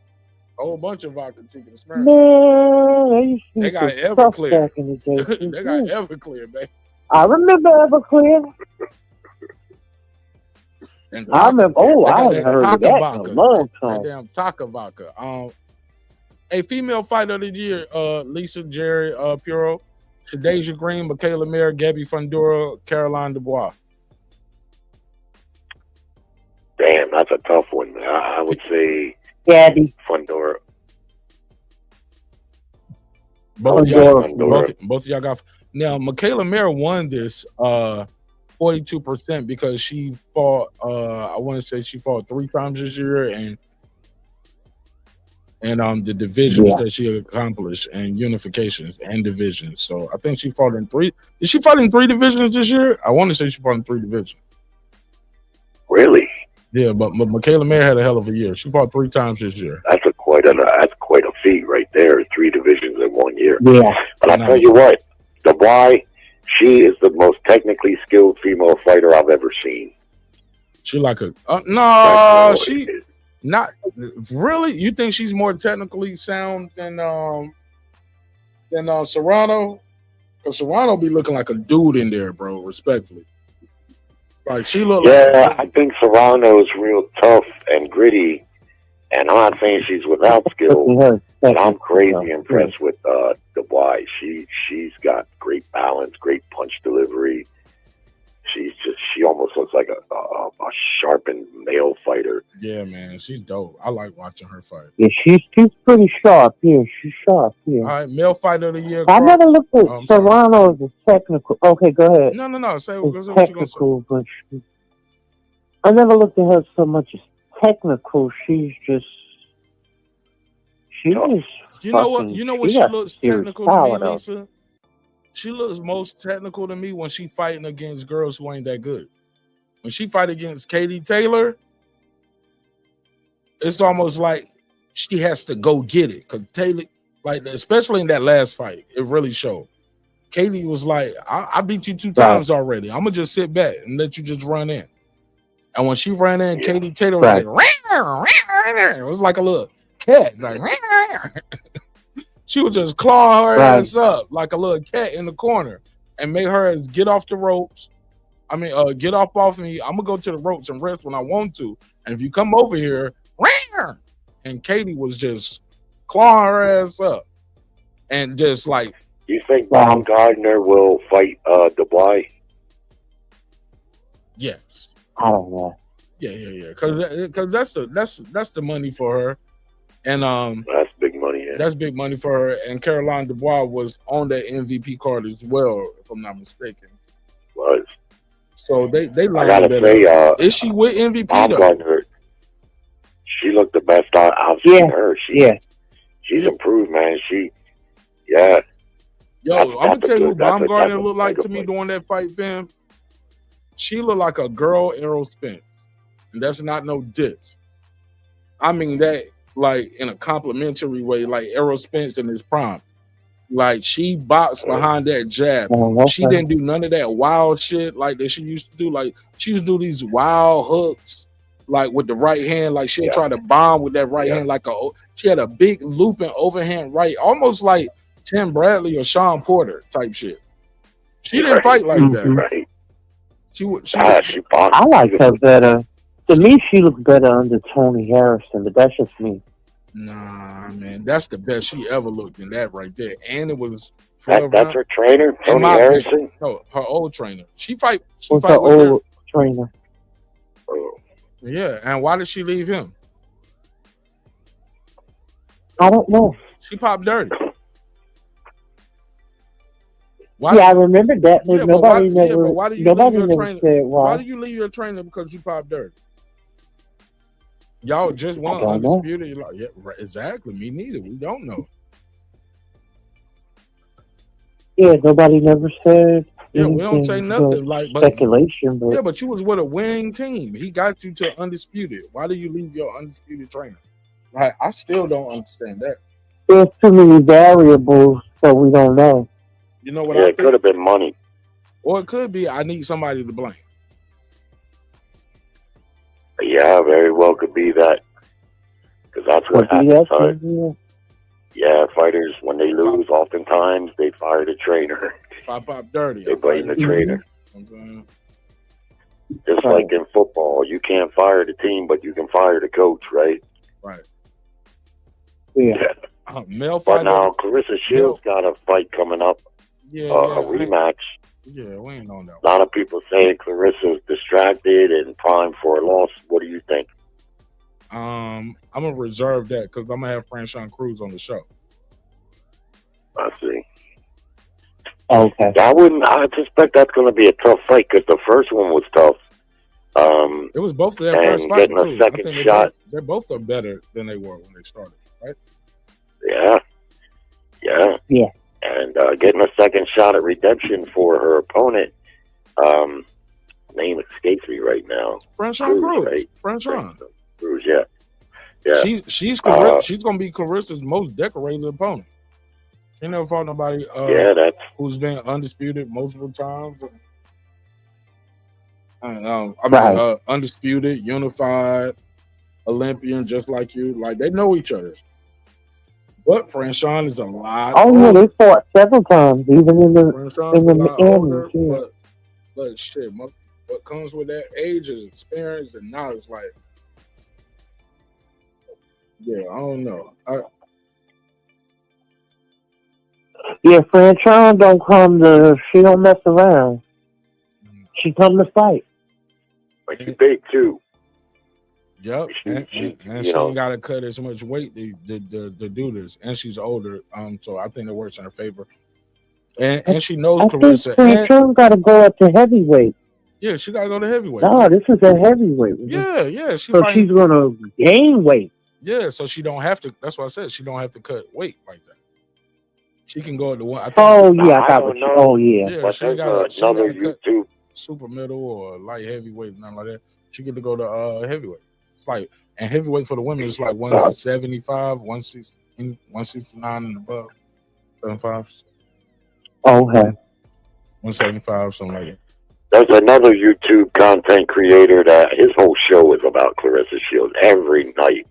A whole bunch of vodka cheaper than Smirnoff. Man, They got some stuff Everclear. back in the day. They got Everclear, man. I remember Everclear. And I remember. Oh, they I got haven't that heard of Taka that vodka. in a long That time. damn Taka vodka. A female fighter of the year, Lisa, Jerry, Puro, Shadeja Green, Michaela Mayer, Gabby Fundora, Caroline Dubois. Damn, that's a tough one. I would say Gabby. Fundora. Both of y'all got. Now, Michaela Mayer won this 42% because she fought. I want to say she fought 3 times this year, and the divisions that she accomplished and unifications and divisions. So I think she fought in 3. Did she fight in 3 divisions this year? I want to say she fought in 3 divisions. Really? Yeah, but Michaela Mayer had a hell of a year. She fought 3 times this year. That's quite a feat right there. 3 divisions in 1 year. Yeah. But I tell you what, Dubois, she is the most technically skilled female fighter I've ever seen. She like a no, she not really. You think she's more technically sound than Serrano? Because Serrano be looking like a dude in there, bro. Respectfully, like she look. Yeah, I think Serrano's real tough and gritty, and I'm not saying she's without skill, but I'm crazy impressed with Dubois. She's got great balance, great punch delivery. She almost looks like a sharpened male fighter. Yeah, man, she's dope. I like watching her fight. Yeah, she's pretty sharp. Yeah, she's sharp. Yeah. All right, male fighter of the year. I never looked at Serrano as a technical. Okay, go ahead. No. Say what you technical, but I never looked at her so much as technical. She's just. You know what? You know what she looks technical to me, Lisa? She looks most technical to me when she fighting against girls who ain't that good. When she fight against Katie Taylor, it's almost like she has to go get it. Because Taylor, like, especially in that last fight, it really showed. Katie was like, I beat you 2 times already. I'm going to just sit back and let you just run in. And when she ran in, Katie Taylor was like, it was like a little cat. Like she would just claw her Right. ass up like a little cat in the corner and make her get off the ropes. I mean, get off me. I'm gonna go to the ropes and rest when I want to. And if you come over here, and Katie was just clawing her ass up and just like. You think Baumgartner will fight Dubois? Yes. I don't know. Yeah. Because that's the money for her, and that's big money. Yeah. That's big money for her. And Caroline Dubois was on that MVP card as well, if I'm not mistaken. Was. So they I gotta say, is she with MVP Baumgartner? She looked the best I've seen her. She's improved, man. Yo, I'm gonna tell you who Baumgartner looked like to me during that fight, fam. She looked like a girl Errol Spence, and that's not no diss. I mean that like in a complimentary way, like Errol Spence in his prime. Like she boxed behind that jab. She didn't do none of that wild shit like that she used to do. Like she used to do these wild hooks, like with the right hand. Like she'll try to bomb with that right hand. Like she had a big looping overhand right, almost like Tim Bradley or Sean Porter type shit. She didn't fight like that. Right. I like her better. To me, she looks better under Tony Harrison, but that's just me. Nah, man, that's the best she ever looked in that right there. And it was that's her trainer, Tony Harrison. No, her old trainer. She fight What's with her old her trainer? Yeah, and why did she leave him? I don't know. She popped dirty. I remember that, but nobody never. Why do you nobody leave your never trainer? said why. Why do you leave your trainer because you popped dirty? Y'all just want undisputed. Like, yeah, right, exactly. Me neither. We don't know. Yeah, nobody never said. Yeah, we don't say nothing. Like speculation, but yeah, but you was with a winning team. He got you to undisputed. Why do you leave your undisputed trainer? Like, I still don't understand that. There's too many variables, so we don't know. You know what I think? It could have been money. Or it could be I need somebody to blame. Yeah, very well could be that. Because that's what happens. Yeah, fighters, when they lose, oftentimes they fire the trainer. If I pop dirty, they blame the trainer. Mm-hmm. Just like in football, you can't fire the team, but you can fire the coach, right? Right. Yeah. Male but fighter. now Clarissa Shields got a fight coming up. A rematch. Yeah, we ain't on that. A lot of people say Clarissa's distracted and primed for a loss. What do you think? I'm gonna reserve that because I'm gonna have Franchon Cruz on the show. I see. Okay. I suspect that's going to be a tough fight because the first one was tough. It was both of their first fight. Getting a second shot. They both are better than they were when they started, right? Yeah. And getting a second shot at redemption for her opponent. Name escapes me right now. Franchon Cruz. Right? Franchon Cruz. Yeah. She's gonna be Clarissa's most decorated opponent. She never fought nobody who's been undisputed multiple times. Undisputed, unified, Olympian, just like you. Like, they know each other. But Franchon is a lot older. They fought several times, even in the older, but shit, what comes with that age is experience and knowledge. Like, yeah, I don't know. Franchon don't come she don't mess around. She come to fight. But she's big too. Yep, and she ain't got to cut as much weight to do this, and she's older. So I think it works in her favor. And she knows Clarissa. Franchon got to go up to heavyweight. Yeah, she got to go to heavyweight. No, this is a heavyweight. Yeah. She's gonna gain weight. Yeah, so she don't have to. That's what I said. She don't have to cut weight like that. She can go at the one. I got what you. Oh yeah. Yeah, but she got another YouTube super middle or light heavyweight, nothing like that. She get to go to heavyweight. It's like, and heavyweight for the women is like 175, 169 and above, 75. Okay. 175, something like that. There's another YouTube content creator that his whole show is about Clarissa Shields every night.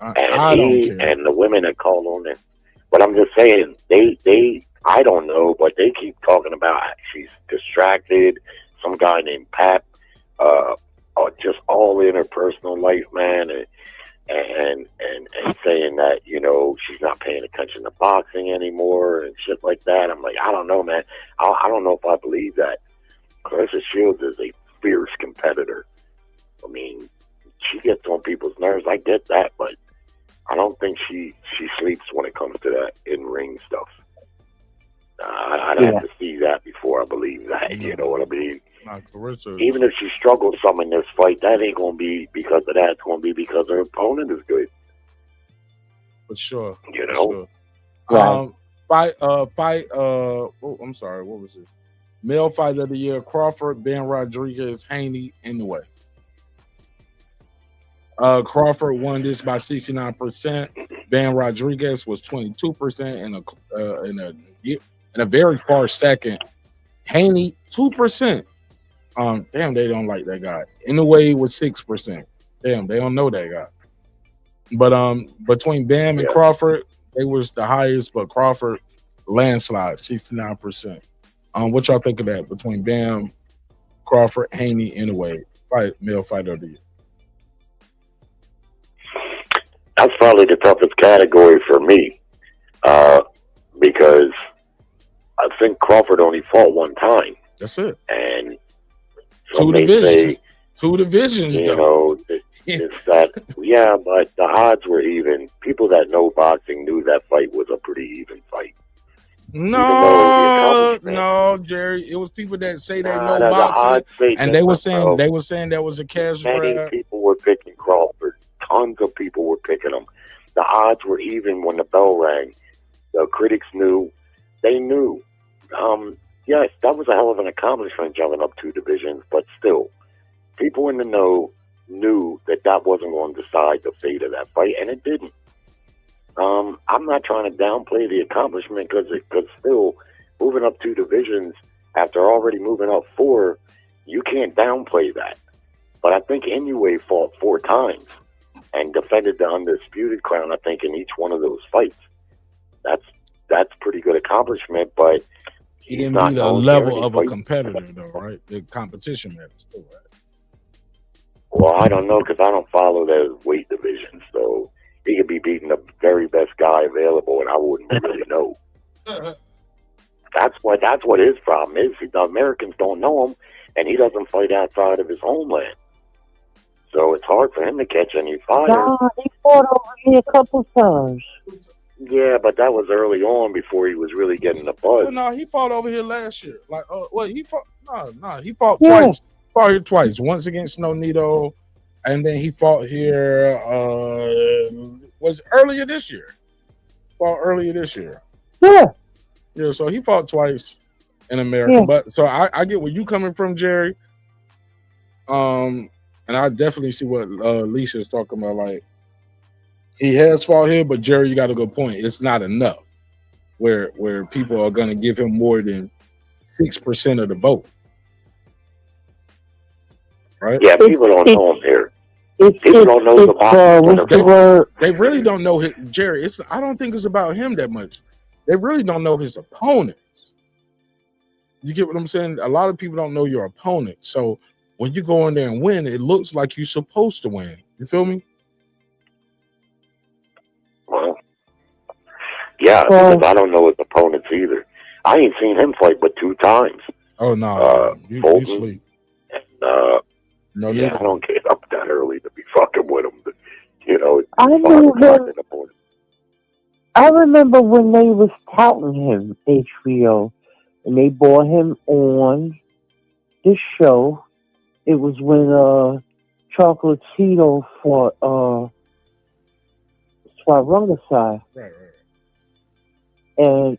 I don't care. And the women that call on it. But I'm just saying, they I don't know, but they keep talking about she's distracted. Some guy named Pap, or just all in her personal life, man, and saying that she's not paying attention to boxing anymore and shit like that. I'm like, I don't know, man. I don't know if I believe that. Clarissa Shields is a fierce competitor. I mean, she gets on people's nerves. I get that, but I don't think she sleeps when it comes to that in-ring stuff. I'd have to see that before I believe that. You know what I mean? Even if she struggles some in this fight, that ain't going to be because of that. It's going to be because her opponent is good. For sure. You know? For sure. I'm sorry. What was it? Male fight of the year: Crawford, Ben Rodriguez, Haney, anyway. Crawford won this by 69%. Ben Rodriguez was 22% in a very far second. Haney 2%. Damn, they don't like that guy. Anyway, was 6%. Damn, they don't know that guy. But between Bam and Crawford, they was the highest, but Crawford landslide 69%. What y'all think of that between Bam, Crawford, Haney, anyway, male fighter of the year? That's probably the toughest category for me, because I think Crawford only fought one time. That's it. And two divisions. You know, it's that. Yeah, but the odds were even. People that know boxing knew that fight was a pretty even fight. No, Jerry. It was people that say they know boxing, and they were saying that was a cash grab. Many people were picking Crawford. Tons of people were picking him. The odds were even when the bell rang. The critics knew. They knew. Yes, that was a hell of an accomplishment, jumping up 2 divisions, but still, people in the know knew that wasn't going to decide the fate of that fight, and it didn't. I'm not trying to downplay the accomplishment because still, moving up 2 divisions after already moving up 4, you can't downplay that. But I think Inoue fought 4 times and defended the undisputed crown, I think, in each one of those fights. That's pretty good accomplishment, but he didn't be the level of a competitor, though, right? The competition matters too, right? Well, I don't know because I don't follow those weight divisions, so he could be beating the very best guy available, and I wouldn't really know. That's what his problem is. The Americans don't know him, and he doesn't fight outside of his homeland. So it's hard for him to catch any fire. Nah, he fought over here a couple times. Yeah, but that was early on before he was really getting the buzz. Well, no, he fought over here last year. He fought twice. Fought here twice. Once against Nonito, and then he fought here. Was earlier this year. Yeah. So he fought twice in America. Yeah. But so I get where you coming from, Jerry. And I definitely see what Lisa is talking about. Like, he has fought here, but Jerry, you got a good point. It's not enough where people are going to give him more than 6% of the vote. Right? Yeah, people don't know him here. People don't know the boxing. They really don't know Jerry. I don't think it's about him that much. They really don't know his opponents. You get what I'm saying? A lot of people don't know your opponent. So when you go in there and win, it looks like you're supposed to win. You feel me? Well, yeah, because I don't know his opponents either. I ain't seen him fight but 2 times. Oh, no. You sleep. And, no, I don't get up that early to be fucking with him. But, I remember when they was touting him, HBO, and they brought him on this show. It was when Chocolatito fought Swarongasai. Right. And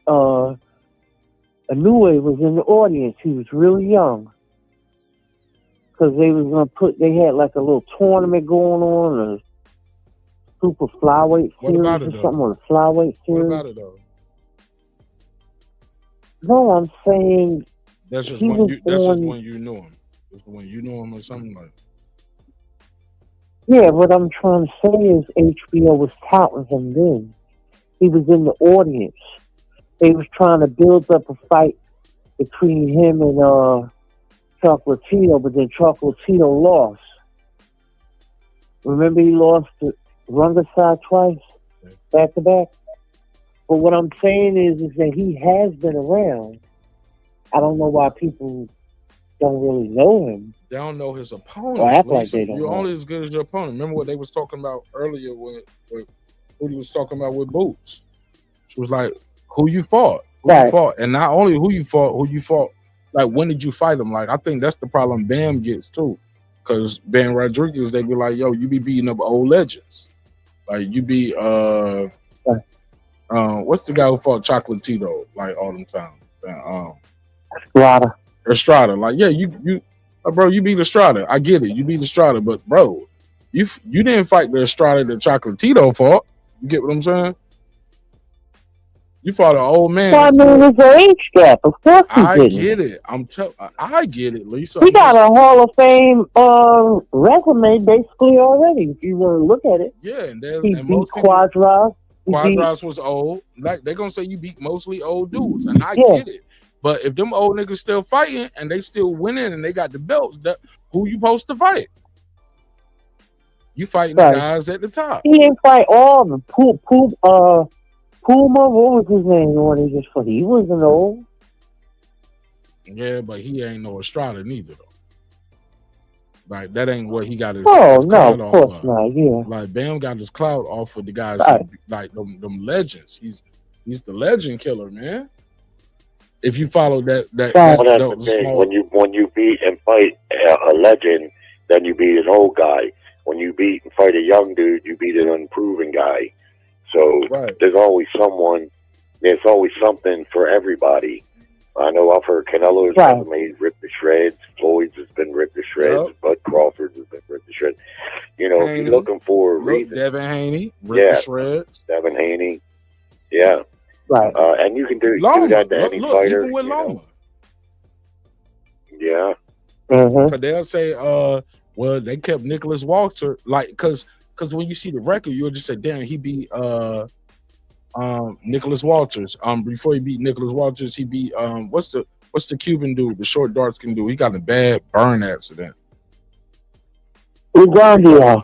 Inoue was in the audience. He was really young. Because they had like a little tournament going on, a super flyweight series or something on a flyweight series. What about it though? No, I'm saying that's just when you knew him. That's when you knew him or something like. Yeah, what I'm trying to say is HBO was touting him then. He was in the audience. They was trying to build up a fight between him and Chocolatito, but then Chocolatito lost. Remember he lost to Rungaside twice, back to back? But what I'm saying is that he has been around. I don't know why people don't really know him. They don't know his opponent. Or act like they don't You're know. only as good as your opponent. Remember what they was talking about earlier with who he was talking about with Boots. She was like, who you fought? Right. You fought? And not only who you fought, like when did you fight him? Like I think that's the problem Bam gets too. Because Ben Rodriguez, they be like, yo, you be beating up old legends. Like you be what's the guy who fought Chocolatito like all them times? Estrada. Like, yeah, you bro, you beat Estrada. I get it. You beat Estrada, but bro, you didn't fight the Estrada that Chocolatito fought. You get what I'm saying? You fought an old man. Well, I mean, it's an age gap. Of course he I didn't. get it. I get it, Lisa. He got a Hall of Fame resume basically already. If you want to look at it, yeah, and he beat Quadras. Quadras was old. Like they're gonna say you beat mostly old dudes, and I get it. But if them old niggas still fighting and they still winning and they got the belts, who you supposed to fight? You fighting the guys at the top. He didn't fight all the Puma. What was his name? When he just fought? He wasn't old. Yeah, but he ain't no Estrada neither though. Like that ain't what he got his. Oh his no, clout of course off not. Yeah, like Bam got his clout off of the guys right. like them legends. He's the legend killer, man. If you follow that that's the thing. small... When you beat and fight a legend, then you beat an old guy. When you beat and fight a young dude, you beat an unproven guy. So there's always someone. There's always something for everybody. I know I've heard Canelo's resume ripped to shreds. Floyd's has been ripped to shreds. Bud Crawford's has been ripped to shreds. You know, if you're looking for a reason. Devin Haney, ripped to shreds. Devin Haney. Yeah. Right. And you can do Loma. that to any fighter. Even with Loma. Yeah. But they'll say, well, they kept Nicholas Walter, like, because when you see the record, you'll just say, damn, he beat Nicholas Walters. Before he beat Nicholas Walters, he beat what's the Cuban dude, the short dark skin dude? He got in a bad burn accident. Ugandia.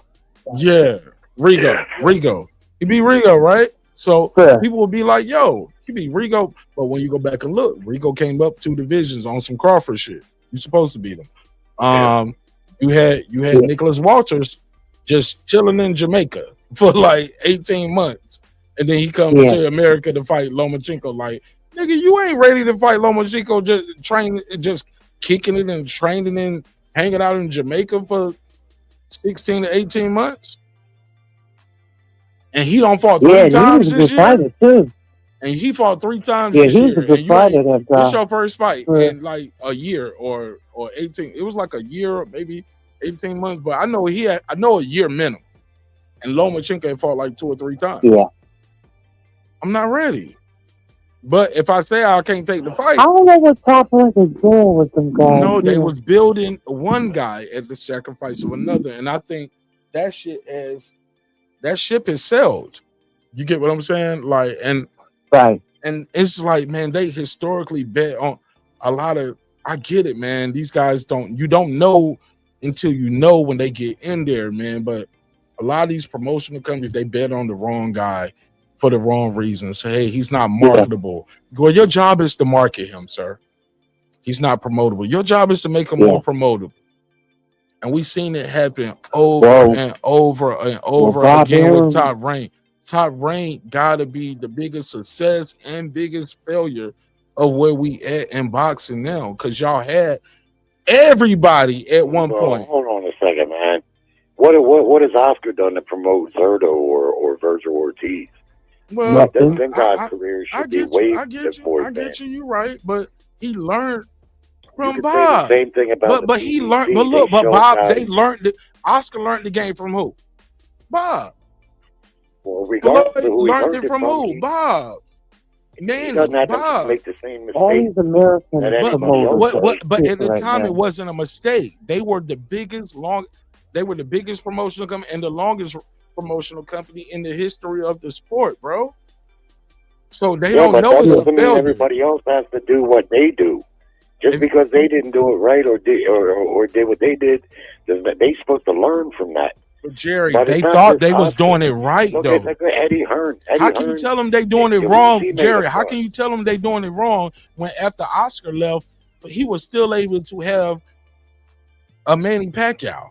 Yeah, Rigo. He beat Rigo, right? So people will be like, yo, he beat Rigo. But when you go back and look, Rigo came up 2 divisions on some Crawford shit. You're supposed to beat him. You had Nicholas Walters just chilling in Jamaica for like 18 months. And then he comes to America to fight Lomachenko. Like, nigga, you ain't ready to fight Lomachenko just kicking it and training and hanging out in Jamaica for 16 to 18 months. And he don't fought 3 times this year. Too. And he fought 3 times this year. He's a good fighter, that guy. It's your first fight in like a year or 18. It was like a year or maybe 18 months. But I know a year minimum. And Lomachenko had fought like 2 or 3 times. Yeah. I'm not ready. But if I say I can't take the fight, I don't know what Top Rank is doing with them guys. No, they was building one guy at the sacrifice of another. And I think that ship is sailed. You get what I'm saying? Like, and it's like, man, they historically bet on a lot of. I get it, man. These guys you don't know until you know when they get in there, man. But a lot of these promotional companies, they bet on the wrong guy for the wrong reasons. Say, hey, he's not marketable. Well, your job is to market him, sir. He's not promotable. Your job is to make him more promotable. And we've seen it happen over and over and over again with Top Rank. Top Rank gotta be the biggest success and biggest failure of where we at in boxing now. Because y'all had everybody at one point. Hold on a second, man. What has Oscar done to promote Zerto or Virgil Ortiz? Well, them guys' careers should be way before. I get you. You're right, but he learned from you Bob. Say the same thing about but he learned. But look, but Bob, they learned it. Oscar learned the game from who? Bob. Well, regardless of who he learned it from who? Bob. Nanny, he doesn't have Bob. to make the same mistake. All these Americans. But at the time, it wasn't a mistake. They were the biggest, They were the biggest promotional company and the longest promotional company in the history of the sport, bro. So they don't but know that it's a doesn't mean failure. everybody else has to do what they do. Just because they didn't do it right or did what they did, they supposed to learn from that. But Jerry, But they it's not thought just they was us. doing it right, Look though. at Eddie Hearn. How can you tell them they doing it was a wrong, teammate Jerry? of How ours. can you tell them they doing it wrong when after Oscar left, but he was still able to have a Manny Pacquiao?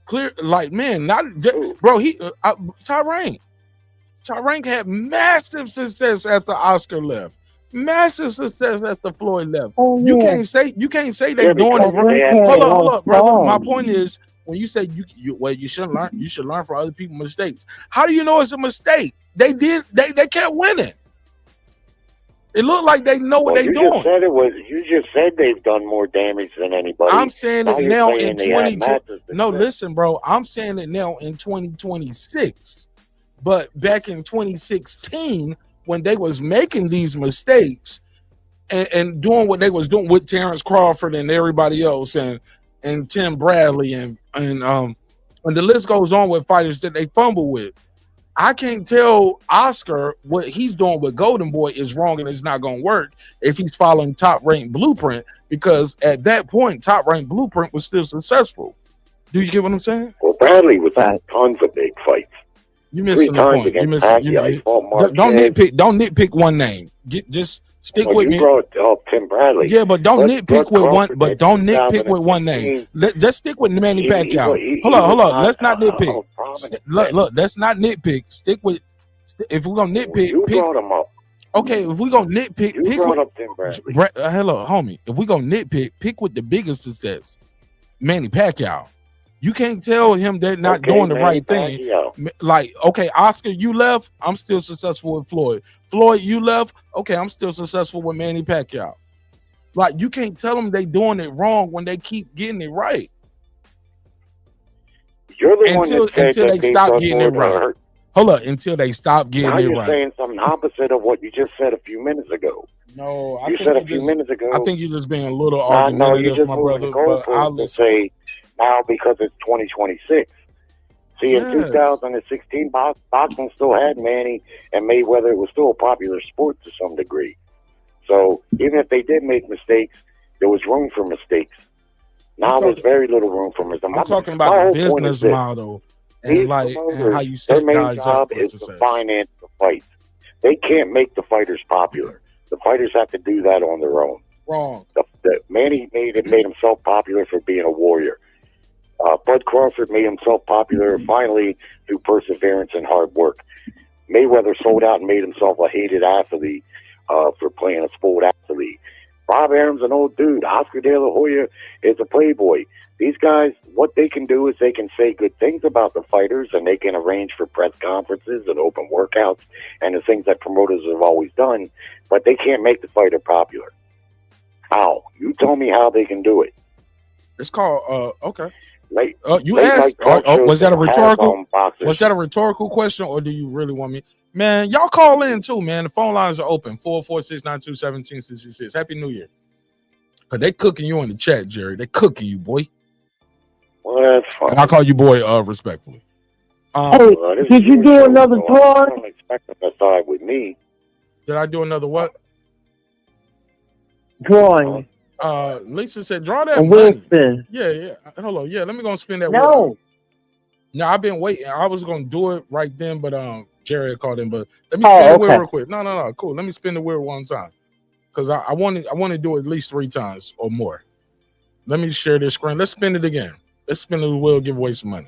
Clear, like, man, not bro. Tyrank had massive success after Oscar left. Massive success after Floyd left. Oh, You yeah. can't say they doing it wrong. Tyrank Hold had up, brother. all My stars. point is, when you say you should learn, you should learn from other people's mistakes. How do you know it's a mistake? They kept winning. It looked like they know what they doing. You just said they've done more damage than anybody. I'm saying it you're now saying in they had 2020. massive No, success. listen, bro. I'm saying it now in 2026. But back in 2016, when they was making these mistakes and doing what they was doing with Terrence Crawford and everybody else and Tim Bradley and the list goes on with fighters that they fumble with. I can't tell Oscar what he's doing with Golden Boy is wrong and it's not going to work if he's following Top Rank Blueprint, because at that point, Top Rank Blueprint was still successful. Do you get what I'm saying? Well, Bradley was in tons of big fights. You're missing the point. You're missing. Don't nitpick one name. Just stick with me. You brought Tim Bradley. Yeah, but don't nitpick with one. But don't nitpick with one name. Just stick with Manny Pacquiao. Hold on. Let's not nitpick. Look. Let's not nitpick. Stick with. If we're gonna nitpick, You brought him up. Okay, if we're gonna nitpick, You brought up Tim Bradley. Hello, homie. If we're gonna nitpick, pick with the biggest success, Manny Pacquiao. You can't tell him they're not doing the right thing. Like, okay, Oscar, you left. I'm still successful with Floyd. Floyd, you left. Okay, I'm still successful with Manny Pacquiao. Like, you can't tell them they doing it wrong when they keep getting it right. You're the one that said until that they stop done getting more it to right. hurt. Hold up, until they stop getting Now it you're right. saying something opposite of what you just said a few minutes ago. No, you said a few minutes ago. I think you're just being a little No, you argumentative, just my moved brother. the But I'll goalpost to listen. say now because it's 2026. See, in 2016, boxing still had Manny and Mayweather. It was still a popular sport to some degree. So even if they did make mistakes, there was room for mistakes. Now there's very little room for mistakes. I'm talking about the business model and and how you their set main guys job up for is to success. finance the fights. They can't make the fighters popular. The fighters have to do that on their own. Wrong. Manny made himself popular for being a warrior. Bud Crawford made himself popular finally through perseverance and hard work. Mayweather sold out and made himself a hated athlete for playing a sport athlete. Bob Arum's an old dude. Oscar De La Hoya is a playboy. These guys, what they can do is they can say good things about the fighters, and they can arrange for press conferences and open workouts and the things that promoters have always done, but they can't make the fighter popular. How? You tell me how they can do it. It's called okay. You late asked. night talk Was shows that a that have rhetorical? boxers. Was that a rhetorical question, or do you really want me? Man, y'all call in too, man. The phone lines are open. 446-927-1766. Happy New Year. Cause they cooking you in the chat, Jerry. They cooking you, boy. Well, that's fine. And I call you boy respectfully. Hey, did you do another I tour? don't expect them to side with me. Did I do another what? Drawing. Lisa said, draw that A money. Wilson. Yeah. Hold on. Yeah, let me go spin that. No. wheel. No, I've been waiting. I was gonna do it right then, but Jerry had called in. But let me spin the wheel real quick. No. Cool. Let me spin the wheel one time. Because I want to do it at least 3 times or more. Let me share this screen. Let's spin it again. Let's spin the wheel, give away some money.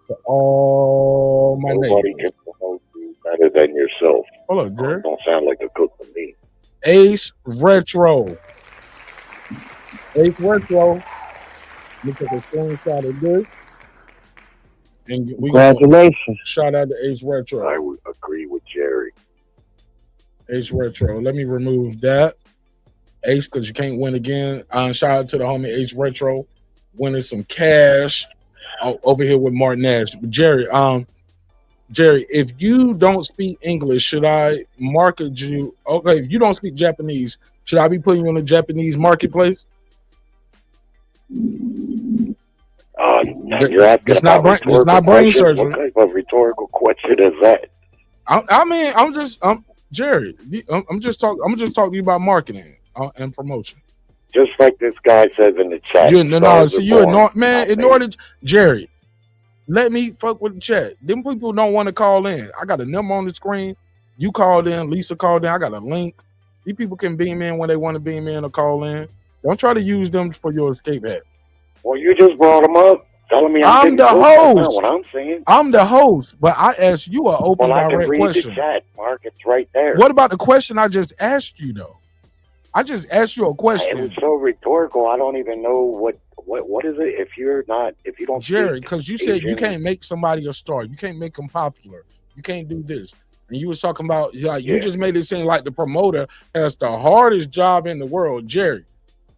To all my Nobody neighbors. can promote you better than yourself. Hold on, Jerry. Don't sound like a cook to me. Ace Retro. Ace Retro. Let me take a screenshot of this. And Congratulations. Shout out to Ace Retro. I would agree with Jerry. Ace Retro. Let me remove that. Ace, because you can't win again. Shout out to the homie Ace Retro. Winning some cash over here with Martin Nash. But Jerry, if you don't speak English, should I market you? Okay, if you don't speak Japanese, should I be putting you in the Japanese marketplace? You're asking It's not about brain. It's not rhetorical brain questions? surgery. What type of rhetorical question is that? I mean, Jerry. I'm just talking to you about marketing and promotion. Just like this guy says in the chat. Ignore it, Jerry. Let me fuck with the chat. Them people don't want to call in. I got a number on the screen. You called in. Lisa called in. I got a link. These people can beam in when they want to beam in or call in. Don't try to use them for your escape hat. Well, you just brought them up, telling me I'm the host. What I'm saying. I'm the host, but I asked you an open, direct question. The chat, Mark. It's right there. What about the question I just asked you, though? I just asked you a question. It was so rhetorical. I don't even know what is it. If you don't, Jerry, because you said you can't make somebody a star. You can't make them popular. You can't do this. And you was talking about you just made it seem like the promoter has the hardest job in the world. Jerry,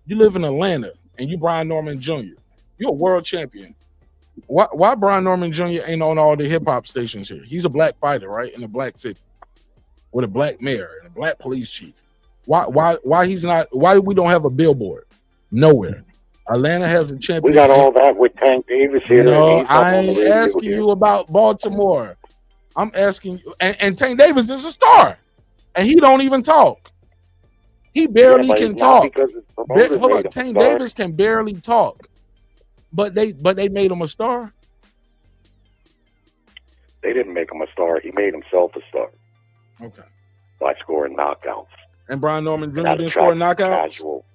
you live in Atlanta and you Brian Norman Jr. You're a world champion. Why Brian Norman Jr. ain't on all the hip hop stations here? He's a black fighter, right? In a black city with a black mayor and a black police chief. Why he's not? Why we don't have a billboard? Nowhere. Atlanta has a champion. We got all that with Tank Davis here. No, I ain't asking you about Baltimore. I'm asking you, and Tank Davis is a star, and he don't even talk. He barely can talk. Hold on, Tank Davis can barely talk, but they made him a star. They didn't make him a star. He made himself a star. Okay. By scoring knockouts. And Brian Norman Jr. didn't score knockouts. Casual.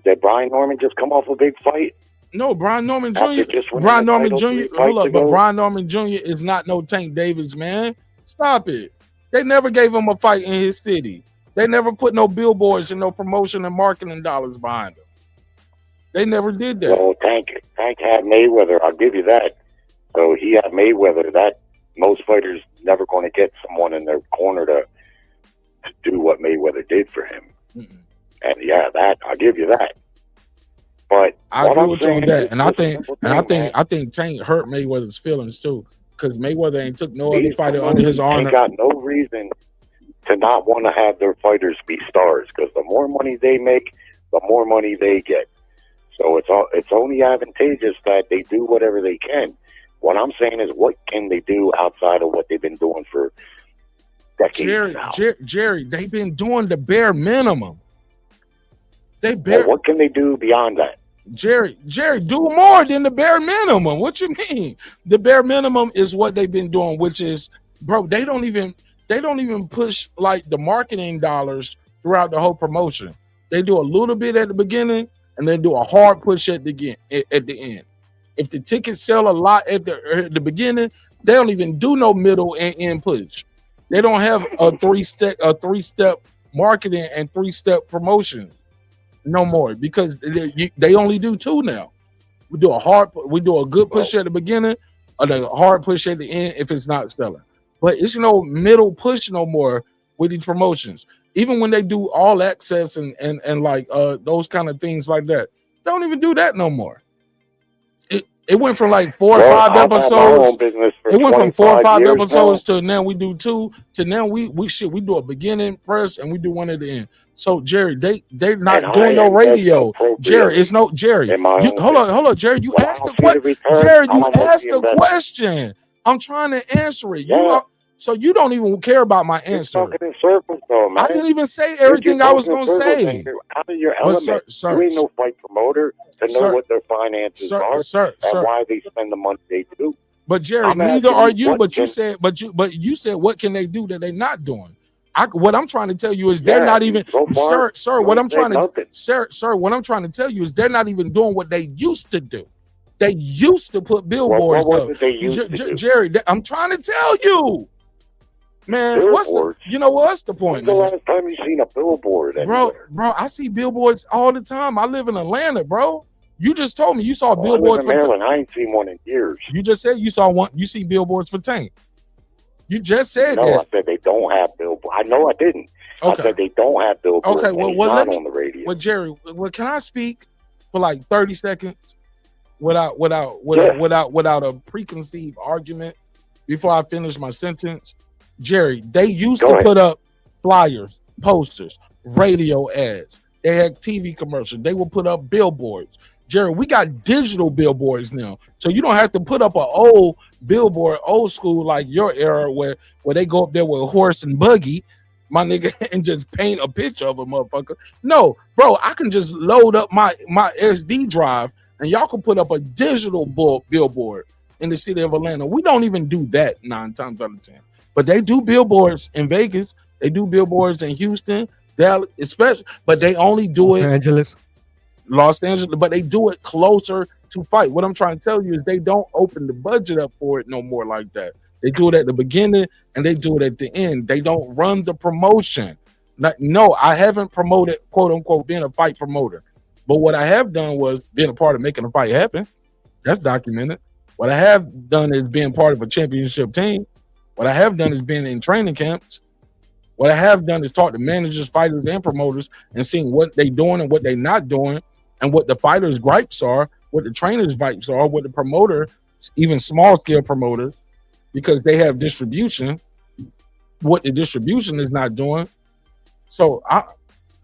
Did Brian Norman just come off a big fight? No, Brian Norman Jr. Brian Norman Jr. Hold up, but Brian Norman Jr. is not no Tank Davis, man. Stop it. They never gave him a fight in his city. They never put no billboards and no promotion and marketing dollars behind him. They never did that. Well, Tank had Mayweather. I'll give you that. So he had Mayweather. That most fighters never going to get someone in their corner to do what Mayweather did for him. Mm-hmm. And that I'll give you that. But I agree with you on that, and I think Tank hurt Mayweather's feelings too, because Mayweather ain't took no other fighter under his arm. They got no reason to not want to have their fighters be stars, because the more money they make, the more money they get. So it's only advantageous that they do whatever they can. What I'm saying is, what can they do outside of what they've been doing for decades now? Jerry, they've been doing the bare minimum. What can they do beyond that? Jerry, do more than the bare minimum. What you mean? The bare minimum is what they've been doing, which is, bro, they don't even push like the marketing dollars throughout the whole promotion. They do a little bit at the beginning and they do a hard push at the end. If the tickets sell a lot at the beginning, they don't even do no middle and end push. They don't have a three-step marketing and three-step promotion no more, because they only do two now. We do a good push at the beginning and a hard push at the end if it's not selling. But it's no middle push no more with these promotions. Even when they do all access and like those kind of things like that, they don't even do that no more. It went from like 4 or 5 episodes. It went from 4 or 5 episodes to now we do 2 to now we do a beginning press and we do one at the end. So Jerry, they're not doing no radio. Jerry, it's no Jerry. Hold on, Jerry. You asked the question. Jerry, you asked the question. I'm trying to answer it. So you don't even care about my answer. In circles, though, man. I didn't even say everything I was going to say. Out of your element. You ain't no fight promoter to know what their finances are and why they spend the money they do. But Jerry, neither are you. But you said what can they do that they're not doing? What I'm trying to tell you is they're not even, sir. What I'm trying to tell you is they're not even doing what they used to do. They used to put billboards up. Jerry, I'm trying to tell you. Man, what's the point? When's the last time you seen a billboard anywhere? Bro, I see billboards all the time. I live in Atlanta, bro. You just told me you saw billboards for Maryland. I ain't seen one in years. You just said you saw one. You see billboards for Tank. You just said that. No, I said they don't have billboards. I know I didn't. Okay. I said they don't have billboards. Okay, well, not on the radio. Well, Jerry, can I speak for like 30 seconds without a preconceived argument before I finish my sentence? Jerry, they used to put up flyers, posters, radio ads. They had TV commercials. They would put up billboards. Jerry, we got digital billboards now. So you don't have to put up an old billboard, old school like your era where they go up there with a horse and buggy, my nigga, and just paint a picture of a motherfucker. No, bro, I can just load up my SD drive and y'all can put up a digital billboard in the city of Atlanta. We don't even do that 9 times out of 10. But they do billboards in Vegas. They do billboards in Houston, Dallas, especially, but they only do it Los Angeles, but they do it closer to fight. What I'm trying to tell you is they don't open the budget up for it no more like that. They do it at the beginning and they do it at the end. They don't run the promotion. No, I haven't promoted, quote unquote, being a fight promoter. But what I have done was being a part of making a fight happen. That's documented. What I have done is being part of a championship team. What I have done is being in training camps. What I have done is talk to managers, fighters, and promoters and seeing what they're doing and what they're not doing and what the fighters' gripes are, what the trainers' gripes are, what the promoter, even small-scale promoters, because they have distribution, what the distribution is not doing. So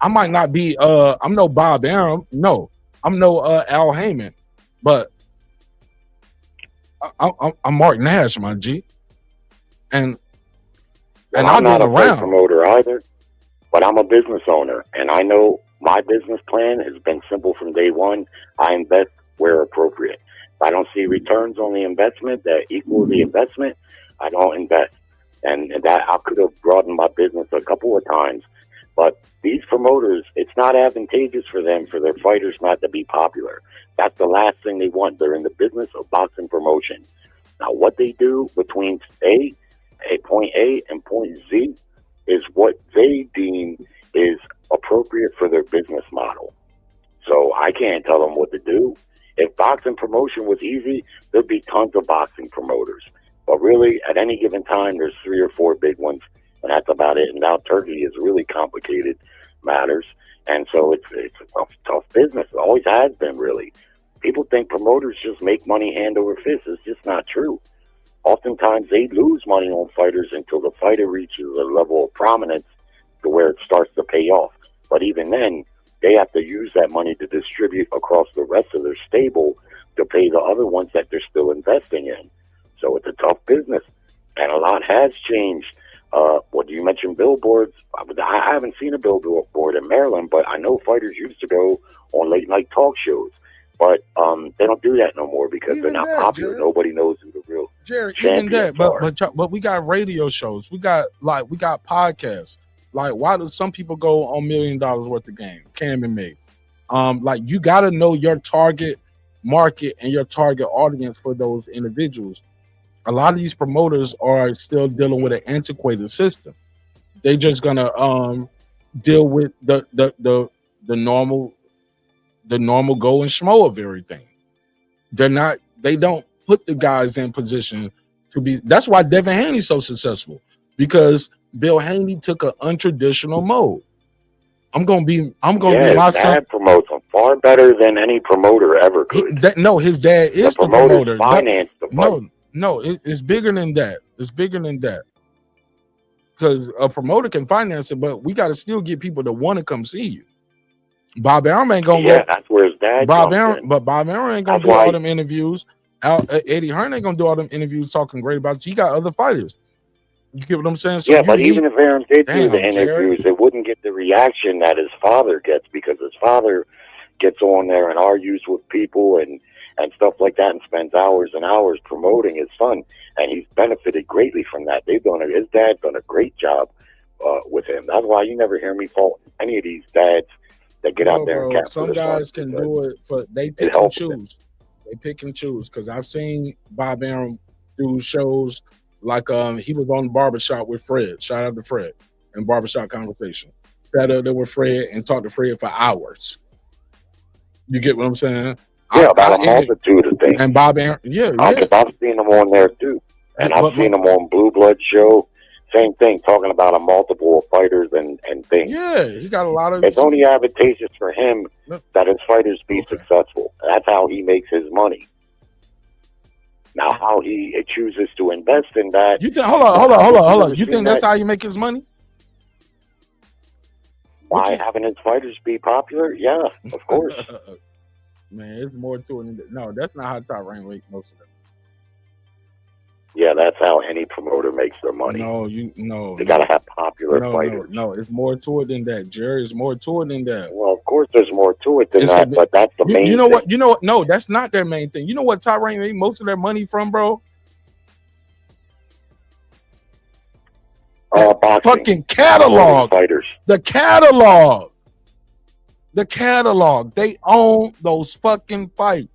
I might not be, I'm no Bob Arum. No, I'm no Al Heyman. But I'm Mark Nash, my G. And I'm not a fight promoter either, but I'm a business owner, and I know my business plan has been simple from day one. I invest where appropriate. If I don't see returns on the investment that equal the investment, I don't invest. And that I could have broadened my business a couple of times, but these promoters, it's not advantageous for them for their fighters not to be popular. That's the last thing they want. They're in the business of boxing promotion. Now, what they do between point A and point Z is what they deem is appropriate for their business model. So I can't tell them what to do. If boxing promotion was easy, there'd be tons of boxing promoters. But really, at any given time, there's 3 or 4 big ones, and that's about it. And now Turkey is really complicated matters. And so it's a tough business. It always has been, really. People think promoters just make money hand over fist. It's just not true. Oftentimes, they lose money on fighters until the fighter reaches a level of prominence to where it starts to pay off. But even then, they have to use that money to distribute across the rest of their stable to pay the other ones that they're still investing in. So it's a tough business, and a lot has changed. What you mentioned, billboards. I haven't seen a billboard in Maryland, but I know fighters used to go on late-night talk shows. But they don't do that no more because they're not popular. Jerry. Nobody knows who the real even that. But we got radio shows. We got podcasts. Like, why do some people go on $1 million worth of game? Cam and Meg. Like, you got to know your target market and your target audience for those individuals. A lot of these promoters are still dealing with an antiquated system. They're just gonna deal with the normal go and schmo of everything. They don't put the guys in position to be. That's why Devin Haney's so successful, because Bill Haney took an untraditional mode. I'm gonna be my son. Dad promotes him far better than any promoter ever could. His dad is the promoter. Finance the fight. No, it's bigger than that. It's bigger than that. Because a promoter can finance it, but we got to still get people to want to come see you. Bob Arum ain't gonna go. That's where his dad. Bob Arum ain't gonna do all them interviews. Eddie Hearn ain't gonna do all them interviews talking great about you. He got other fighters. You get what I'm saying? So but even if Arum did do the interviews, it wouldn't get the reaction that his father gets, because his father gets on there and argues with people and stuff like that and spends hours and hours promoting his son, and he's benefited greatly from that. His dad's done a great job with him. That's why you never hear me fault any of these dads that get out there and capture. Some guys can do it they pick and choose. They pick and choose, because I've seen Bob Arum do shows like he was on the barbershop with Fred. Shout out to Fred and Barbershop Conversation. Sat up there with Fred and talked to Fred for hours. You get what I'm saying? About a multitude of things. And Bob Arum, I've seen him on there too. And I've seen him on Blue Blood Show. Same thing, talking about a multiple of fighters and things. Yeah, he got a lot of... It's only advantageous for him that his fighters be successful. That's how he makes his money. Now, how he chooses to invest in that... You think? Hold on. You think that's how you make his money? By having his fighters be popular? Yeah, of course. Man, it's more to it than that. No, that's not how Top Rank makes most of them. Yeah, that's how any promoter makes their money. No, They gotta have popular fighters. No, it's more to it than that, Jerry. It's more to it than that. Well, of course, there's more to it than that, but that's the main. You know thing. what? You know what? No, that's not their main thing. You know what Top Rank made most of their money from, bro? Fucking catalog. Fighters. The catalog. They own those fucking fights.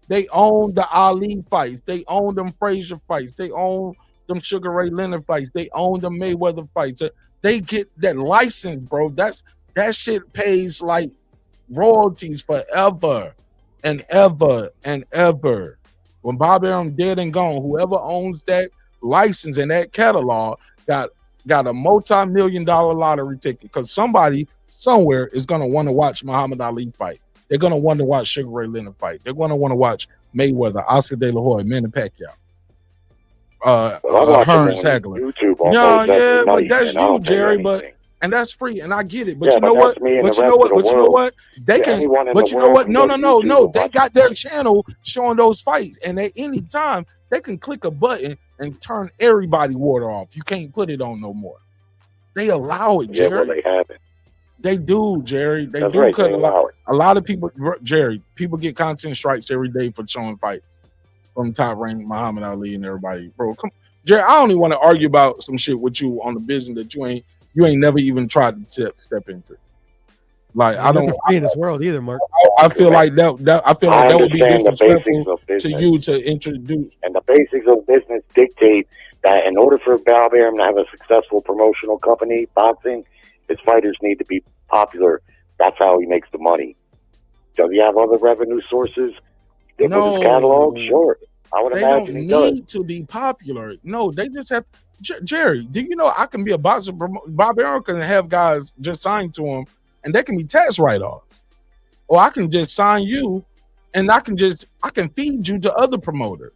They own the Ali fights. They own them Frazier fights. They own them Sugar Ray Leonard fights. They own the Mayweather fights. They get that license, bro. That shit pays like royalties forever and ever and ever. When Bob Arum dead and gone, whoever owns that license and that catalog got a multi-million-dollar lottery ticket because somebody somewhere is gonna want to watch Muhammad Ali fight. They're going to want to watch Sugar Ray Leonard fight. They're going to want to watch Mayweather, Oscar De La Hoya, Manny Pacquiao, Hearns Hagler. But that's you, Jerry. And that's free, and I get it. But you know what? They can. But you know what? No. They got their channel showing those fights, and at any time they can click a button and turn everybody water off. You can't put it on no more. They allow it, Jerry. Yeah, well, they have it. They do, Jerry. They That's do right, cut they a lot of people, Jerry. People get content strikes every day for showing fights from Top Rank, Muhammad Ali, and everybody. Bro, come, Jerry. I don't even want to argue about some shit with you on the business that you ain't never even tried to step into. Like I don't free in this world either, Mark. I feel like that. I feel like that would be disrespectful to you to introduce. And the basics of business dictate that in order for Bob Arum to have a successful promotional company, boxing, his fighters need to be popular. That's how he makes the money. Does he have other revenue sources? His catalog? Sure. I would imagine he does. They don't need to be popular. No, they just have. Jerry, do you know I can be a boxer? Bob Arum can have guys just sign to him, and they can be tax write-offs. Or I can just sign you, and I can feed you to other promoters.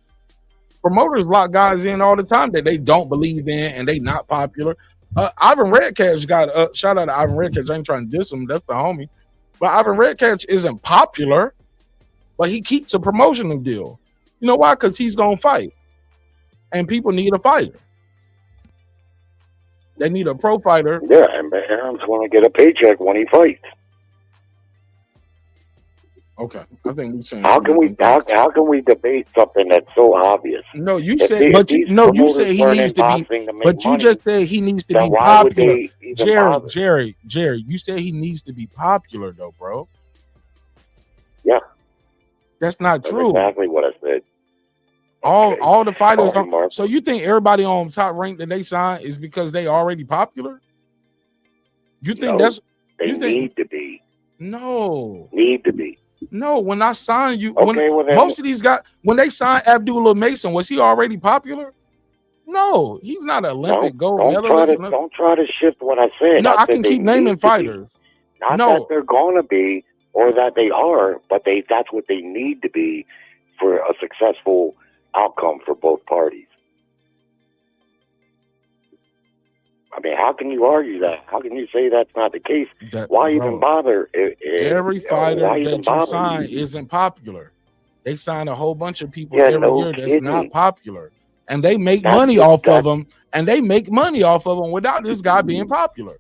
Promoters lock guys in all the time that they don't believe in, and they not popular. Ivan Redcatch got shout out to Ivan Redcatch. I ain't trying to diss him. That's the homie. But Ivan Redcatch isn't popular, but he keeps a promotional deal. You know why? Because he's going to fight. And people need a fighter. They need a pro fighter. Yeah, and Arum's going to get a paycheck when he fights. Okay, I think we're saying. How can we debate something that's so obvious? No, you said, you said he needs to be. But you just said he needs to be popular. Jerry, you said he needs to be popular, though, bro. Yeah, that's not true. Exactly what I said. All the fighters. So you think everybody on Top Rank that they sign is because they already popular? You think need to be? No, need to be. No, when I signed you, most of these guys, when they signed Abdullah Mason, was he already popular? No, he's not an Olympic gold medalist. Don't try to shift what I said. No, I can keep naming fighters. Not that they're going to be or that they are, but that's what they need to be for a successful outcome for both parties. I mean, how can you argue that? How can you say that's not the case? Why even bother? Every fighter that you sign isn't popular. They sign a whole bunch of people every year that's not popular. And they make money off of them. And they make money off of them without this guy being popular.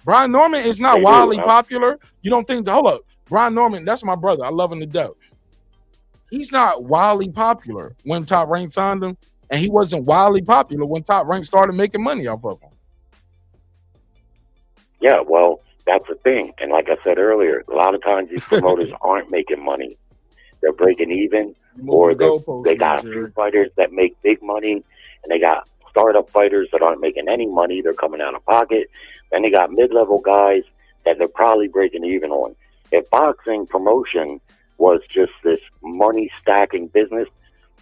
Brian Norman is not wildly popular. You don't think, hold up, Brian Norman, that's my brother. I love him to death. He's not wildly popular when Top Rank signed him. And he wasn't wildly popular when Top Rank started making money off of him. Yeah, well, that's the thing. And like I said earlier, a lot of times these promoters aren't making money. They're breaking even, or they got a few fighters that make big money, and they got startup fighters that aren't making any money. They're coming out of pocket. Then they got mid-level guys that they're probably breaking even on. If boxing promotion was just this money-stacking business,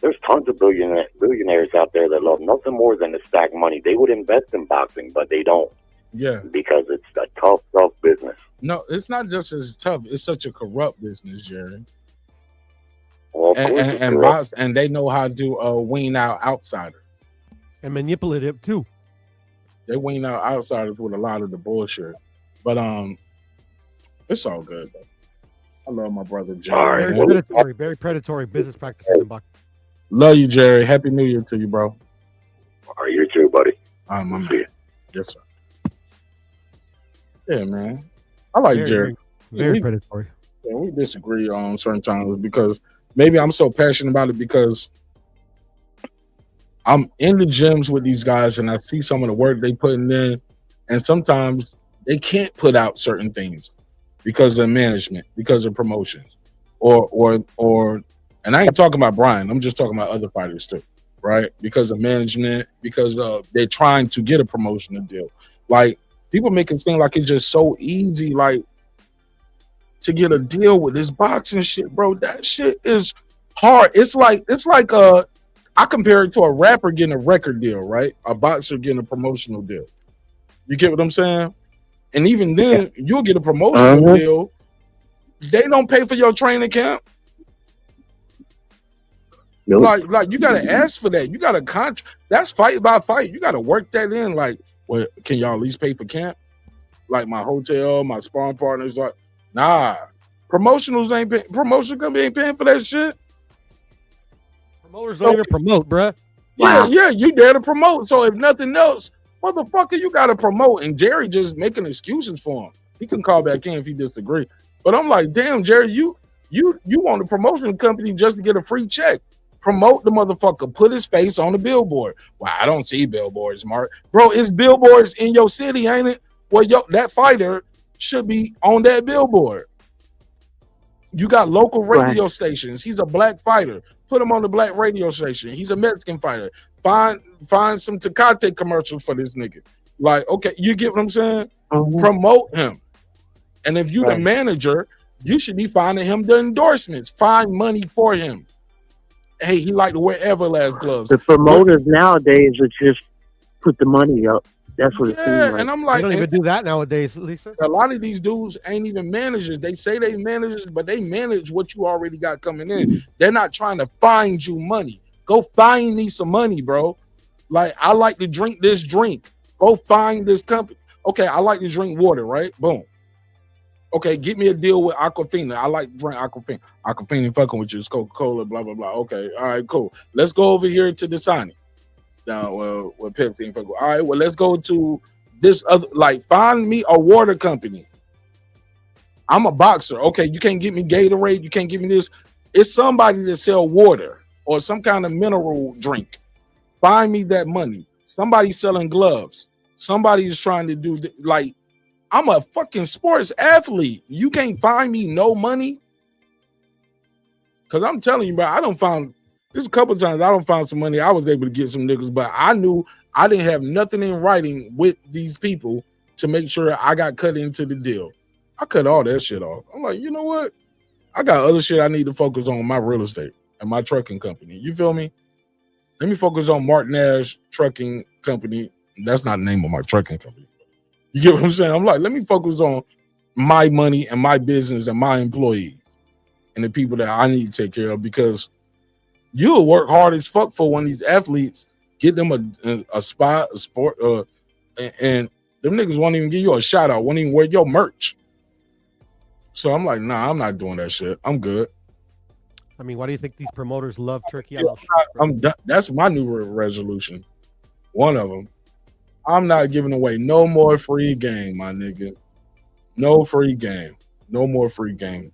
there's tons of billionaires out there that love nothing more than to stack money. They would invest in boxing, but they don't. Yeah, because it's a tough business. No, it's not just as tough. It's such a corrupt business, Jerry. Well, and they know how to wean out outsiders and manipulative too. They wean out outsiders with a lot of the bullshit, but it's all good though. I love my brother All Jerry. right. Very Man. very predatory business practices in boxing. Love you, Jerry. Happy New Year to you, bro. All right, you too, buddy. All right, my See man. ya. Yes, sir. Yeah, man. I like Jerry. Very predatory. Yeah, we disagree on certain times because maybe I'm so passionate about it because I'm in the gyms with these guys and I see some of the work they putting in, and sometimes they can't put out certain things because of management, because of promotions, or. And I ain't talking about Brian. I'm just talking about other fighters too, right? Because of management, because they're trying to get a promotional deal. Like people make it seem like it's just so easy, like to get a deal with this boxing shit, bro. That shit is hard. It's like I compare it to a rapper getting a record deal, right? A boxer getting a promotional deal. You get what I'm saying? And even then, you'll get a promotional deal. They don't pay for your training camp. Nope. Like you gotta ask for that. You gotta contract. That's fight by fight. You gotta work that in. Like, well, can y'all at least pay for camp? Like my hotel, my sparring partners. Like, nah. Promotional company ain't paying for that shit. Promoters don't even promote, bruh. Yeah, you there to promote. So if nothing else, motherfucker, you gotta promote. And Jerry just making excuses for him. He can call back in if he disagree. But I'm like, damn, Jerry, you want a promotion company just to get a free check. Promote the motherfucker. Put his face on the billboard. Well, I don't see billboards, Mark. Bro, it's billboards in your city, ain't it? Well, that fighter should be on that billboard. You got local radio stations. He's a black fighter. Put him on the black radio station. He's a Mexican fighter. Find some Tecate commercials for this nigga. Like, okay, you get what I'm saying? Promote him. And if you the manager, you should be finding him the endorsements. Find money for him. Hey, he like to wear Everlast gloves. The promoters nowadays are just put the money up. That's what it seems like. And I'm like, they don't even do that nowadays, Lisa. A lot of these dudes ain't even managers. They say they managers, but they manage what you already got coming in. They're not trying to find you money. Go find me some money, bro. Like, I like to drink this drink. Go find this company. Okay, I like to drink water, right? Boom. Okay, get me a deal with Aquafina. I like to drink Aquafina. Aquafina fucking with you. It's Coca-Cola, blah, blah, blah. Okay, all right, cool. Let's go over here to Dasani. Now, well, with Pepsi and fucking. All right, well, let's go to this other, like, find me a water company. I'm a boxer. Okay, you can't get me Gatorade. You can't give me this. It's somebody that sell water or some kind of mineral drink. Find me that money. Somebody selling gloves. Somebody is trying to do, like, I'm a fucking sports athlete. You can't find me no money. Cause I'm telling you, bro, I don't find there's a couple of times I don't find some money. I was able to get some niggas, but I knew I didn't have nothing in writing with these people to make sure I got cut into the deal. I cut all that shit off. I'm like, you know what? I got other shit I need to focus on, my real estate and my trucking company. You feel me? Let me focus on Mark Nash Trucking Company. That's not the name of my trucking company. You get what I'm saying? I'm like, let me focus on my money and my business and my employees and the people that I need to take care of, because you'll work hard as fuck for one of these athletes, get them a spot, a sport, and them niggas won't even give you a shout out, won't even wear your merch. So I'm like, nah, I'm not doing that shit. I'm good. I mean, why do you think these promoters love Turkey? I'm done. That's my new resolution. One of them. I'm not giving away no more free game, my nigga. No free game. No more free game.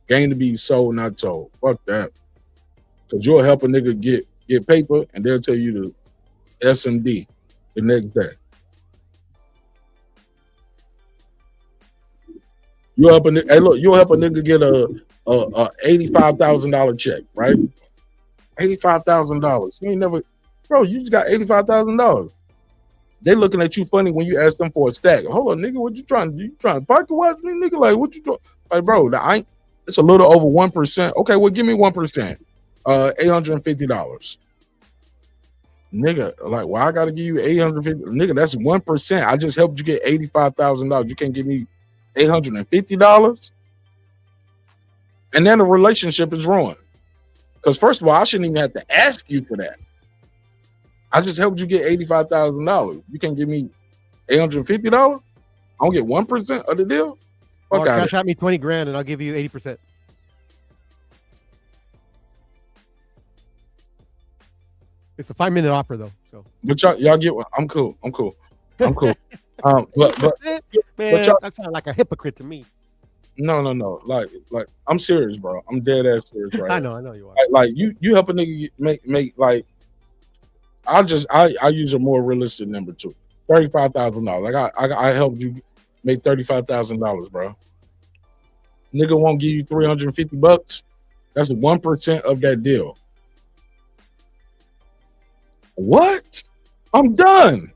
Game to be sold, not told. Fuck that. Because you'll help a nigga get paper, and they'll tell you the SMD the next day. You'll help a nigga get a $85,000 check, right? $85,000. You ain't never, bro. You just got $85,000. They looking at you funny when you ask them for a stack. Hold on, nigga, what you trying to do? You trying to pocket watch me, nigga? Like, what you doing? Like, bro, it's a little over 1%. Okay, well, give me 1%. $850. Nigga, like, well, I gotta give you $850. Nigga, that's 1%. I just helped you get $85,000. You can't give me $850? And then the relationship is ruined. Because first of all, I shouldn't even have to ask you for that. I just helped you get $85,000. You can't give me $850? I don't get 1% of the deal? Or out cash out me 20 grand and I'll give you 80%. It's a 5-minute offer though. So, but y'all get what? I'm cool. I'm cool. But man, y'all, that sounds like a hypocrite to me. no. Like I'm serious, bro. I'm dead ass serious, right? I know you are. Like you help a nigga make like I use a more realistic number too. $35,000. Like I helped you make $35,000, bro. Nigga won't give you $350. That's 1% of that deal. What? I'm done.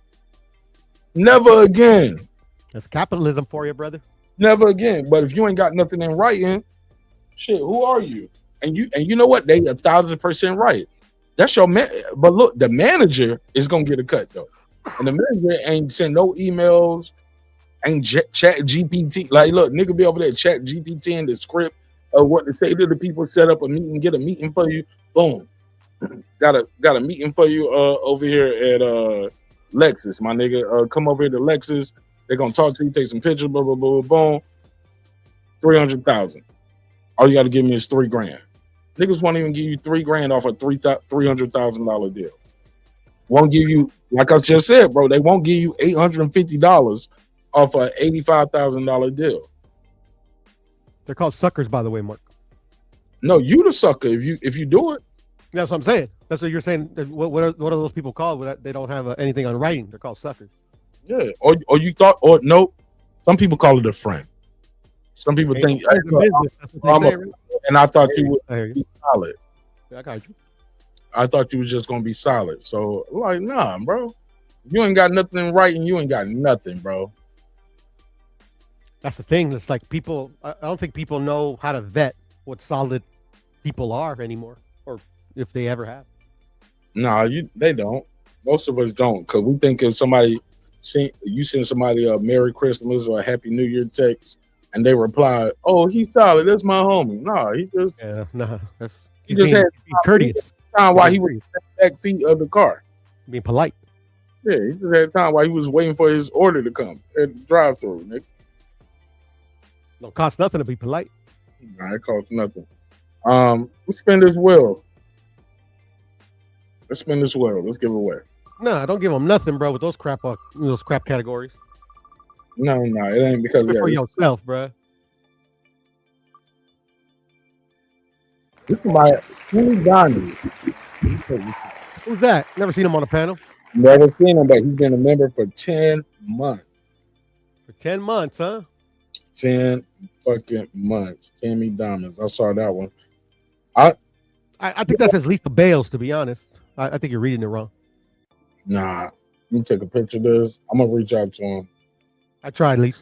Never again. That's capitalism for you, brother. Never again. But if you ain't got nothing in writing, shit, who are you? And you know what? They 1,000% right. That's your man. But look, the manager is gonna get a cut though, and the manager ain't send no emails, ain't chat GPT. Like, look, nigga be over there chat GPT and the script of what to say to the people. Set up a meeting, get a meeting for you. Boom, got a meeting for you over here at Lexus, my nigga. Come over here to Lexus. They're gonna talk to you, take some pictures. Blah blah blah. Boom, 300,000. All you got to give me is $3,000. Niggas won't even give you $3,000 off a $300,000 deal. Won't give you, like I just said, bro. They won't give you $850 off a $85,000 deal. They're called suckers, by the way, Mark. No, you the sucker if you do it. That's what I'm saying. That's what you're saying. What are those people called? They don't have anything on writing. They're called suckers. Yeah, or you thought, or no, some people call it a friend. Some people think, and I thought you would be solid. Yeah, I got you. I thought you was just gonna be solid. So, like, nah, bro. You ain't got nothing in writing. You ain't got nothing, bro. That's the thing. It's like people. I don't think people know how to vet what solid people are anymore, or if they ever have. Nah, they don't. Most of us don't, because we think if somebody you send somebody a Merry Christmas or a Happy New Year text, and they reply, "Oh, he's solid. That's my homie." Nah, he just he just had courteous time while he was in the back seat of the car, being polite. Yeah, he just had time while he was waiting for his order to come at the drive-through. Nigga. Don't cost nothing to be polite. Nah, it costs nothing. We spend this well. Let's spend this well. Let's give it away. Nah, don't give them nothing, bro. With those crap categories. No, it ain't because for yourself, bro. This is my Donnie. Who's that? Never seen him on a panel. Never seen him, but he's been a member for 10 months. For 10 months, huh? 10 fucking months. Tammy Diamonds. I saw that one. I think that says Lisa Bales, to be honest. I think you're reading it wrong. Nah. Let me take a picture of this. I'm gonna reach out to him. I tried, Lisa.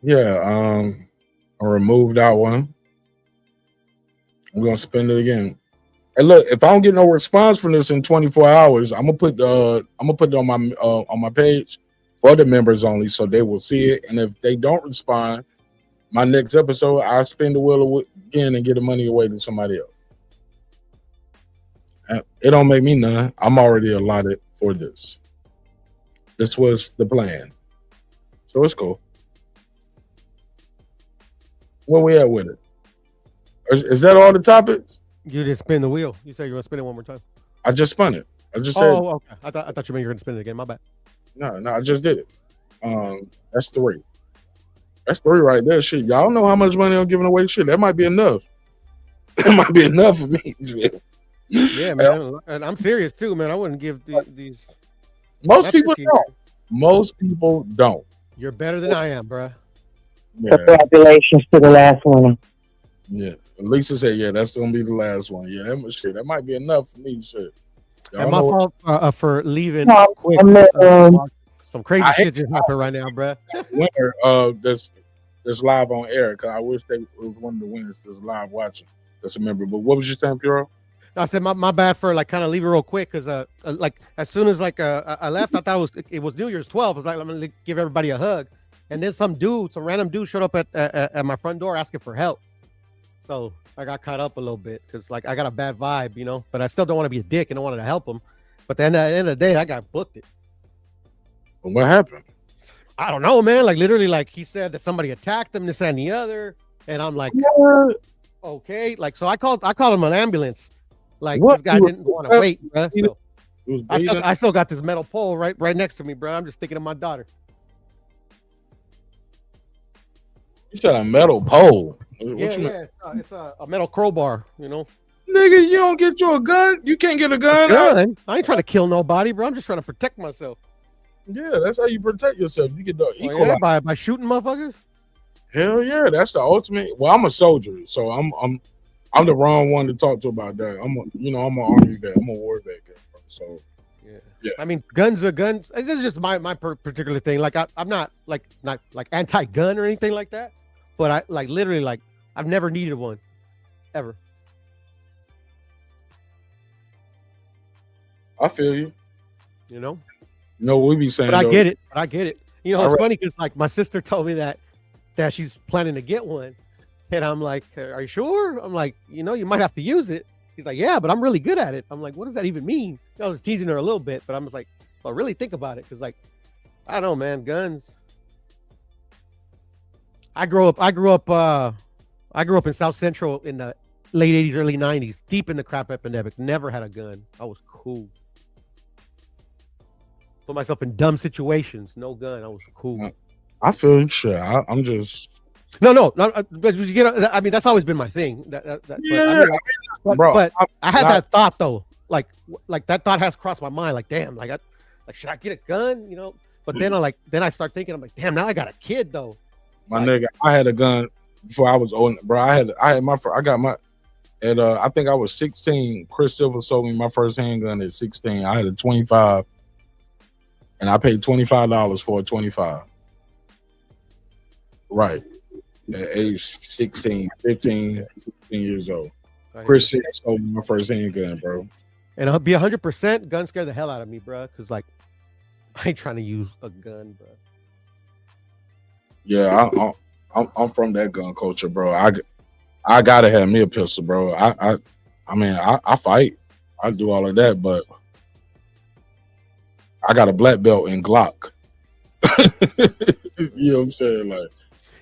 Yeah, I removed that one. I'm gonna spend it again. Hey, look, if I don't get no response from this in 24 hours, I'm gonna put it on my page for the members only, so they will see it. And if they don't respond, my next episode, I'll spin the wheel again and get the money away to somebody else. It don't make me none. I'm already allotted for this. This was the plan, so it's cool. Where we at with it? Is that all the topics? You didn't spin the wheel. You said you want to spin it one more time. I just spun it. I just said. Oh, okay. I thought you meant you were going to spin it again. My bad. No, I just did it. That's 3. That's 3 right there. Shit, y'all know how much money I'm giving away. Shit, that might be enough. It might be enough for me. Yeah, man. And I'm serious too, man. I wouldn't give these. Most people don't. Most people don't. You're better than I am, bro. Yeah. Congratulations to the last one. Yeah. Lisa said, "Yeah, that's gonna be the last one." Yeah, that might be enough for me. Shit. And my fault for leaving quick. Some crazy shit just happened right now, bro. Winner that's live on air, because I wish they was one of the winners that's live watching. That's a member. But what was you saying, Puro? I said my bad for like kind of leaving real quick, because like as soon as like I left, I thought it was New Year's 12. I was like, I'm gonna give everybody a hug, and then some random dude showed up at my front door asking for help. So I got caught up a little bit because like I got a bad vibe, you know, but I still don't want to be a dick and I wanted to help him. But then at the end of the day, I got booked it. What happened? I don't know, man. Like literally, like he said that somebody attacked him, this and the other, and I'm like, What? okay, like so I called him an ambulance. Like What? this guy didn't want to wait, bro. So It was I bleeding? still got this metal pole right next to me, bro. I'm just thinking of my daughter. You said a metal pole. What Yeah, you mean? yeah. It's a metal crowbar, you know. Nigga, you don't get you a gun? You can't get a gun? Gun? I ain't trying to kill nobody, bro. I'm just trying to protect myself. Yeah, that's how you protect yourself. You get the Oh, equal. yeah, by shooting motherfuckers. Hell yeah, that's the ultimate. Well, I'm a soldier, so I'm the wrong one to talk to about that. I'm an army vet. I'm a war vet. Bro. So yeah. I mean, guns are guns. This is just my particular thing. Like I'm not anti-gun or anything like that, but I like literally like I've never needed one, ever. I feel you. You know. No, we be saying. But I though, get it. I get it. You know, it's All right. funny because like my sister told me that she's planning to get one, and I'm like, "Are you sure?" I'm like, you might have to use it. He's like, "Yeah, but I'm really good at it." I'm like, "What does that even mean?" I was teasing her a little bit, but I'm just like, "Well, really think about it," because like, I don't know, man, guns. I grew up in South Central in the late '80s, early '90s, deep in the crap epidemic. Never had a gun. I was cool. Put myself in dumb situations. No gun. I was cool. I feel shit. I'm just. No. But you get. I mean, that's always been my thing. But I had that thought though. Like that thought has crossed my mind. Like, damn. Like, should I get a gun? You know. But then I start thinking. I'm like, damn. Now I got a kid though. My nigga, I had a gun before I was old, bro. I got my. At I think I was 16. Chris Silver sold me my first handgun at 16. I had a 25. And I paid $25 for a 25. Right. At age 16, 15, 16 years old. Chris Silver sold me my first handgun, bro. And I'll be 100%. Gun scared the hell out of me, bro. Because like, I ain't trying to use a gun, bro. Yeah, I'm from that gun culture, bro. I gotta have me a pistol, bro. I mean, I fight. I do all of that, but I got a black belt in Glock. You know what I'm saying? Like,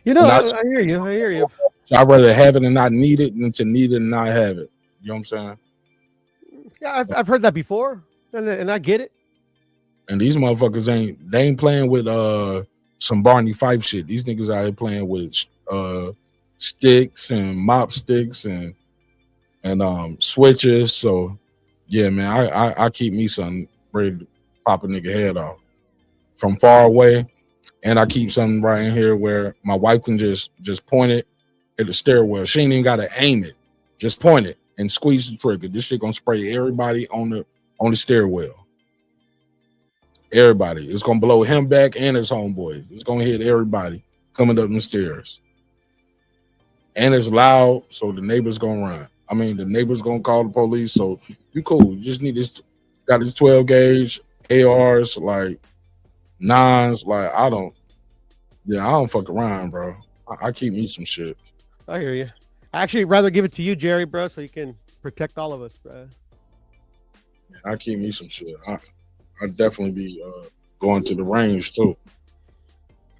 I hear you. So I'd rather have it and not need it than to need it and not have it. You know what I'm saying? Yeah, I've heard that before, and I get it. And these motherfuckers ain't playing with some Barney Fife shit. These niggas out here playing with sticks and mop sticks and switches. So yeah, man, I keep me something ready to pop a nigga head off from far away, and I keep something right in here where my wife can just point it at the stairwell. She ain't even gotta aim it, just point it and squeeze the trigger. This shit gonna spray everybody on the stairwell. Everybody. It's gonna blow him back and his homeboys. It's gonna hit everybody coming up the stairs. And it's loud, so the neighbors gonna run. I mean, the neighbors gonna call the police. So you cool. You just need this. Got this 12 gauge ARs, like 9s. Like I don't fuck around, bro. I keep me some shit. I hear you. I actually rather give it to you, Jerry, bro, so you can protect all of us, bro. I keep me some shit. I definitely be going to the range too.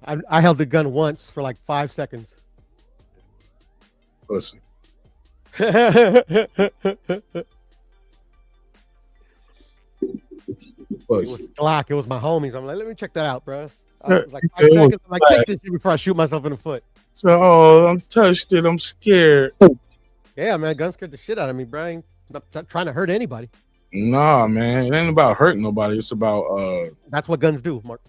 I held the gun once for like 5 seconds. Listen. It was Glock. It was my homies. I'm like, let me check that out, bro. I was like 5 It was seconds. I'm like, Glock. take this shit before I shoot myself in the foot. So I'm touched it. I'm scared. Yeah, man, gun scared the shit out of me, bro. I ain't not trying to hurt anybody. Nah, man, it ain't about hurting nobody. It's about That's what guns do, Mark.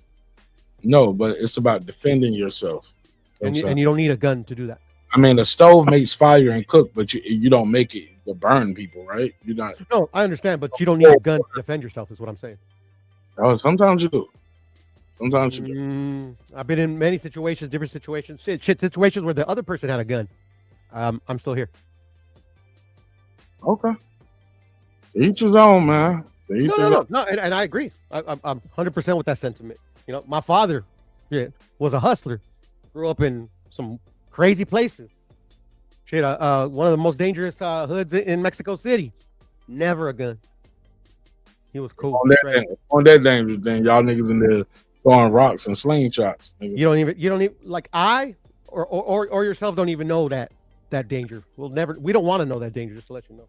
no, but it's about defending yourself. And you don't need a gun to do that. I mean, a stove makes fire and cook, but you don't make it to burn people, right? You're not. No, I understand, but you don't need a gun to defend yourself, is what I'm saying. Oh, sometimes you do. Sometimes you do. I've been in many situations, different situations, shit situations where the other person had a gun. I'm still here. Okay. Each his own, man. No, and I agree. I'm 100% with that sentiment. You know, my father was a hustler, grew up in some crazy places. Shit, one of the most dangerous hoods in Mexico City. Never a gun. He was cool. On that dangerous thing, y'all niggas in there throwing rocks and slingshots. Nigga. You don't even like I or yourself don't even know that danger. We don't want to know that danger, just to let you know.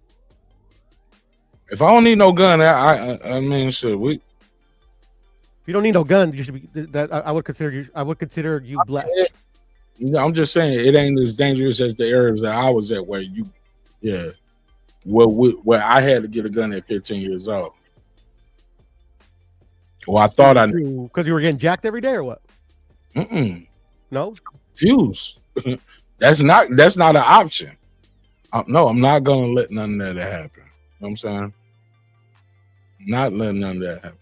If I don't need no gun, I mean, shit, we. If you don't need no gun, you should be. That I would consider you blessed. I'm just saying it ain't as dangerous as the areas that I was at, where where I had to get a gun at 15 years old. Well, I thought I knew because you were getting jacked every day, or what? No, fuse. That's not an option. No, I'm not gonna let none of that happen. You know what I'm saying? Not letting none of that happen.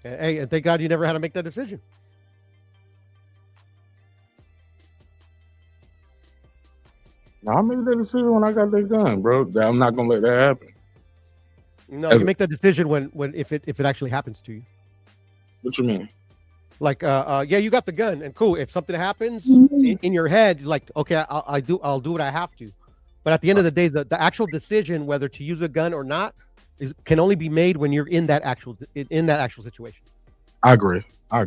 Hey, and thank God you never had to make that decision. I made that decision when I got that gun, bro. I'm not gonna let that happen. No, you make that decision when if it actually happens to you. What you mean? Like, yeah, you got the gun, and cool. If something happens in your head, like, okay, I'll do what I have to. But at the end of the day, the actual decision whether to use a gun or not can only be made when you're in that actual situation. I agree. I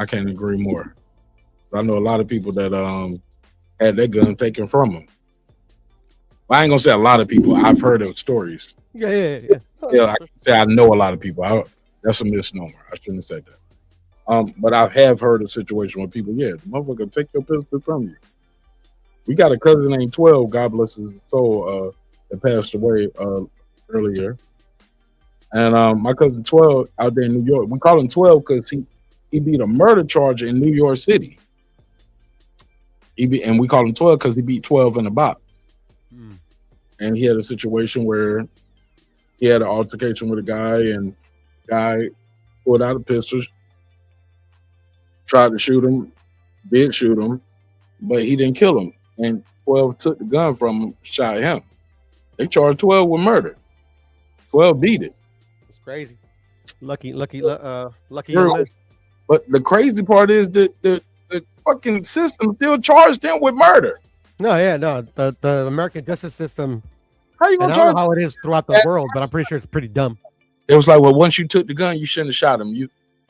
can't agree more. I know a lot of people that had their gun taken from them. Well, I ain't gonna say a lot of people. I've heard of stories. Yeah. I can say I know a lot of people. That's a misnomer. I shouldn't have said that. But I have heard a situation where people, the motherfucker take your pistol from you. We got a cousin named 12, God bless his soul, that passed away earlier. And my cousin 12 out there in New York, we call him 12 because he beat a murder charge in New York City. And we call him 12 because he beat 12 in a box. And he had a situation where he had an altercation with a guy, and guy pulled out a pistol, tried to shoot him, did shoot him, but he didn't kill him. And 12 took the gun from him, shot him. They charged 12 with murder. 12 beat it. It's crazy. Lucky. Sure. But the crazy part is that the fucking system still charged him with murder. No, the American justice system. How you gonna I charge? don't know how it is throughout the world, but I'm pretty sure it's pretty dumb. It was like, well, once you took the gun, you shouldn't have shot him. You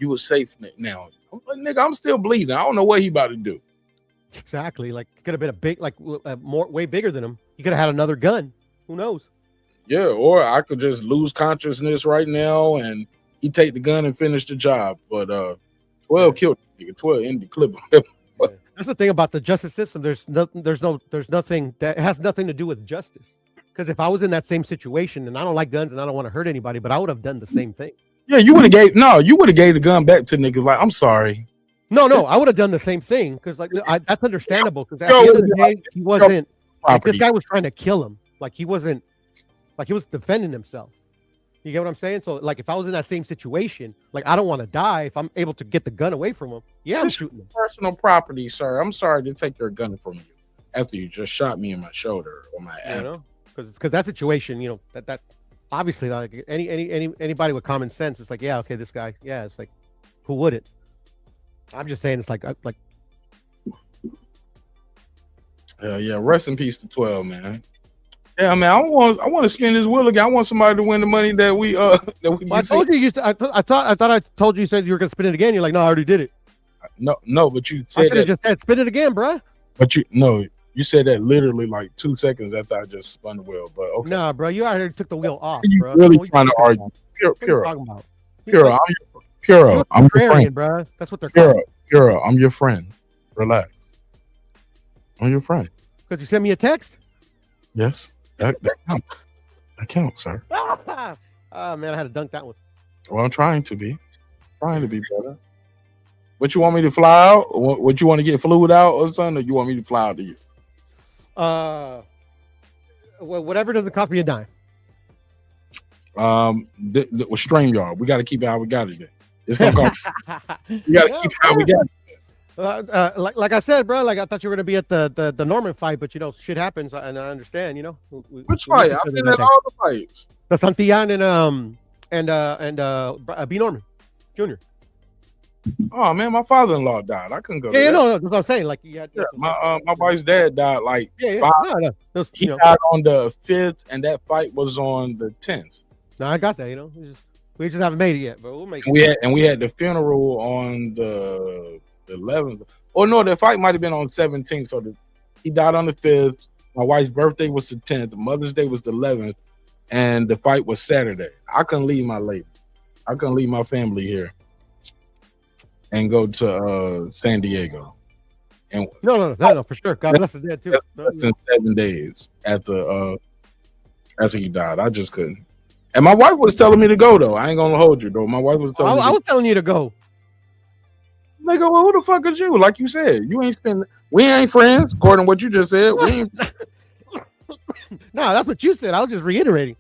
were safe now. I'm like, nigga, I'm still bleeding. I don't know what he about to do. Exactly. Like, could have been a big, like, way bigger than him. He could have had another gun. Who knows? Yeah, or I could just lose consciousness right now and he take the gun and finish the job. But 12 killed the nigga. 12 in the clip. That's the thing about the justice system. There's nothing that has nothing to do with justice. Because if I was in that same situation, and I don't like guns and I don't want to hurt anybody, but I would have done the same thing. Yeah, you would have gave the gun back to niggas like, I'm sorry. No, I would have done the same thing because that's understandable. Because at the end of the day, he wasn't. Like, this guy was trying to kill him. Like he wasn't. Like he was defending himself. You get what I'm saying? So like, if I was in that same situation, like I don't want to die. If I'm able to get the gun away from him, I'm shooting him. Personal property, sir. I'm sorry to take your gun from you after you just shot me in my shoulder or my abdomen. You know, because that situation, that obviously, like anybody with common sense, it's like, yeah, okay, this guy, yeah, it's like, who wouldn't? I'm just saying, it's like. Yeah, rest in peace to 12, man. Yeah, man, I want to spin this wheel again. I want somebody to win the money that we Well, I told you. I thought I told you. You said you were gonna spin it again. You're like, no, I already did it. No, but you said that. Just said spin it again, bro. But you said that literally like 2 seconds after I just spun the wheel. But okay. Nah, bro, you already took the wheel off, you bro. Really trying to argue? Pure. I'm your friend, bro. That's what they're called. Pure, I'm your friend. Relax. I'm your friend. Because you sent me a text? Yes. That counts. That counts, sir. Oh man, I had to dunk that one. Well, I'm trying to be better. What you want me to fly out? Or what you want to get fluid out or something? Or you want me to fly out to you? Well, whatever doesn't cost me a dime. With StreamYard, we got to keep it how we got it. It's gonna cost. We got to keep it how we got it. Like I said, bro, like I thought you were gonna be at the Norman fight, but shit happens, and I understand. Which fight? I've been at all the fights. The Santillan and B Norman Jr. Oh man, my father-in-law died. I couldn't go. Yeah, no, that's what I'm saying. Like, my wife's dad died. Like, he died on the 5th, and that fight was on the 10th. No, I got that. We just haven't made it yet, but we'll make it. We had the funeral on the 11th. Oh no, the fight might have been on 17th. So he died on the 5th. My wife's birthday was the 10th. Mother's Day was the 11th, and the fight was Saturday. I couldn't leave my lady. I couldn't leave my family here and go to San Diego. And No, for sure. God bless his dad too. Less than 7 days after he died, I just couldn't. And my wife was telling me to go though. I ain't gonna hold you though. My wife was telling me. I was telling you to go. Nigga, well, who the fuck is you? Like you said, you ain't spend. We ain't friends, according to what you just said. We ain't. No, that's what you said. I was just reiterating.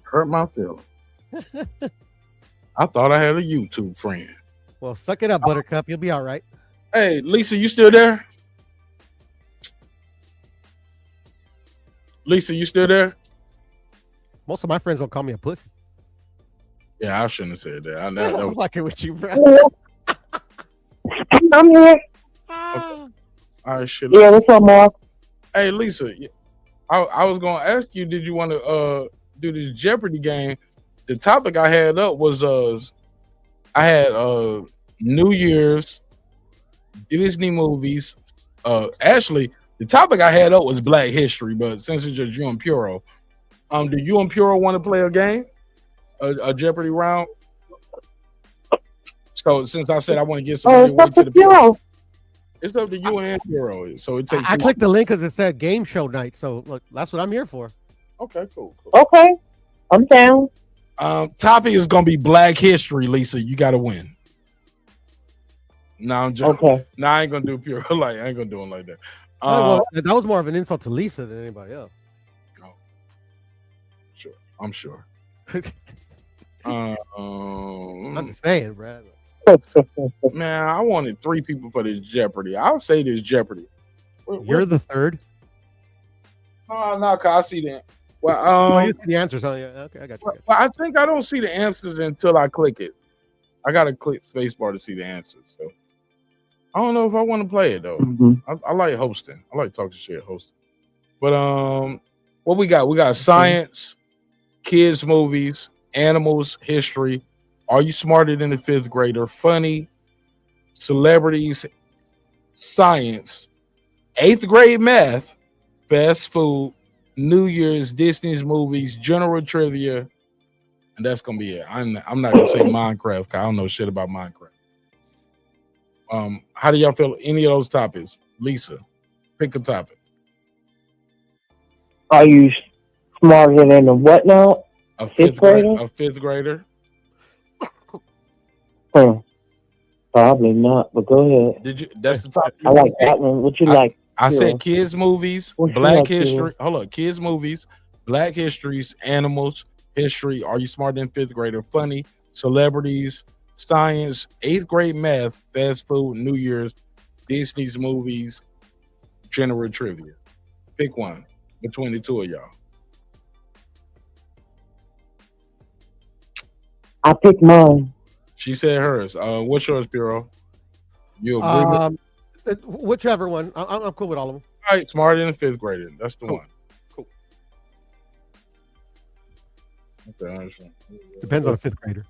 Hurt my feelings. I thought I had a YouTube friend. Well, suck it up, Buttercup. You'll be all right. Hey, Lisa, you still there? Lisa, you still there? Most of my friends don't call me a pussy. Yeah, I shouldn't have said that. I know. I'm fucking with you, bro. I'm here. All right, shit. Yeah, what's up, Mark? Hey, Lisa, I was gonna ask you, did you want to do this Jeopardy game? The topic I had up was I had New Year's Disney movies. Actually, the topic I had up was Black History, but since it's just you and Puro, do you and Puro want to play a game, a Jeopardy round? So since I said I want to get somebody away to the Puro, it's up to you and Puro. So it takes. I clicked the link because it said game show night. So look, that's what I'm here for. Okay, cool. Okay, I'm down. Topic is gonna be Black History, Lisa. You gotta win. No, I'm joking. Okay. No, I ain't gonna do Puro. Like I ain't gonna do it like that. Well, that was more of an insult to Lisa than anybody else. Sure, I'm sure. I'm just saying, Brad. Man, I wanted 3 people for this Jeopardy. I'll say this Jeopardy. You're the third. No, cause I see that. Well, you see the answers. Oh, yeah. Okay, I got you. Well, I think I don't see the answers until I click it. I gotta click spacebar to see the answers. So I don't know if I want to play it though. I like hosting. I like talking shit hosting. But what we got? We got science, kids movies, animals, history. Are you smarter than the 5th grader? Funny, celebrities, science, 8th grade math, fast food, New Year's, Disney's movies, general trivia, and that's gonna be it. I'm not gonna say Minecraft because I don't know shit about Minecraft. How do y'all feel? Any of those topics? Lisa, pick a topic. Are you smarter than a what now? A 5th grader? A 5th grader? Probably not, but go ahead. Did you? That's the topic. I like that one. What you like? I said kids movies, What you Black like, history. Kira? Hold on, kids movies, Black histories, animals, history. Are you smarter than 5th grader? Funny, celebrities, science, 8th grade math, fast food, New Year's, Disney's movies, general trivia. Pick one between the two of y'all. I picked mine. She said hers. What's yours, Bureau? You agree with? Whichever one. I'm cool with all of them. All right, smarter than a 5th grader. That's the one. Cool. Okay, Depends on a 5th grader.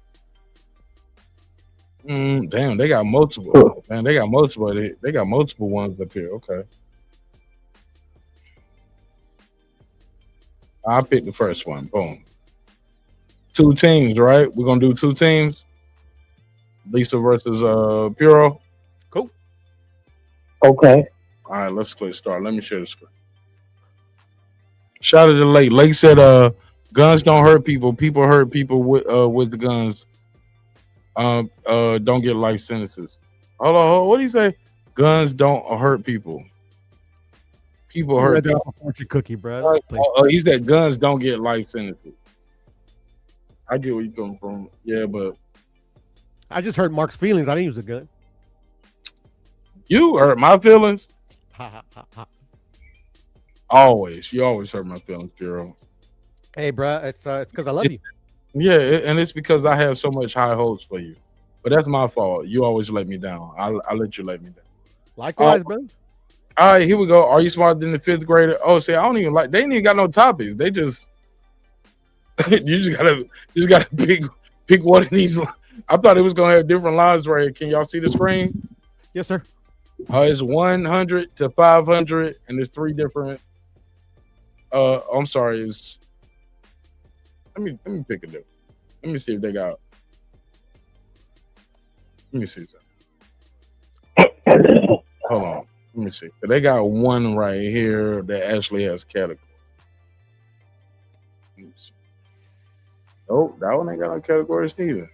Damn, they got multiple. Man, they got multiple. They got multiple ones up here. Okay. I picked the first one. Boom. 2 teams, right? We're gonna do 2 teams. Lisa versus Puro. Cool. Okay. All right, let's click start. Let me share the screen. Shout out to Lake. Lake said guns don't hurt people. People hurt people with the guns. Don't get life sentences. Hold on, what do you say? Guns don't hurt people. People hurt people. Fortune cookie, bro. He said guns don't get life sentences. I get where you come from. Yeah, but I just hurt Mark's feelings. I didn't use a gun. You hurt my feelings. Ha, ha, ha, ha. Always. You always hurt my feelings, Bureau. Hey, bro, it's because I love you. Yeah, and it's because I have so much high hopes for you. But that's my fault. You always let me down. I let you let me down. Likewise, bro. All right, here we go. Are you smarter than the 5th grader? Oh, see, I don't even like. They ain't even got no topics. They just you just gotta pick. Pick one of these. I thought it was gonna have different lines right here. Can y'all see the screen? Yes, sir. It's 100 to 500, and there's three different. I'm sorry. It's let me pick a different. Let me see if they got. Let me see something. Hold on. Let me see. They got one right here that actually has category. Oh, that one ain't got no categories neither.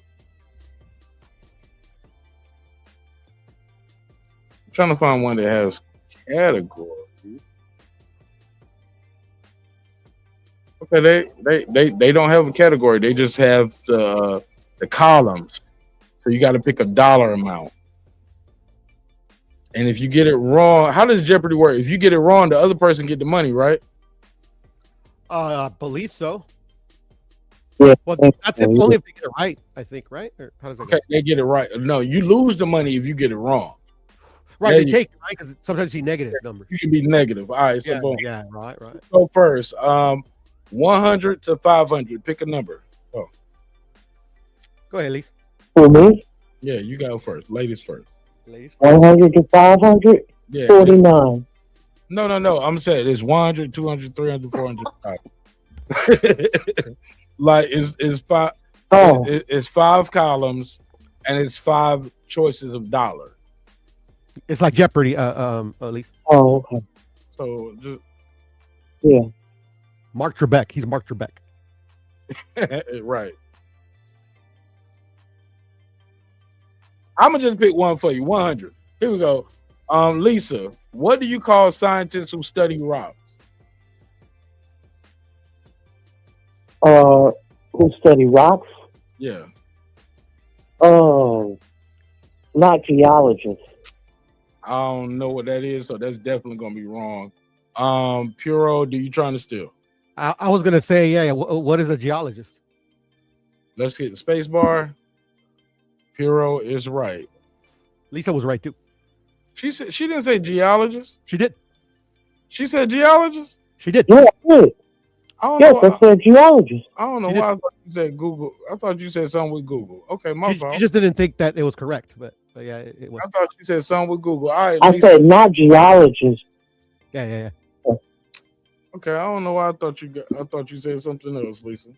I'm trying to find one that has categories. Okay, they don't have a category. They just have the columns. So you got to pick a dollar amount. And if you get it wrong, how does Jeopardy work? If you get it wrong, the other person get the money, right? I believe so. Yeah. Well, that's only if they get it right, I think, right? Or how does that go? They get it right. No, you lose the money if you get it wrong. Right, they take it, right? Because sometimes you see negative numbers. You can be negative. All right, so boom. Yeah, right. So go first. 100 to 500. Pick a number. Oh. Go ahead, Lisa. For me? Yeah, you go first. Ladies first. 100 to 500? Yeah. 49. No. I'm saying it's 100, 200, 300, 400, 500. Like it's five. Oh. It's 5 columns, and it's 5 choices of dollar. It's like Jeopardy, Lisa. Oh, okay. So just yeah. Mark Trebek. He's Mark Trebek. Right. I'm gonna just pick one for you. 100. Here we go. Lisa, what do you call scientists who study rocks? Who study rocks? Yeah. Oh, not geologists. I don't know what that is, so that's definitely gonna be wrong. Puro, do you trying to steal? I was gonna say, yeah. What is a geologist? Let's get the space bar. Puro is right. Lisa was right too. She said she didn't say geologist. She did. She said geologist. She did. Yeah, I did. I don't Yes, know. I said geologist. I don't know why I thought you said Google. I thought you said something with Google. Okay, my fault. She just didn't think that it was correct, but yeah, it was. I thought you said something with Google. All right, I Lisa. said not geologist. Yeah. Okay, I don't know why I thought you said something else, Lisa.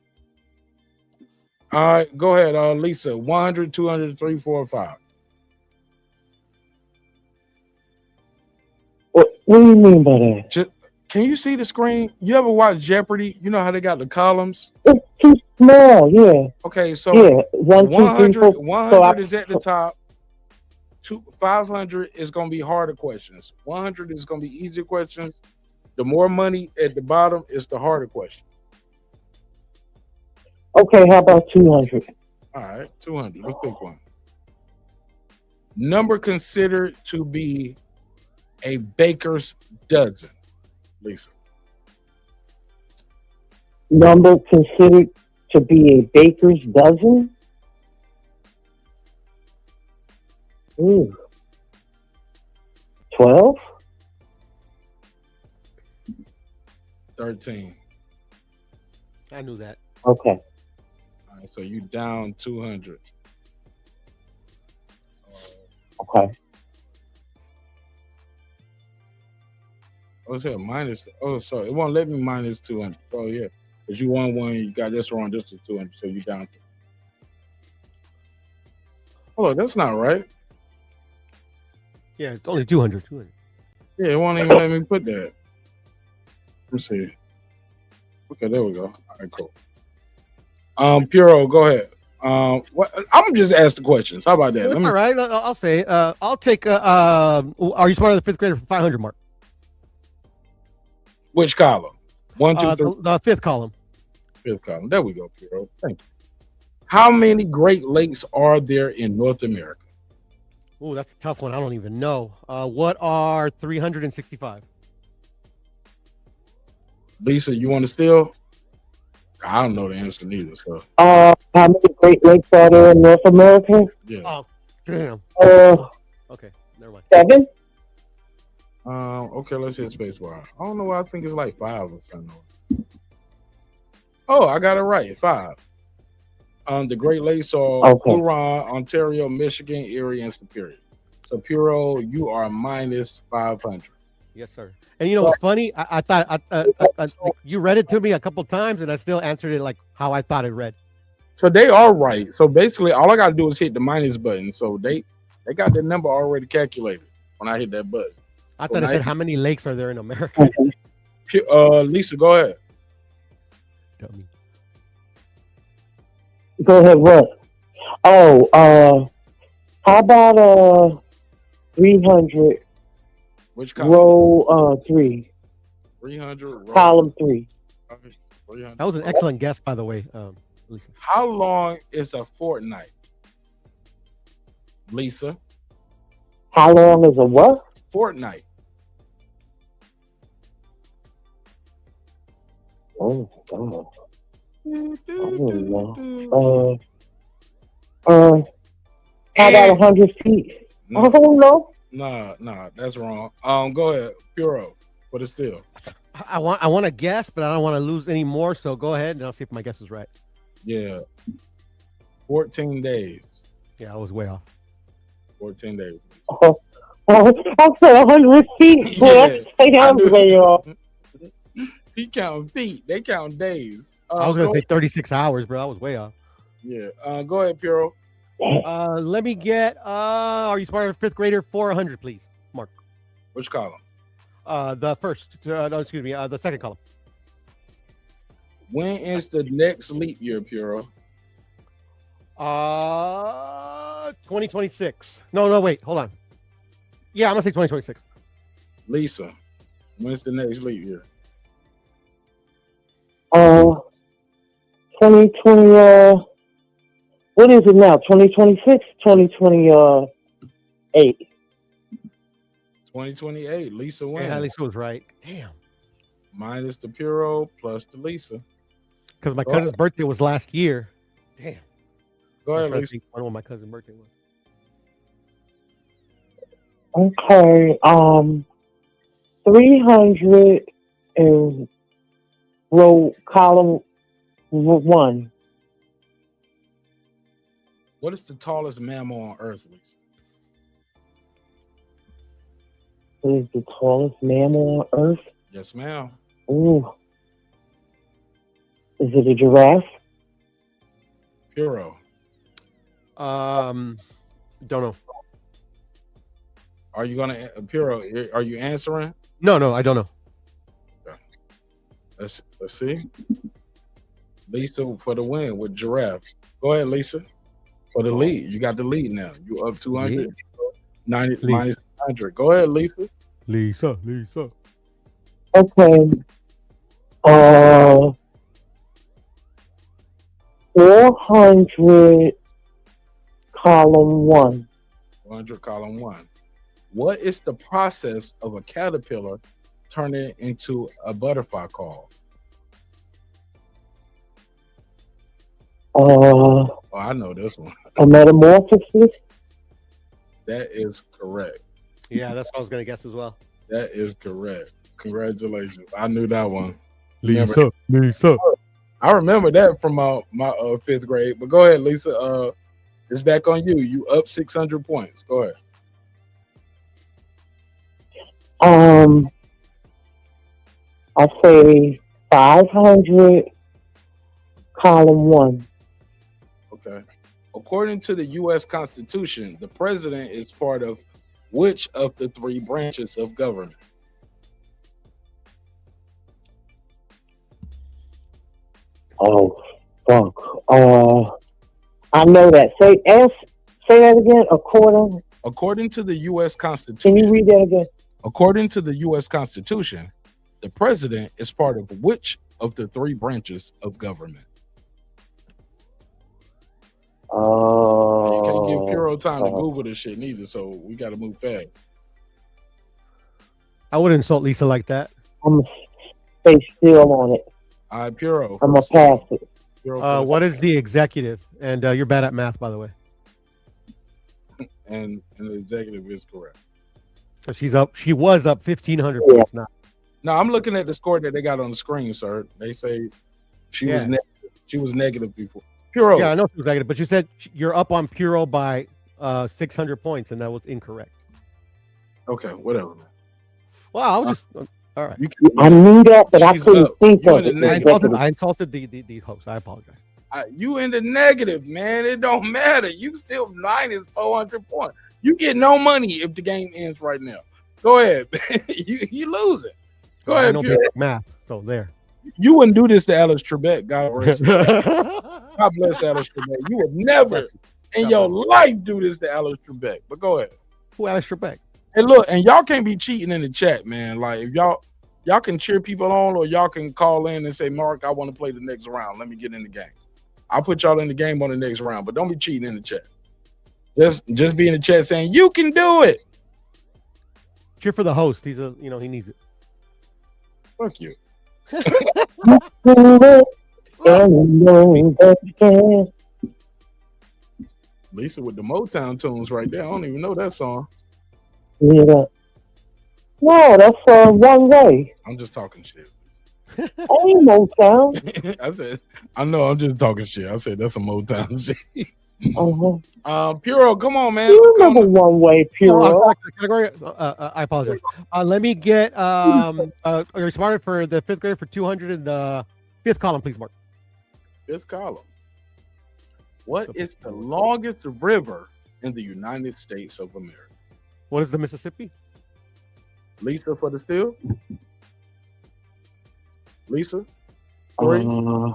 All right, go ahead, Lisa. 100, 200, 3, 4, 5. What do you mean by that? Can you see the screen? You ever watch Jeopardy? You know how they got the columns? It's too small, yeah. Okay, so yeah, 100 100 is at the top. 500 is going to be harder questions. 100 is going to be easier questions. The more money at the bottom is the harder question. Okay, how about 200? All right, 200. Let's pick one. Number considered to be a baker's dozen, Lisa. Number considered to be a baker's dozen? 12? 13. I knew that. Okay. All right, so you down 200. Okay. Oh, it's minus. Oh, sorry. It won't let me minus 200. Oh, yeah. Because you won one, you got this wrong, this is 200, so you down. Oh, that's not right. Yeah, it's only 200. Yeah, it won't even let me put that. Let's see. Okay, there we go. All right, cool. Puro, go ahead. I'm just ask the questions. How about that? All right, I'll say. I'll take. Are you smarter than 5th grader for 500 mark? Which column? 1, 2, 3. The 5th column. 5th column. There we go, Puro. Thank you. How many Great Lakes are there in North America? Oh, that's a tough one. I don't even know. What are 365? Lisa, you want to steal? I don't know the answer neither. So. How many Great Lakes are there in North America? Yeah. Oh, damn. Okay, never mind. 7? Okay, let's hit space bar. I don't know why I think it's like 5 or something. Oh, I got it right. 5. The Great Lakes are Okay. Huron, Ontario, Michigan, Erie, and Superior. So Puro, you are minus 500. Yes, sir. And you know what's funny? I thought like, you read it to me a couple times, and I still answered it like how I thought it read. So they are right. So basically, all I got to do is hit the minus button. So they got the number already calculated when I hit that button. I thought it said how many lakes are there in America. Lisa, go ahead. Dummy. Go ahead, what? Oh, how about 300 Which column? row 3, 300 row. column 3. 300. That was an excellent guess, by the way. Lisa. How long is a fortnight? Lisa. How long is a what? Fortnight. Oh, God. I don't know. How about 100 feet? No. I don't know. Nah, that's wrong. Go ahead, Puro, for the steal. I want to guess, but I don't want to lose any more. So go ahead, and I'll see if my guess is right. Yeah. 14 days. Yeah, I was way off. 14 days. I said 100 feet. Yeah, I'm way off. He counting feet. They count days. I was gonna say 36 hours, bro. I was way off. Yeah. Go ahead, Puro. Let me get. Are you smarter? Fifth grader, 400, please, Mark. Which column? The first. No, excuse me. The second column. When is the next leap year, Puro? 2026. No, wait, hold on. Yeah, I'm gonna say 2026. Lisa, when's the next leap year? 2020. What is it now? 2026, 2028. 2028. Lisa wins. Yeah, Lisa was right. Damn. Minus the Puro plus the Lisa. Because my cousin's birthday was last year. Damn. Go ahead, Lisa. I don't know when my cousin's birthday was. Okay. 300 and row column 1. What is the tallest mammal on Earth, Lisa? What is the tallest mammal on Earth? Yes, ma'am. Ooh. Is it a giraffe? Puro. Don't know. Are you gonna Puro? Are you answering? No, I don't know. Okay. Let's see. Lisa for the win with giraffe. Go ahead, Lisa. For the lead, you got the lead now. You up 200, 90 minus 100. Go ahead, Lisa. Lisa. Okay. 400 column 1. 400 column 1. What is the process of a caterpillar turning into a butterfly called? Oh, I know this one. A metamorphosis? That is correct. Yeah, that's what I was gonna guess as well. That is correct. Congratulations. I knew that one. Lisa. I remember that from my 5th grade. But go ahead, Lisa. It's back on you. You up 600 points. Go ahead. I say 500 column 1. Okay. According to the U.S. Constitution, the president is part of which of the 3 branches of government? Oh, fuck. I know that. Say that again. According to the U.S. Can Constitution. you read that again? According to the U.S. Constitution, the president is part of which of the 3 branches of government? You can't give Puro time to Google this shit neither, so we got to move fast. I wouldn't insult Lisa like that. I'm going to stay still on it. All right, Puro. I'm going to pass it. What is the executive? And you're bad at math, by the way. And the executive is correct. So she was up 1,500 points now. No, I'm looking at the score that they got on the screen, sir. They say she was negative before. Puro. Yeah, I know it was negative, but you said you're up on Puro by 600 points, and that was incorrect. Okay, whatever, man. Wow, I was just all right. I knew that, but I She's couldn't up. think You of in the it. negative. I insulted the host. I apologize. You in the negative, man. It don't matter. You still minus 400 points. You get no money if the game ends right now. Go ahead. you losing. Go ahead, I know Puro. basic math, so there. You wouldn't do this to Alice Trebek. God bless Alice Trebek. You would never in your life do this to Alice Trebek. But go ahead. Who Alice Trebek? And look, and y'all can't be cheating in the chat, man. Like if y'all can cheer people on, or y'all can call in and say, Mark, I want to play the next round. Let me get in the game. I'll put y'all in the game on the next round, but don't be cheating in the chat. Just be in the chat saying you can do it. Cheer for the host. He needs it. Fuck you. Lisa with the Motown tunes right there. I don't even know that song. Yeah. No, that's One Way. I'm just talking shit. Ain't Motown. I know. I'm just talking shit. I said that's a Motown shit. Uh-huh. Puro, come on, man. You remember One Way, Puro? I apologize. Let me get you're smarter for the fifth grade for 200 in the fifth column, please, Mark. Fifth column. What is the longest river in the United States of America? What is the Mississippi? Lisa for the steal. Lisa? 3.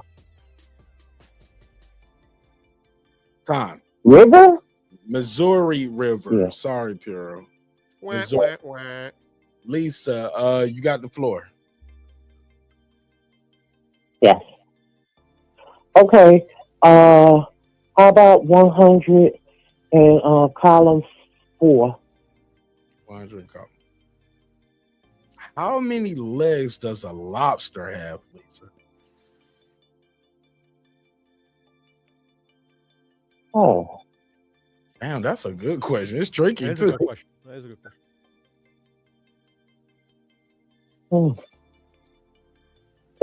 Time. River? Missouri River. Yeah. Sorry, Puro. Wah, Missouri. wah, wah. Lisa, you got the floor. Yes. Okay. How about 100 and column 4? 100 column. How many legs does a lobster have, Lisa? Oh. Damn, that's a good question. It's tricky, That is too. a good question. That is a good question.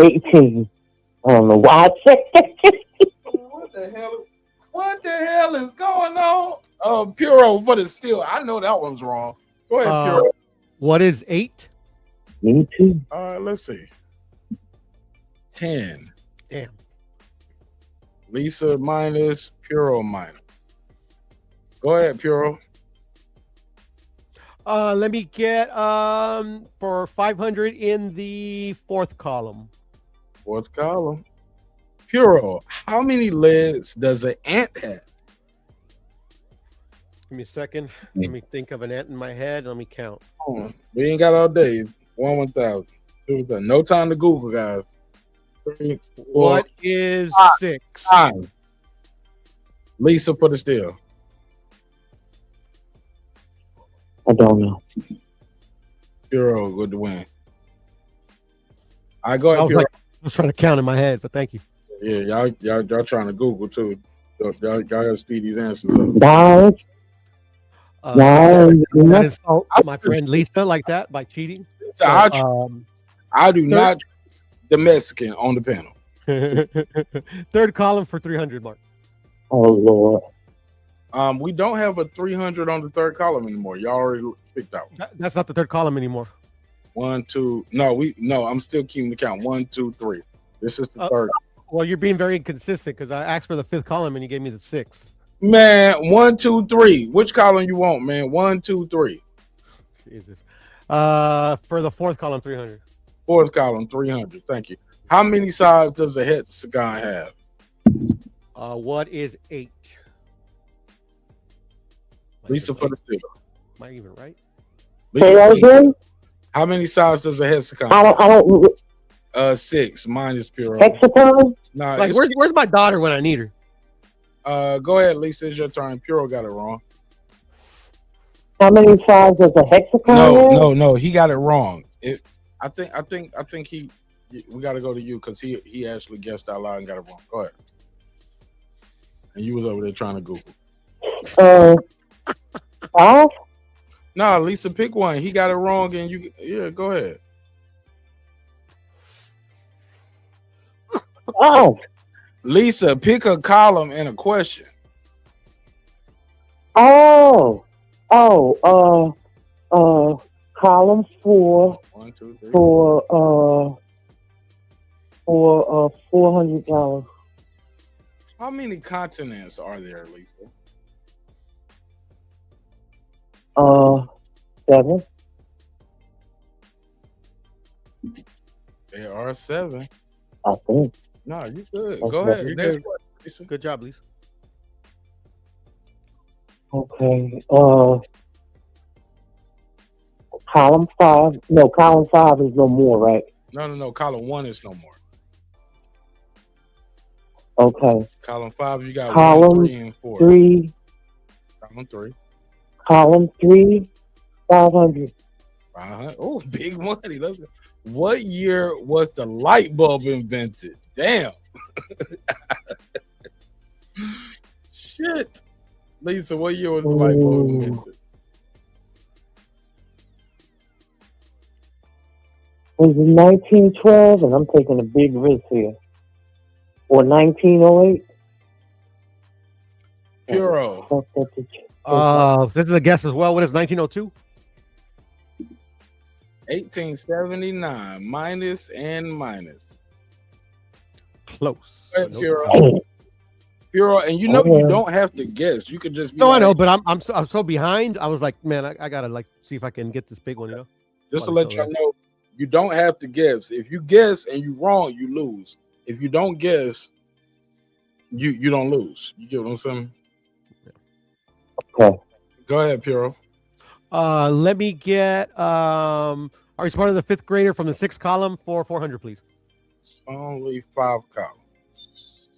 18. I don't know why I checked it. What the hell is going on? Puro for the steal. I know that one's wrong. Go ahead, Puro. What is 8? Me too. Let's see. 10. Damn. Lisa minus, Puro minus. Go ahead, Puro. Let me get for 500 in the fourth column. Fourth column. Puro, how many legs does an ant have? Give me a second. Let me think of an ant in my head. Let me count. We ain't got all day. 1,000. No time to Google, guys. 3, 4, What is 6? 5. Lisa for the steal. I don't know. Puro good to win. I go ahead, Puro. I was trying to count in my head, but thank you. Yeah, y'all trying to Google too. Y'all gotta speed these answers up. Guys. That insult my friend Lisa like that by cheating. So, I do not the Mexican on the panel. Third column for 300, Mark. Oh Lord. We don't have a 300 on the third column anymore. Y'all already picked that one. That's not the third column anymore. 1, 2. No, I'm still keeping the count. 1, 2, 3. This is the third. Well, you're being very inconsistent because I asked for the fifth column and you gave me the sixth. Man, 1, 2, 3. Which column you want, man? 1, 2, 3. Jesus. For the fourth column, 300. Fourth column, 300. Thank you. How many sides does a hexagon have? What is 8? Lisa for the steal. Am I even right? Say that again? How many sides does a hexagon I don't 6 minus Puro. hexagon? Nah, Like, where's my daughter when I need her? Go ahead, Lisa. It's your turn. Puro got it wrong. How many sides does a hexagon? No. He got it wrong. I think he. We got to go to you because he actually guessed out loud and got it wrong. Go ahead. And you was over there trying to Google. 5? No, Lisa, pick one. He got it wrong, and you. Go ahead. Oh. Lisa, pick a column and a question. Oh, column 4 1, 2, 3. for $400. How many continents are there, Lisa? 7. There are 7. I think. No, you good. Okay. Go ahead. You're Next good. question, Lisa. Good job, Lisa. Okay. Column 5. No, column 5 is no more, right? No. Column 1 is no more. Okay. Column 5, you got Column 1, 3, and 4. 3. Column 3. Column 3. 500. 500. Oh, big money. What year was the light bulb invented? Damn. Shit. Lisa, what year was the light bulb invented? Was it 1912? And I'm taking a big risk here. Or 1908? Puro. This is a guess as well. What is 1902? 1879. Minus and minus. Close. Puro, and you know you don't have to guess. You could just be I know, but I'm so behind. I was like, man, I gotta like see if I can get this big one, you know. Just to let you know, you don't have to guess. If you guess and you're wrong, you lose. If you don't guess, you don't lose. You get what I'm saying? Okay. Go ahead, Puro. Let me get are you part of the 5th grader from the 6th column for 400, please? Only 5 columns.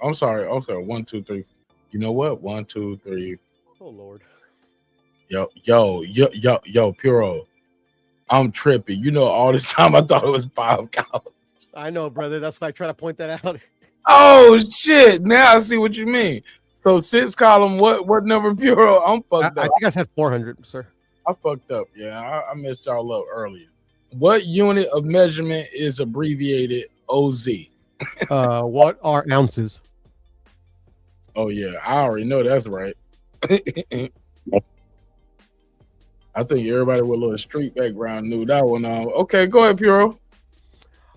I'm sorry. 1, 2, 3. You know what? 1, 2, 3. Oh Lord. Yo, Puro. I'm tripping. You know, all this time I thought it was 5 columns. I know, brother. That's why I try to point that out. Oh shit! Now I see what you mean. So 6 column. What number, Puro? I'm fucked up. I think I said 400, sir. I fucked up. Yeah, I messed y'all up earlier. What unit of measurement is abbreviated OZ? What are ounces? Oh yeah, I already know that's right. I think everybody with a little street background knew that one. Okay, go ahead, Puro.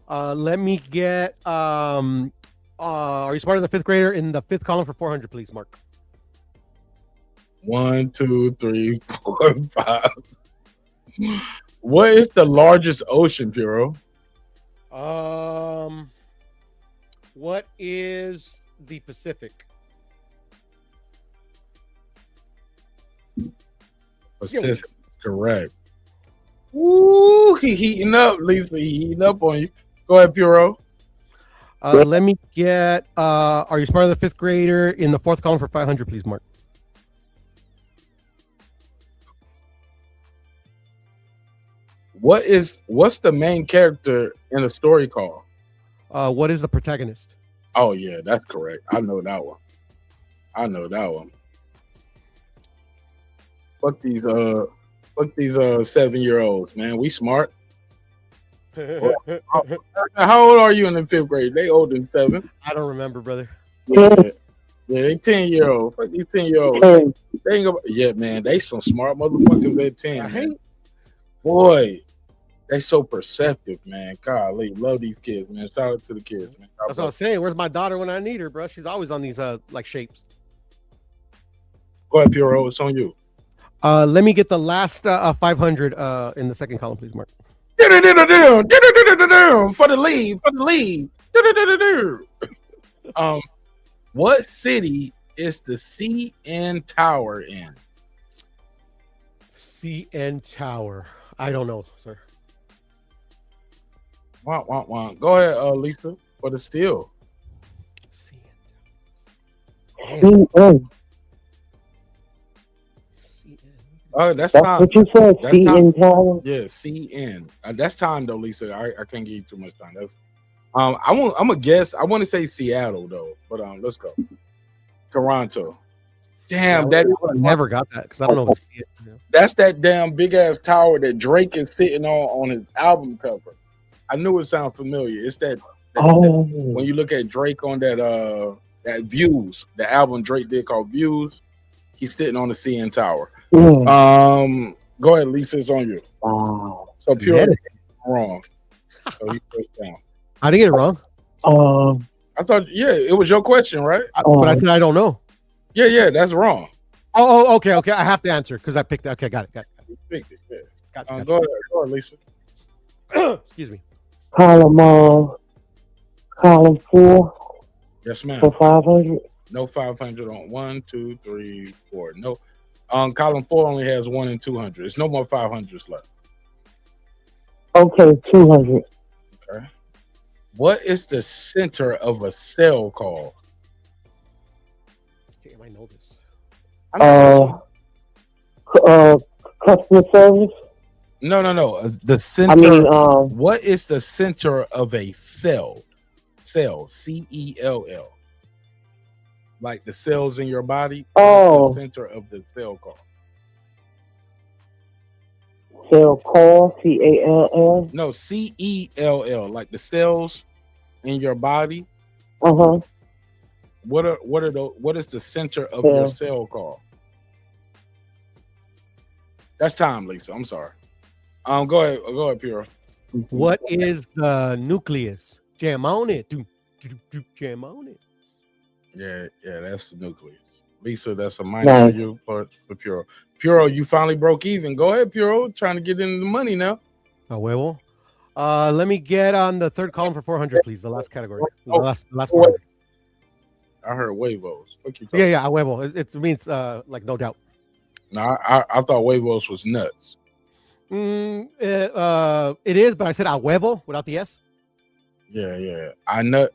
Let me get are you smarter than the 5th grader in the 5th column for 400, please, Mark? 1, 2, 3, 4, 5. What is the largest ocean, Puro? What is the Pacific? Pacific, correct. Woo, he heating up, Lisa. He heating up on you. Go ahead, Puro. Let me get are you smarter than the 5th grader in the 4th column for 500, please, Mark? What's the main character in a story called? What is the protagonist? Oh yeah, that's correct. I know that one. Fuck these 7-year-olds, man. We smart. How old are you in the 5th grade? They older than 7. I don't remember, brother. Yeah, they 10-year-olds. Fuck these 10-year-olds. They ain't gonna, yeah, man. They some smart motherfuckers at 10. Man. Boy, they so perceptive, man. Golly, love these kids, man. Shout out to the kids, man. That's what I was saying. Where's my daughter when I need her, bro? She's always on these like shapes. Go ahead, Puro. It's on you. Let me get the last 500 in the 2nd column, please, Mark. For the lead. What city is the CN Tower in? CN Tower. I don't know, sir. Go ahead, Lisa, for the steal. CN. That's That's time. what you said, That's CN time. Tower? Yeah, CN. That's time though, Lisa. I can't give you too much time. That's I'm gonna guess. I want to say Seattle though, but let's go. Toronto. Damn, I never got that because I don't know what it is. That's that damn big ass tower that Drake is sitting on his album cover. I knew it sounded familiar. It's that when you look at Drake on that Views, the album Drake did called Views, he's sitting on the CN Tower. Yeah. Go ahead, Lisa, it's on you. Wow. So pure wrong. So he pushed down. I didn't get it wrong. I thought, yeah, it was your question, right? But I said I don't know. Yeah, that's wrong. Oh, okay. I have to answer because I picked it. Okay, got it. You picked it, yeah. Gotcha. Go ahead, Lisa. Excuse me. Column 4 Yes, ma'am. for 500. No 500 on 1, 2, 3, 4. No. Column 4 only has 1 and 200. There's no more 500s left. Okay, 200. Okay. What is the center of a cell called? Damn, I know this. Customer service. No. The center. What is the center of a cell? Cell. C-E-L-L. Like the cells in your body. What's the center of the cell called? Cell call. C-A-L-L. No, C-E-L-L. Like the cells in your body. Uh-huh. What is the center of your cell called? That's time, Lisa. I'm sorry. Go ahead, Puro. What is the nucleus? Jam on it. Jam on it. Yeah, that's the nucleus. Lisa, that's a minus for you for Puro. Puro, you finally broke even. Go ahead, Puro. Trying to get into the money now. A huevo. Let me get on the third column for 400, please. The last category. The last 400. I heard huevos. Fuck you. Yeah, a huevo. It means like no doubt. No, I thought huevos was nuts. It is, but I said a huevo without the S. Yeah. I nut.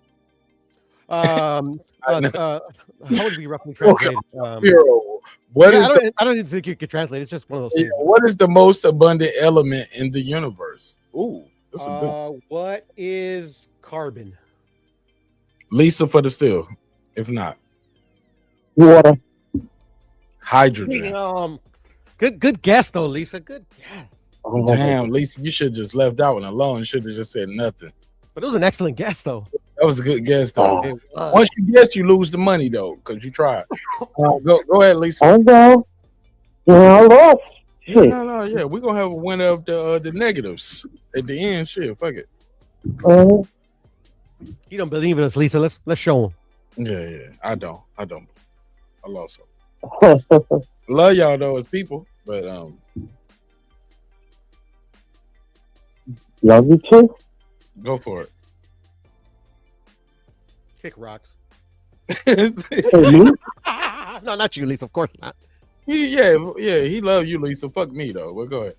How would we roughly translate? Puro, I don't even think you could translate. It's just one of those things. What is the most abundant element in the universe? Ooh, that's a good. What is carbon? Lisa for the steal. If not, water. Hydrogen. Good guess though, Lisa. Good guess. Damn, Lisa, you should have just left that one alone. You should have just said nothing. But it was an excellent guess though. That was a good guess though. Once you guess, you lose the money though, because you tried. Go ahead, Lisa. I know. Yeah, I lost. Shit. No, yeah, we're gonna have a winner of the negatives at the end. Shit, fuck it. You don't believe in us, Lisa. Let's show him. Yeah, I don't. I lost them. Love y'all though as people, but love you too. Go for it. Kick rocks. Me? No, not you, Lisa. Of course not. Yeah, he loves you, Lisa. Fuck me though. But go ahead.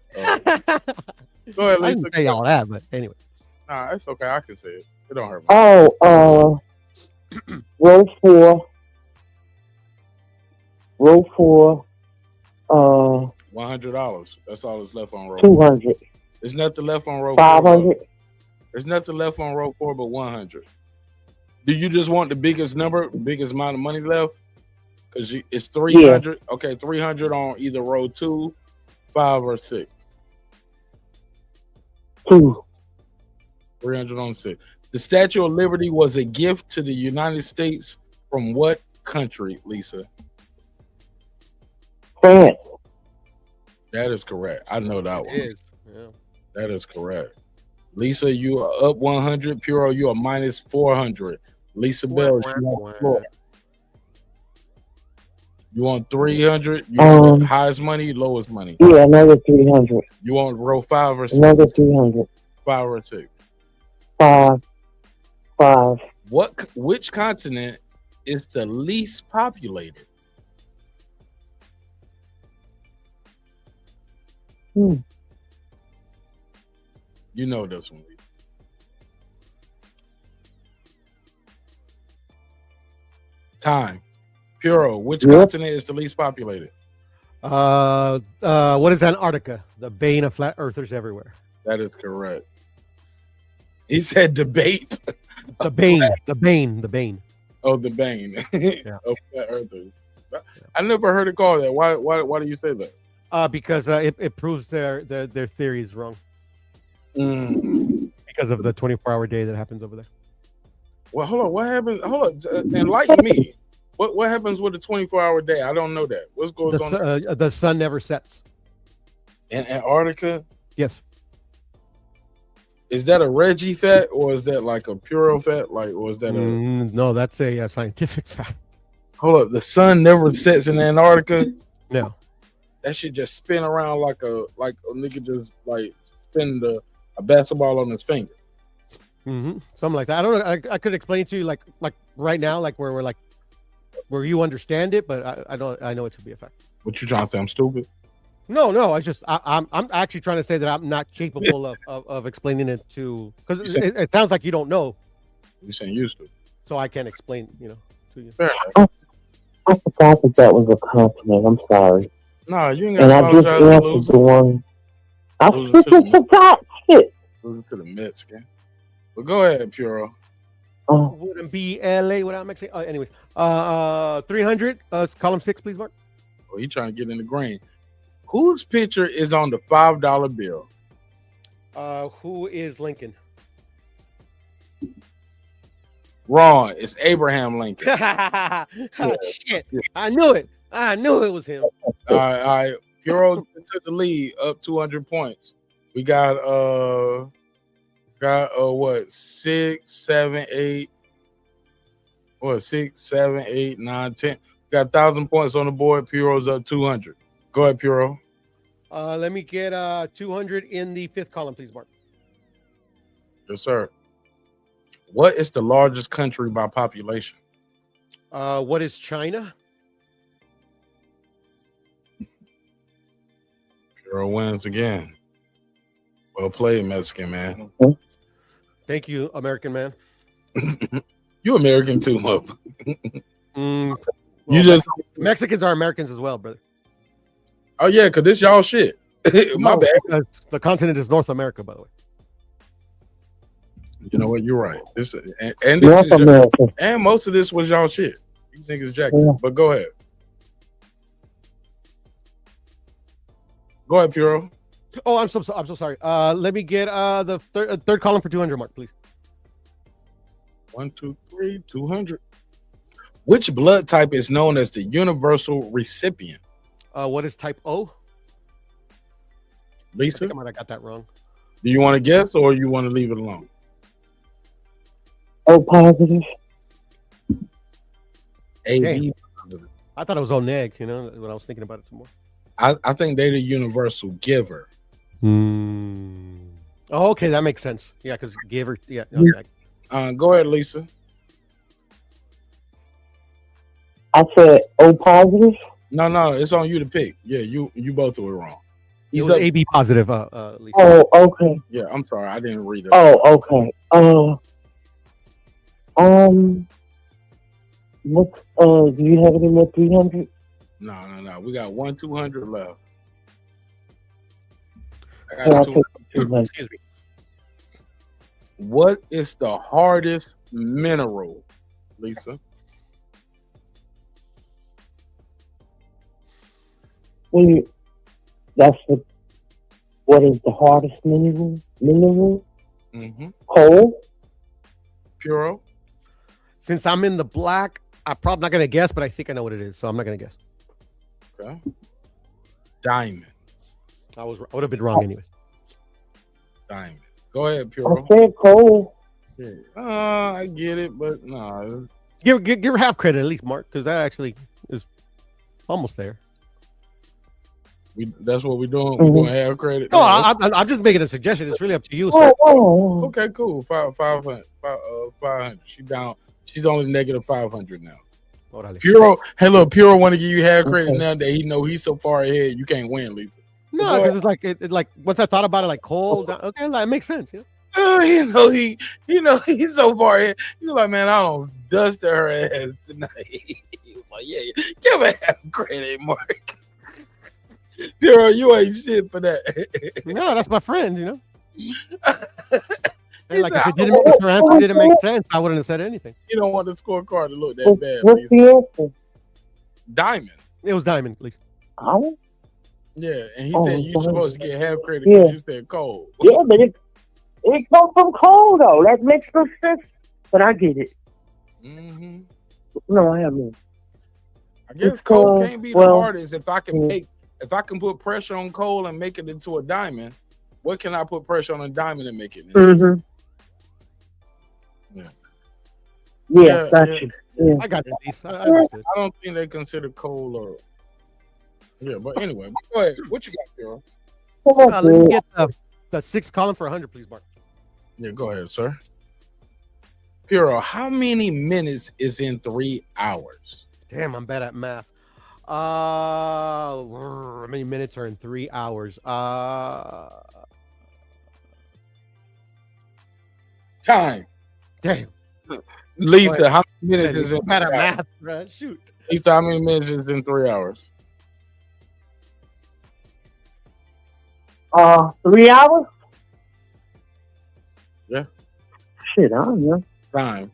Go ahead, Lisa. I didn't say all that, but anyway. Nah, it's okay. I can say it. It don't hurt me. Row 4. $100. That's all that's left on row. 200. There's nothing left on row 500. There's nothing left on row 4 but 100. Do you just want the biggest number, biggest amount of money left? Because it's 300. Yeah. Okay, 300 on either row 2, 5, or 6. 2. 300 on 6. The Statue of Liberty was a gift to the United States from what country, Lisa? France. That is correct. I know that one. It is. Yeah. That is correct. Lisa, you are up 100. Puro, you are minus 400. Lisa Bell, you want 300? You want the highest money, lowest money? Yeah, another 300. You want row 5 or 6? Another 300. 5 or 6? 5. Which continent is the least populated? You know this one. Time. Puro, which continent is the least populated? What is Antarctica? The bane of flat earthers everywhere. That is correct. He said debate. The bane. The bane. Oh, the bane Yeah. of flat earthers. I never heard it called that. Why do you say that? Because it proves their theory is wrong. Because of the 24-hour day that happens over there. Well, hold on. What happens? Hold on. Enlighten me. What happens with a 24-hour day? I don't know that. What's going on? The sun never sets. In Antarctica? Yes. Is that a Reggie fact or is that like a Puro fact? Or is that no? That's a scientific fact. Hold up, the sun never sets in Antarctica. No, that shit just spin around like a nigga just like spin a basketball on his finger. Something like that. I don't know. I could explain to you like right now, like where we're like where you understand it, but I know it should be a fact. What you trying to say? I'm stupid? No. I'm actually trying to say that I'm not capable of explaining it to because it sounds like you don't know. You're saying used to. So I can't explain, to you. Fair enough. I forgot that was a compliment. I'm sorry. Nah, you ain't got to apologize. And I just answered the one. I freaking forgot shit. Losing to the Mets, man. But go ahead, Puro. Wouldn't be LA without Mexico. Anyways, 300. Column 6, please, Mark. Oh, he trying to get in the green. Whose picture is on the $5 bill? Who is Lincoln? Wrong. It's Abraham Lincoln. Shit. I knew it. I knew it was him. All right. Puro took the lead up 200 points. We got what 6, 7, 8. What 6, 7, 8, 9, 10. Got 1,000 points on the board. Puro's up 200. Go ahead, Puro. Let me get 200 in the 5th column, please, Mark. Yes, sir. What is the largest country by population? What is China? Puro wins again. Well played, Mexican man. Thank you, American man. You American too, motherfucker. You just Mexicans are Americans as well, brother. Oh yeah, because this y'all shit. My bad. The continent is North America, by the way. You know what? You're right. This and most of this was y'all shit. You niggas jacking. Yeah. But go ahead. Go ahead, Puro. Oh, I'm so sorry. Let me get the third column for 200, Mark, please. 1, 2, 3, 200. Which blood type is known as the universal recipient? What is type O? Lisa? I might have got that wrong. Do you want to guess or you want to leave it alone? O positive. AB positive. I thought it was O neg, when I was thinking about it some more. I think they're the universal giver. Oh, okay, that makes sense. Yeah, because giver. Yeah. Okay. Go ahead, Lisa. I said O positive. No, it's on you to pick. Yeah, you both were wrong. It was AB positive. Lisa. Oh, okay. Yeah, I'm sorry, I didn't read it. Oh, okay. What? Do you have any more 300? No. We got 1, 200 left. I got two. Excuse me. What is the hardest mineral, Lisa? What is the hardest mineral? Mm-hmm. Coal? Puro? Since I'm in the black, I'm probably not going to guess, but I think I know what it is, so I'm not going to guess. Okay. Diamond. I would have been wrong anyways. Diamond. Go ahead, Puro. I said coal. Yeah. I get it, but no. Give her half credit at least, Mark, because that actually is almost there. That's what we're doing. We're doing half credit. No, I'm just making a suggestion. It's really up to you. So. Okay, cool. 500. She's down. She's only negative 500 now. Puro, hey, look, Puro want to give you half credit now that he know he's so far ahead. You can't win, Lisa. No, because it's like like once I thought about it, like cold. Okay, like, it makes sense. He's so far ahead. He's like, man, I don't dust her ass tonight. Like, yeah, give her half credit, Mark. Puro, you ain't shit for that. No, that's my friend, And like if her answer didn't make sense, I wouldn't have said anything. You don't want the scorecard to look that bad. What's the answer? Diamond. It was diamond, please. Oh? Yeah, and he said you're supposed to get half credit because you said coal. Yeah, but it comes from coal though. That makes no sense. But I get it. Mm-hmm. No, I haven't. I guess It's coal called, can't be the well, hardest. If I can put pressure on coal and make it into a diamond, what can I put pressure on a diamond and make it into? Mm-hmm. Yeah, gotcha. Yeah. I got these. I don't think they consider coal or. Yeah, but anyway, go ahead. What you got, Pharaoh? Let me get the 6th column for 100, please, Mark. Yeah, go ahead, sir. Pharaoh, how many minutes is in 3 hours? Damn, I'm bad at math. How many minutes are in 3 hours? Time. Damn. Lisa, how many minutes is in bad at 3 hours? math, bro. Shoot. Lisa, how many minutes is in 3 hours? 3 hours? Yeah. Shit, I don't know. Time.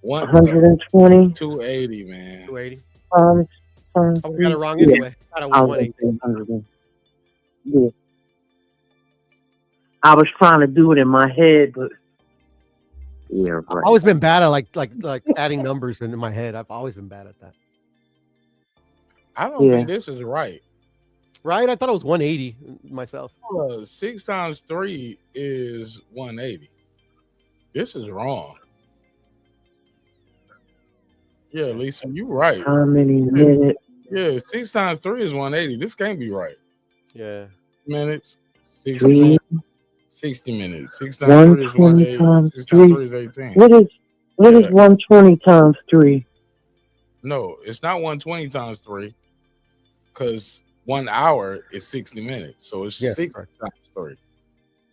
120. 280, man. 280. Oh, we got it wrong anyway. I thought it was 180. Yeah. I was trying to do it in my head, but yeah, right. I've always been bad at like adding numbers in my head. I've always been bad at that. I don't think this is right. Right? I thought it was 180 myself. 6 times 3 is 180. This is wrong. Yeah, Lisa, you're right. How many minutes? Yeah, 6 times 3 is 180. This can't be right. Yeah. Minutes, 60 minutes. 60 minutes. 6 times 3 is 120 180. 6 times 3 is 18. What is 120 times 3? No, it's not 120 times 3 because 1 hour is 60 minutes. So it's 6 times 3,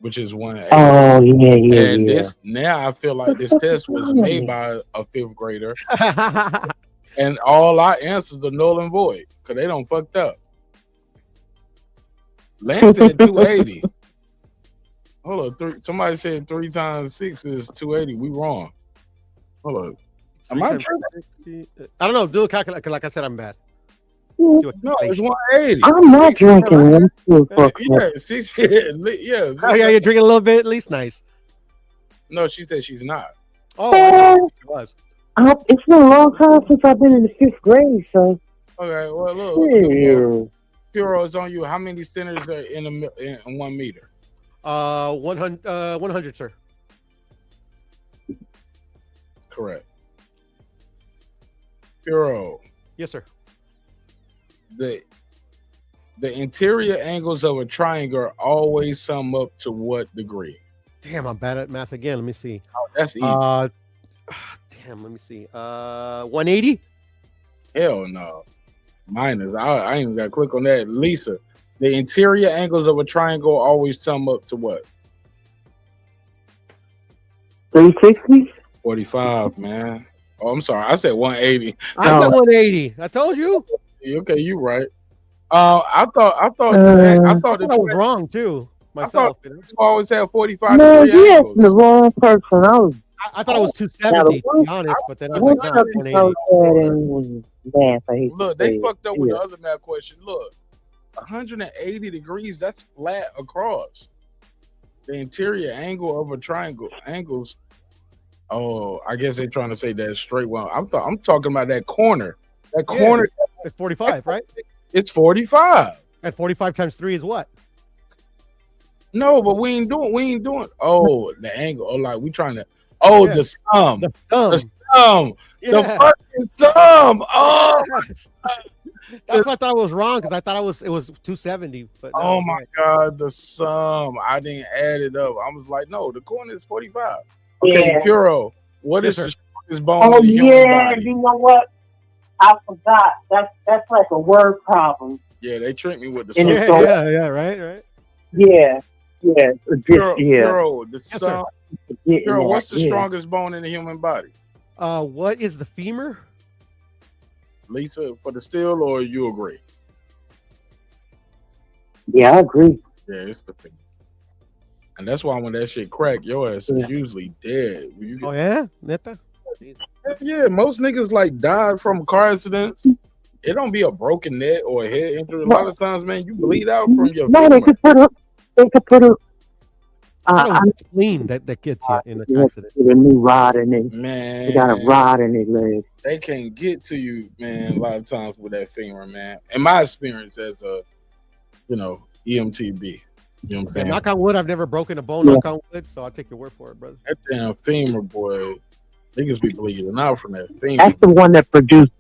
which is 180. Oh, yeah. And this now I feel like this test was made by a 5th grader. And all our answers are null and void because they don't fucked up. Lance said 280. Hold on, somebody said 3 times 6 is 280. We wrong. Hold on. Am I tripping? I don't know. Do a calculate. Like I said, I'm bad. No, it's 180. I'm not drinking. I'm still Yeah, yeah. Oh, yeah, you're drinking a little bit. At least nice. No, she said she's not. Oh, I it was. It's been a long time since I've been in the 5th grade, so. Okay, well, look. Puro is on you. How many centers are in 1 meter? 100, sir. Correct. Puro. Yes, sir. The interior angles of a triangle always sum up to what degree? Damn, I'm bad at math again. Let me see. Oh, that's easy. Damn, let me see. 180? Hell no. Minus. I ain't even got to click on that. Lisa, the interior angles of a triangle always sum up to what? 360? 45, man. Oh, I'm sorry. I said 180. I said 180. I told you. Okay, you right. I thought I was wrong too. Myself. I thought you always have 45 No, degree you angles. asked the wrong person. I thought it was 270 to be honest, but then I was like, nah, 180. Look, they fucked up with the other math question. Look, 180 degrees, that's flat across. The interior angle of a triangle angles. Oh, I guess they're trying to say that straight. Well, I'm talking about that corner. That corner. It's 45, right? It's 45. And 45 times 3 is what? No, but we ain't doing. Oh, the angle. Oh, like we trying to. Oh, the sum. The sum. The fucking sum. Oh, that's why I thought it was wrong because I thought it was 270. But no, my God, the sum. I didn't add it up. I was like, no, the corner is 45. Okay, Puro, what is the strongest bone in the human body? You know what? I forgot. That's like a word problem. Yeah, they tricked me with the sum. Yeah, right. Yeah. Puro, the sum. Puro, what's the strongest bone in the human body? What is the femur? Lisa, for the still, or you agree? Yeah, I agree. Yeah, it's the femur. And that's why when that shit crack, your ass is usually dead. Oh, yeah? Neta? Yeah, most niggas like died from car accidents. It don't be a broken neck or a head injury. A lot of times, man, you bleed out from your No, they could put I don't I know, spleen that gets you in an accident. with a new rod in it. Man, They got a rod in their leg. they can't get to you, man. A lot of times with that femur, man. In my experience as a, EMTB, you know what I'm Yeah, saying? knock on wood, I've never broken a bone. Yeah. Knock on wood, so I'll take your word for it, brother. That damn femur, boy, niggas be bleeding out from that femur. That's the one that produces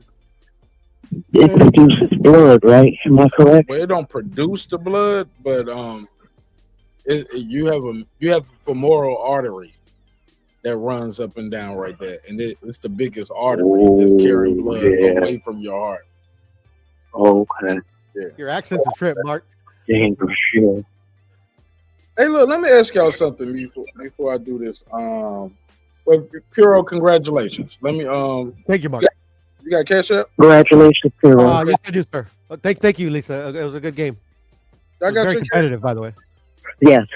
blood, right? Am I correct? Well, it don't produce the blood, but you have the femoral artery that runs up and down right there, and it's the biggest artery that's carrying blood away from your heart. Okay. Yeah. Your accent's a trip, Mark. Dang, for sure. Hey, look, let me ask y'all something before I do this. Well, Puro, congratulations. Let me Thank you, Mark. You got cash up? Congratulations, Puro. Yes, I do, sir. Thank you, Lisa. It was a good game. I got very your competitive, by the way. Yes.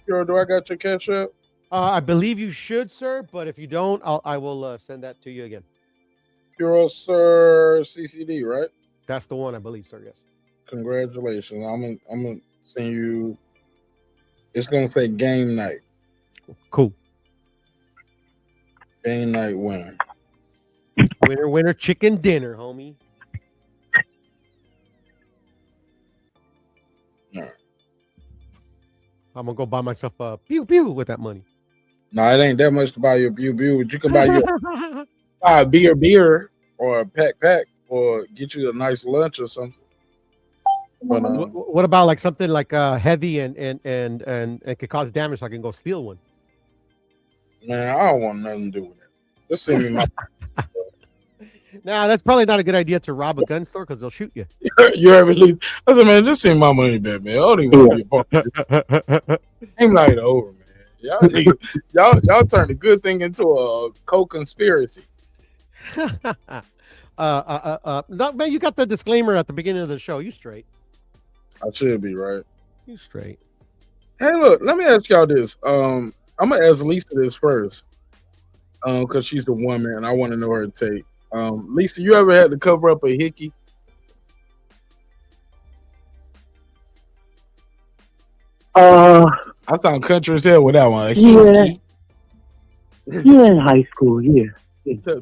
Puro, do I got your cash up? I believe you should, sir. But if you don't, I will send that to you again. Puro, sir, CCD, right? That's the one, I believe, sir. Yes. Congratulations. I'm gonna send you. It's gonna say game night. Cool. Game night winner. Winner, chicken dinner, homie. All right. I'm gonna go buy myself a pew pew with that money. No, it ain't that much to buy your beer, but you can buy your buy a beer or a pack or get you a nice lunch or something. But, what about like something like heavy and could cause damage so I can go steal one? Man, I don't want nothing to do with that. Just send me my. Nah, that's probably not a good idea to rob a gun store because they'll shoot you. You ever leave? I said, man, just send my money back, man. I don't even want to be a part of this. Game night over, man. Y'all turned a good thing into a co-conspiracy. No, man, you got the disclaimer at the beginning of the show. You straight. I should be, right? You straight. Hey, look, let me ask y'all this. I'm gonna ask Lisa this first. Because she's the woman and I want to know her take. Lisa, you ever had to cover up a hickey? I sound country as hell with that one. Yeah, in high school, yeah.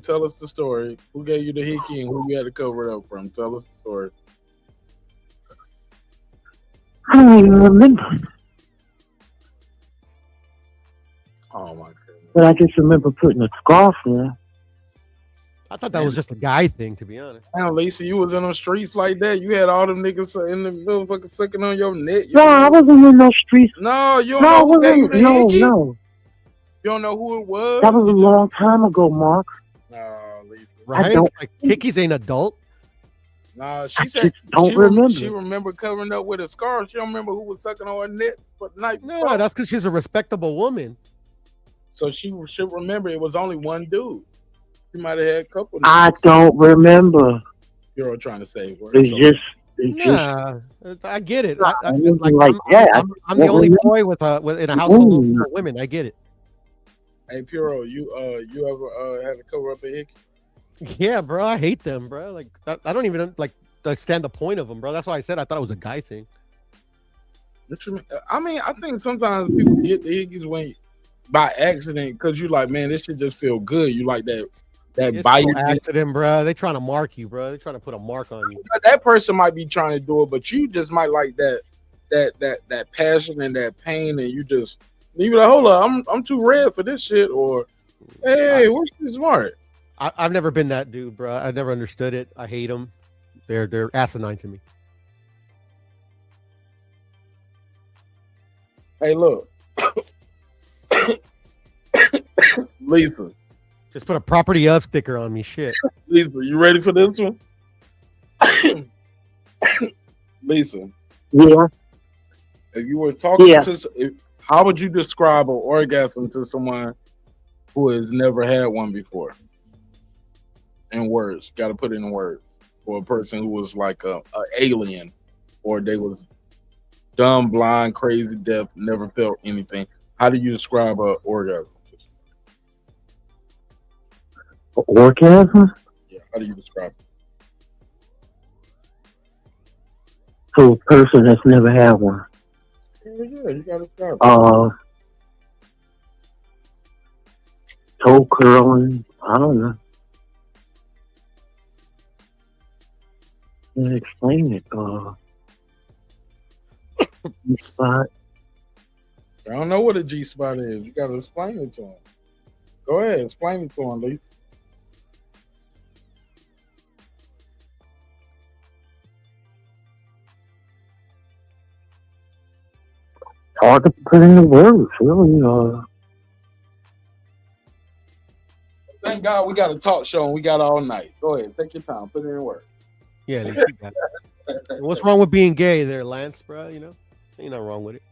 Tell us the story. Who gave you the hickey and who you had to cover it up from? Tell us the story. I don't even remember. Oh my god! But I just remember putting a scarf there. I thought that was just a guy thing, to be honest. Damn, Lisa, you was in the streets like that. You had all them niggas in the motherfucker sucking on your neck. No, I wasn't in those streets. No, you don't know who gave you the hickey? No. You don't know who it was? That was a long time ago, Mark. No, Lisa. Right? I don't. Like, hickeys ain't adult. Nah, she said don't remember. She remember covering up with a scarf. She don't remember who was sucking on her neck for the night. No, that's because she's a respectable woman. So she should remember it was only one dude. She might have had a couple. I don't remember. You're trying to save her. It's just. Nah, I get it. I'm I'm the only boy in a household of 4 women. I get it. Hey, Puro, you ever had to cover up a hickey? Yeah, bro, I hate them, bro. Like I don't even understand the point of them, bro. That's why I said I thought it was a guy thing. I mean, I think sometimes people get the hickeys by accident because you like, man, this shit just feel good. You like that It's bite. no accident, bro. They trying to mark you, bro. They trying to put a mark on you. That person might be trying to do it, but you just might like that passion and that pain, and you just you be like, hold up, I'm too red for this shit, or hey, what's this smart? I've never been that dude, bro. I never understood it. I hate them. They're asinine to me. Hey, look, Lisa. Just put a property of sticker on me, shit. Lisa, you ready for this one? Lisa. Yeah. If you were talking to, how would you describe an orgasm to someone who has never had one before? In words, got to put it in words. For a person who was like a alien, or they was dumb, blind, crazy, deaf, never felt anything. How do you describe an orgasm? Orgasm? Yeah, how do you describe it? To a person that's never had one. Yeah, you got to describe it. toe curling. I don't know. Can't explain it. Spot. I don't know what a G spot is. You gotta explain it to him. Go ahead, explain it to him, Lisa. Hard to put into words, really. Thank God we got a talk show and we got all night. Go ahead, take your time, put it in work. Yeah, you got it. What's wrong with being gay there, Lance, bro? You know, ain't nothing wrong with it.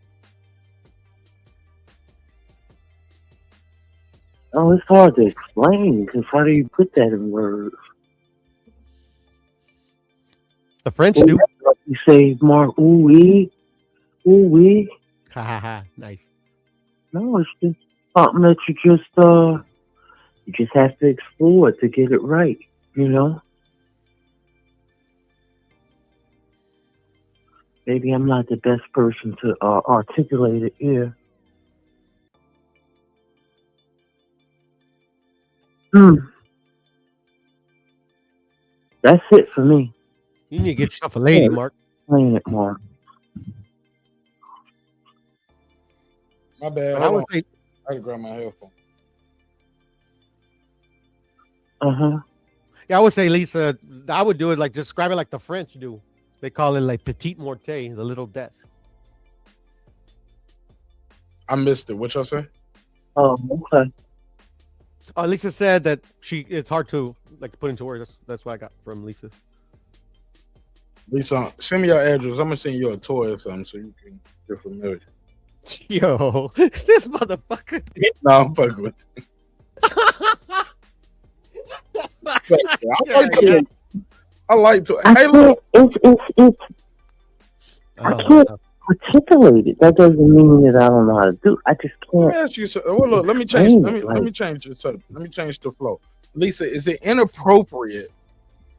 Oh, it's hard to explain because how do you put that in words? The French do. You say more ooh wee, ooh wee. Ha ha ha! Nice. No, it's just something that you just have to explore to get it right. You know. Maybe I'm not the best person to articulate it here. That's it for me. You need to get yourself a lady, Mark. Explain it, Mark. My bad. I would say, I had to grab my headphone. Yeah, I would say, Lisa, I would do it like describe it like the French do. They call it like petite morte, the little death. I missed it. What y'all say? Oh, okay. Lisa said that it's hard to like put into words. That's what I got from Lisa. Lisa, send me your address. I'm gonna send you a toy or something so you can get familiar. Yo, this motherfucker. No, I'm fucking with you. I like to. Hey, look. It's. I can't articulate it. That doesn't mean that I don't know how to do. I just can't. Let me ask you. Well, look. Let me change. Let me change it. So let me change the flow. Lisa, is it inappropriate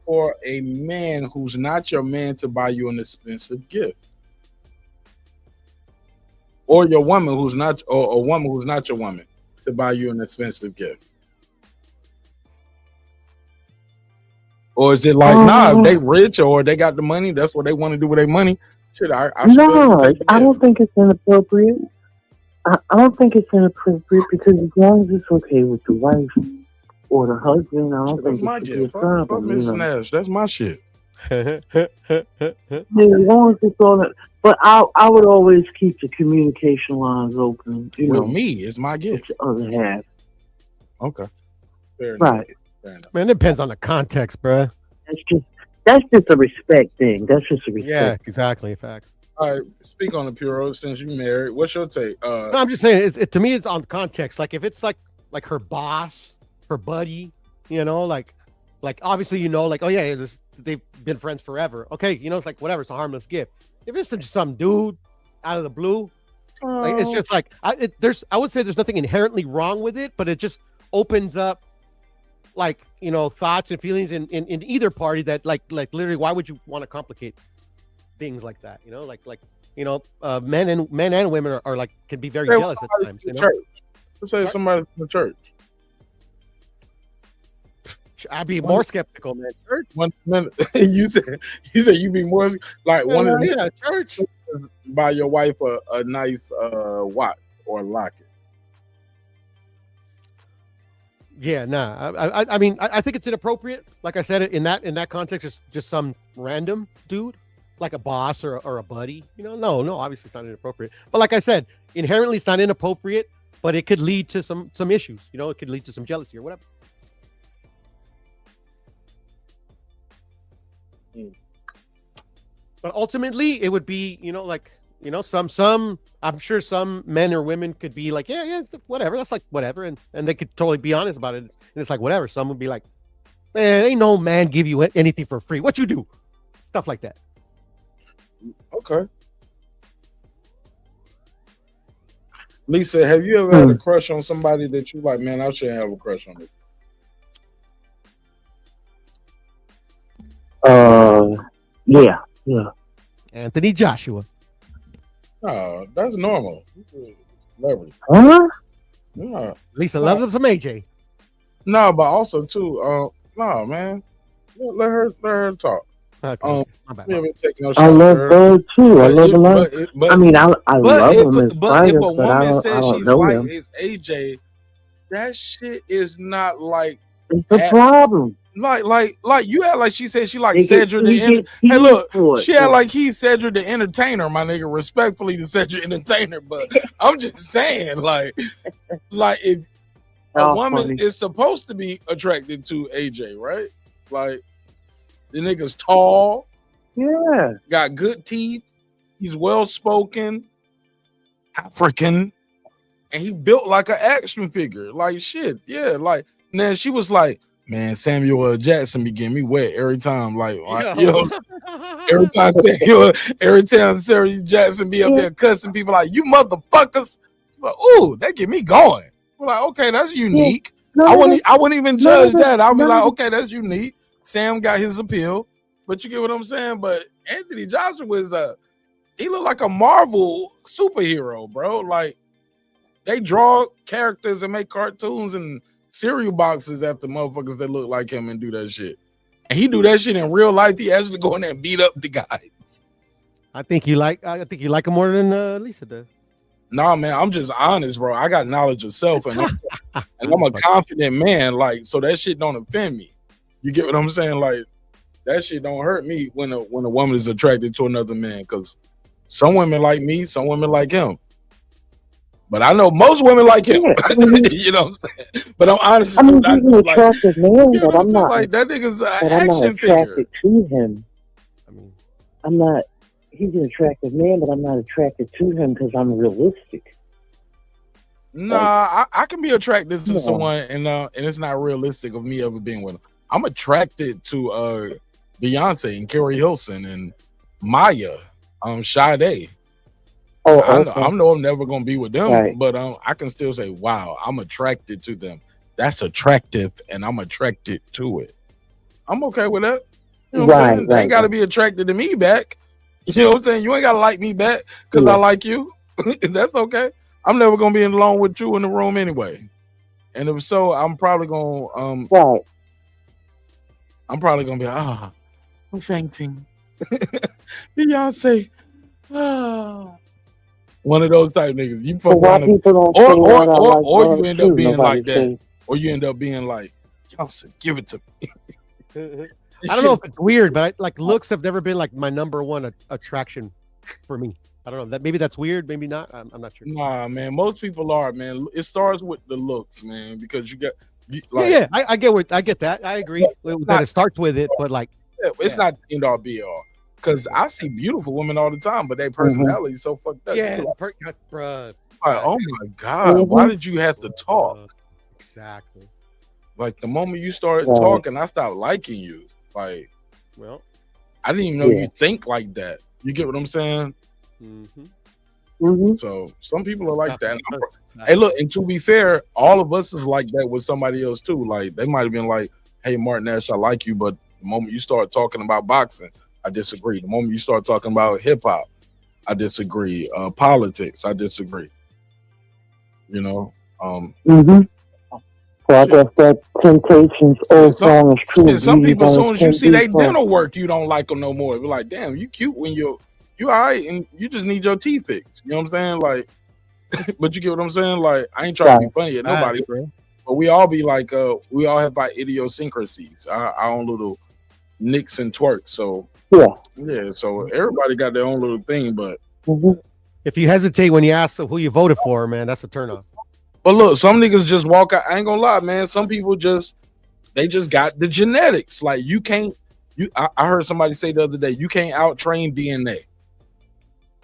for a man who's not your man to buy you an expensive gift, or your woman who's not, or a woman who's not your woman to buy you an expensive gift? Or is it like, nah, if they rich or they got the money, that's what they want to do with their money? I don't think it's inappropriate. I don't think it's inappropriate because as long as it's okay with the wife or the husband, I don't think it's a problem. Fuck Miss Nash. That's my shit. As long as it's all that. But I would always keep the communication lines open. With me, it's my gift. The other half. Okay. Fair right. Enough. Man, it depends on the context, bro. That's just a respect thing. That's just a respect. Yeah, exactly. Fact. All right, speak on the Puro since you married. What's your take? No, I'm just saying. To me, it's on context. Like if it's like her boss, her buddy, like obviously like oh yeah, they've been friends forever. Okay, it's like whatever. It's a harmless gift. If it's just some dude out of the blue, like, it's just like I would say there's nothing inherently wrong with it, but it just opens up. Like thoughts and feelings in either party that like literally why would you want to complicate things like that? Men and women are like can be very jealous at times. Church. Let's say somebody from the church. I'd be more skeptical, man. Church. 1 minute. you said you'd be more like one of the church. Buy your wife a nice watch or a locket. Yeah, nah. I mean, I think it's inappropriate. Like I said, in that context, it's just some random dude, like a boss or a buddy. No, obviously it's not inappropriate. But like I said, inherently it's not inappropriate, but it could lead to some issues. It could lead to some jealousy or whatever. But ultimately, it would be, some. I'm sure some men or women could be like, yeah, whatever. That's like whatever, and they could totally be honest about it. And it's like whatever. Some would be like, man, ain't no man give you anything for free. What you do? Stuff like that. Okay. Lisa, have you ever had a crush on somebody that you like? Man, I should have a crush on it. Yeah. Anthony Joshua. Oh, that's normal. Celebrity. Huh? Yeah. Lisa loves him some AJ. No, but also too, no, man. Let her talk. Okay. My bad. We haven't taken no I shots love at her. birds too. I But love if, them. I mean, I love them as but if fighters, a but I woman don't says she's know like them. it's AJ, that shit is not like It's a problem. like you act like she said she like He Cedric the get Hey, look, for it. she act like he's Cedric the Entertainer, my nigga. Respectfully to Cedric Entertainer, but I'm just saying, like if a woman is supposed to be attracted to AJ, right? Like the nigga's tall, yeah, got good teeth, he's well spoken, African, and he built like an action figure. Like shit, yeah. Like then she was like, man, Samuel L. Jackson be getting me wet every time. Like you know, every time Samuel Jackson be up there cussing people like you motherfuckers. Like, ooh, that get me going. We're like, okay, that's unique. I wouldn't even judge that. I'll be like, okay, that's unique. Sam got his appeal, but you get what I'm saying. But Anthony Joshua was he looked like a Marvel superhero, bro. Like they draw characters and make cartoons and cereal boxes after motherfuckers that look like him and do that shit. And he do that shit in real life. He actually go in there and beat up the guys. I think you like him more than Lisa does. Nah, man, I'm just honest, bro. I got knowledge of self, and I'm a confident man. Like, so that shit don't offend me. You get what I'm saying? Like, that shit don't hurt me when a woman is attracted to another man. Because some women like me, some women like him. But I know most women like him. You know what I'm saying? But I'm honest. I mean, he's an attractive man, you know but I'm not. Like that nigga's an I'm not action attracted figure. to him. I mean, I'm not. He's an attractive man, but I'm not attracted to him because I'm realistic. Nah, I can be attracted to someone, and it's not realistic of me ever being with him. I'm attracted to Beyonce and Carrie Hilson and Maya, Sade. Oh, I know I'm never gonna be with them, right. but I can still say, wow, I'm attracted to them. That's attractive, and I'm attracted to it. I'm okay with that. You know what I'm saying? They ain't gotta be attracted to me back. You know what I'm saying? You ain't gotta like me back because I like you. That's okay. I'm never gonna be alone with you in the room anyway. And if so, I'm probably gonna I'm probably gonna be I'm fainting. Beyonce. One of those type niggas. You fuck around or you end up being like that. Or you end up being like, Beyonce, give it to me. I don't know if it's weird, but like looks have never been like my number one attraction for me. I don't know. That maybe that's weird, maybe not. I'm not sure. Nah, man. Most people are, man. It starts with the looks, man, because you got like, I get that. I agree that it starts with it, but like it's not the end all be all. Because I see beautiful women all the time, but their personality is so fucked up. Yeah, bruh. Like, oh my God, why did you have to talk? Exactly. Like the moment you started talking, I stopped liking you. Like, well, I didn't even know you think like that. You get what I'm saying? So some people are like that. Hey, look, and to be fair, all of us is like that with somebody else too. Like they might have been like, "Hey, Martin Nash, I like you," but the moment you start talking about boxing, I disagree. The moment you start talking about hip hop, I disagree. Politics, I disagree. You know. So I guess that Temptations old song is true. Some people, as soon as you see their dental work, you don't like them no more. You're like, damn, you cute when you all right, and you just need your teeth fixed. You know what I'm saying? Like, but you get what I'm saying? Like, I ain't trying to be funny at nobody, but we all be like, we all have our idiosyncrasies, our own little nicks and twerks. So yeah. So everybody got their own little thing, but if you hesitate when you ask who you voted for, man, that's a turnoff. But look, some niggas just walk out. I ain't gonna lie, man. Some people just got the genetics. Like you can't. I heard somebody say the other day, you can't out train DNA.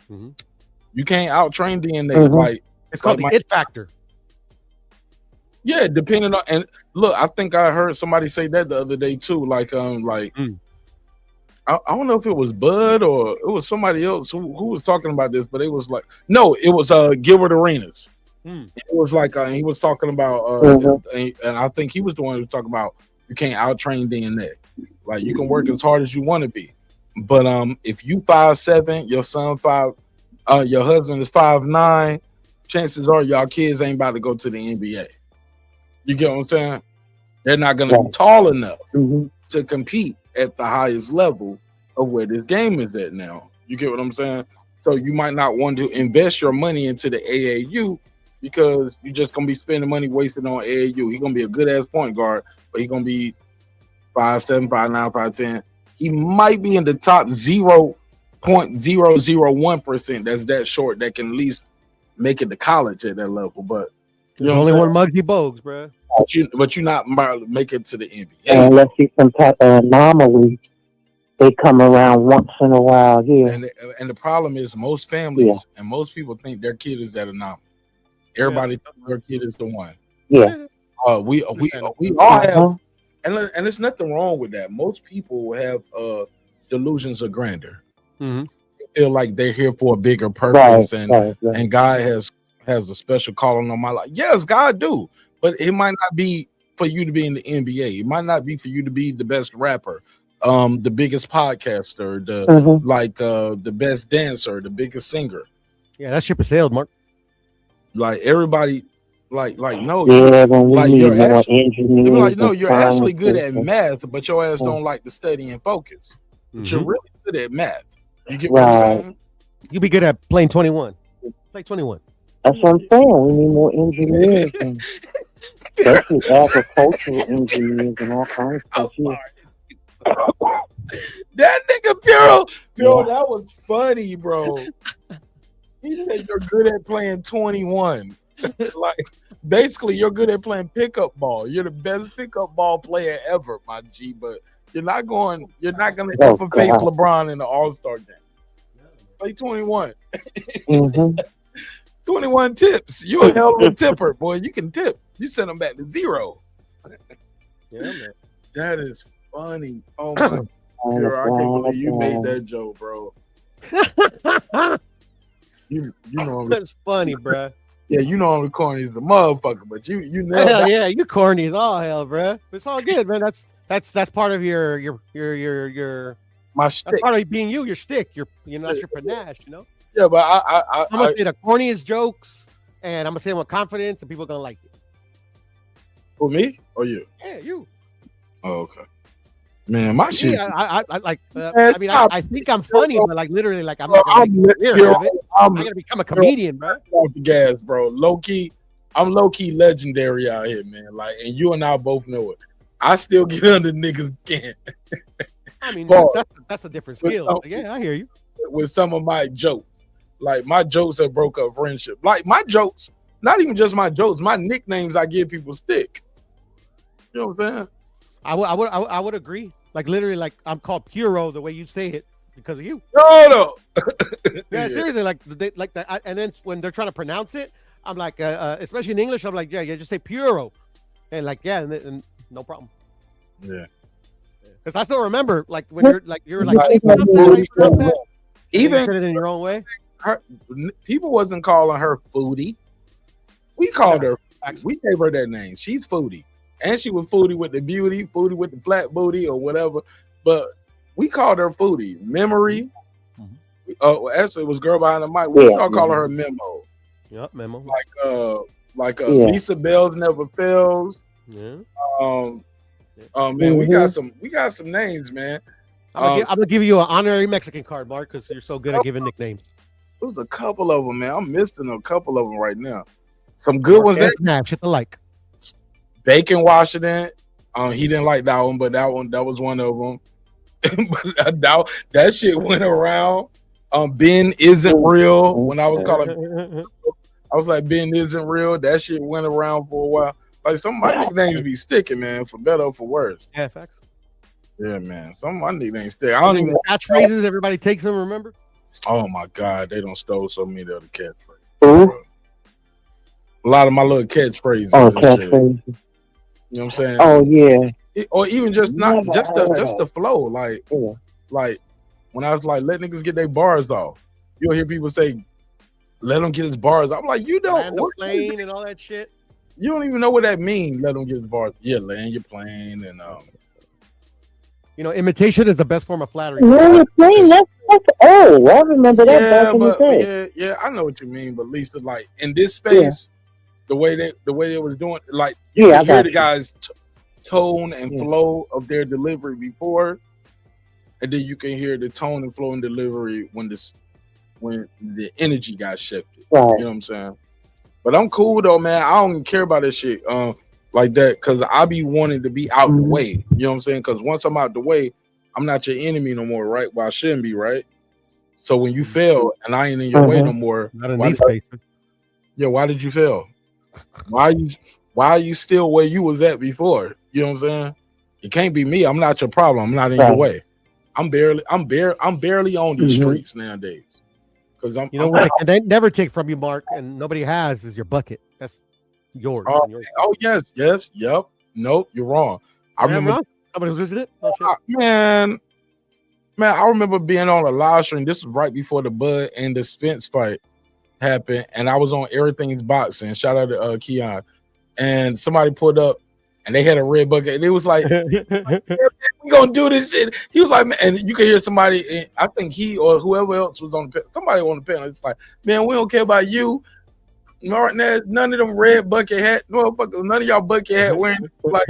You can't out train DNA. Like it's called the it factor. Yeah, depending on and look, I think I heard somebody say that the other day too. Like I don't know if it was Bud or it was somebody else who was talking about this, but it was like no, it was Gilbert Arenas. It was like he was talking about and I think he was the one who was talking about you can't out train DNA. Like you can work as hard as you want to be, but if you 5'7", your son your husband is 5'9", chances are y'all kids ain't about to go to the NBA. You get what I'm saying? They're not going to be tall enough to compete at the highest level of where this game is at now. You get what I'm saying? So you might not want to invest your money into the AAU because you're just going to be spending money wasted on AAU. He's going to be a good-ass point guard, but he's going to be 5'7", 5'9", 5'10". He might be in the top 0.001% that's that short that can at least make it to college at that level. But there's only one Muggsy Bogues, bro. But you're not make it to the NBA. And let's see some type of anomaly. They come around once in a while, yeah. And the problem is most families and most people think their kid is that anomaly. Everybody thinks their kid is the one. Yeah. We all have, and there's nothing wrong with that. Most people have delusions of grandeur. They feel like they're here for a bigger purpose, and God has a special calling on my life. Yes, God do, but it might not be for you to be in the NBA. It might not be for you to be the best rapper, the biggest podcaster, the best dancer, the biggest singer. Yeah, that ship has sailed, Mark. Like everybody, like no, you're actually good at math, but your ass don't like to study and focus. But you're really good at math. You get what I'm saying? You be good at playing 21. Play 21. That's what I'm saying. We need more engineers, and especially agricultural engineers and all kinds of stuff. That nigga Puro, that was funny, bro. He said you're good at playing 21. Like basically, you're good at playing pickup ball. You're the best pickup ball player ever, my G. But you're not gonna face LeBron in the All-Star game. Play 21. 21 tips. You're a hell of a tipper, boy. You can tip. You send them back to 0. Yeah, man. That is funny. Oh my God. I can't believe you made that joke, bro. You know that's funny, bro. Yeah, you know I'm corny as the motherfucker, but you know hell yeah, you corny as all hell, bro. It's all good, man. That's part of your my shtick. That's part of being you, your shtick. That's your panache, you know. Yeah, but I'm gonna say the corniest jokes, and I'm gonna say them with confidence, and people are gonna like it. For me or you? Yeah, you. Oh, okay. Man, my shit. Yeah, I like. I mean, I think I'm funny, but like literally, like I'm not gonna I'm gonna become a comedian, bro. Off the gas, bro. Low key, I'm low key legendary out here, man. Like, and you and I both know it. I still get under niggas' skin. I mean, that's a different skill. Yeah, I hear you. With some of my jokes, like my jokes have broke up friendship. Like my jokes, not even just my jokes, my nicknames I give people stick. You know what I'm saying? I would agree. Like literally, like I'm called Puro the way you say it because of you. No. Yeah, seriously, like that. And then when they're trying to pronounce it, I'm like, especially in English, I'm like, yeah, just say Puro, and like, yeah, and no problem. Yeah. Because I still remember, like when you're like, how do you pronounce that? Even you said it in your own way. People wasn't calling her Foodie. We called her. We gave her that name. She's Foodie. And she was Foodie with the beauty, Foodie with the flat booty or whatever. But we called her Foodie. Memory. Actually, it was girl behind the mic. We started calling her Memo. Yep, Memo. Lisa Bells Never Fails. Yeah. Man, we got some names, man. I'm gonna give you an honorary Mexican card, Mark, because you're so good at giving nicknames. There's a couple of them, man. I'm missing a couple of them right now. Some good ones. Snatch hit the like. Bacon Washington. He didn't like that one, but that was one of them. But that shit went around. Ben isn't real. When I was calling, I was like, Ben isn't real. That shit went around for a while. Like some of my nicknames be sticking, man, for better or for worse. Yeah, facts. Yeah, man. Some of my nicknames stick. I don't even catchphrases. Everybody takes them. Remember? Oh my God, they don't stole so many other catchphrases. A lot of my little catchphrases. Oh, catchphrases. You know what I'm saying? Oh yeah. Or even just the flow. Like when I was like, let niggas get their bars off. You'll hear people say, let them get his bars off. I'm like, you don't land the plane and all that shit. You don't even know what that means. Let them get his bars. Yeah, land your plane and imitation is the best form of flattery. Land your plane. That's old. I remember that back in the day. Yeah, I know what you mean. But Lisa, like in this space. The way they were doing, like you hear the guys tone and flow of their delivery before, and then you can hear the tone and flow and delivery when the energy got shifted. Right. You know what I'm saying? But I'm cool though, man. I don't even care about that shit like that, because I be wanting to be out the way. You know what I'm saying? Because once I'm out the way, I'm not your enemy no more, right? Well, I shouldn't be, right? So when you fail and I ain't in your way no more, Not in these spaces. yeah, why did you fail? Why are you still where you was at before? You know what I'm saying? It can't be me. I'm not your problem. I'm not in your way. I'm barely on the streets nowadays. Because You know what they never take from you, Mark, and nobody has is your bucket. That's yours. Yes, yep. Nope, you're wrong. I remember wrong? Somebody who's listening? Oh, shit. Man, I remember being on a live stream. This was right before the Bud and the Spence fight happened, and I was on Everything's Boxing. Shout out to Keon. And somebody pulled up, and they had a red bucket, and it was like, we gonna do this shit. He was like, man, and you can hear somebody. I think he or whoever else was on the panel, somebody on the panel. It's like, man, we don't care about you. None of them red bucket hat, motherfuckers. None of y'all bucket hat wearing like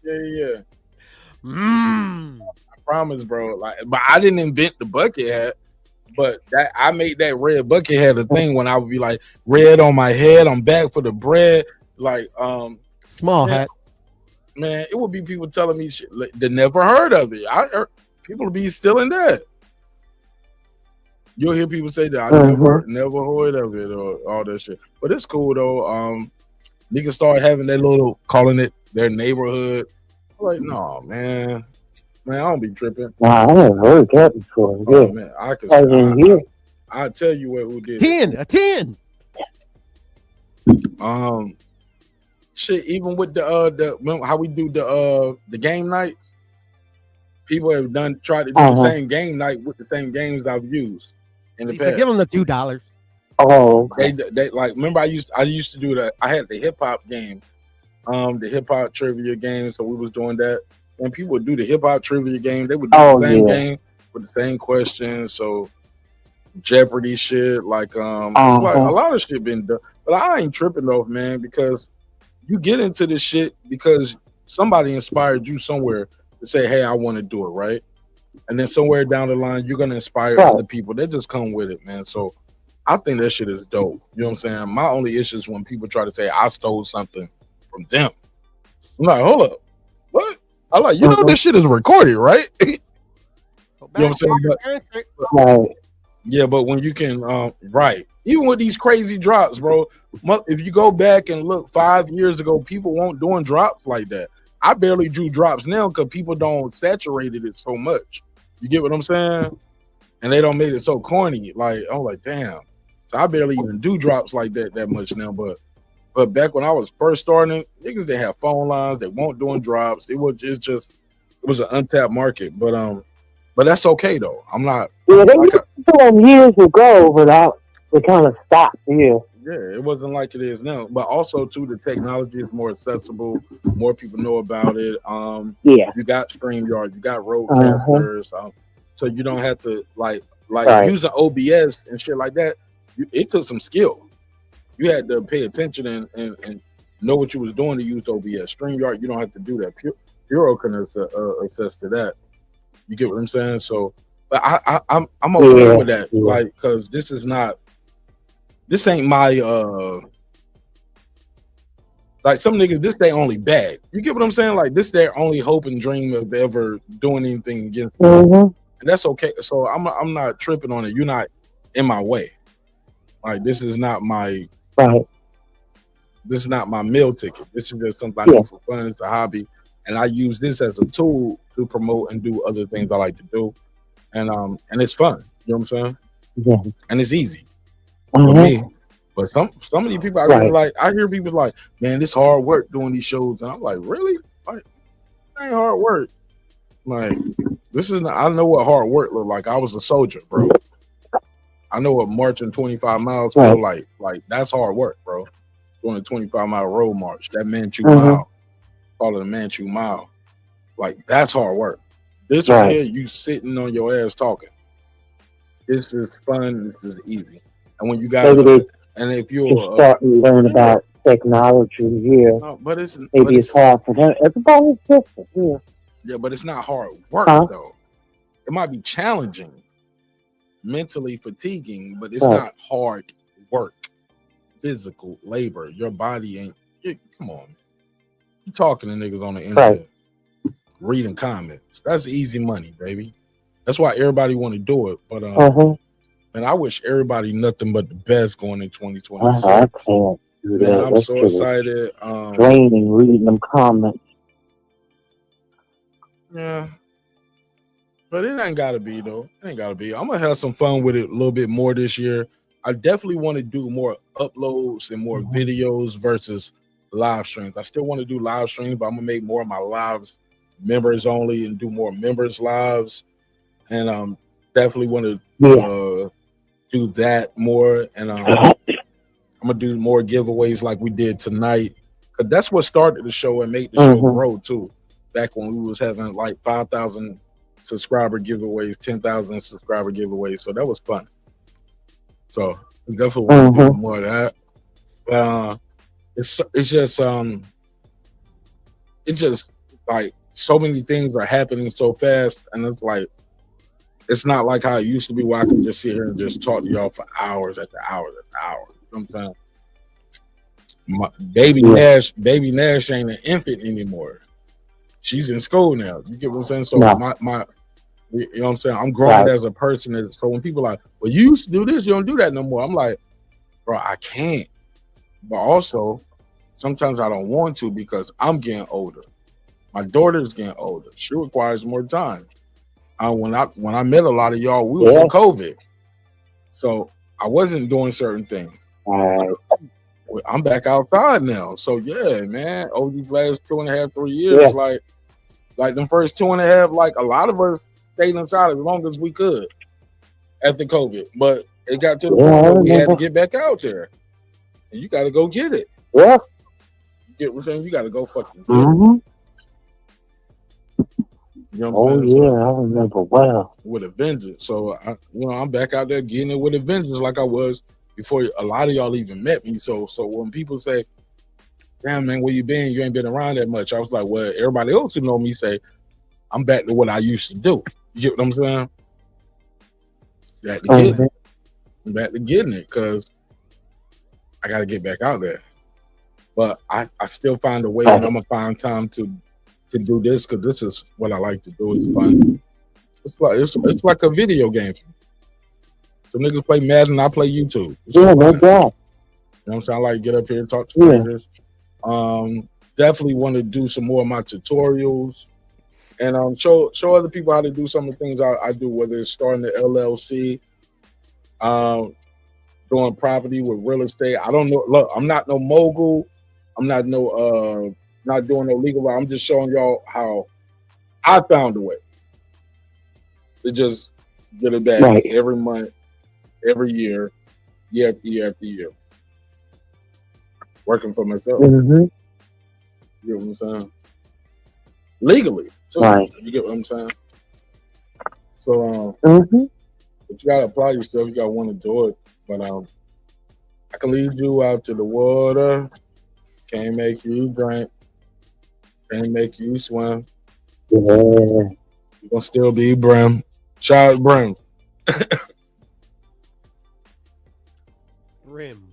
yeah. I promise, bro. Like, but I didn't invent the bucket hat. But that I made that red bucket hat a thing when I would be like, red on my head, I'm back for the bread. Like small hat. Man, it would be people telling me shit they never heard of it. I heard people be still in that. You'll hear people say that I never heard of it or all that shit. But it's cool though. Niggas start having that little calling it their neighborhood. I'm like, no, man, I don't be tripping. Nah, I haven't heard that before. Oh, man, I tell you who did 10, a 10. Shit, even with the how we do the game night, people have tried to do the same game night with the same games I've used in the past. Give them the $2. Oh, okay. They like remember I used to do that. I had the hip hop game, the hip hop trivia game. So we was doing that. When people would do the hip hop trivia game, they would do the same game with the same questions. So Jeopardy shit, like like a lot of shit been done. But I ain't tripping though, man, because you get into this shit because somebody inspired you somewhere to say, hey, I want to do it, right? And then somewhere down the line, you're gonna inspire other people. They just come with it, man. So I think that shit is dope. You know what I'm saying? My only issue is when people try to say I stole something from them. I'm like, hold up, what? I'm like, you know, this shit is recorded, right? You know what I'm saying? But, yeah, but when you can, right, even with these crazy drops, bro, if you go back and look 5 years ago, people weren't doing drops like that. I barely drew drops now because people don't saturated it so much. You get what I'm saying? And they don't make it so corny. Like, I'm like, damn. So I barely even do drops like that much now. But back when I was first starting, niggas they have phone lines. They weren't doing drops. It was an untapped market. But that's okay though. I'm not. Yeah, they used to do them years ago, but they kind of stopped. Yeah. Yeah, it wasn't like it is now. But also too, the technology is more accessible. More people know about it. Yeah. You got StreamYard, you got Roadcasters, so you don't have to like using OBS and shit like that. It took some skill. You had to pay attention and know what you was doing to use OBS. StreamYard, you don't have to do that. Puro can assess to that. You get what I'm saying? So, but I'm okay with that, like, because this ain't my like some niggas. This they only bag. You get what I'm saying? Like this their only hope and dream of ever doing anything against me, and that's okay. So I'm not tripping on it. You're not in my way. Like this is not my this is not my meal ticket. This is just something I do for fun. It's a hobby, and I use this as a tool to promote and do other things I like to do, and it's fun. You know what I'm saying? Yeah. And it's easy for me. But some of these people, I hear people like, man, this hard work doing these shows, and I'm like, really? Like, it ain't hard work. Like, this is not, I know what hard work look like. I was a soldier, bro. I know what marching 25 miles feel like. Like, that's hard work, bro. Doing a 25-mile road march, that Manchu mile, call it a Manchu mile. Like, that's hard work. This right here, you sitting on your ass talking. This is fun. This is easy. And when you got, and if you're start and learn about technology. Yeah, No, but maybe it's hard for them. Everybody's different. Yeah. yeah, but it's not hard work Huh? though. It might be challenging, mentally fatiguing, but it's Right. not hard work, physical labor. Your body ain't. Come on, you talking to niggas on the internet, reading comments. That's easy money, baby. That's why everybody want to do it. But and I wish everybody nothing but the best going in 2026. I can't do Man, that. I'm That's so just excited. draining reading them comments. Yeah, but it ain't gotta be though. It ain't gotta be. I'm gonna have some fun with it a little bit more this year. I definitely want to do more uploads and more videos versus live streams. I still want to do live streams, but I'm gonna make more of my lives members only and do more members lives. And definitely want to do that more. And I'm gonna do more giveaways like we did tonight. Cause that's what started the show and made the show grow too. Back when we was having like 5,000 subscriber giveaways, 10,000 subscriber giveaways. So that was fun. So definitely want to do more of that. But it's just like so many things are happening so fast, and it's like it's not like how it used to be where I could just sit here and just talk to y'all for hours after hours after hours. You know what I'm saying? Baby Nash ain't an infant anymore. She's in school now. You get what I'm saying? So my you know what I'm saying? I'm growing as a person. So when people are like, well, you used to do this, you don't do that no more. I'm like, bro, I can't. But also, sometimes I don't want to because I'm getting older. My daughter's getting older. She requires more time. When I met a lot of y'all, we was in COVID. So I wasn't doing certain things. I'm back outside now. So yeah, man, over these last 2.5, 3 years, like them first 2.5, like a lot of us stayed inside as long as we could after COVID. But it got to the point where we had to get back out there. And you got to go get it. Yeah. You get what I'm saying? You got to go fucking get it. You know what I'm saying? I remember well. With a vengeance. So, I'm back out there getting it with a vengeance like I was before a lot of y'all even met me. So when people say, damn, man, where you been? You ain't been around that much. I was like, well, everybody else who know me say, I'm back to what I used to do. You get what I'm saying? Back to getting it. I'm back to getting it because I got to get back out there. But I still find a way, and I'm going to find time to do this because this is what I like to do. It's fun. It's like a video game. Some niggas play Madden, I play YouTube. No doubt. You know what I'm saying? I like to get up here and talk to strangers. Definitely want to do some more of my tutorials and show other people how to do some of the things I do, whether it's starting the LLC, doing property with real estate. I don't know. Look, I'm not no mogul. I'm not not doing no legal. I'm just showing y'all how I found a way to just get it back every month, every year, year after year after year. Working for myself. You get what I'm saying? Legally, too. You get what I'm saying? So, but you gotta apply yourself. You gotta want to do it. But I can lead you out to the water. Can't make you drink. Can't make you swim. You're gonna still be Brim. Shout out Brim. Brim.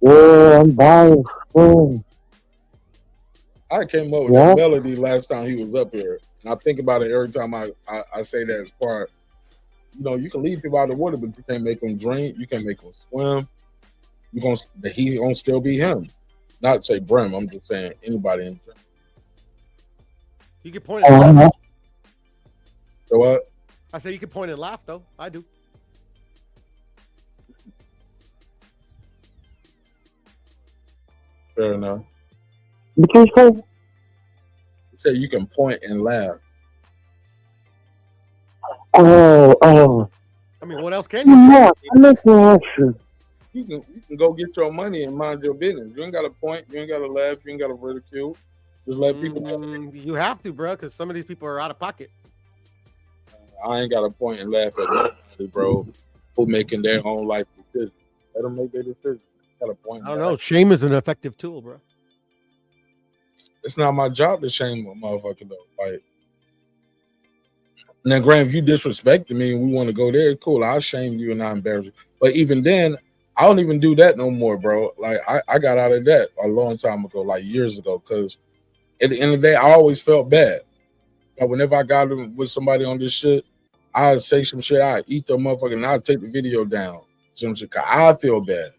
Yeah, I'm buying. I came up with that melody last time he was up here. And I think about it every time I say that as part. You can lead people out of the water, but you can't make them drink. You can't make them swim. He gonna still be him. Not say Brim. I'm just saying anybody in drink. You can point and laugh. So what? I say you can point and laugh though. I do. Fair enough. What you say? You say you can point and laugh. Oh. I mean, what else can you do? Yeah, I'm listening. You can go get your money and mind your business. You ain't got to point. You ain't got to laugh. You ain't got to ridicule. Just let people know. You have to, bro, because some of these people are out of pocket. I ain't got to point and laugh at nobody, bro, who making their own life decisions. Let them make their decisions. Got a point. I don't know. Shame is an effective tool, bro. It's not my job to shame a motherfucker though. Like, now, Graham, if you disrespected me and we want to go there, cool. I'll shame you and I embarrass you. But even then, I don't even do that no more, bro. Like, I got out of that a long time ago, like years ago, because at the end of the day, I always felt bad. Like, whenever I got with somebody on this shit, I'd say some shit, I'd eat the motherfucker, and I'd take the video down. Some shit, 'cause I feel bad.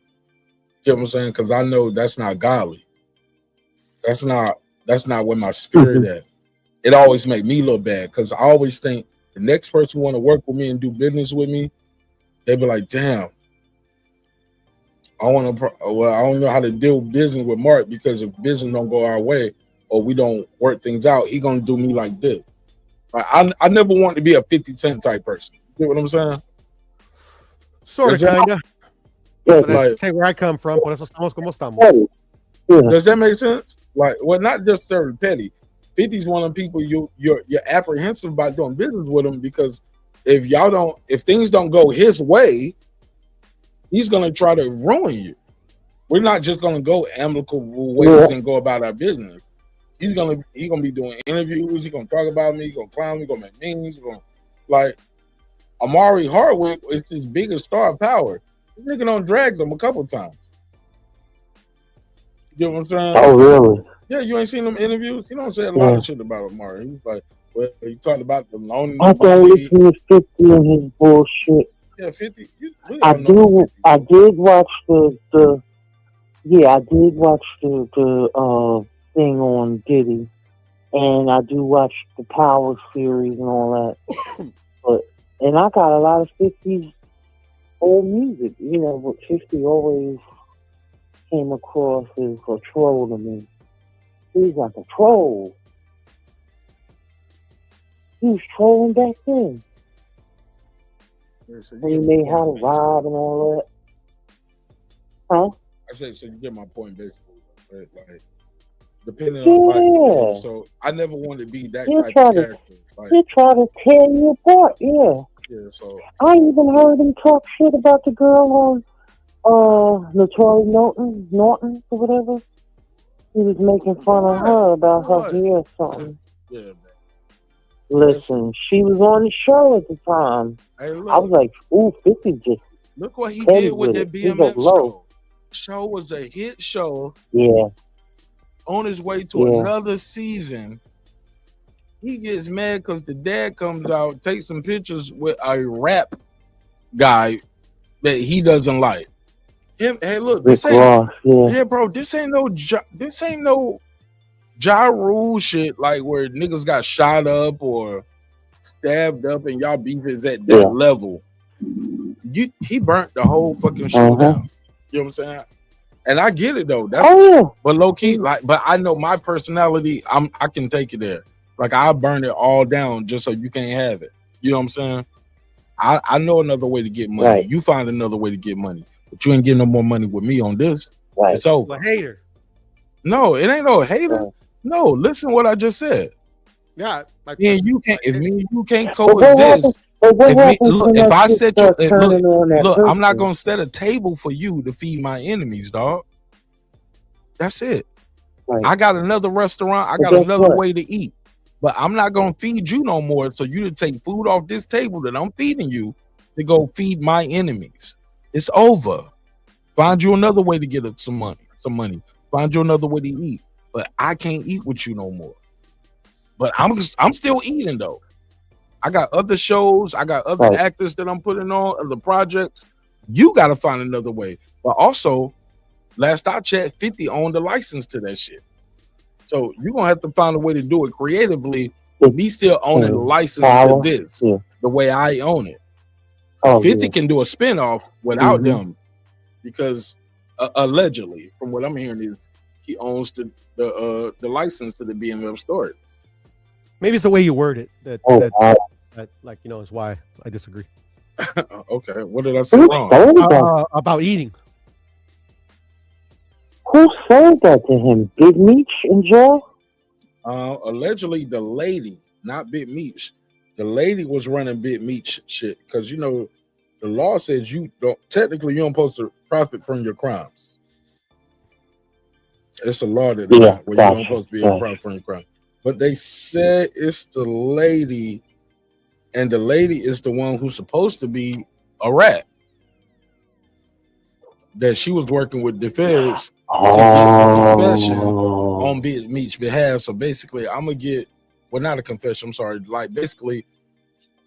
You know what I'm saying? Because I know that's not godly. That's not where my spirit at. It always make me look bad because I always think the next person want to work with me and do business with me, they be like, damn, I don't know how to deal with business with Mark, because if business don't go our way or we don't work things out, he gonna do me like this. Like, I never want to be a 50 Cent type person. You know what I'm saying? Sort of, kind of. Like, say where I come from, por eso estamos como estamos. Does that make sense? Like, well, not just serving petty. 50's one of the people you're apprehensive about doing business with him, because if things don't go his way, he's gonna try to ruin you. We're not just gonna go amicable ways and go about our business. He's gonna be doing interviews. He's gonna talk about me. He's gonna clown me. He's gonna make memes. Like Amari Hardwick is his biggest star of power. This nigga done dragged him a couple times. You know what I'm saying? Oh, really? Yeah, you ain't seen them interviews? He don't say a lot of shit about Amari. He was like, well, he talked about the loan. I don't listen to 50 and his bullshit. Yeah, 50. I did watch the thing on Diddy, and I do watch the Power series and all that. And I got a lot of 50's old music, you know, but 50 always came across as a troll to me. He's like a troll. He was trolling back then. When he made How to Rob and all that. Huh? I said, so you get my point, basically. Right? Like, depending on life. So I never wanted to be that type of character. He'll try to tear you apart, yeah. Yeah, so I even heard him talk shit about the girl on Notori Norton or whatever. He was making fun of her about her hair or something. Yeah, man. Listen, she was on the show at the time. Hey, look, I was like, ooh, 50 just look what he did with that BMF show. Show was a hit show. Yeah. On his way to another season. He gets mad because the dad comes out, takes some pictures with a rap guy that he doesn't like. Hey, look, this ain't bro. This ain't no Ja Rule shit, like where niggas got shot up or stabbed up and y'all beef is at that level. He burnt the whole fucking show down. You know what I'm saying? And I get it though. But low key, but I know my personality. I can take it there. Like, I'll burn it all down just so you can't have it. You know what I'm saying? I know another way to get money. Right. You find another way to get money. But you ain't getting no more money with me on this. Right. It's over. A hater. No, it ain't no hater. Right. No, listen what I just said. Yeah. You can't coexist. If I set you look, I'm not gonna set a table for you to feed my enemies, dog. That's it. Right. I got another restaurant. I got another way to eat. But I'm not going to feed you no more. So you to take food off this table that I'm feeding you to go feed my enemies. It's over. Find you another way to get some money. Find you another way to eat. But I can't eat with you no more. But I'm still eating though. I got other shows. I got other actors that I'm putting on, other projects. You got to find another way. But also, last I checked, 50 owned the license to that shit. So you're going to have to find a way to do it creatively, but me still owning the license to this, the way I own it. 50 can do a spinoff without them because allegedly, from what I'm hearing, is he owns the license to the BMF story. Maybe it's the way you word it that like, you know, is why I disagree. Okay. What did I say wrong? About eating. Who sold that to him? Big Meech and Joe? Allegedly, the lady, not Big Meech. The lady was running Big Meech shit because, you know, the law says you don't supposed to profit from your crimes. It's a law that they Yeah, got where you don't gotcha, supposed to be a gotcha. prop for any crime. But they said it's the lady, and the lady is the one who's supposed to be a rat. That she was working with the feds to get the confession on Oh, Big Meech's behalf. So basically, I'm gonna get not a confession. I'm sorry. Like basically,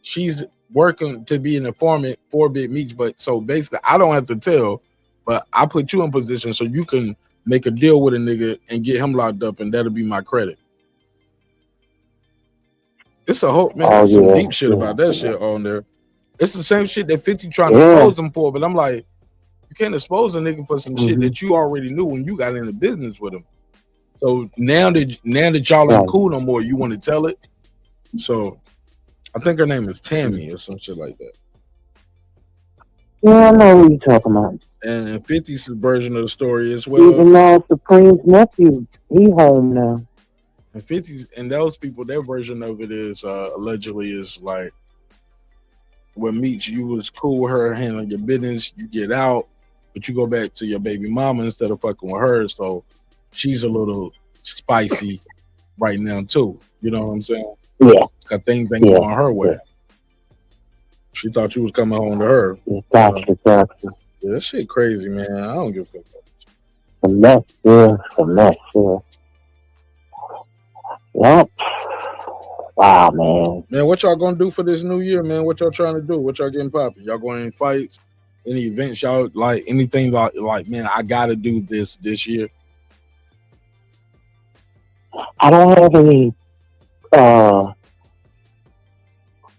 she's working to be an informant for Big Meech. But so basically, I don't have to tell, but I put you in position so you can make a deal with a nigga and get him locked up, and that'll be my credit. It's a whole man. oh There's some yeah, deep shit yeah, about that yeah. shit on there. It's the same shit that 50 trying to Yeah. expose them for, but I'm like, you can't expose a nigga for some shit Mm-hmm. that you already knew when you got into business with him. So now that y'all ain't Right. cool no more, you want to tell it. So I think her name is Tammy or some shit like that. Yeah, I know what you're talking about. And 50's version of the story as Even well. though Supreme's nephew, he home now. And 50 and those people, their version of it is allegedly is like when Meech, you was cool with her handling your business, you get out, but you go back to your baby mama instead of fucking with her. So she's a little spicy right now too. You know what I'm saying? Yeah. Cause things ain't going her way. She thought you was coming home to her. Gotcha, gotcha. Yeah, that shit crazy, man. I don't give a fuck. Some mess, yeah. Some mess, yeah. Yep. Wow, man. Man, what y'all gonna do for this new year, man? What y'all trying to do? What y'all getting popping? Y'all going any fights? Any events? Y'all like anything like man, I gotta do this year? I don't have any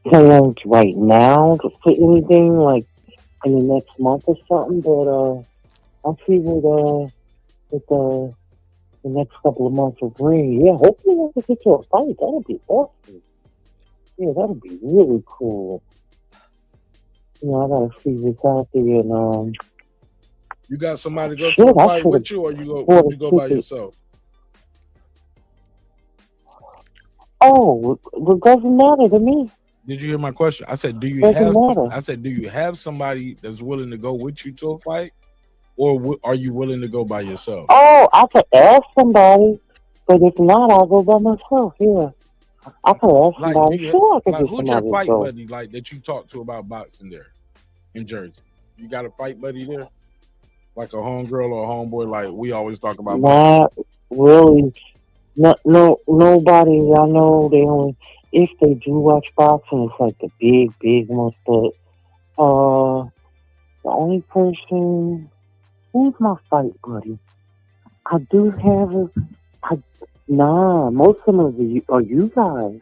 plans right now to put anything like in the next month or something, but I'll see what the next couple of months will bring. Yeah, hopefully I can get to a fight. That'll be awesome. Yeah, that'll be really cool. You know, I gotta see what's out there and You got somebody to go shit, to a I fight should've with you, or you bought a go by ticket. yourself? Oh, it doesn't matter to me. Did you hear my question? I said, do you Doesn't have matter. I said, do you have somebody that's willing to go with you to a fight, or are you willing to go by yourself? Oh, I could ask somebody, but if not, I'll go by myself. Yeah, I could ask Like, somebody. Sure, I could like get who's your somebody to fight go. buddy like that you talk to about boxing there in Jersey? You got a fight buddy there, like a homegirl or a homeboy? Like we always talk about boxing. Not really. Nobody I know. They only if they do watch boxing, it's like the big ones. But the only person who's my fight buddy, I do have most of them are you guys.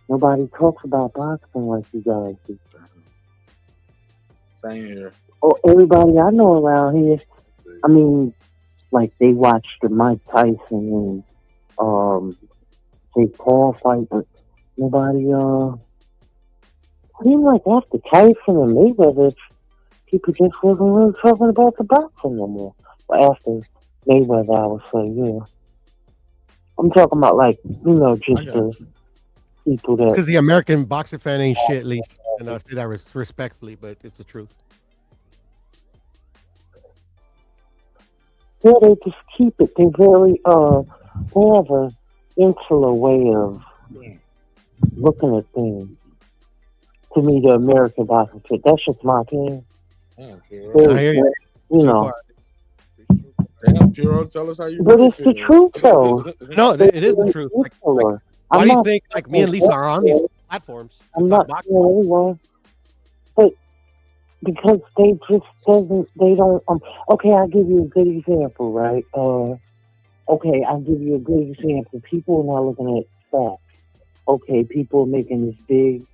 Nobody talks about boxing like you guys do. Same here. Oh, everybody I know around here, I mean, like they watch the Mike Tyson and Jake Paul fight, but nobody seemed like after Tyson and Mayweather, people just wasn't really talking about the boxing no more. But after Mayweather, I would say, yeah. I'm talking about like, just the people that. Because the American boxing fan ain't shit, at least. And I'll say that respectfully, but it's the truth. Yeah, they just keep it. They're very, they have an insular way of looking at things. To me, the American boxing fit. That's just my opinion. Damn, I hear you. You know. Damn, Puro, tell us how you But really it's the feel. truth, though. No, it is the truth. Like, why do you think like me and Lisa are on these platforms? I'm not saying anyone, but because they just they don't. Okay, I'll give you a good example, right? Okay, I'll give you a good example. People are not looking at facts. Okay, people are making this big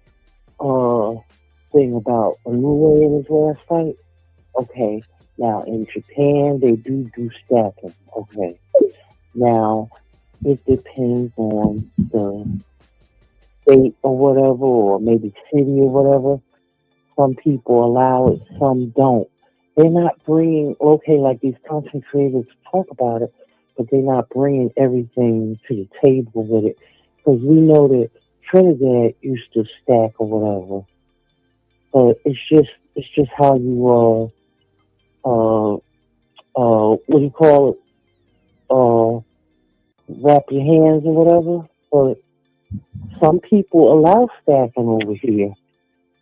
thing about Inoue in his last fight. Okay, now in Japan they do stacking. Okay, now it depends on the state or whatever, or maybe city or whatever. Some people allow it, some don't. They're not bringing, okay, like these content creators talk about it, but they're not bringing everything to the table with it. Because we know that Trinidad used to stack or whatever. But it's just how you, what do you call it? wrap your hands or whatever. But some people allow stacking over here,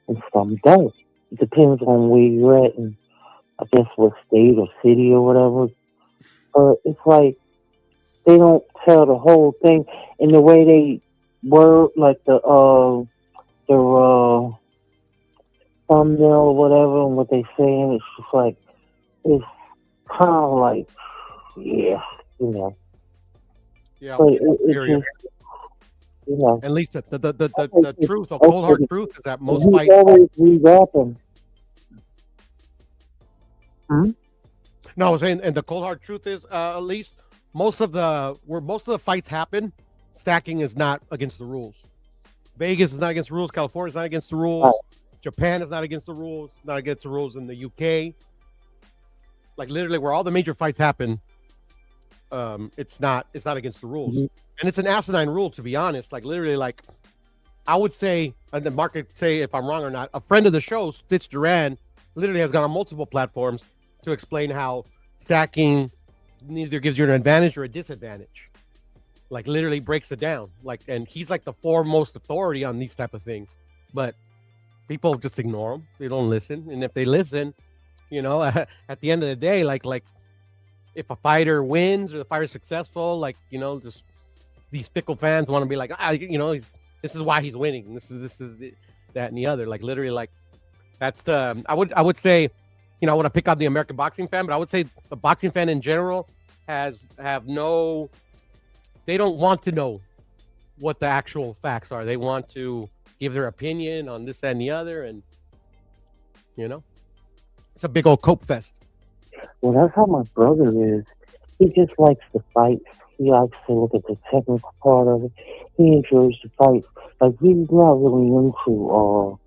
and some don't. It depends on where you're at, and I guess what state or city or whatever. But it's like they don't tell the whole thing, and the way they word like their thumbnail or whatever, and what they saying, it's just like it's kind of like, yeah, you know. Yeah, But it period. just, you know. At least the truth, the cold hard truth, is that most He's fights. always rewrapping. No, I was saying, and the cold hard truth is, at least most of the fights happen, stacking is not against the rules. Vegas is not against the rules. California is not against the rules. Right. Japan is not against the rules. Not against the rules in the UK. Like literally, where all the major fights happen, it's not against the rules, and it's an asinine rule, to be honest. Like literally, like I would say, and the market say if I'm wrong or not. A friend of the show, Stitch Duran, literally has gone on multiple platforms to explain how stacking neither gives you an advantage or a disadvantage. Like literally breaks it down. Like, and he's like the foremost authority on these type of things, but people just ignore him. They don't listen, and if they listen, you know, at the end of the day, like if a fighter wins or the fighter's successful, like, you know, just these fickle fans want to be like, you know, this is why he's winning. This is that and the other. Like literally, like that's the I would say, you know, I want to pick on the American boxing fan, but I would say the boxing fan in general they don't want to know what the actual facts are. They want to give their opinion on this, that, and the other, and you know, it's a big old cope fest. Well, that's how my brother is. He just likes the fights. He likes to look at the technical part of it. He enjoys the fights. Like, he's not really into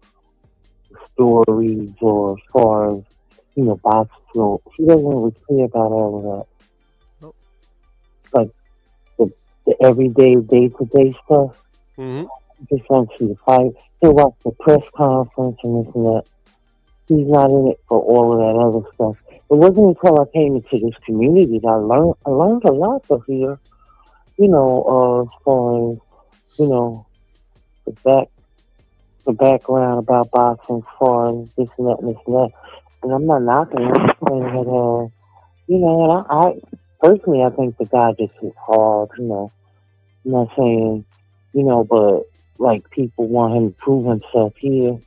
stories or as far as, you know, box skills. He doesn't really care about all of that. Nope. Like, the everyday, day-to-day stuff. Mm-hmm. He just wants to see the fight. He'll watch the press conference and this and that. He's not in it for all of that other stuff. It wasn't until I came into this community that I learned a lot of here. You know, as far as, you know, the background about boxing, as far as this and that and this and that. And I'm not knocking it. I'm saying that, you know, and I personally, I think the guy just hits hard. You know, I'm not saying, you know, but like people want him to prove himself here.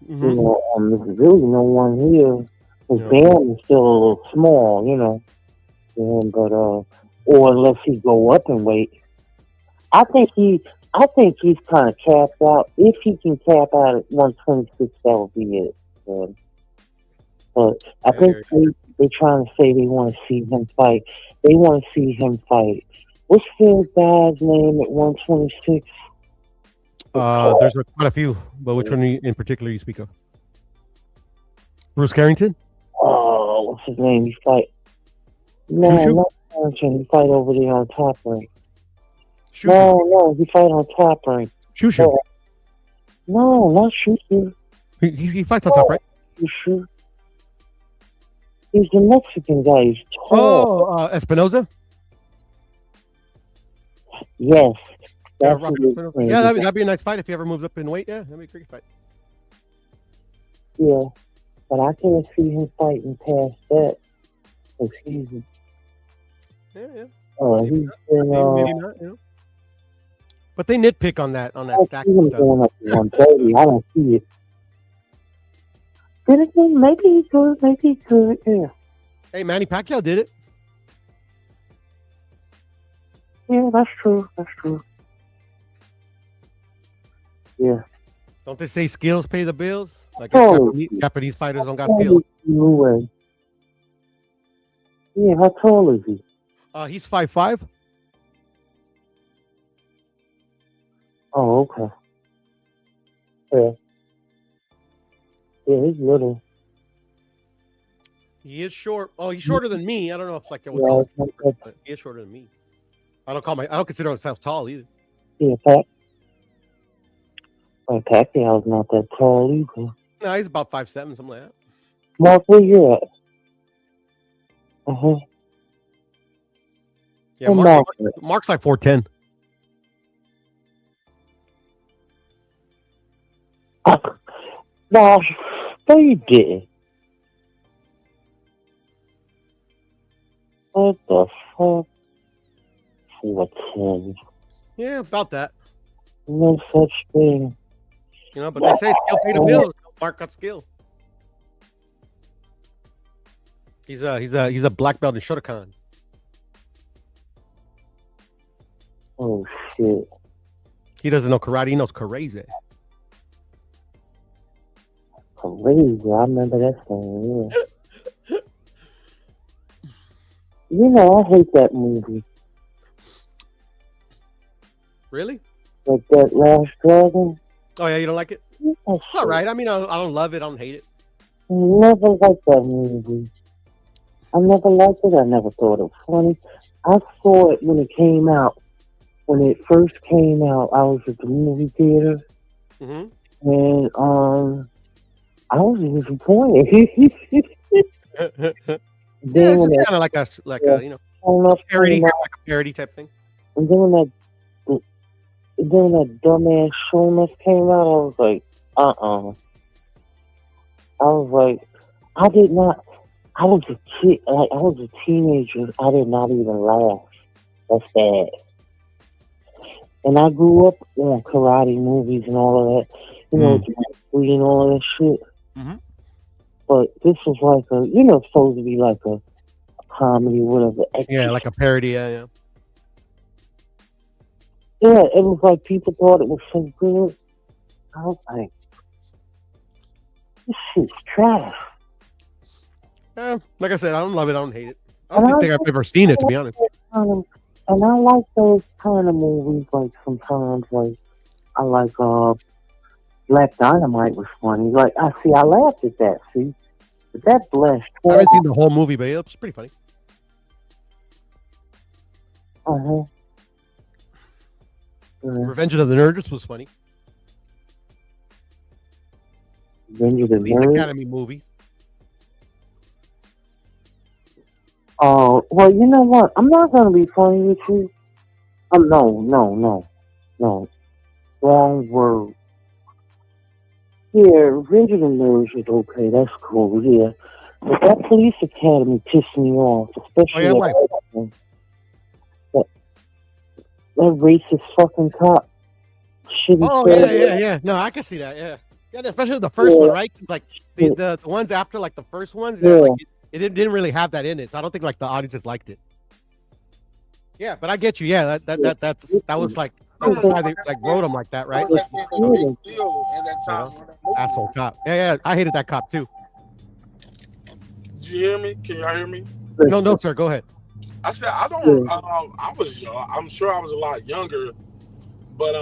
Mm-hmm. You know, there's really no one here. His band is still a little small, you know. Yeah, but or unless he go up in weight, I think he's kind of capped out. If he can cap out at 126, that would be it. But I think they're trying to say they want to see him fight. They want to see him fight. What's the guy's name at 126? There's quite a few, but which one in particular you speak of? Bruce Carrington? Oh, what's his name? He fight. No, Shoo-shoo? not Carrington. He fight over there on Top Rank. Shoo-shoo. No, he fight on Top Rank. Shoo-shoo. No, not Shoo-shoo. He fights on Top Rank. Shoo-shoo. He's the Mexican guy. He's tall. Oh, Espinoza? Yes. Yeah, That's who they're saying. that'd be a nice fight if he ever moves up in weight. Yeah, that'd be a great fight. Yeah. But I can't see him fighting past that. Because he's Yeah. he's been Maybe not, you know. But they nitpick on that I see stacking him stuff. going up to 130. I don't see it. Then again, maybe he could, yeah. Hey, Manny Pacquiao did it. Yeah, that's true. Yeah. Don't they say skills pay the bills? Like Oh, Japanese fighters don't got skills. Anyway. Yeah, how tall is he? He's 5'5". Oh, okay. Yeah. Yeah, he's little. He is short. Oh, he's shorter than me. I don't know if like I would Yeah, call it's him, not but he is shorter than me. I don't consider myself tall either. Yeah, Pacquiao's not that tall either. No, he's about 5'7", something like that. Mark, where you at? Uh-huh. Yeah, Mark's like 4'10". No, you didn't. What the fuck? 4'10". Yeah, about that. No such thing. You know, but they say skill pay the bills. Mark got skill. He's a black belt in Shotokan. Oh shit. He doesn't know karate, he knows crazy. Crazy, I remember that thing, yeah. You know, I hate that movie. Really? Like that Last Dragon. Oh yeah, you don't like it? It's all right. I mean, I don't love it. I don't hate it. I never liked that movie. I never liked it. I never thought it was funny. I saw it when it came out. When it first came out, I was at the movie theater, and I was disappointed. Yeah, it's kind of like a you know parody, like a parody type thing. And then when that dumbass Shonuff came out, I was like, I was like, I was a kid, like I was a teenager. I did not even laugh. That's bad. And I grew up on karate movies and all of that, you know, and all of that shit. But this was like supposed to be like a comedy, whatever. Yeah, like a parody. Yeah. Yeah, it was like people thought it was so good. I was like, this shit's trash. Like I said, I don't love it. I don't hate it. I don't think I've ever seen it, to be honest. And I like those kind of movies. Like sometimes, like I like Black Dynamite was funny. Like I laughed at that. See, but that Blessed. I haven't seen the whole movie, but it's pretty funny. Revenge of the Nerds was funny. Revenge of the These Nerds. Academy movies. Oh, well, you know what? I'm not gonna be funny with you. No. Wrong word. Yeah, Revenge of the Nerds is okay. That's cool. Yeah, but that Police Academy pissed me off, especially that racist fucking cop. Yeah. No, I can see that. Yeah, especially the first one, right? Like the ones after, like the first ones. Yeah. Like, it didn't really have that in it, so I don't think like the audiences liked it. Yeah, but I get you. Yeah, that was like that's why they like wrote them like that, right? Like, asshole cop. Yeah, I hated that cop too. Did you hear me? Can y'all hear me? No, sir. Go ahead. I said I don't. I was young. I'm sure I was a lot younger, but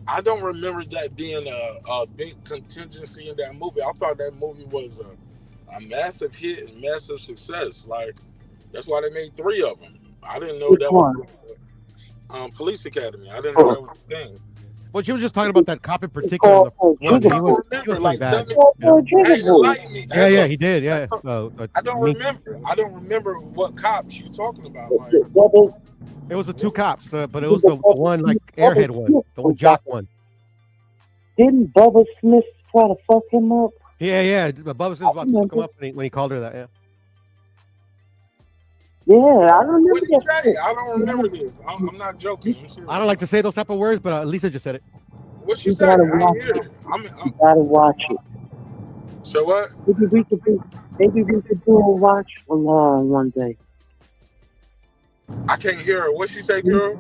I don't remember that being a big contingency in that movie. I thought that movie was a massive hit and massive success. Like that's why they made 3 of them. I didn't know that was Police Academy. I didn't know that was a thing. Well, she was just talking about that cop in particular. He was pretty bad. Yeah, he did. Yeah. I don't remember. I don't remember what cops you talking about. Like, it was the 2 cops, but it was the one like airhead one, the one jock one. Didn't Bubba Smith try to fuck him up? Yeah. Bubba Smith was about to fuck him up when he called her that. Yeah. Yeah, I remember that. I don't remember this. I'm not joking. I don't like to say those type of words, but Lisa just said it. What she said? You gotta watch it. So what? Maybe we could do a watch along one day. I can't hear her. What she say, girl?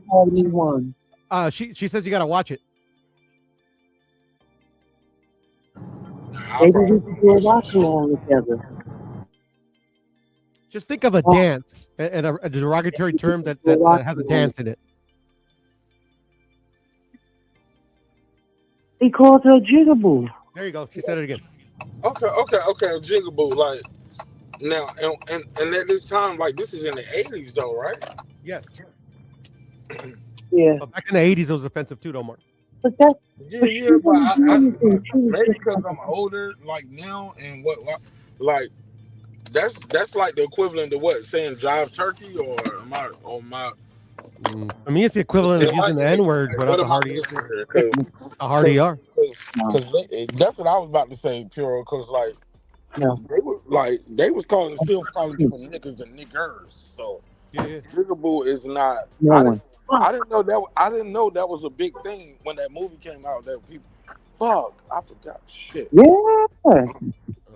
She says you gotta watch it. Maybe we could do a watch along together. Just think of a dance and a derogatory term that has a dance in it. He called her Jigaboo. There you go. She said it again. Okay, Jigaboo. Like now, and at this time, like this is in the 80s, though, right? Yes. Yeah. But back in the 80s, it was offensive too, though, Mark. But that's but maybe because I'm older, like now, and what like. That's like the equivalent to what saying jive turkey or am I To me, it's the equivalent of using the N word without the hard ER. That's what I was about to say, Puro. Because they was still calling people niggas and niggers. So Jigaboo is not. I didn't know that. I didn't know that was a big thing when that movie came out. That people, I forgot shit. Yeah.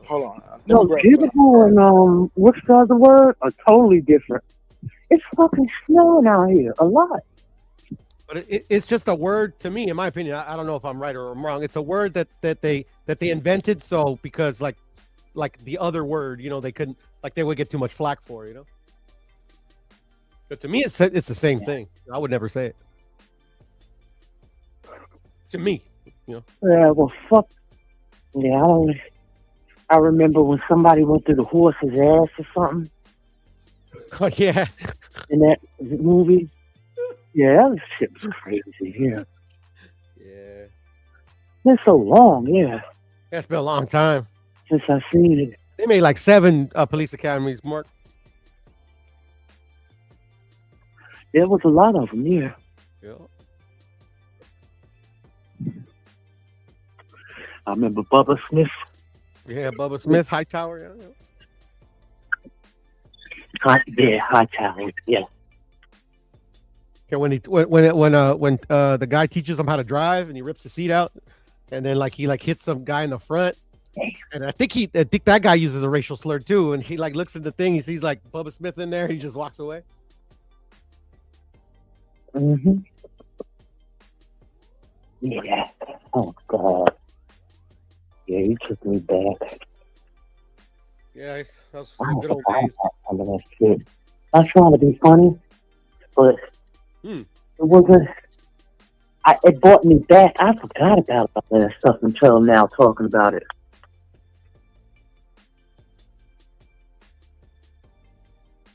Hold on. No, Jigaboo and what's the other word? Are totally different. It's fucking snowing out here a lot. But it's just a word to me, in my opinion. I don't know if I'm right or I'm wrong. It's a word that they invented so because like the other word, they couldn't they would get too much flack for, But to me, it's the same thing. I would never say it. To me, Yeah, well, fuck. Yeah, I remember when somebody went through the horse's ass or something. Oh yeah. In that movie. Yeah, that shit was crazy. Yeah. Yeah. It's so long. Yeah. It's been a long time since I've seen it. They made like 7 police academies, Mark. There was a lot of them. Yeah. Yeah. I remember Bubba Smith. Yeah, Bubba Smith, Hightower. Yeah. Hightower. Yeah. Yeah, when the guy teaches him how to drive and he rips the seat out, and then he hits some guy in the front, and I think that guy uses a racial slur too, and he looks at the thing, he sees Bubba Smith in there, he just walks away. Mhm. Yeah. Oh God. Yeah, he took me back. Yeah, that was some good old days. That shit. I was trying to be funny, but it wasn't. It brought me back. I forgot about all that stuff until now talking about it.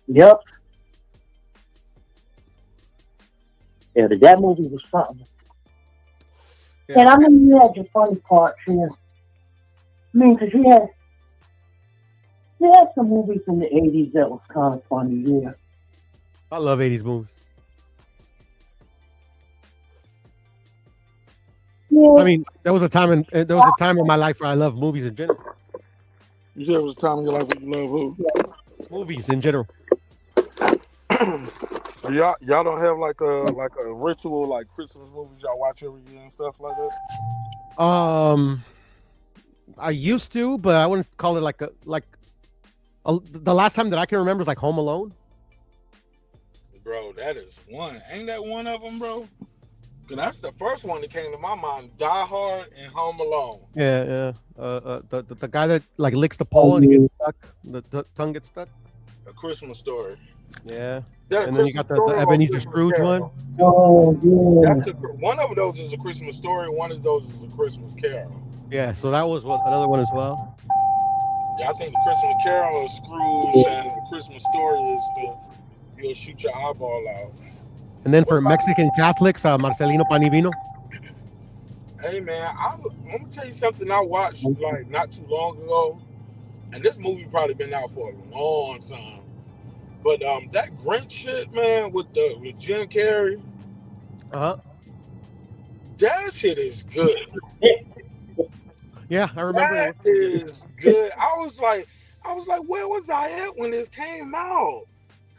Yep. Yeah, that movie was something. Yeah. And I mean, you had your funny parts here. I mean, because you had some movies in the 80s that was kind of funny, yeah. I love 80s movies. Yeah. I mean, there was a time in my life where I loved movies in general. You said it was a time in your life where you love who? Movies in general. Y'all don't have a ritual like Christmas movies y'all watch every year and stuff like that? I used to, but I wouldn't call it the last time that I can remember is Home Alone. Bro, that is one. Ain't that one of them, bro? Because that's the first one that came to my mind. Die Hard and Home Alone. Yeah. The guy that licks the pole and he gets stuck. The tongue gets stuck. A Christmas Story. Yeah. And then you got the Ebenezer Scrooge one. Oh, yeah. One of those is a Christmas Story. One of those is a Christmas Carol. Yeah, so that was another one as well. Yeah, I think the Christmas Carol is Scrooge, and the Christmas Story is you'll shoot your eyeball out. And then for Mexican Catholics, Marcelino Panivino. Hey man, I'm gonna tell you something I watched not too long ago, and this movie probably been out for a long time. But that Grinch shit, man, with Jim Carrey, that shit is good. Yeah, I remember that is good. I was like, where was I at when this came out?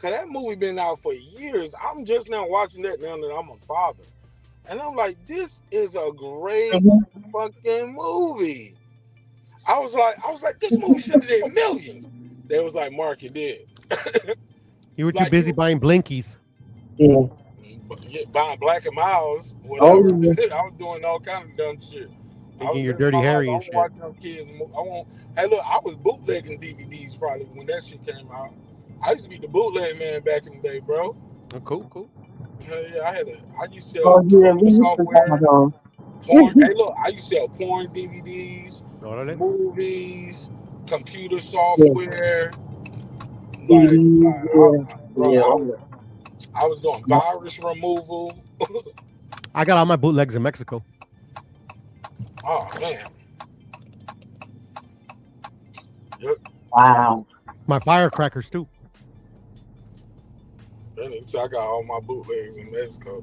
Cause that movie been out for years. I'm just now watching that now that I'm a father, and I'm like, this is a great fucking movie. I was like, this movie should have did millions. They was like, Mark, it did. You were too busy buying blinkies. Yeah. Buying Black and Miles, whatever. Oh, yeah. I was doing all kind of dumb shit. Thinking you're Dirty Harry and shit. Watching them kids. Hey, look, I was bootlegging DVDs probably when that shit came out. I used to be the bootleg man back in the day, bro. Oh, cool. Hell yeah, I used to sell software. Porn. Hey, look, I used to sell porn DVDs, movies, computer software. I was doing virus removal. I got all my bootlegs in Mexico. Oh man. Yep. Wow. My firecrackers too. That nigga said I got all my bootlegs in Mexico.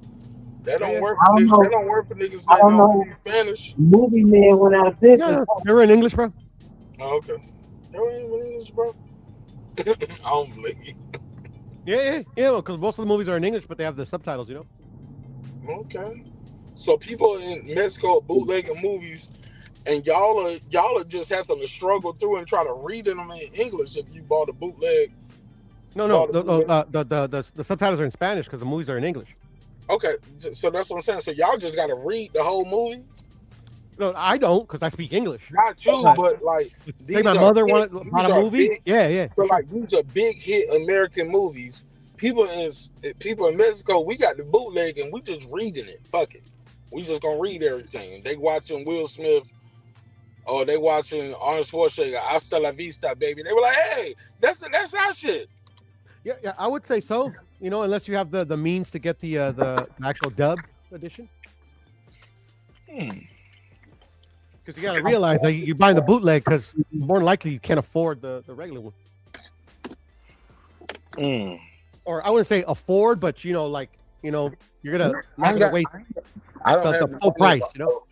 That don't Yeah. work I for don't niggas. That know. don't work for niggas I that don't don't know. speak Spanish. Movie man went out of business. Yeah, they were in English, bro. Oh, okay. That ain't even English, bro. I don't believe you. Yeah. Because most of the movies are in English, but they have the subtitles. You know. Okay. So people in Mexico are bootlegging movies, and y'all are just having to struggle through and try to read them in English if you bought a bootleg. No. The subtitles are in Spanish because the movies are in English. Okay, so that's what I'm saying. So y'all just got to read the whole movie. No, I don't because I speak English. Not you, but like say my mother bought a movie. Big, yeah. So like these are big hit American movies. People in Mexico, we got the bootleg and we just reading it. Fuck it, we just gonna read everything. They watching Will Smith, or they watching Arnold Schwarzenegger. Hasta la vista, baby. They were like, hey, that's our shit. Yeah, I would say so. You know, unless you have the means to get the actual dub edition. Because you got to realize that you're buying the bootleg because more than likely you can't afford the regular one. Or I wouldn't say afford, but you're gonna wait. I don't have the full price,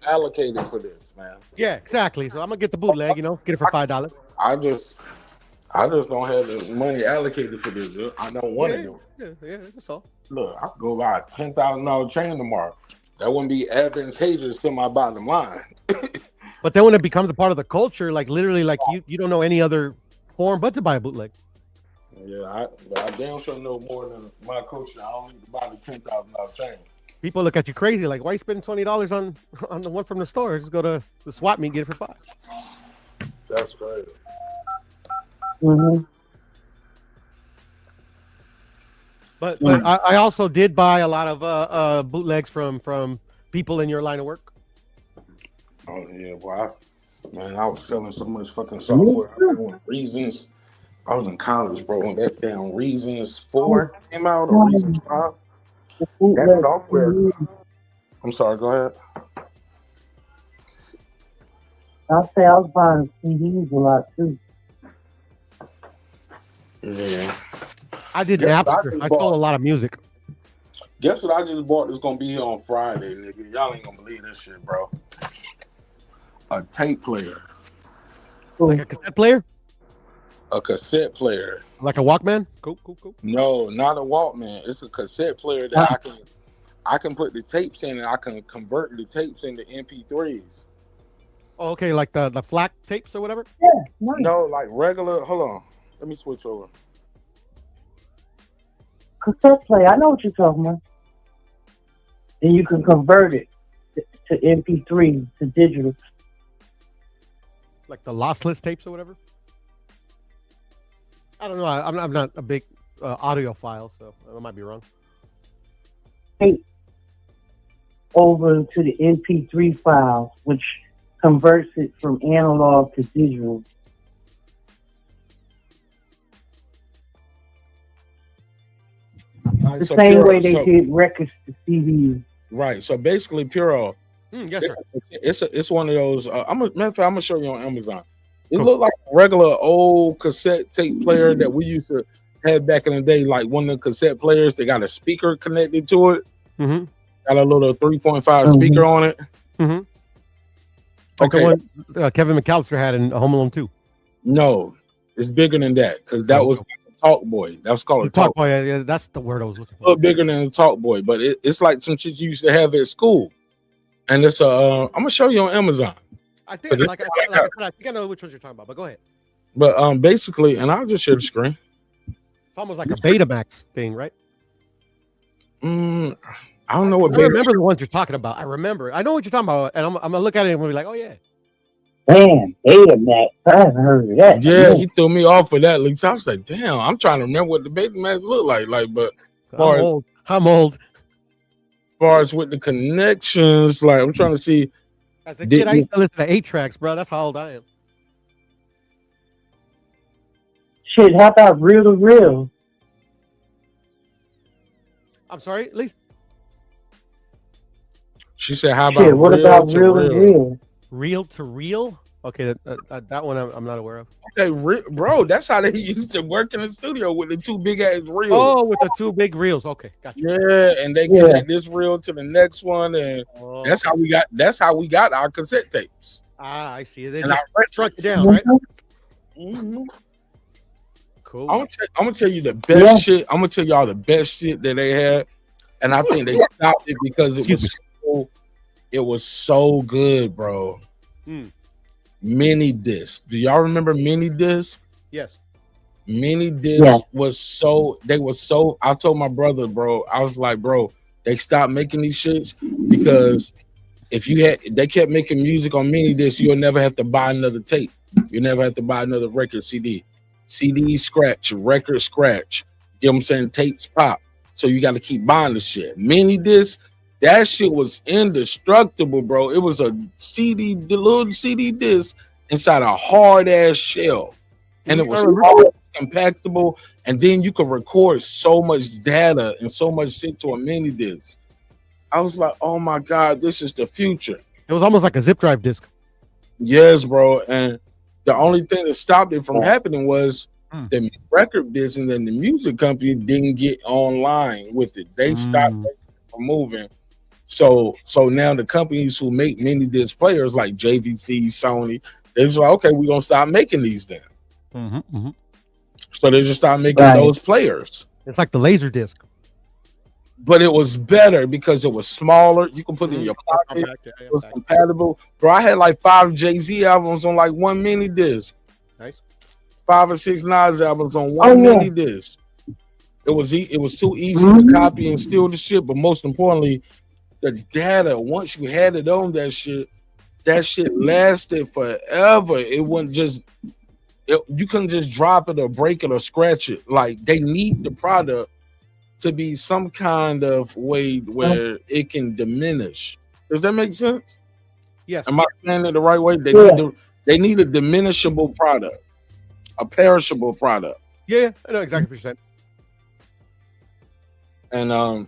allocated for this, man. Yeah, exactly. So I'm gonna get the bootleg, get it for $5. I just don't have the money allocated for this. I don't want to do it. Yeah, that's all. Look, I could go buy a $10,000 chain tomorrow. That wouldn't be advantageous to my bottom line. But then when it becomes a part of the culture, like literally, like you don't know any other form but to buy a bootleg. Yeah, I damn sure know more than my culture. I don't need to buy the $10,000 chain. People look at you crazy, like, why are you spending $20 on the one from the store? Just go to the swap meet and get it for $5. That's crazy. Mm-hmm. But I also did buy a lot of bootlegs from people in your line of work. Oh yeah, well, I was selling so much fucking software. Reasons. I was in college, bro. When that damn Reasons 4 came out, or Reasons 5, that software. I'm sorry. Go ahead. I'll say I was buying CDs a lot too. Yeah. I did Napster. I sold a lot of music. Guess what I just bought that's gonna be here on Friday, nigga. Y'all ain't gonna believe this shit, bro. A tape player. Like a cassette player? A cassette player. Like a Walkman? Cool. No, not a Walkman. It's a cassette player that I can put the tapes in and I can convert the tapes into MP3s. Oh, okay, like the FLAC tapes or whatever? Yeah. Nice. No, like regular. Hold on. Let me switch over. Cassette player. I know what you're talking about. And you can convert it to MP3 to digital. Like the lossless tapes or whatever? I don't know. I'm not a big audiophile, so I might be wrong. Tape over to the MP3 file, which converts it from analog to digital. The same way they did records to CDs. Right. So basically, Puro. Yes, sir. It's one of those. I'm gonna show you on Amazon. It looked like a regular old cassette tape player that we used to have back in the day, like one of the cassette players. They got a speaker connected to it. Mm-hmm. Got a little 3.5 speaker on it. Mm-hmm. Like the one Kevin McAllister had in Home Alone 2. No, it's bigger than that because that was a Talk Boy. That's called a Talk Boy. Yeah, that's the word I was looking for. A little bigger than a Talk Boy, but it's like some shit you used to have at school. And it's I'm gonna show you on Amazon. I think I think I know which ones you're talking about, but go ahead. But basically, and I'll just share the screen. It's almost like a Betamax thing, right? I don't know what. I remember the ones you're talking about. I remember. I know what you're talking about, and I'm gonna look at it and we'll be like, oh yeah. Damn, Betamax. I haven't heard of that. Yeah, he threw me off with that. Leaks. I was like, damn, I'm trying to remember what the Betamax looked like. But I'm old. As far as with the connections, like I'm trying to see. As a kid, I used to listen to 8 tracks, bro. That's how old I am. Shit, how about reel to reel? I'm sorry, at least. She said, "How about shit, what about reel to reel? Reel to reel? Okay, that one I'm not aware of. Okay, bro, that's how they used to work in the studio with the two big ass reels. Oh, with the two big reels. Okay, gotcha. Yeah, and they connect this reel to the next one, and that's how we got our cassette tapes. Ah, I see. They And just shrunk it down, right? Mm-hmm. Cool. I'm gonna tell you the best shit. I'm gonna tell y'all the best shit that they had, and I think they stopped it because it was so good, bro. Mini disc. Do y'all remember mini disc? Yes. Mini disc was so. I told my brother, bro. I was like, bro, they stopped making these shits because they kept making music on mini disc, you'll never have to buy another tape. You never have to buy another record CD. CD scratch, record scratch. You know what I'm saying? Tapes pop. So you got to keep buying the shit. Mini disc, that shit was indestructible, bro. It was a CD, the little CD disc inside a hard ass shell. And it was compactable. And then you could record so much data and so much shit to a mini disc. I was like, oh my God, this is the future. It was almost like a zip drive disc. Yes, bro. And the only thing that stopped it from happening was the record business and the music company didn't get online with it. They stopped from moving. So now the companies who make mini disc players like JVC, Sony, they was like, okay, we're gonna stop making these then. So they just started making those players. It's like the laser disc. But it was better because it was smaller. You can put it in your pocket. It was compatible. Bro, I had like 5 Jay-Z albums on like one mini disc. Nice. 5 or 6 Nas albums on one mini disc. It was too easy to copy and steal the shit. But most importantly, the data, once you had it on that shit lasted forever. It wasn't just, you couldn't just drop it or break it or scratch it. Like, they need the product to be some kind of way where it can diminish. Does that make sense? Yes. Am I saying it the right way? They need a diminishable product, a perishable product. Yeah, I know exactly what you're saying. And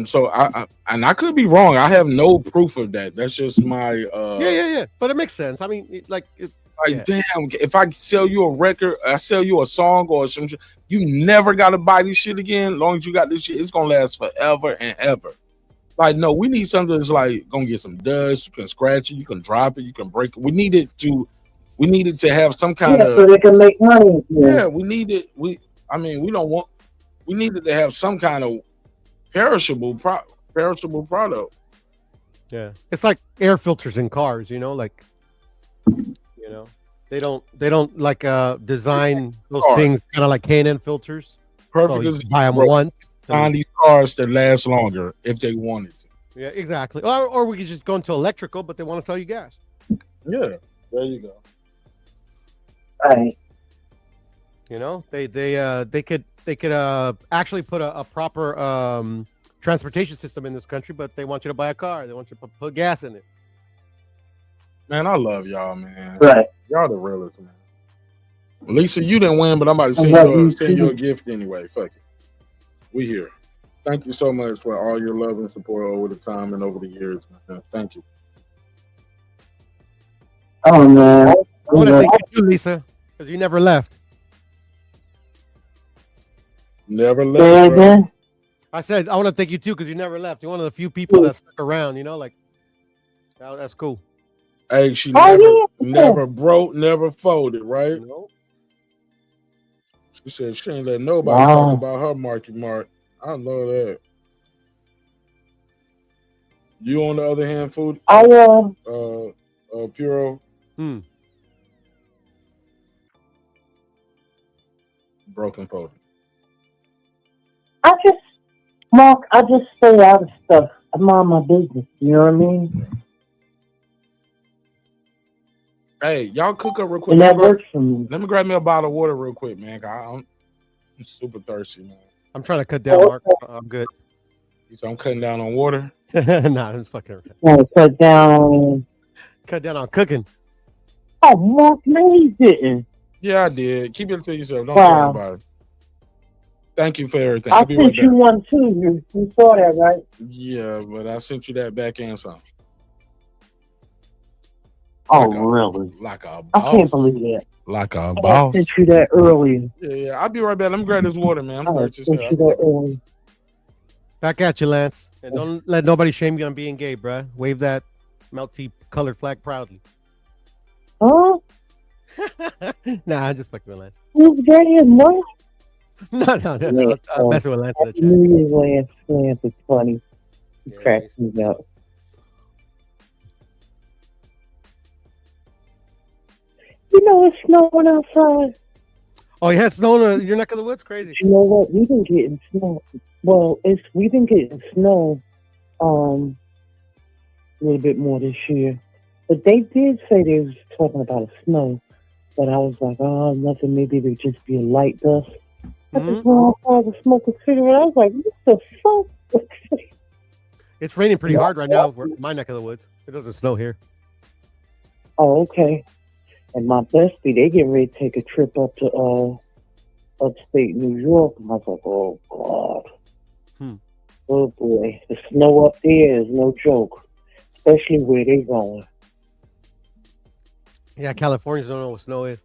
so I could be wrong. I have no proof of that. That's just my yeah. But it makes sense. I mean, damn, if I sell you a record, I sell you a song or some shit, you never gotta buy this shit again. As long as you got this shit, it's gonna last forever and ever. Like, no, we need something that's like gonna get some dust, you can scratch it, you can drop it, you can break it. We need it to have some kind of, so they can make money. Yeah, we need it. We needed to have some kind of perishable product. Yeah. It's like air filters in cars, like they don't like design those things kind of like K&N filters. Perfect. So buy them once. Find these cars that last longer if they wanted to. Yeah, exactly. Or we could just go into electrical, but they want to sell you gas. Yeah, there you go. Right. They could actually put a proper transportation system in this country, but they want you to buy a car. They want you to put gas in it. Man, I love y'all, man. Right. Y'all the realest, man. Lisa, you didn't win, but I'm about to send you a gift anyway. Fuck it. We here. Thank you so much for all your love and support over the time and over the years, man. Thank you. Oh, man. I want to thank you, Lisa, because you never left. Never left, bro. I said I want to thank you too because you never left. You're one of the few people that stuck around. That's cool. Hey, she never broke, never folded, right? Nope. She said she ain't let nobody talk about her Marky Mark. I love that. You on the other hand, food? Puro. Broken folded. I just stay out of stuff. I mind my business. You know what I mean? Hey, y'all cook up real quick. And that works for me. Let me grab me a bottle of water real quick, man. I'm super thirsty, man. I'm trying to cut down, Mark. I'm good. So I'm cutting down on water? Nah, I'm fucking. Cut down. Cut down on cooking. Oh, Mark, no, he didn't. Yeah, I did. Keep it to yourself. Don't talk about it. Thank you for everything. I sent you one too. You saw that, right? Yeah, but I sent you that back and some. really? Like a I can't boss. believe that. Like a I boss. sent you that earlier. Yeah. I'll be right back. Let me grab this water, man. I'm I thirsty. sent you that earlier. Back at you, Lance. And don't let nobody shame you on being gay, bruh. Wave that multi-colored flag proudly. Huh? Nah, I'm just fucking with Lance. Who's gay and what? No. I'm messing with Lance in the Happy chat. New Year's, Lance. Lance is funny. He Yeah, cracks me up. You know, it's snowing outside. Oh, you had snow in your neck of the woods? Crazy. You know what? We've been getting snow. Well, we've been getting snow a little bit more this year. But they did say they was talking about a snow. But I was like, oh, nothing. Maybe it'd just be a light dust. I just went outside to smoke a cigarette. I was like, what the fuck? It's raining pretty hard right now. My neck of the woods. It doesn't snow here. Oh, okay. And my bestie, they getting ready to take a trip up to upstate New York. And I was like, oh, God. Oh, boy. The snow up there is no joke, especially where they going. Yeah, Californians don't know what snow is.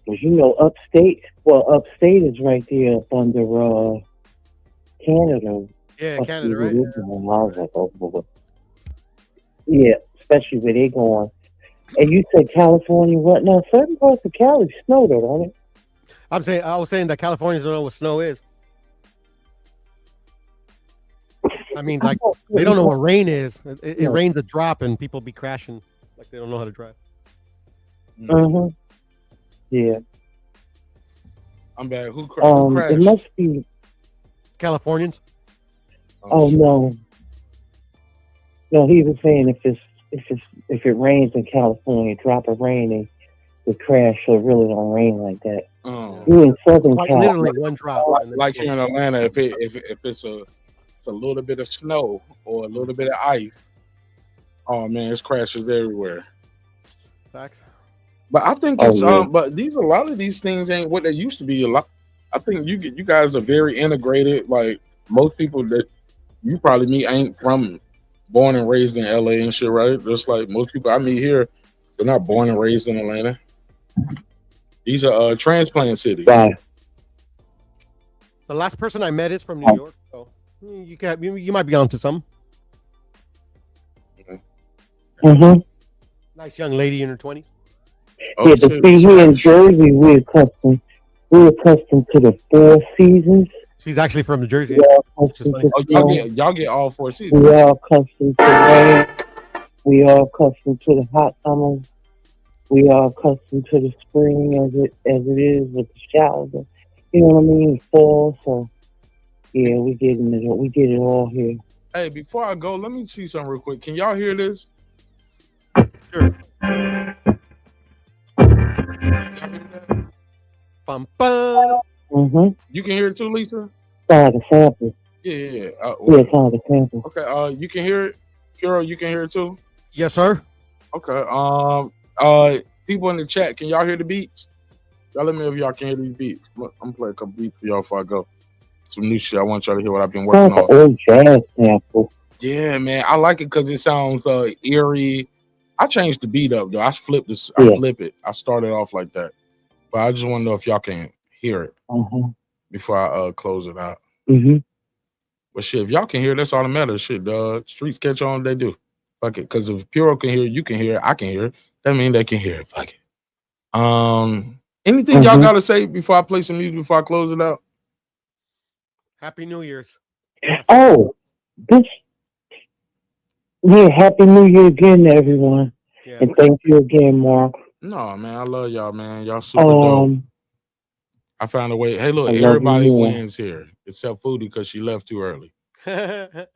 Because, you know, upstate is right there up under Canada. Yeah, Canada, Where right? they going. I was like, oh, boy. Yeah, especially where they going. And you said California, what? Now, certain parts of Cali snow, though, don't it? I was saying that Californians don't know what snow is. I mean, like, they don't know what rain is. It rains a drop and people be crashing like they don't know how to drive. Mm-hmm. Yeah. I'm bad. Who crashed? It must be Californians. Oh no. No, he was saying if it rains in California, drop of rain, it would crash. So it really don't rain like that. You in Southern California? Literally one drop. Like here in Atlanta, if it's a little bit of snow or a little bit of ice, oh man, it's crashes everywhere. Facts. But I think it's but a lot of these things ain't what they used to be. I think you guys are very integrated. Like most people that you probably meet ain't born and raised in LA and shit, right? Just like most people I meet here, they're not born and raised in Atlanta. These are transplant cities. Right. The last person I met is from New York, so you might be onto some. Mm-hmm. Nice young lady in her 20s. Yeah, but see, here in Jersey, we're accustomed to the 4 seasons. She's actually from New Jersey. Y'all get all 4 seasons. We are accustomed to rain. We are accustomed to the hot summer. We are accustomed to the spring as it is with the showers. You know what I mean? Fall. So yeah, we get it all here. Hey, before I go, let me see something real quick. Can y'all hear this? Sure. Bum, bum. Mm-hmm. You can hear it too, Lisa? Sound like a sample. Yeah. Yeah, sound like a sample. Okay. You can hear it, Kiro. You can hear it too. Yes, sir. Okay. People in the chat, can y'all hear the beats? Y'all let me know if y'all can hear these beats. I'm gonna play a couple beats for y'all before I go. Some new shit. I want y'all to hear what I've been working on. Old jazz sample. Yeah, man. I like it because it sounds eerie. I changed the beat up though. I flip it. I started off like that. But I just want to know if y'all can hear it before I close it out. Mm-hmm. But shit, if y'all can hear, that's all that matters. Shit, streets catch on, they do. Fuck it. Because if Puro can hear, you can hear, I can hear. That means they can hear it. Fuck it. Anything y'all got to say before I play some music, before I close it out? Happy New Year's. Oh, Happy New Year again to everyone. Yeah. And thank you again, Mark. No, man, I love y'all, man. Y'all super dope. I found a way. Hey, look, everybody wins here except Foodie because she left too early. but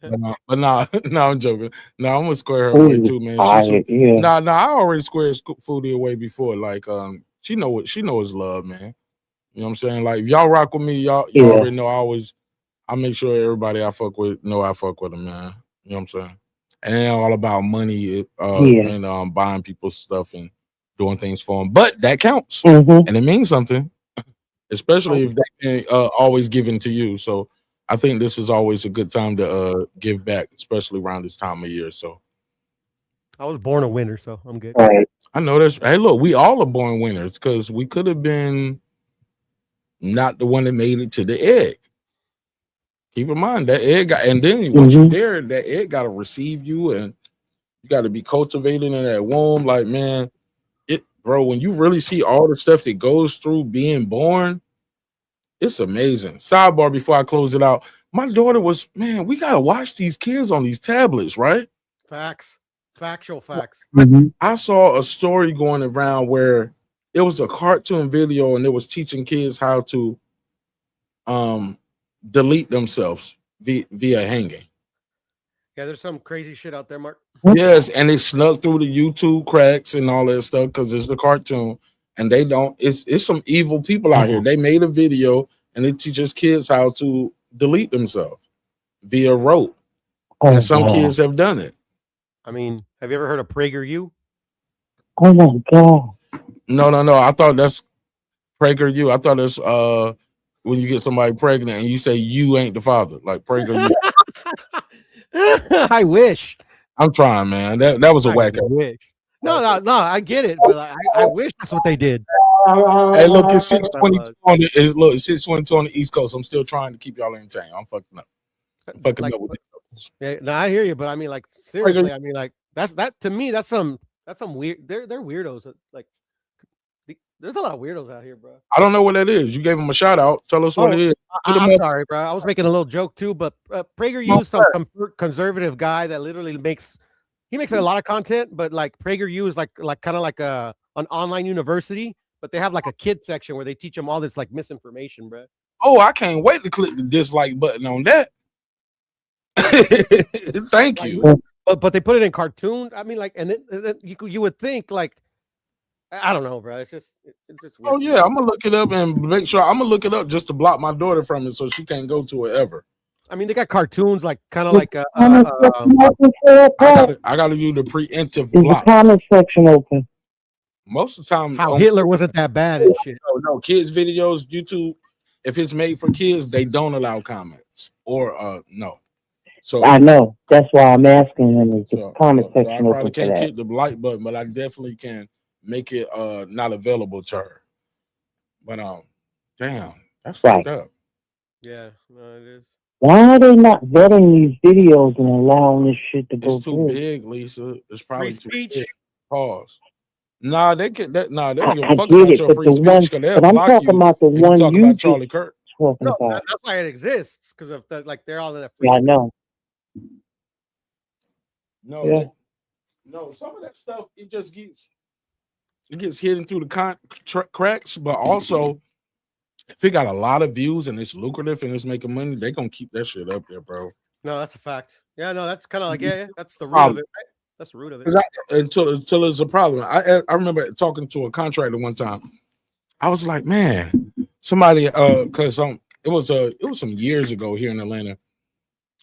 no, I'm joking. No, I'm gonna square her away too, man. I already squared Foodie away before. Like, she knows love, man. You know what I'm saying? Like, if y'all rock with me, y'all already know I make sure everybody I fuck with know I fuck with them, man. You know what I'm saying? And it ain't all about money and buying people's stuff and doing things for them, but that counts and it means something, especially if they can always giving to you. So I think this is always a good time to give back, especially around this time of year. So I was born a winner, so I'm good. Right. I know that's. Hey, look, we all are born winners because we could have been not the one that made it to the egg. Keep in mind that egg got, and then once you're there, that egg got to receive you, and you got to be cultivated in that womb. Like, man, bro, when you really see all the stuff that goes through being born, it's amazing. Sidebar before I close it out. My daughter was, man, we got to watch these kids on these tablets, right? Facts. Factual facts. I saw a story going around where it was a cartoon video and it was teaching kids how to delete themselves via hanging. Yeah, there's some crazy shit out there, Mark. Yes, and it snuck through the YouTube cracks and all that stuff because it's a cartoon, and they don't. It's some evil people out here. They made a video and it teaches kids how to delete themselves via rope, and some kids have done it. I mean, have you ever heard of PragerU? Oh my God! No. I thought that's PragerU. I thought it's when you get somebody pregnant and you say you ain't the father, like PragerU. I wish. I'm trying, man. That was a whack. Wish. No, I get it, but I wish that's what they did. Hey, look, it's 6:22 on the look, it's 6:22 on the East Coast. I'm still trying to keep y'all entertained. I'm fucking up. With it. Yeah, no, I hear you, but I mean, like, seriously, I mean, like, that to me, that's some weird. They're weirdos. Like, there's a lot of weirdos out here, bro. I don't know what that is. You gave them a shout out. Tell us what it is. I'm sorry, bro. I was making a little joke too, but PragerU is some conservative guy that literally makes a lot of content, but like PragerU is like kind of like an online university, but they have like a kid section where they teach them all this like misinformation, bro. Oh, I can't wait to click the dislike button on that. Thank you. But they put it in cartoons. I mean, like, and you would think like, I don't know, bro. It's just weird. Oh yeah, I'm gonna look it up and make sure. I'm gonna look it up just to block my daughter from it so she can't go to it ever. I mean, they got cartoons like kind of like I gotta do the preemptive block. The comment section open. Most of the time, how Hitler wasn't that bad and shit. No, kids videos, YouTube. If it's made for kids, they don't allow comments or no. So I know that's why I'm asking him. Is the comment section I open probably for can't that? hit the like button, but I definitely can make it not available to her. But damn, that's fucked up. Yeah, no, it is. Why are they not vetting these videos and allowing this shit to go It's too through? big, Lisa. It's probably too speech. big. Pause. Nah, they get that. Nah, they don't give I a fuck get about it, your but free the speech one, because they'll but I'm block talking you. about the If you one talk you about Charlie Kirk. talking No, about. that's why it exists because of the, like they're all in that free. Yeah, I know. No, Yeah. no, some of that stuff it gets hidden through the cracks, but also if it got a lot of views and it's lucrative and it's making money, they gonna keep that shit up there, bro. No, that's a fact. Yeah, no, that's kind of like that's the root of it, right? That's the root of it. Until it's a problem. I remember talking to a contractor one time. I was like, man, somebody because it was some years ago here in Atlanta,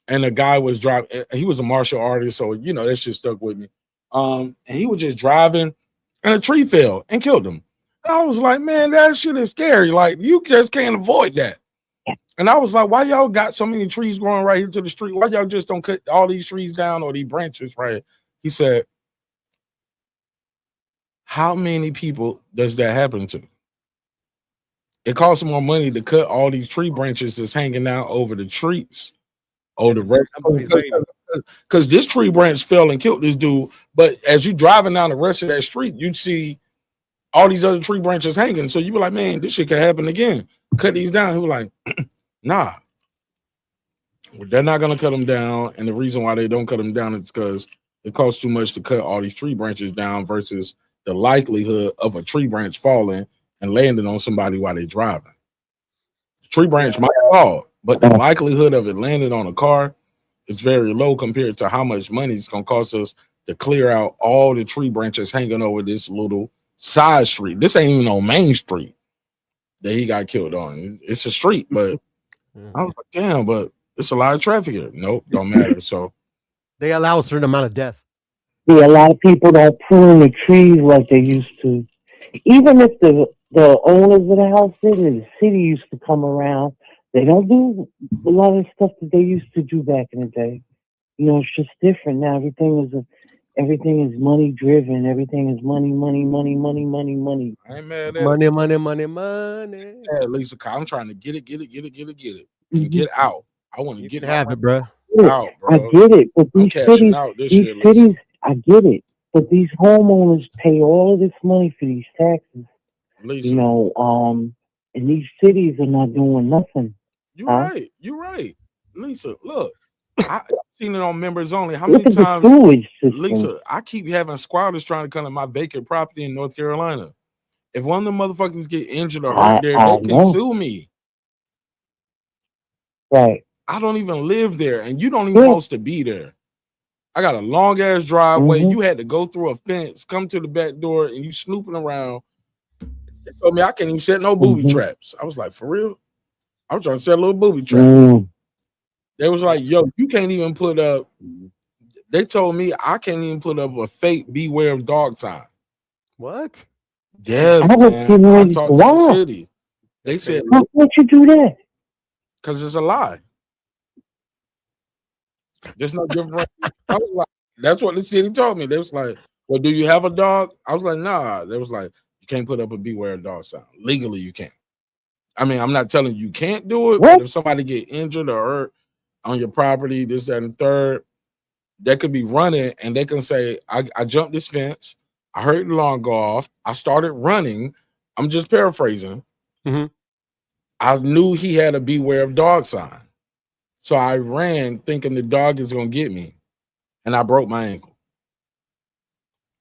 and the guy was driving. He was a martial artist, so you know that shit stuck with me. And he was just driving, and a tree fell and killed him. And I was like, man, that shit is scary. Like you just can't avoid that. And I was like, why y'all got so many trees growing right here to the street? Why y'all just don't cut all these trees down or these branches right here? He said, how many people does that happen to? It costs more money to cut all these tree branches that's hanging out over the trees. Oh, the rest because this tree branch fell and killed this dude. But as you driving down the rest of that street, you'd see all these other tree branches hanging. So you be like, man, this shit could happen again. Cut these down. He was like, nah. They're not gonna cut them down. And the reason why they don't cut them down is because it costs too much to cut all these tree branches down versus the likelihood of a tree branch falling and landing on somebody while they're driving. The tree branch might fall, but the likelihood of it landing on a car is very low compared to how much money it's gonna cost us to clear out all the tree branches hanging over this little side street. This ain't even on Main Street that he got killed on. It's a street, but I was like, damn, but it's a lot of traffic here. Nope, don't matter. So they allow a certain amount of death. Yeah, a lot of people don't prune the trees like they used to. Even if the owners of the houses in the city used to come around, they don't do a lot of stuff that they used to do back in the day. You know, it's just different now. Everything is Everything is money driven. Everything is money, money, money, money, money, money. I ain't mad at Money, it. money, money, money. Yeah, Lisa, I'm trying to get it, and get out. I want to You get can my have it, bro. money out, I bro. get it, but I'm these cashing cities, out this year, Lisa. cities, I get it, but these homeowners pay all of this money for these taxes, Lisa, you know, and these cities are not doing nothing. you're right. You're right. Lisa, look, I seen it on members only. How Look many at the times, sewage system. Lisa, I keep having squatters trying to come to my vacant property in North Carolina. If one of the motherfuckers get injured or hurt there, they I can know. sue me. Right. I don't even live there, and you don't even supposed to be there. I got a long ass driveway. Mhm. You had to go through a fence, come to the back door, and you snooping around. They told me I can't even set no booby traps. I was like, for real? I was trying to set a little booby trap. They was like, yo, you can't even put up. They told me I can't even put up a fake beware of dog sign. What? Yes, I was man. getting I ready talked to to the laugh. city. They said, How could you do that? because it's a lie. There's no different. I was like, that's what the city told me. They was like, well, do you have a dog? I was like, nah. They was like, you can't put up a beware of dog sign. Legally, you can't. I mean, I'm not telling you can't do it, but if somebody get injured or hurt on your property, this, that, and third, they could be running and they can say, I jumped this fence, I heard the alarm go off, I started running. I'm just paraphrasing. Mhm. I knew he had a beware of dog sign. So I ran thinking the dog is gonna get me, and I broke my ankle.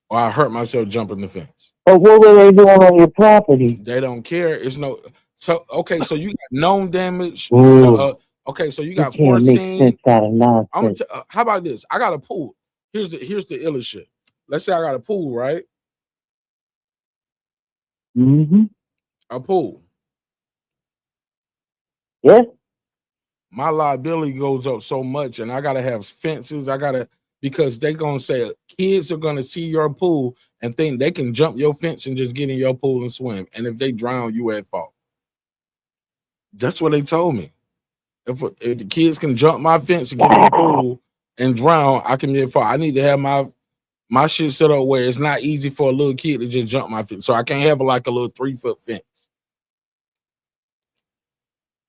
Or I hurt myself jumping the fence. But what were they doing on your property? They don't care. It's no so okay, so you got known damage. Okay, so you got can't make foreseen. sense out of nonsense. How about this? I got a pool. Here's the illest shit. Let's say I got a pool, right? Mm-hmm. A pool. Yeah. My liability goes up so much, and I gotta have fences. Because they gonna say kids are gonna see your pool and think they can jump your fence and just get in your pool and swim. And if they drown, you at fault. That's what they told me. If the kids can jump my fence and get in the pool and drown, I can be at fault. I need to have my shit set up where it's not easy for a little kid to just jump my fence. So I can't have like a little 3-foot fence.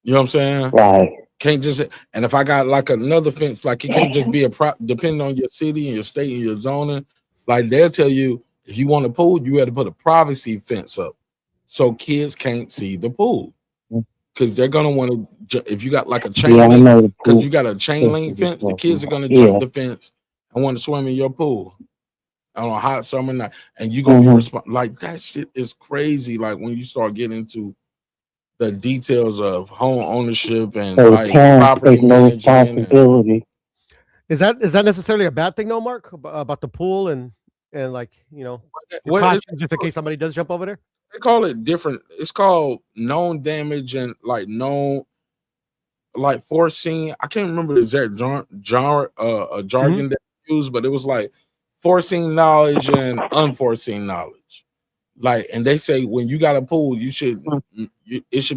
You know what I'm saying? Right. Can't just, and if I got like another fence, like it can't just be depending on your city and your state and your zoning. Like they'll tell you if you want a pool, you have to put a privacy fence up so kids can't see the pool. Because they're gonna want to, if you got like a chain link, because you got a chain link fence, the kids are gonna jump the fence and want to swim in your pool on a hot summer night, and you're gonna be responsible. Like that shit is crazy. Like when you start getting into the details of home ownership and like property management. Is that necessarily a bad thing, though, Mark? About the pool and like just in case somebody does jump over there. They call it different. It's called known damage and like known, like foreseen. I can't remember the exact jargon that they used, but it was like foreseen knowledge and unforeseen knowledge. Like, and they say when you got a pool, it should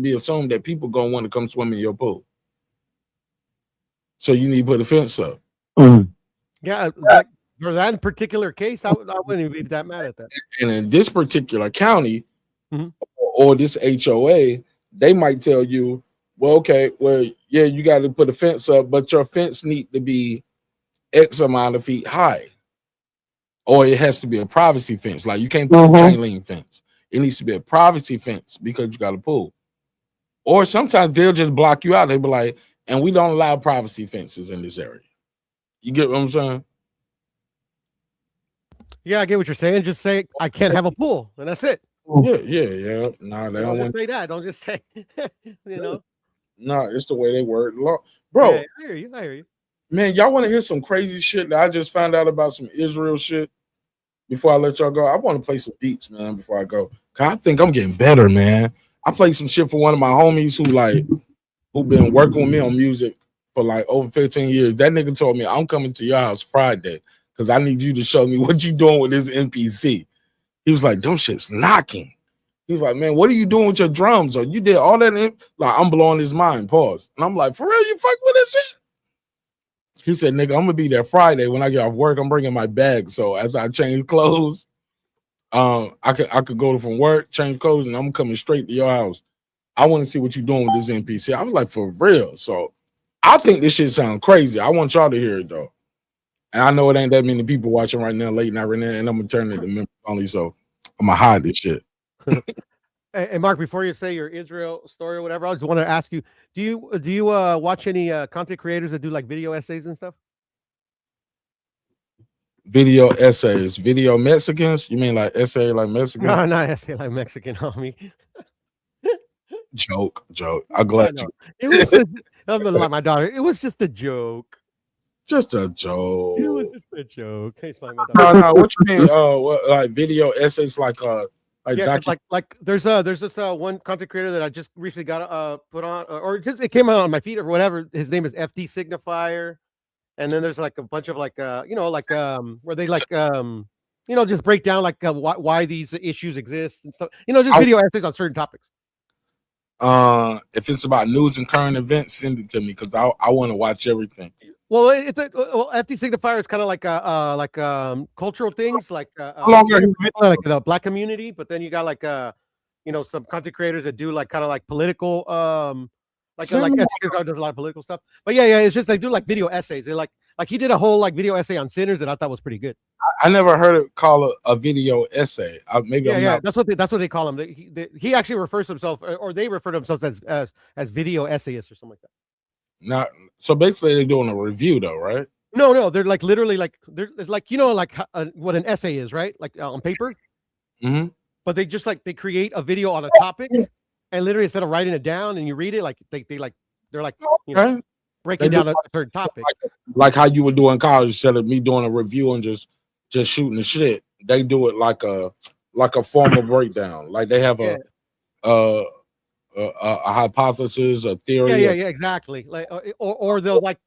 be assumed that people gonna want to come swim in your pool. So you need to put a fence up. Yeah, like for that particular case, I wouldn't even be that mad at that. And in this particular county or this HOA, they might tell you, well, okay, well, yeah, you got to put a fence up, but your fence need to be X amount of feet high. Or it has to be a privacy fence. Like you can't put a chain link fence. It needs to be a privacy fence because you got a pool. Or sometimes they'll just block you out. They'll be like, and we don't allow privacy fences in this area. You get what I'm saying? Yeah, I get what you're saying. Just say I can't have a pool, and that's it. Yeah. Nah, they don't say that. Don't just say, No, it's the way they word law. Bro, yeah, I hear you. Man, y'all want to hear some crazy shit that I just found out about some Israel shit before I let y'all go? I want to play some beats, man, before I go. Cause I think I'm getting better, man. I played some shit for one of my homies who been working with me on music for like over 15 years. That nigga told me, I'm coming to your house Friday because I need you to show me what you doing with this NPC. He was like, them shit's knocking. He's like, man, what are you doing with your drums? Or you did all that? Like, I'm blowing his mind. Pause. And I'm like, for real, you fuck with this shit? He said, "Nigga, I'm gonna be there Friday when I get off work. I'm bringing my bag. So after I change clothes, I could go from work, change clothes, and I'm coming straight to your house. I want to see what you're doing with this NPC." I was like, for real. So I think this shit sounds crazy. I want y'all to hear it though. And I know it ain't that many people watching right now, late night right now, and I'm gonna turn it to members only. So I'm gonna hide this shit. Hey, Mark, before you say your Israel story or whatever, I just want to ask you: Do you watch any content creators that do like video essays and stuff? Video essays, video Mexicans? You mean like essay like Mexican? No, not essay like Mexican, homie. Joke. I'm glad you. It was just, I'm gonna like my daughter. It was just a joke. Just a joke. It was just a joke. Hey, it's fine, my No. What you mean? What, like video essays, like yeah, like there's this one content creator that I just recently got put on, or just it came out on my feed or whatever. His name is FD Signifier, and then there's like a bunch of like where they like just break down like why these issues exist and stuff. Just video essays on certain topics. If it's about news and current events, send it to me because I want to watch everything. Well, FD Signifier is kind of like cultural things, like the Black community, but then you got like some content creators that do like kind of like political FD Signifier does a lot of political stuff. But yeah, it's just they do like video essays. They like he did a whole like video essay on sinners that I thought was pretty good. I never heard it called a video essay. That's what they call them. He actually refers to himself, or they refer to themselves as video essayists or something like that. Not so basically they're doing a review though, right? No, they're like literally like they're like what an essay is, right? Like on paper. Mm-hmm. But they just like they create a video on a topic, and literally instead of writing it down and you read it, like they're like breaking down a certain topic. Like how you would do in college instead of me doing a review and just shooting the shit. They do it like a formal breakdown. Like they have a hypothesis, a theory. Yeah, exactly. Like, or they'll break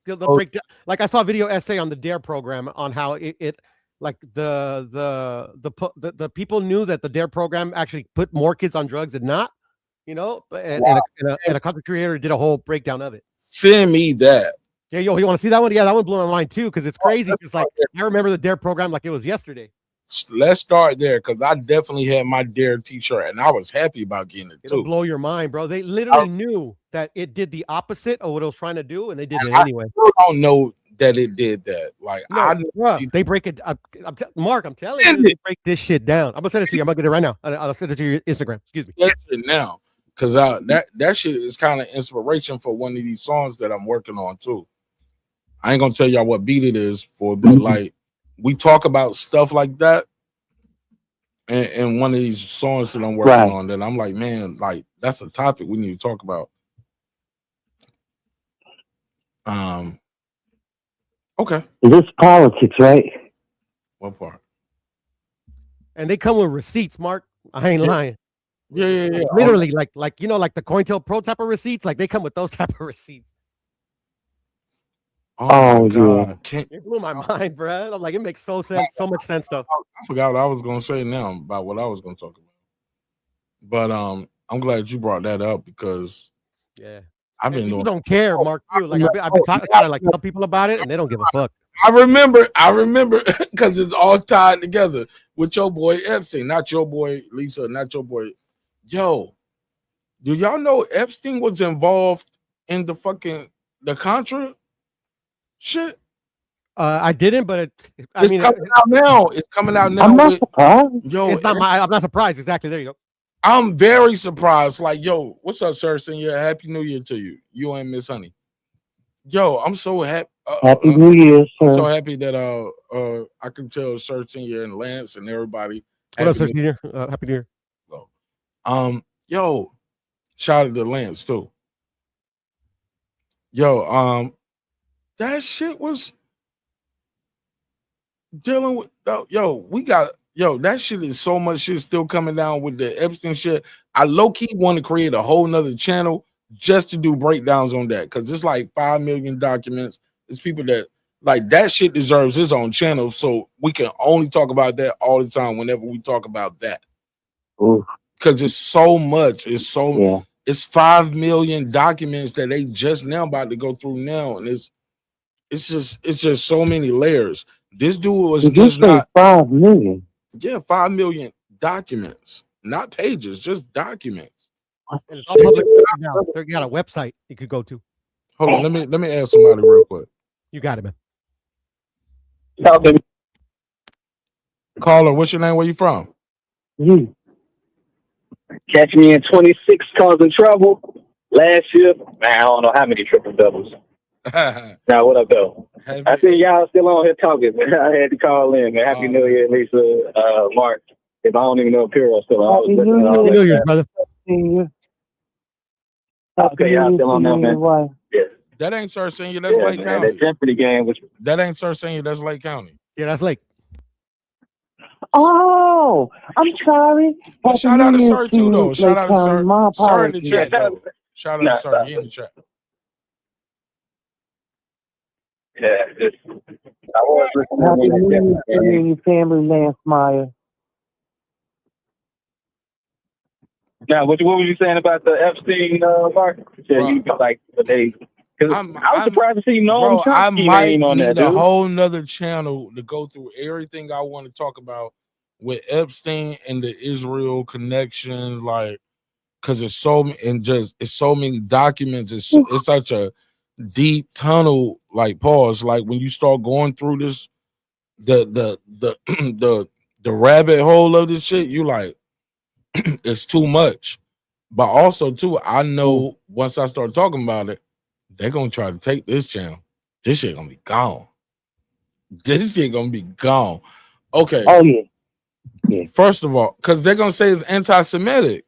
down. Like I saw a video essay on the DARE program on how it like the people knew that the DARE program actually put more kids on drugs than not, and a content creator did a whole breakdown of it. Send me that. Yeah, you want to see that one? Yeah, that one blew my mind too because it's crazy. It's like I remember the DARE program like it was yesterday. Let's start there because I definitely had my DARE t-shirt and I was happy about getting it too. It'll blow your mind, bro. They literally knew that it did the opposite of what it was trying to do, and they did it anyway. I don't know that it did that. Like they break it. Mark, I'm telling you, they break this shit down. I'm gonna send it to you. I'm gonna get it right now. I'll send it to your Instagram. Excuse me. That's it now, because that shit is kind of inspiration for one of these songs that I'm working on too. I ain't gonna tell y'all what beat it is for, but like we talk about stuff like that, and one of these songs that I'm working on that I'm like, man, like that's a topic we need to talk about. Okay. It is politics, right? What part? And they come with receipts, Mark. I ain't lying. Yeah. Literally, like the COINTELPRO type of receipts. Like they come with those type of receipts. Oh God. It blew my mind, bro. I'm like, it makes so much sense, though. I forgot what I was gonna say now about what I was gonna talk about. But I'm glad you brought that up because I've been people don't care, Mark. Too. Like I've been talking to like tell people about it, and they don't give a fuck. I remember because it's all tied together with your boy Epstein, not your boy Lisa, not your boy. Yo, do y'all know Epstein was involved in the Contra shit? I didn't, but it's coming out now. It's coming out now. I'm not surprised. I'm not surprised. Exactly. There you go. I'm very surprised. Like, yo, what's up, sir? Senior, happy New Year to you. You and Miss Honey. Yo, I'm so happy. Happy New Year, sir. I'm so happy that I can tell Sir Senior and Lance and everybody. What up, Sir Senior? Happy New Year. Yo, shout out to Lance too. Yo, that shit was dealing with. That shit is so much shit still coming down with the Epstein shit. I low key want to create a whole nother channel just to do breakdowns on that because it's like 5 million documents. It's people that like that shit deserves his own channel, so we can only talk about that all the time whenever we talk about that. Because it's so much. It's 5 million documents that they just now about to go through now, and it's just so many layers. This dude was Did you just say not 5 million? 5 million documents, not pages, just documents. And it's all public now. They got a website you could go to. Hold on, let me ask somebody real quick. You got it, man. Caller, what's your name? Where you from? You. Catch me in 26 causing trouble. Last year, man, I don't know how many triple doubles. Now, what up, though? I see y'all still on here talking, man. I had to call in, man. Happy New Year, Lisa, Mark. If I don't even know if Piero's still on. Happy New Year, brother. Okay, y'all still on there, man. Yeah. That ain't Sir Senior, that's Lake County. That Jeopardy game was. That ain't Sir Senior, that's Lake County. Yeah, that's Lake. Oh, I'm sorry. Well, shout out to Sir too, though. Shout out to Sir. My Sir in the apologies. chat, though. Shout out to Sir. He in the chat. Yeah, I was Happy listening New to Year to you and your family, Lance Meyer. Now, what was you saying about the Epstein, Mark? Yeah, you like they. I was surprised to see Bro, Trump I might name on need that, a dude. whole nother channel to go through everything I want to talk about with Epstein and the Israel connection, like, because it's so many documents. It's such a deep tunnel, like pause. Like when you start going through this, the the rabbit hole of this shit, you like it's too much. But also too, I know once I start talking about it, they're gonna try to take this channel. This shit gonna be gone. This shit gonna be gone. Okay. Oh yeah. First of all, because they're gonna say it's anti-Semitic.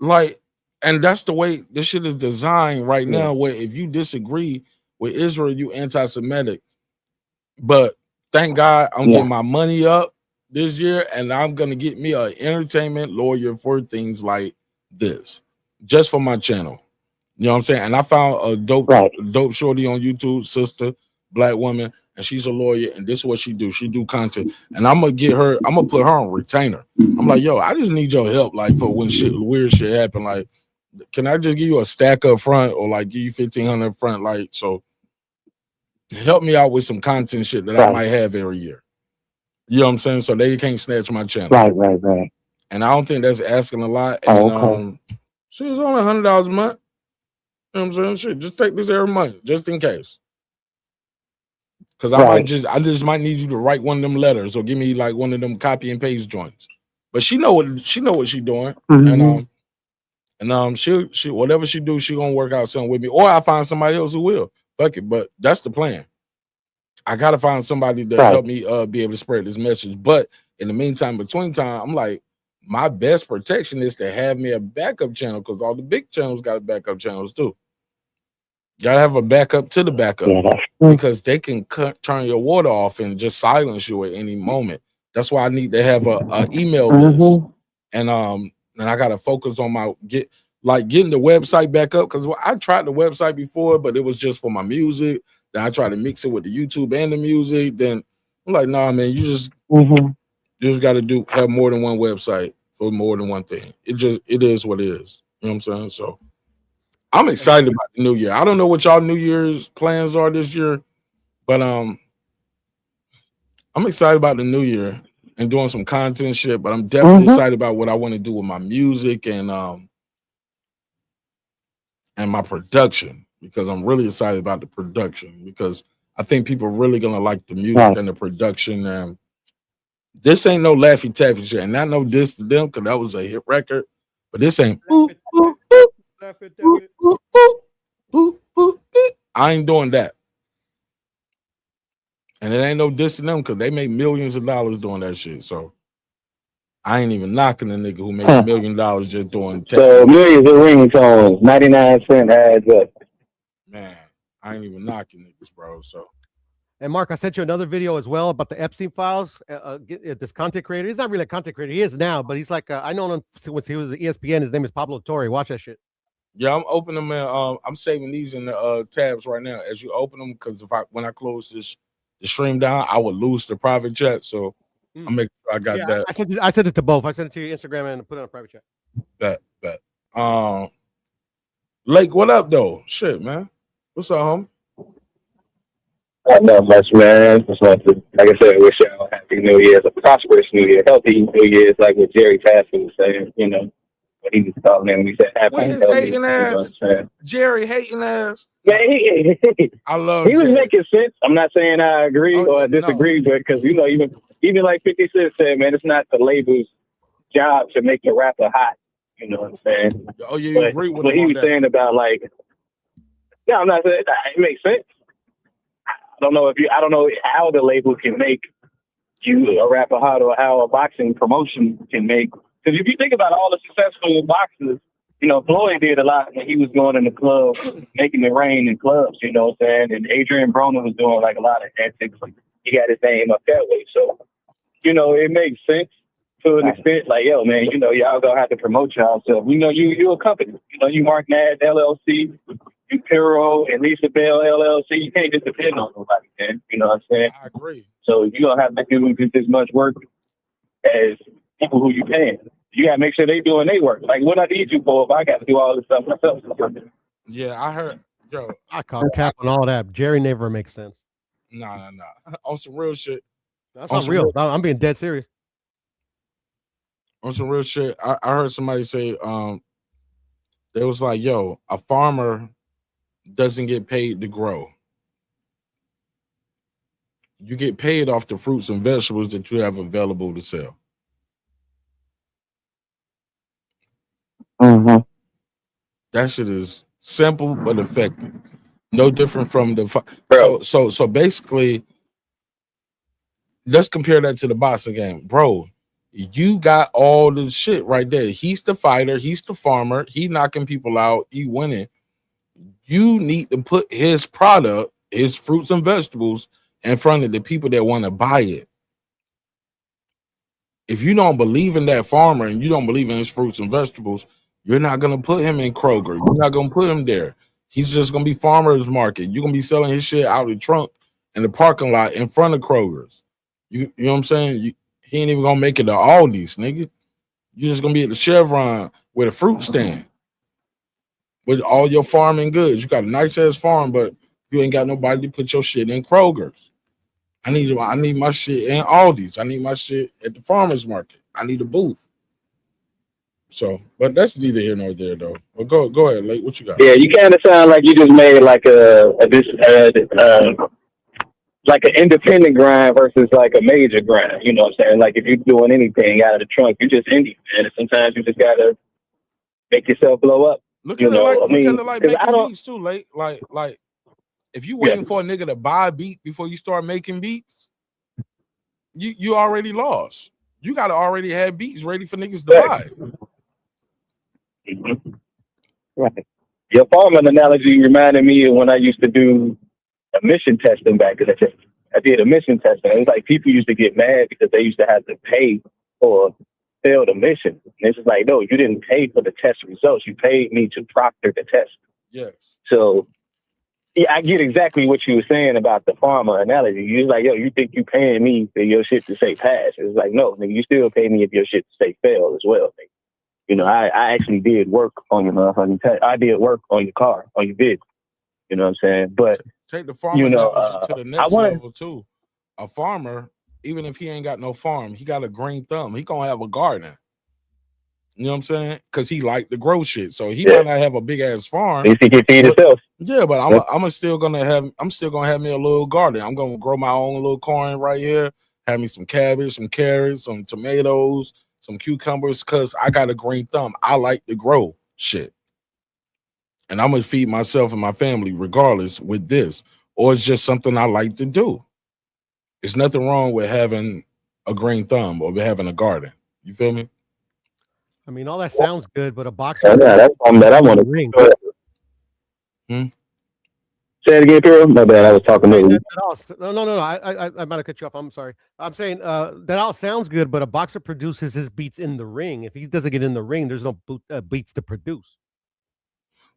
Like, and that's the way this shit is designed right now, where if you disagree with Israel, you anti-Semitic. But thank God I'm getting my money up this year, and I'm gonna get me an entertainment lawyer for things like this, just for my channel. You know what I'm saying? And I found a dope shorty on YouTube, sister, black woman, and she's a lawyer, and this is what she do. She do content, and I'm gonna put her on retainer. I'm like, yo, I just need your help, like for when weird shit happen. Like, can I just give you a stack up front, or like give you 1,500 up front, like so? Help me out with some content shit that I might have every year. You know what I'm saying? So they can't snatch my channel. Right. And I don't think that's asking a lot. And she was only $100 a month. You know what I'm saying? Shit, just take this every month, just in case. Because I just might need you to write one of them letters or give me like one of them copy and paste joints. But she know what she doing. And she whatever she do, she gonna work out something with me. Or I find somebody else who will. Fuck it. But that's the plan. I gotta find somebody to help me be able to spread this message. But in the meantime, between time, I'm like, my best protection is to have me a backup channel, because all the big channels got backup channels too. Gotta have a backup to the backup, because they can turn your water off and just silence you at any moment. That's why I need to have a email list, and I gotta focus on getting the website back up, because I tried the website before, but it was just for my music. Then I tried to mix it with the YouTube and the music. Then I'm like, nah, man, you just got to have more than one website for more than one thing. It is what it is. You know what I'm saying? So I'm excited about the new year. I don't know what y'all New Year's plans are this year, but I'm excited about the new year and doing some content shit. But I'm definitely excited about what I want to do with my music and my production, because I'm really excited about the production, because I think people are really gonna like the music and the production. And this ain't no Laffy Taffy shit, and not no diss to them, because that was a hit record. But this ain't. I ain't doing that, and it ain't no diss to them, because they make millions of dollars doing that shit. So I ain't even knocking the nigga who made $1 million just doing. So millions of ringtones, 99 cent adds up. Man, I ain't even knocking niggas, bro. So. And Mark, I sent you another video as well about the Epstein files. This content creator, he's not really a content creator. He is now, but he's like, I know him since he was at ESPN. His name is Pablo Torre. Watch that shit. Yeah, I'm opening them. And, I'm saving these in the tabs right now as you open them, because when I close the stream down, I would lose the private chat. So I'm making sure I got that. I sent it to both. I sent it to your Instagram and put it on a private chat. Bet. Lake, what up though? Shit, man. What's up, homie? Not much, man. Just want to, like I said, wish y'all a happy New Year's, a prosperous New Year, healthy New Year's, like what Jerry Passon was saying, you know, when he was talking and we said happy With and his healthy. hating You know what I'm ass, saying? Jerry hating ass. Man, I love he was Jerry. making sense. I'm not saying I agree Oh, or no. disagree, but because, you know, even like 50 Cent said, man, it's not the label's job to make the rapper hot. You know what I'm saying? Oh, yeah, you But agree with what him he on was that. saying about, like, no, I'm not saying it makes sense. I don't know how the label can make you a rapper hot or how a boxing promotion can make. Because if you think about all the successful boxers, you know, Floyd did a lot when he was going in the club, making it rain in clubs, you know what I'm saying? And Adrian Broner was doing like a lot of antics. He got his name up that way. So, you know, it makes sense to an extent. Like, yo, man, you know, y'all gonna have to promote yourself. We know you're a company. You know, you Mark Nash, LLC, Imperial, and Lisa Bell, LLC. You can't just depend on nobody, man. You know what I'm saying? I agree. So you're gonna have to do just as much work as people who you paying. You gotta make sure they doing their work. Like, what I need you for if I got to do all this stuff myself? Yeah, I heard. Yo, I call cap on all that. Jerry never makes sense. nah. On some real shit. That's not real. I'm being dead serious. On some real shit, I heard somebody say, they was like, yo, a farmer doesn't get paid to grow. You get paid off the fruits and vegetables that you have available to sell. Mm-hmm. That shit is simple but effective. No different from the so basically, let's compare that to the boxing game, bro. You got all the shit right there. He's the fighter. He's the farmer. He knocking people out. He winning. You need to put his product, his fruits and vegetables, in front of the people that want to buy it. If you don't believe in that farmer and you don't believe in his fruits and vegetables, you're not going to put him in Kroger. You're not going to put him there. He's just going to be farmer's market. You're going to be selling his shit out of the trunk in the parking lot in front of Kroger's. You know what I'm saying? He ain't even going to make it to Aldi's, nigga. You're just going to be at the Chevron with a fruit stand with all your farming goods. You got a nice ass farm, but you ain't got nobody to put your shit in Kroger's. I need my shit in Aldi's. I need my shit at the farmer's market. I need a booth. So, but that's neither here nor there, though. Well, go ahead, Lake. What you got? Yeah, you kind of sound like you just made like like an independent grind versus like a major grind. You know what I'm saying? Like if you're doing anything out of the trunk, you're just indie, man. And sometimes you just gotta make yourself blow up. Look at it like making beats too, Lake. Like if you waiting for a nigga to buy a beat before you start making beats, you already lost. You gotta already have beats ready for niggas to buy. Mm-hmm. Right. Your farming analogy reminded me of when I used to do emission testing back in the day. I did emission testing. It was like people used to get mad because they used to have to pay for failed emission. And it's just like, no, you didn't pay for the test results. You paid me to proctor the test. Yes. So yeah, I get exactly what you were saying about the farmer analogy. You're like, yo, you think you paying me for your shit to say pass? It's like, no, nigga, you still pay me if your shit to say fail as well, nigga. You know, I actually did work on your motherfucking test. I did work on your car, on your bid. You know what I'm saying? But take the farmer analogy to the next level too. A farmer, even if he ain't got no farm, he got a green thumb. He gonna have a garden. You know what I'm saying? Because he like to grow shit. So he might not have a big ass farm. He can feed himself. Yeah, but I'm still gonna have me a little garden. I'm gonna grow my own little corn right here. Have me some cabbage, some carrots, some tomatoes, some cucumbers, because I got a green thumb. I like to grow shit. And I'm gonna feed myself and my family regardless with this. Or it's just something I like to do. There's nothing wrong with having a green thumb or having a garden. You feel me? I mean, all that sounds good, but a boxer. Yeah, that's something that I want to ring. Say it again, Pierre. My bad. I was talking to you. No. I might have cut you off. I'm sorry. I'm saying that all sounds good, but a boxer produces his beats in the ring. If he doesn't get in the ring, there's no beats to produce.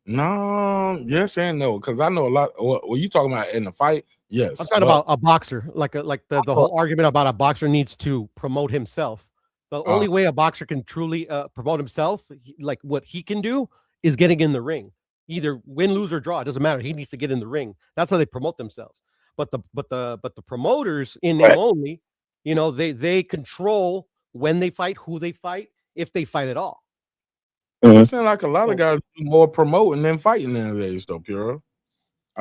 No, yes and no, because I know a lot. What you talking about in the fight? Yes, I'm talking about a boxer, like the whole argument about a boxer needs to promote himself. The only way a boxer can truly promote himself, like what he can do, is getting in the ring. Either win, lose, or draw. It doesn't matter. He needs to get in the ring. That's how they promote themselves. but the promoters in name only, you know, they control when they fight, who they fight, if they fight at all. It sounds like a lot of guys do more promoting than fighting nowadays, though, Puro.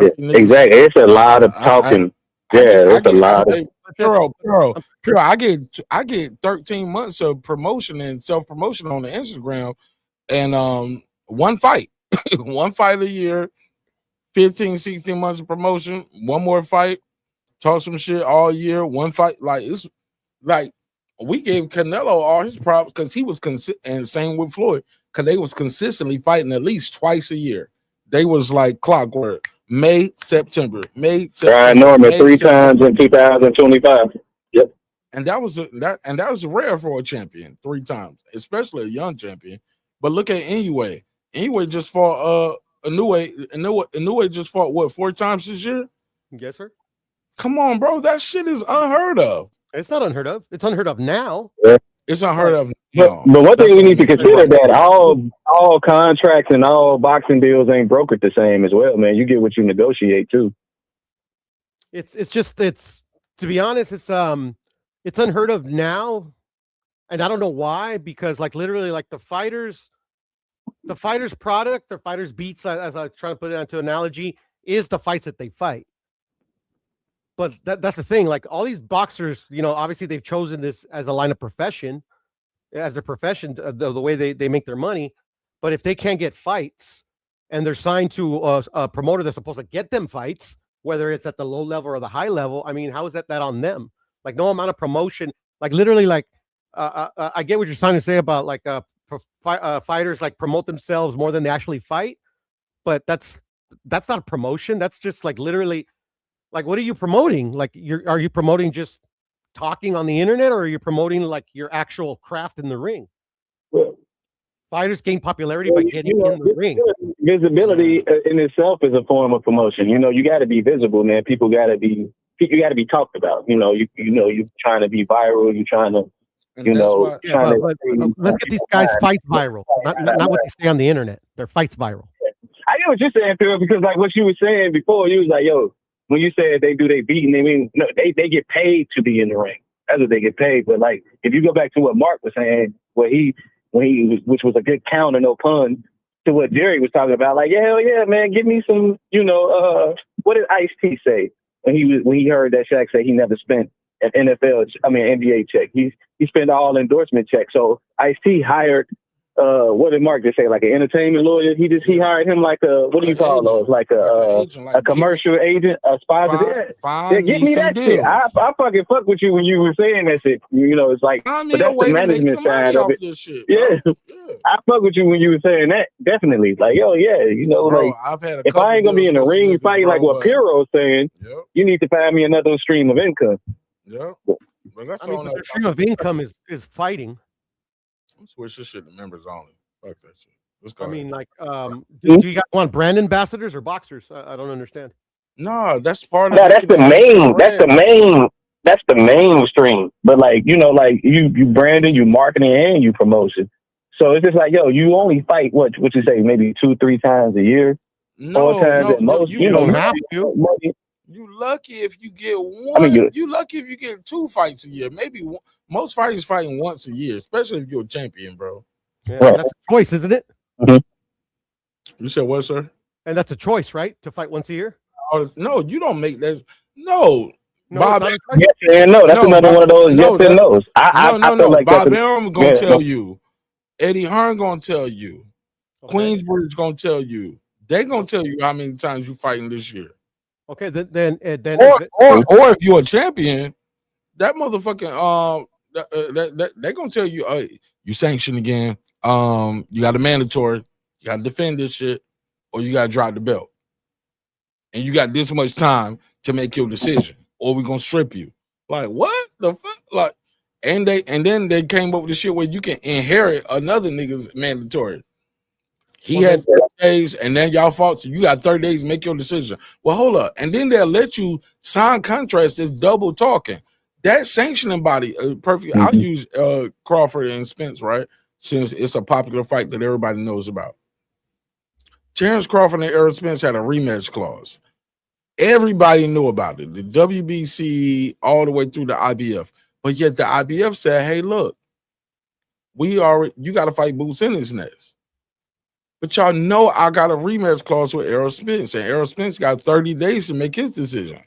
Yeah, exactly. It's a lot of talking. It's a lot of. Puro, I get 13 months of promotion and self promotion on the Instagram, and one fight, one fight a year, 15, 16 months of promotion, one more fight, talk some shit all year, one fight. Like it's like we gave Canelo all his props because he was and same with Floyd, because they was consistently fighting at least twice a year. They was like clockwork. May, September. Brian Norman 3 times in 2025. Yep. And that was rare for a champion, 3 times, especially a young champion. But look at Inoue. Inoue just fought Inoue just fought what, 4 times this year? Yes, sir. Come on, bro. That shit is unheard of. It's not unheard of. It's unheard of now. Yeah. It's unheard of. But one thing we need to consider that all contracts and all boxing deals ain't brokered the same as well, man. You get what you negotiate too. It's to be honest, it's unheard of now, and I don't know why, because like literally like the fighters product, the fighters beats, as I try to put it into analogy, is the fights that they fight. But that's the thing. Like all these boxers, you know, obviously they've chosen this as a line of profession, as their profession, the way they make their money. But if they can't get fights and they're signed to a promoter that's supposed to get them fights, whether it's at the low level or the high level, I mean, how is that on them? Like no amount of promotion, like literally, like I get what you're trying to say about like fighters like promote themselves more than they actually fight, but that's not a promotion. That's just like literally. Like, what are you promoting? Like, are you promoting just talking on the internet, or are you promoting like your actual craft in the ring? Fighters gain popularity by getting in the ring. Visibility in itself is a form of promotion. You know, you got to be visible, man. People got to be talked about. You know, you trying to be viral. You trying to, let's get these guys' fights viral. Not what they say on the internet. Their fights viral. I get what you're saying, Phil, because like what you were saying before, you was like, yo. When you said they beating, they mean no, they get paid to be in the ring. That's what they get paid. But like if you go back to what Mark was saying, which was a good counter, no pun, to what Jerry was talking about, like, hell yeah, man, give me some, what did Ice-T say when he heard that Shaq say he never spent an NBA check. He spent all endorsement checks. So Ice-T hired what did Mark just say? Like an entertainment lawyer? He hired him like a, what do you call those? Like a commercial agent, a sponsor. Yeah, get me that shit. I fucking fuck with you when you were saying that shit. You know, it's like, but that's the management side of it. Shit, yeah. I fuck with you when you were saying that. Definitely. Like, yo, yeah, bro, like if I ain't gonna be in a ring fight like what Piro's saying, you need to find me another stream of income. Yeah. But the stream of income is fighting. I'm switch this shit to members only. Fuck that shit. I mean, like, do you guys want brand ambassadors or boxers? I don't understand. No, that's part of. No, that's the main. That's the mainstream. But like, like you branding, you marketing, and you promotion. So it's just like, yo, you only fight what you say, maybe 2-3 times a year. No, 4 times at most. You don't have to. You lucky if you get one. You lucky if you get 2 fights a year. Maybe most fighters fighting once a year, especially if you're a champion, bro. Yeah, that's a choice, isn't it? Mm-hmm. You said what, sir? And that's a choice, right? To fight once a year? No, you don't make that. No, Bob. Yes and no. That's another one of those yes and no's. No. Like Bob Arum gonna tell you. Eddie Hearn gonna tell you. Okay. Queensbridge gonna tell you. They gonna tell you how many times you fighting this year. Okay, then or if you're a champion, that motherfucking they're gonna tell you, you sanction again. You got a mandatory, you gotta defend this shit, or you gotta drop the belt. And you got this much time to make your decision, or we're gonna strip you. Like what the fuck? Like, and then they came up with the shit where you can inherit another nigga's mandatory. He had 30 days, and then y'all fought. So you got 30 days to make your decision. Well, hold up, and then they'll let you sign contracts that's double talking. That sanctioning body, perfect. Mm-hmm. I'll use Crawford and Spence, right? Since it's a popular fight that everybody knows about. Terrence Crawford and Errol Spence had a rematch clause. Everybody knew about it. The WBC all the way through the IBF. But yet the IBF said, hey, look, you got to fight Boots Ennis next. But y'all know I got a rematch clause with Errol Spence, and Errol Spence got 30 days to make his decision.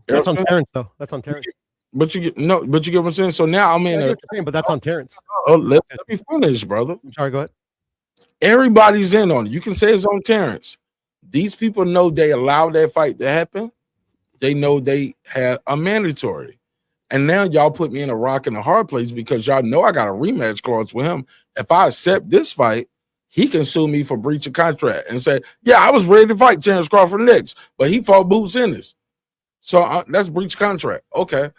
That's on Terrence, though. That's on Terrence. But you get what I'm saying? So now I'm in but that's on Terrence. Let me finish, brother. I'm sorry, go ahead. Everybody's in on it. You can say it's on Terrence. These people know they allowed that fight to happen. They know they had a mandatory. And now y'all put me in a rock and a hard place because y'all know I got a rematch clause with him. If I accept this fight, he can sue me for breach of contract and say, yeah, I was ready to fight Terrence Crawford next, but he fought Boots Ennis. So that's breach of contract. Okay.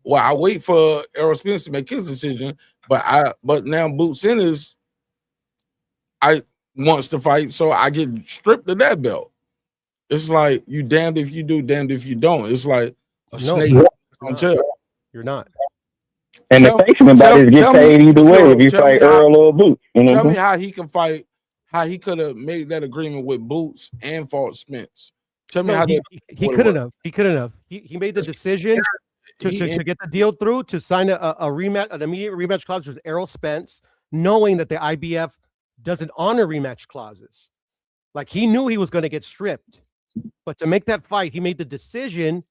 Well, I wait for Errol Spence to make his decision, but now Boots Ennis, wants to fight, so I get stripped of that belt. It's like you damned if you do, damned if you don't. It's like a snake on tail. You're not. And the sanctioning bodies get paid either way if you fight Earl or Boots. Tell me how he can fight, how he could have made that agreement with Boots and fought Spence. Tell me how he couldn't have. He couldn't have. He made the decision to get the deal through, to sign an immediate rematch clause with Errol Spence, knowing that the IBF doesn't honor rematch clauses. Like, he knew he was going to get stripped, but to make that fight, he made the decision.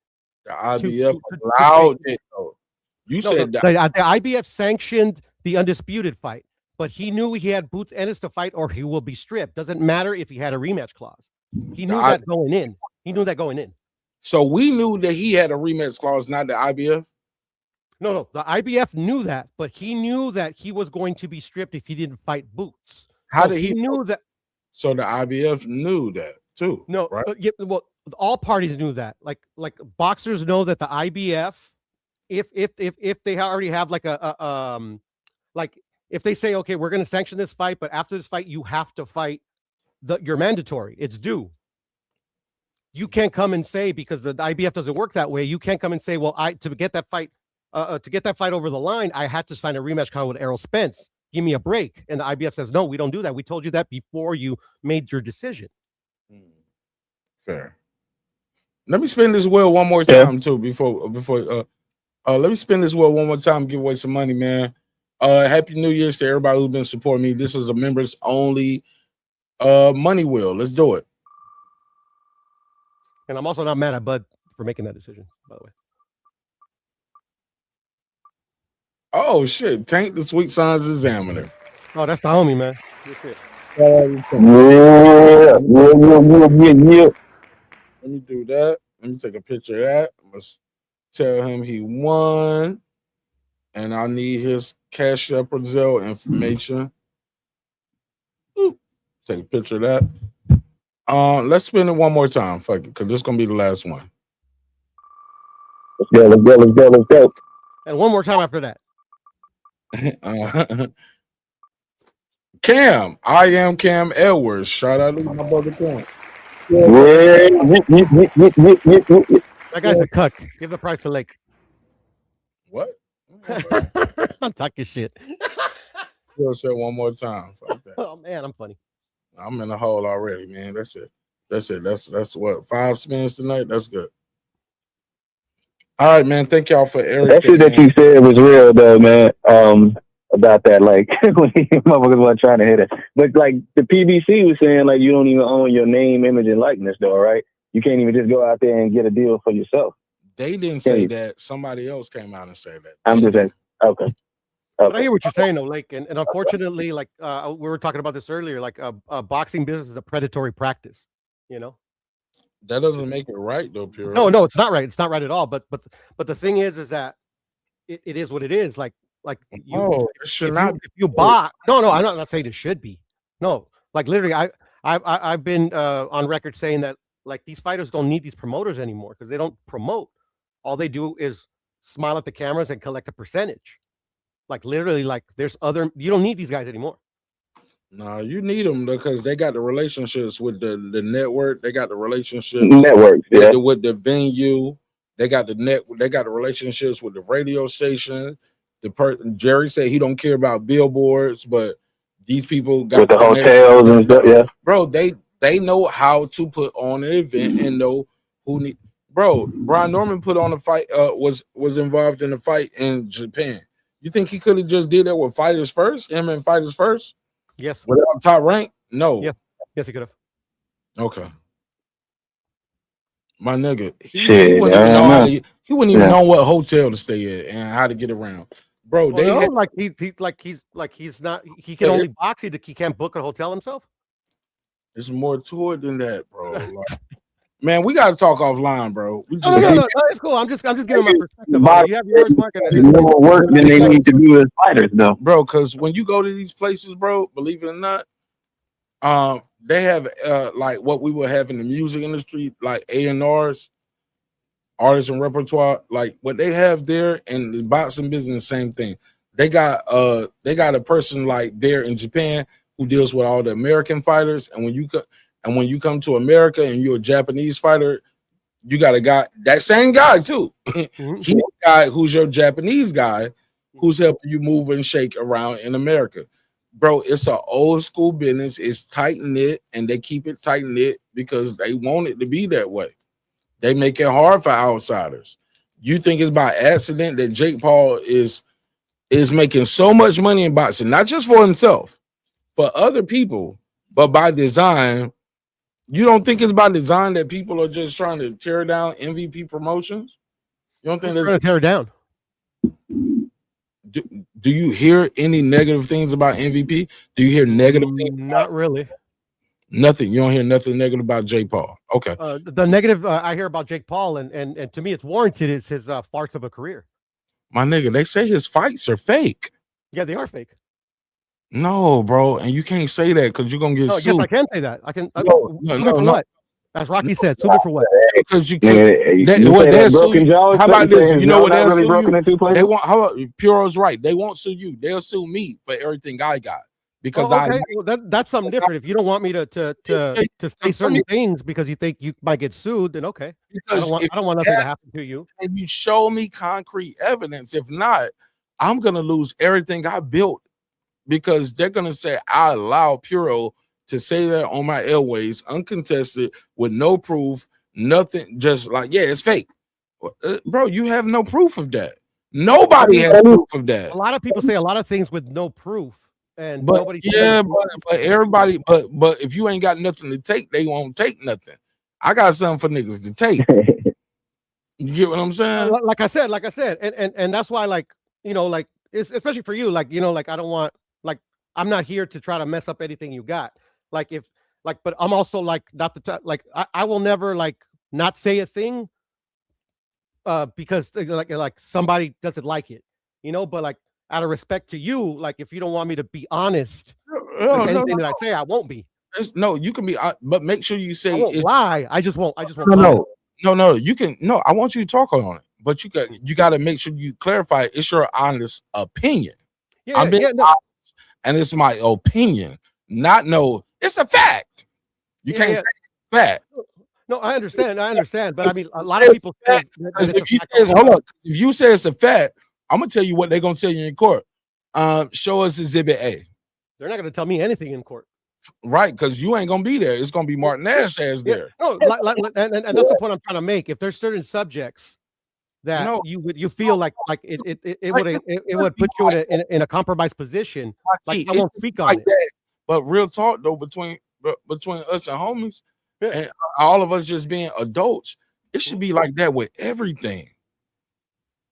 The IBF allowed it. You said the IBF sanctioned the undisputed fight, but he knew he had Boots Ennis to fight, or he will be stripped. Doesn't matter if he had a rematch clause. He knew that going in. He knew that going in. So we knew that he had a rematch clause, not the IBF. No, the IBF knew that, but he knew that he was going to be stripped if he didn't fight Boots. How did he knew that? So the IBF knew that too. No, right? Well, all parties knew that. Like boxers know that the IBF, if they already have like like if they say, okay, we're going to sanction this fight, but after this fight you have to fight your mandatory. It's due. You can't come and say, because the IBF doesn't work that way. You can't come and say, well, to get that fight over the line, I had to sign a rematch contract with Errol Spence. Give me a break. And the IBF says, no, we don't do that. We told you that before you made your decision. Fair. Let me spin this wheel one more time too before let me spin this wheel one more time, give away some money, man. Happy New Year's to everybody who's been supporting me. This is a members only money wheel. Let's do it. And I'm also not mad at Bud for making that decision, by the way. Oh shit, Tank the Sweet Science Examiner. Oh, that's the homie, man. Yeah. Let me do that. Let me take a picture of that. Let's tell him he won. And I need his Cash App or Zelle information. Take a picture of that. Let's spin it one more time. Fuck it, because this is gonna be the last one. Let's go. And one more time after that. Cam, I am Cam Edwards. Shout out to my brother Cam. That guy's a cuck. Give the price to Lake. What? I'm talking shit. You'll say one more time. Fuck that. Oh man, I'm funny. I'm in the hole already, man. That's it. That's what, 5 spins tonight. That's good. All right, man. Thank y'all for everything. That shit that you said was real, though, man. About that, like, when motherfuckers weren't trying to hit it. But, like, the PBC was saying, like, you don't even own your name, image, and likeness, though, right? You can't even just go out there and get a deal for yourself. They didn't say that. Somebody else came out and said that. I'm just saying, okay. But I hear what you're saying, though, Lake. And unfortunately, like, we were talking about this earlier, like, boxing business is a predatory practice, you know? That doesn't make it right, though, Pure. No, it's not right. It's not right at all. But the thing is that it is what it is. Like you, it should not. If you box, no, I'm not saying it should be. No, like literally, I've been on record saying that, like, these fighters don't need these promoters anymore because they don't promote. All they do is smile at the cameras and collect a percentage. Like, literally, like, you don't need these guys anymore. No, you need them because they got the relationships with the network. They got the relationships with the venue. They got the relationships with the radio station. Jerry said he don't care about billboards, but these people got with the hotels and stuff. Yeah, bro. They know how to put on an event and know who need. Bro, Brian Norman put on a fight. Was involved in a fight in Japan. You think he could have just did that with Fighters First? Him and Fighters First? Yes. Without top rank? No. Yes. Yes, he could have. Okay. My nigga, he wouldn't even know he wouldn't even know what hotel to stay at and how to get around. Bro, Well, he's not. He can only box. He can't book a hotel himself. There's more to it than that, bro. Like, man, we got to talk offline, bro. We just no, it's cool. I'm just giving my perspective. You have yours, Mark. More work than they need to do as fighters, though, bro. Because when you go to these places, bro, believe it or not, they have like what we would have in the music industry, like A&Rs, artists and repertoire, like what they have there in the boxing business, same thing. They got a person like there in Japan who deals with all the American fighters, and when you come to America and you're a Japanese fighter, you got a guy, that same guy too. He's a guy who's your Japanese guy who's helping you move and shake around in America. Bro, it's an old school business. It's tight knit, and they keep it tight knit because they want it to be that way. They make it hard for outsiders. You think it's by accident that Jake Paul is making so much money in boxing, not just for himself, for other people, but by design. You don't think it's by design that people are just trying to tear down MVP promotions? You don't think they're trying to tear it down? Do you hear any negative things about MVP? Do you hear negative things? Not really. Nothing. You don't hear nothing negative about Jake Paul. Okay. The negative I hear about Jake Paul, and to me it's warranted, is his farts of a career. My nigga, they say his fights are fake. Yeah, they are fake. No, bro, and you can't say that because you're gonna get sued. Yes, I can say that. I can. No. What? As Rocky said, sue me for what? Because you can't. How about this? You know what they'll sue you? They want. How about Puro's right? They won't sue you. They'll sue me for everything I got because that's something different. If you don't want me to say certain things because you think you might get sued, then okay. Because I don't want nothing to happen to you. And you show me concrete evidence. If not, I'm gonna lose everything I built. Because they're gonna say I allow Puro to say that on my airways, uncontested, with no proof, nothing, just like, yeah, it's fake. Bro, you have no proof of that. Nobody has proof of that. A lot of people say a lot of things with no proof, and but nobody. But everybody, but if you ain't got nothing to take, they won't take nothing. I got something for niggas to take. You get what I'm saying? Like I said, and that's why, like, you know, like, especially for you, like, you know, like, I don't want. Like, I'm not here to try to mess up anything you got. Like, but I'm also like not the I will never like not say a thing because like somebody doesn't like it, you know. But like, out of respect to you, like, if you don't want me to be honest, anything that I say, I won't be. No, you can be, but make sure you say I won't lie. I just won't. No. You can. No, I want you to talk on it, but you got to make sure you clarify it's your honest opinion. Yeah, no. And it's my opinion, it's a fact. You can't say it's a fact. No, I understand, but I mean, a lot of people say if you say it's a fact, I'm gonna tell you what they're gonna tell you in court. Show us Exhibit A. They're not gonna tell me anything in court, right? Because you ain't gonna be there. It's gonna be Martin Nash there. No, and that's the point I'm trying to make. If there's certain subjects that you feel like it would put you in a compromised position, like, I won't speak on it. But real talk though, between us and homies, and all of us just being adults, it should be like that with everything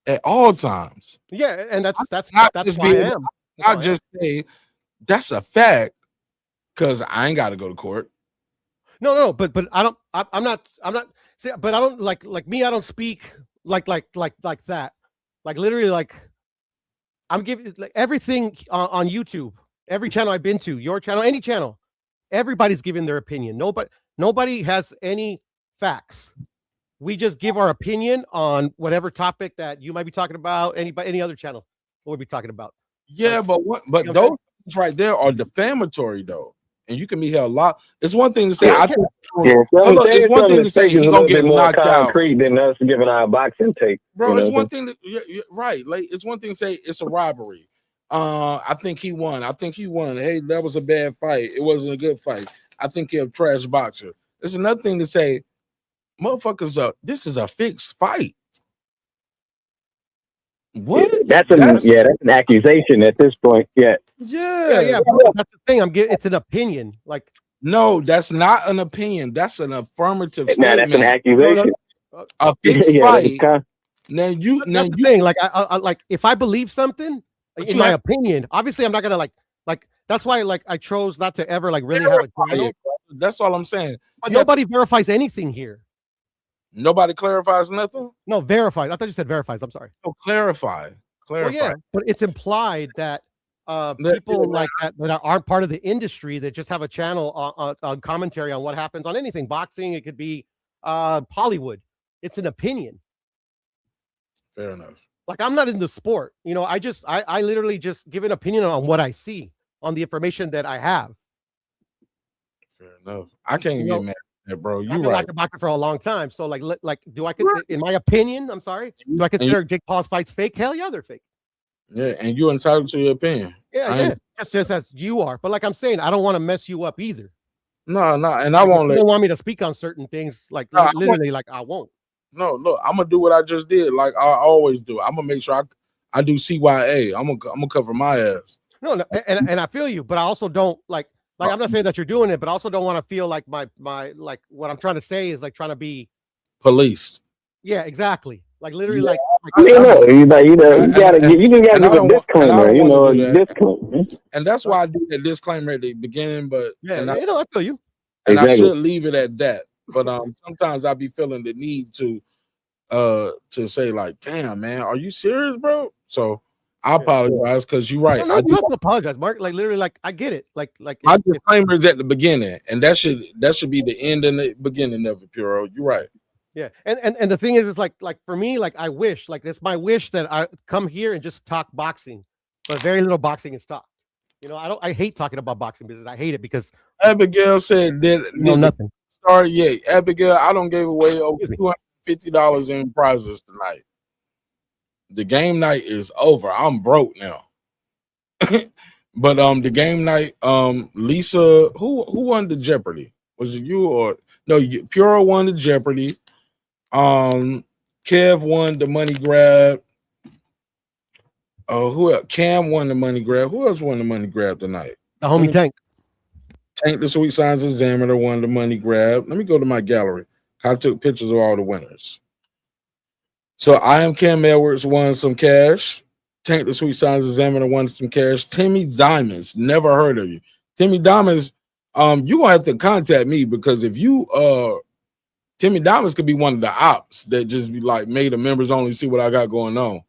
at all times. Yeah, and that's not why just I am. Not just say that's a fact because I ain't got to go to court. No, but I'm not. See, but I don't like me. I don't speak like that. Like, literally, like, I'm giving like everything on YouTube, every channel I've been to, your channel, any channel, everybody's giving their opinion. Nobody has any facts. We just give our opinion on whatever topic that you might be talking about. Any other channel we'll be talking about. Yeah, but those right there are defamatory though. And you can be held a lot. It's one thing to say, it's one thing to say he's gonna get knocked out than us giving our boxing take. Bro, it's one thing right. Like, it's one thing to say it's a robbery. I think he won. Hey, that was a bad fight. It wasn't a good fight. I think you're a trash boxer. It's another thing to say, motherfuckers, this is a fixed fight. What? That's an accusation at this point. Yeah. Yeah. But that's the thing. It's an opinion. Like, no, that's not an opinion. That's an affirmative statement. That's an accusation. A fixed fight. Now that's the thing. Like, I like if I believe something, in my opinion, obviously I'm not gonna like. That's why I chose not to ever really have a channel. That's all I'm saying. But nobody verifies anything here. Nobody clarifies nothing? No, verifies. I thought you said verifies. I'm sorry. Oh, clarify. Well, yeah, but it's implied that people like that aren't part of the industry that just have a channel on commentary on what happens on anything. Boxing, it could be Hollywood. It's an opinion. Fair enough. Like, I'm not in the sport. I literally just give an opinion on what I see, on the information that I have. Fair enough. I can't get mad at that, bro. You're right. I've been boxing for a long time. So do I consider, in my opinion, I'm sorry, do I consider Jake Paul's fights fake? Hell yeah, they're fake. Yeah, and you're entitled to your opinion. Yeah. That's just as you are. But like I'm saying, I don't want to mess you up either. No, and I won't You don't want me to speak on certain things, literally, I won't. No, look, I'm gonna do what I just did, like I always do. I'm gonna make sure I do CYA. I'm gonna cover my ass. No, and I feel you, but I also don't like I'm not saying that you're doing it, but I also don't want to feel like my like what I'm trying to say is trying to be policed. Yeah, exactly. Like literally, you gotta give a disclaimer. And that's why I do that disclaimer at the beginning. But I feel you. And I should leave it at that. But sometimes I be feeling the need to say like, damn, man, are you serious, bro? So I apologize because you're right. No, you have to apologize, Mark. Like literally, I get it. Like my disclaimer is at the beginning, and that should be the end and the beginning of it, Puro. You're right. Yeah, and the thing is like for me, I wish, it's my wish that I come here and just talk boxing, but very little boxing is talked. I hate talking about boxing business. I hate it because Abigail said nothing. Sorry, yeah, Abigail, I don't give away over $250 in prizes tonight. The game night is over. I'm broke now. But the game night, Lisa, who won the Jeopardy? Was it you or no? Pura won the Jeopardy. Kev won the money grab. Who else? Cam won the money grab. Who else won the money grab tonight? The homie Tank. Tank the Sweet Signs Examiner won the money grab. Let me go to my gallery. I took pictures of all the winners. So I am Cam Edwards won some cash. Tank the Sweet Signs Examiner won some cash. Timmy Diamonds, never heard of you. Timmy Diamonds, you gonna have to contact me because if you Timmy Diamonds could be one of the ops that just be like made the members only see what I got going on.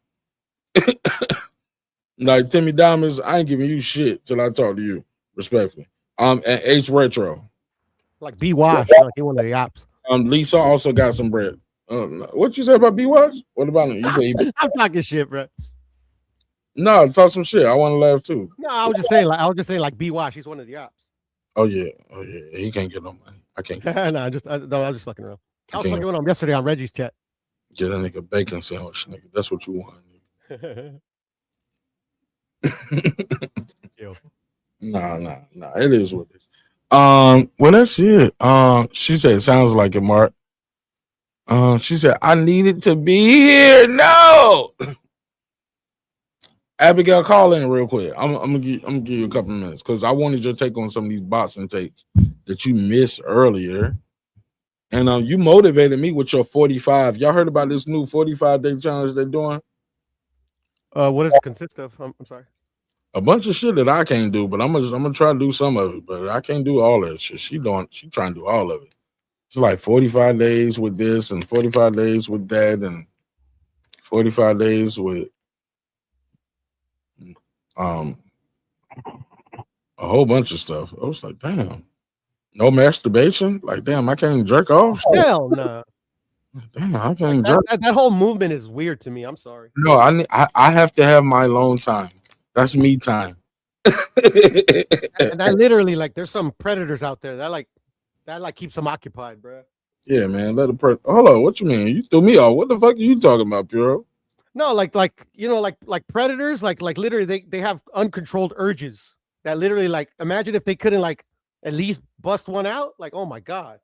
Like Timmy Diamonds, I ain't giving you shit till I talk to you, respectfully. And H Retro. Like B Wash, like he one of the ops. Lisa also got some bread. What you say about B Wash? What about him? You say I'm talking shit, bro. No, talk some shit. I want to laugh too. No, I was just saying like B Wash, he's one of the ops. Oh yeah. He can't get no money. I can't. No, I was just fucking around. I was fucking with him yesterday on Reggie's chat. Get a nigga bacon sandwich, nigga. That's what you want. Nah. It is what it is. Well, that's it. She said, "Sounds like it, Mark." She said, "I needed to be here." No, Abigail, call in real quick. I'm gonna give you a couple of minutes because I wanted your take on some of these boxing takes that you missed earlier, and you motivated me with your 45. Y'all heard about this new 45-day challenge they're doing? What does it consist of? I'm sorry. A bunch of shit that I can't do, but I'm gonna try to do some of it. But I can't do all that shit. She trying to do all of it. It's like 45 days with this and 45 days with that and 45 days with a whole bunch of stuff. I was like, damn, no masturbation. Like, damn, I can't jerk off. Hell no. Damn, I can't jerk. That whole movement is weird to me. I'm sorry. No, I have to have my alone time. That's me time. And I literally there's some predators out there that keeps them occupied, bro. Yeah, man. Hold on. What you mean? You threw me off. What the fuck are you talking about, Puro? No, like predators, like literally they have uncontrolled urges that literally imagine if they couldn't at least bust one out. Like, oh my god,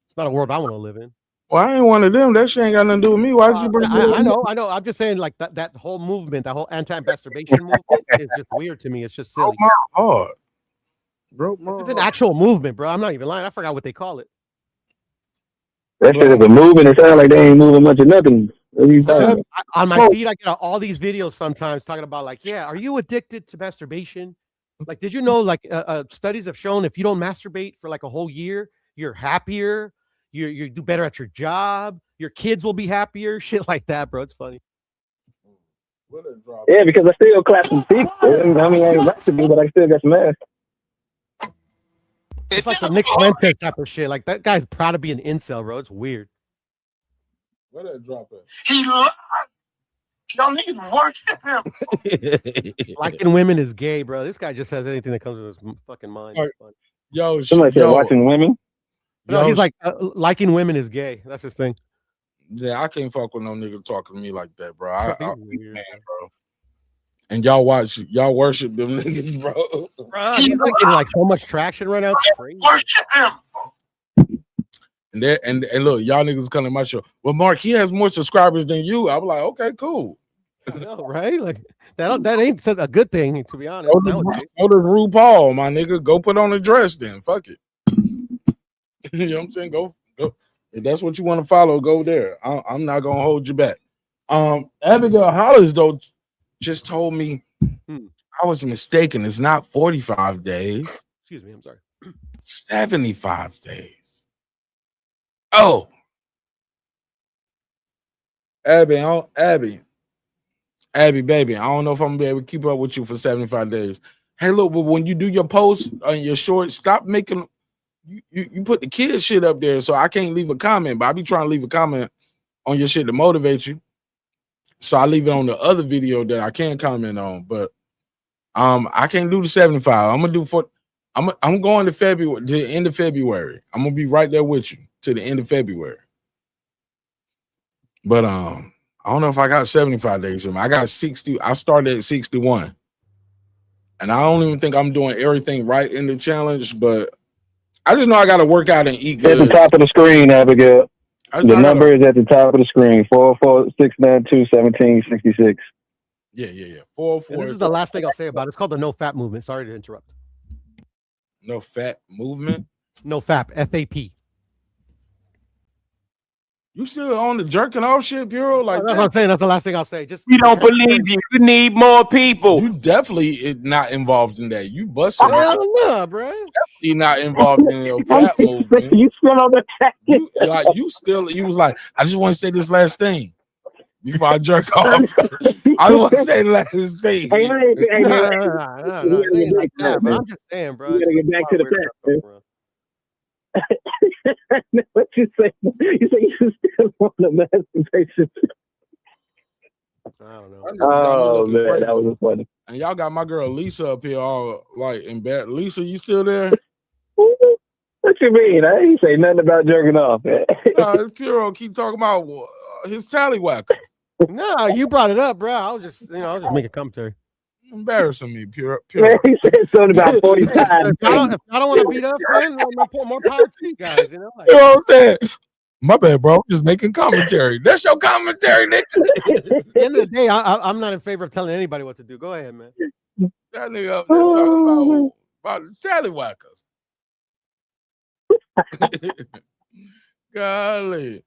it's not a world I want to live in. Well, I ain't one of them. That shit ain't got nothing to do with me. Why did you bring it up? I know. I'm just saying, like that whole movement, that whole anti-masturbation movement is just weird to me. It's just silly. Oh my heart. Broke my It's an actual movement, bro. I'm not even lying. I forgot what they call it. That shit is a moving. It sounds like they ain't moving much of nothing. What are you talking about? On my feed, I get all these videos sometimes talking about like, yeah, are you addicted to masturbation? Like, did you know, like, studies have shown if you don't masturbate for like a whole year, you're happier, you do better at your job, your kids will be happier, shit like that, bro. It's funny. Yeah, because I still clap some feet. I mean, I ain't rap to me, but I still got some ass. It's like the Nick Fuentes type of shit. Like, that guy's proud to be an incel, bro. It's weird. Where that drop at? He lied. Y'all niggas worship him. Liking women is gay, bro. This guy just says anything that comes to his fucking mind. Right. Yo, Somebody said watching women. No, he's like liking women is gay. That's his thing. Yeah, I can't fuck with no nigga talking to me like that, bro. I Weird, man, bro. And y'all worship them niggas, bro. Bro, he's like getting like so much traction right now. It's crazy. Worship him. And look, y'all niggas come to my show. Well, Mark, he has more subscribers than you. I was like, okay, cool. I know, right? Like that ain't a good thing, to be honest. So does RuPaul, my nigga. Go put on a dress then. Fuck it. You know what I'm saying? Go. If that's what you want to follow, go there. I'm not gonna hold you back. Abigail Hollis though just told me I was mistaken. It's not 45 days. Excuse me, I'm sorry. 75 days. Oh, Abby, baby, I don't know if I'm gonna be able to keep up with you for 75 days. Hey, look, but when you do your posts on your shorts, stop making you put the kid shit up there, so I can't leave a comment, but I be trying to leave a comment on your shit to motivate you. So I leave it on the other video that I can comment on, but I can't do the 75. I'm gonna do I'm going to February, to the end of February. I'm gonna be right there with you to the end of February. But I don't know if I got 75 days. I got 60. I started at 61. And I don't even think I'm doing everything right in the challenge, but I just know I gotta work out and eat good. At the top of the screen, Abigail. The number is at the top of the screen. 446921766. Yeah. 404. This is the last thing I'll say about it. It's called the No Fap movement. Sorry to interrupt. No Fat movement? No Fap, FAP. You still on the jerking off shit, Bureau? Like that's what I'm saying. That's the last thing I'll say. Just we don't believe you. You need more people. You definitely not involved in that. You busting. I don't know, bro. Definitely not involved in the fat movement. You still on the second. You was like, I just want to say this last thing before I jerk off. I want to say the last thing. Hey, like that, but I'm just saying, bro. You gotta get back to the fact. What you say? You say you still want the masturbation. I don't know. Oh man, that was funny. And y'all got my girl Lisa up here all like in bed. Lisa, you still there? What you mean? I ain't say nothing about jerking off, man. Puro keep talking about his tallywhacker. No, you brought it up, bro. I was just making commentary. Embarrassing me, Puro. Man, he said something about 40 times. If I don't want to beat up, man, more power to you guys. You know what I'm saying? My bad, bro. I'm just making commentary. That's your commentary, nigga. At the end of the day, I'm not in favor of telling anybody what to do. Go ahead, man. That nigga up there talking about the tallywhackers. Golly.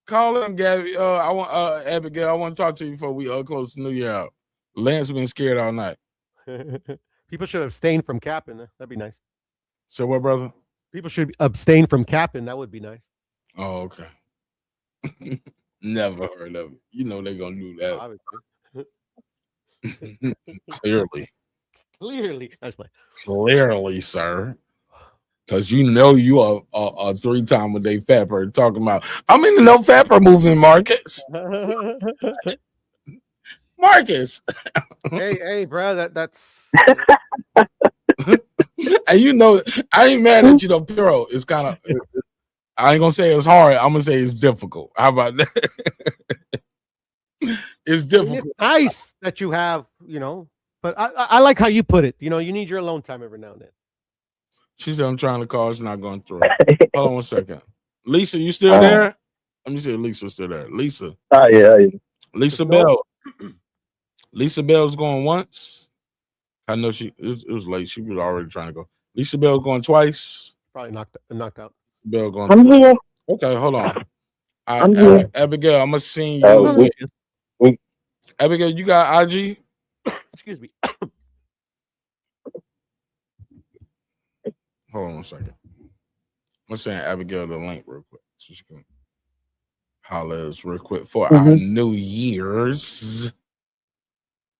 Call in, Gabby. Abigail, I want to talk to you before we close the new year out. Lance been scared all night. People should abstain from capping. That'd be nice. So what, brother? People should abstain from capping. That would be nice. Oh, okay. Never heard of it. You know they're gonna do that. Clearly. Clearly, sir. Because you know you are a 3-time a day fapper talking about I'm in the no fapper movement, Marcus. Marcus. hey, bro, that's and you know I ain't mad at you though, Puro. It's kind of I ain't gonna say it's hard, I'm gonna say it's difficult. How about that? It's difficult. It's nice that you have, but I like how you put it. You need your alone time every now and then. She said I'm trying to call. It's not going through. Hold on 1 second. Lisa, you still there? Let me see if Lisa's still there. Lisa. Yeah. Lisa Bell. Lisa Bell's going once. I know it was late. She was already trying to go. Lisa Bell going twice. Probably knocked out. Bell going. I'm here. Okay, hold on. I'm here. Abigail, I'm gonna send you. Abigail, you got IG? Excuse me. Hold on 1 second. I'm gonna send Abigail the link real quick so she can holler at us real quick for our New Year's.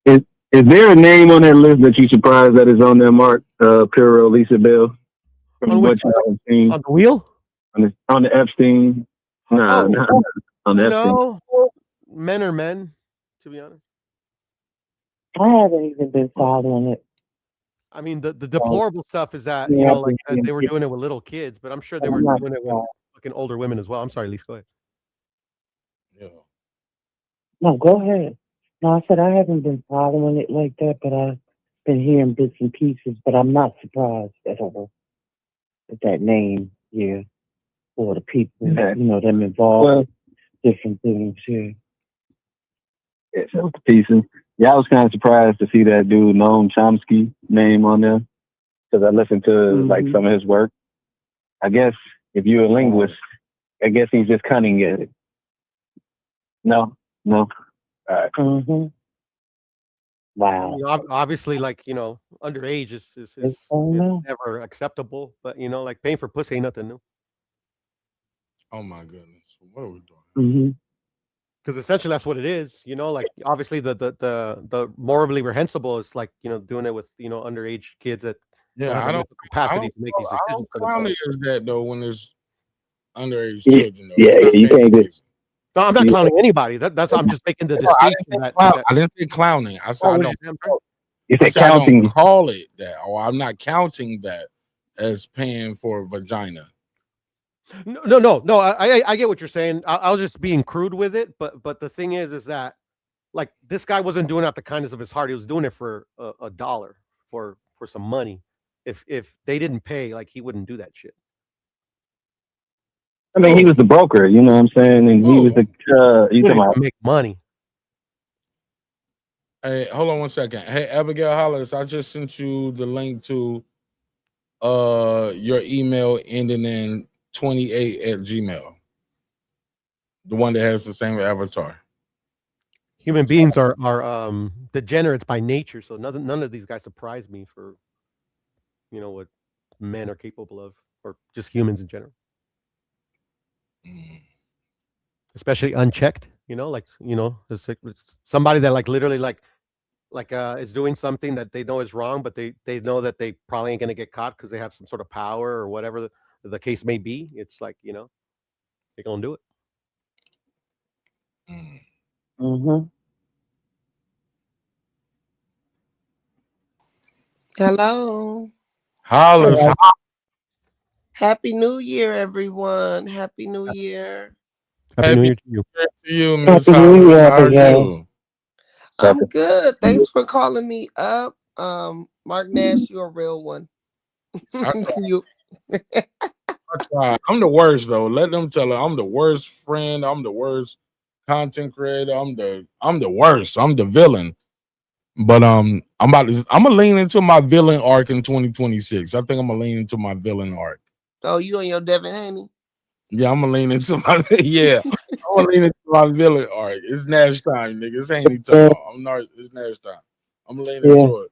Is there a name on that list that you surprised that is on there, Mark? Piro, Lisa Bell? On the wheel? On the Epstein? Nah, on the Epstein. No, men are men, to be honest. I haven't even been following it. I mean, the deplorable stuff is that, you know, like they were doing it with little kids, but I'm sure they were doing it with fucking older women as well. I'm sorry, Lisa, go ahead. Yeah. No, go ahead. No, I said I haven't been following it like that, but I've been hearing bits and pieces, but I'm not surprised at all with that name, or the people, you know, them involved with different things, Yeah, so the pieces. Yeah, I was kind of surprised to see that dude Noam Chomsky name on there because I listened to like some of his work. I guess if you're a linguist, I guess he's just cunning at it. No. All right. Wow. You know, obviously, like, you know, underage is never acceptable, but, you know, like paying for pussy ain't nothing new. Oh my goodness, what are we doing? Because essentially that's what it is, you know. Like obviously the morally reprehensible is like, you know, doing it with, you know, underage kids that I don't capacity to make these decisions for How themselves. is that though when there's underage children? Though? Yeah, you can't just. No, I'm not clowning anybody. That's I'm just making the distinction. I didn't say clowning. I said I don't call it that, or I'm not counting that as paying for a vagina. No. I get what you're saying. I was just being crude with it, but the thing is that like this guy wasn't doing it out the kindness of his heart. He was doing it for a dollar, for some money. If they didn't pay, like he wouldn't do that shit. I mean, he was the broker, you know what I'm saying, and he was the you to make money. Hey, hold on 1 second. Hey, Abigail Hollis, I just sent you the link to your email ending in 28 at Gmail. The one that has the same avatar. Human beings are degenerates by nature, so none of these guys surprise me for, you know, what men are capable of, or just humans in general. Especially unchecked, you know, like, you know, it's somebody that like literally like is doing something that they know is wrong, but they know that they probably ain't gonna get caught because they have some sort of power or whatever the case may be. It's like, you know, they're gonna do it. Hello. Hollis. Happy New Year, everyone. Happy New Year. Happy New Year to you. To you, Miss Hollis. How are you? I'm good. Thanks for calling me up. Mark Nash, you're a real one. You. I'm the worst though. Let them tell her I'm the worst friend. I'm the worst content creator. I'm the worst. I'm the villain. But I'm gonna lean into my villain arc in 2026. I think I'm gonna lean into my villain arc. Oh, you and your Devin Haney? Yeah, I'm gonna lean into my I'm gonna lean into my villain arc. It's Nash time, nigga. It's Haney time. It's Nash time. I'm gonna lean into it.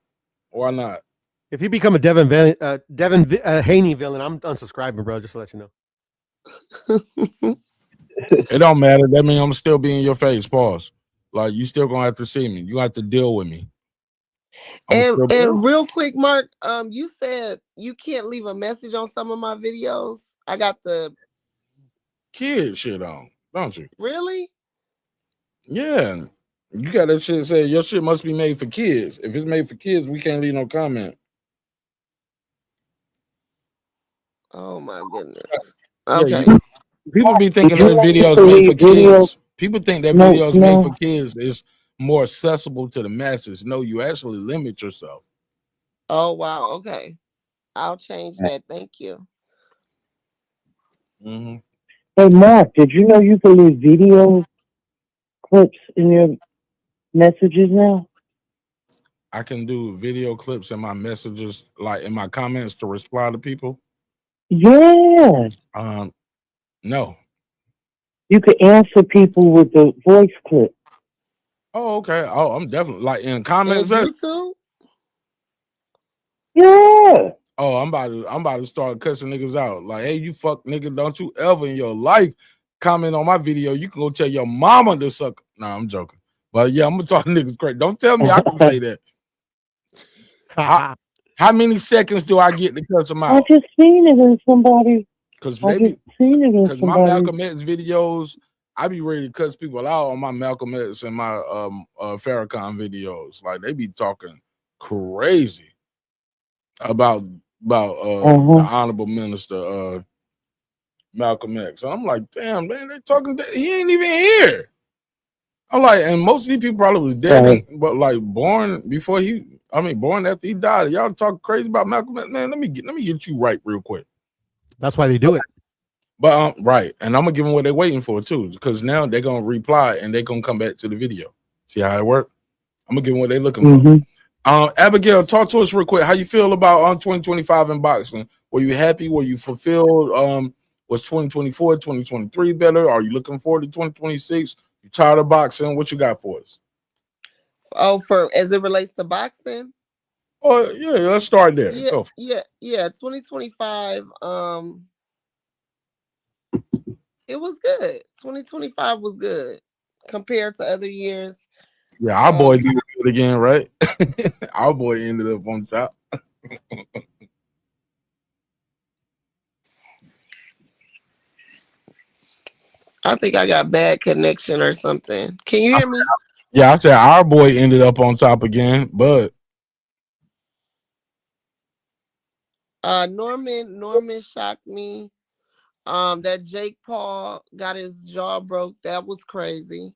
Why not? If you become a Devin Haney villain, I'm unsubscribing, bro. Just to let you know. It don't matter. That means I'm still being in your face. Pause. Like you still gonna have to see me. You have to deal with me. And real quick, Mark, you said you can't leave a message on some of my videos. I got the kid shit on, don't you? Really? Yeah. You got that shit say your shit must be made for kids. If it's made for kids, we can't leave no comment. Oh my goodness. Okay. Yeah, people be thinking that videos made for kids. People think that videos made for kids is more accessible to the masses. No, you actually limit yourself. Oh wow. Okay. I'll change that. Thank you. Mm-hmm. Hey, Mark, did you know you can leave video clips in your messages now? I can do video clips in my messages, like in my comments to reply to people. Yeah. No. You can answer people with the voice clip. Oh, okay. Oh, I'm definitely like in comments. And YouTube? Yeah. Oh, I'm about to start cussing niggas out. Like, hey, you fuck nigga, don't you ever in your life comment on my video. You can go tell your mama to suck. Nah, I'm joking. But yeah, I'm gonna talk niggas crazy. Don't tell me I can say that. How many seconds do I get to cuss them out? I just seen it in somebody. Because my Malcolm X videos, I be ready to cuss people out on my Malcolm X and my Farrakhan videos. Like they be talking crazy about the honorable minister Malcolm X. And I'm like, damn, man, they talking. He ain't even here. I'm like, and most of these people probably was dead, but like born after he died. Y'all talk crazy about Malcolm X. Man, let me get you right real quick. That's why they do it. But right, and I'm gonna give them what they're waiting for too, because now they're gonna reply and they're gonna come back to the video. See how it works? I'm gonna give them what they're looking for. Abigail, talk to us real quick. How you feel about 2025 in boxing? Were you happy? Were you fulfilled? Was 2024, 2023 better? Are you looking forward to 2026? You tired of boxing? What you got for us? Oh, for as it relates to boxing? Oh yeah, let's start there. Yeah. 2025. It was good. 2025 was good compared to other years. Yeah, our boy did it again, right? Our boy ended up on top. I think I got bad connection or something. Can you hear me? Yeah, I said our boy ended up on top again, but Norman shocked me. That Jake Paul got his jaw broke. That was crazy.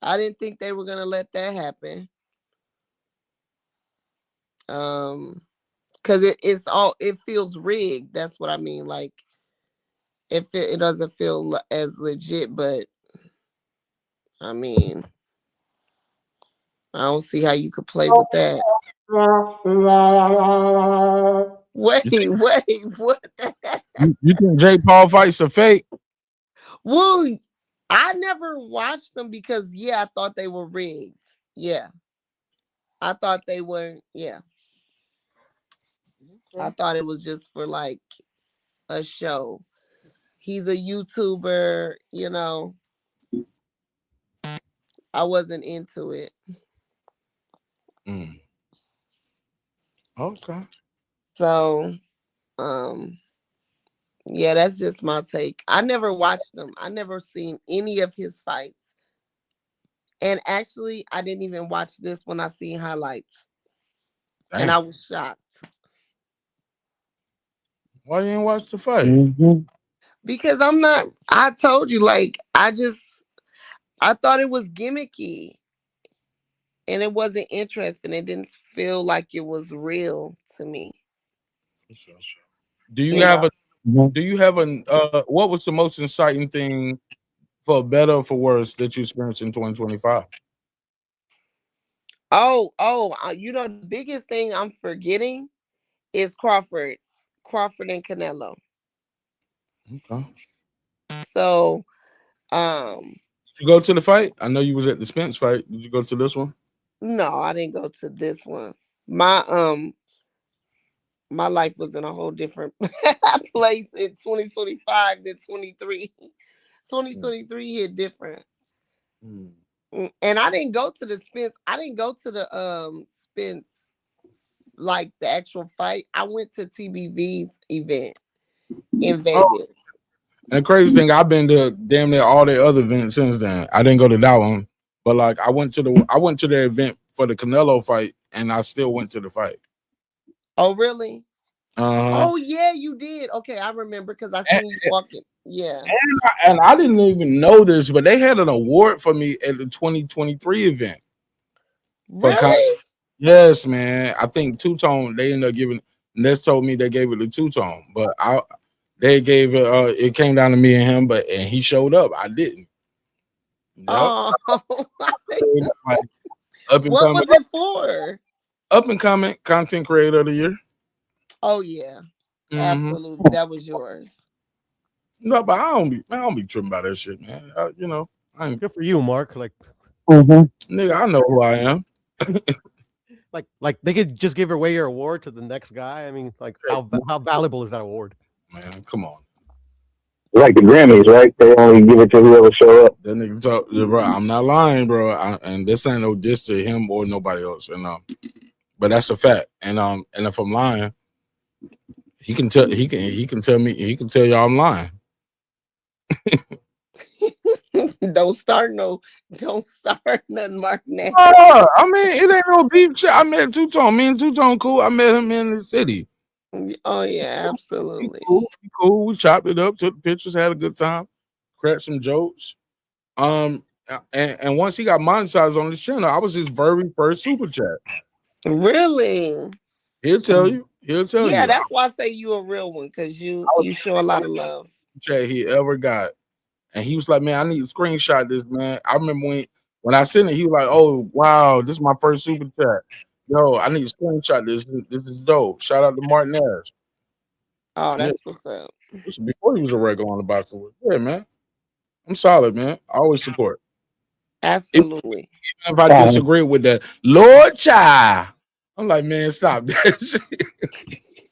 I didn't think they were gonna let that happen. Because it feels rigged. That's what I mean. Like it doesn't feel as legit, but I mean, I don't see how you could play with that. Wait, what? You think Jake Paul fights a fake? Well, I never watched them because I thought they were rigged. Yeah. I thought they were, yeah. I thought it was just for like a show. He's a YouTuber, I wasn't into it. Okay. So, that's just my take. I never watched them. I never seen any of his fights. And actually, I didn't even watch this when I seen highlights. Dang. And I was shocked. Why you didn't watch the fight? Because I told you, like, I thought it was gimmicky. And it wasn't interesting. It didn't feel like it was real to me. Do you have what was the most exciting thing, for better or for worse, that you experienced in 2025? The biggest thing I'm forgetting is Crawford and Canelo. Okay. So, did you go to the fight? I know you was at the Spence fight. Did you go to this one? No, I didn't go to this one. My life was in a whole different place in 2025 than 23. 2023 hit different. And I didn't go to the Spence. I didn't go to the Spence, like the actual fight. I went to TBV's event in Vegas. And the crazy thing, I've been to damn near all their other events since then. I didn't go to that one, but like I went to their event for the Canelo fight, and I still went to the fight. Oh, really? Uh-huh. Oh, yeah, you did. Okay, I remember because I seen you walking. Yeah. And I didn't even know this, but they had an award for me at the 2023 event. Really? Yes, man. I think two-tone. They ended up giving. Ness told me they gave it a two-tone, but they gave it. It came down to me and him, and he showed up. I didn't. Yep. Oh, Like, up and what coming, was it for? up and coming content creator of the year. Oh yeah, Mm-hmm. absolutely. That was yours. No, but I don't be tripping about that shit, man. I ain't, Good for you, Mark. Like, nigga, I know who I am. like they could just give away your award to the next guy. I mean, like how valuable is that award? Man, come on. Like the Grammys, right? They only give it to whoever show up. That nigga talk, bro. I'm not lying, bro. And this ain't no diss to him or nobody else. And but that's a fact. And if I'm lying, he can tell y'all I'm lying. Don't start nothing, Mark. Now. I mean, it ain't no beef shit. I met Two-Tone. Me and Two-Tone cool. I met him in the city. Oh yeah, absolutely. We cool. We chopped it up, took pictures, had a good time, cracked some jokes. And once he got monetized on his channel, I was his very first super chat. Really? He'll tell you. Yeah, that's why I say you a real one, because you show a lot of love. Chat he ever got. And he was like, man, I need to screenshot this, man. I remember when I sent it, he was like, oh, wow, this is my first super chat. Yo, I need to screenshot this. This is dope. Shout out to Martin Nash. Oh, that's what's up. This was before he was a regular on the boxing world. Yeah, man. I'm solid, man. I always support. Absolutely. Even if I disagree with that, Lord Child, I'm like, man, stop that shit.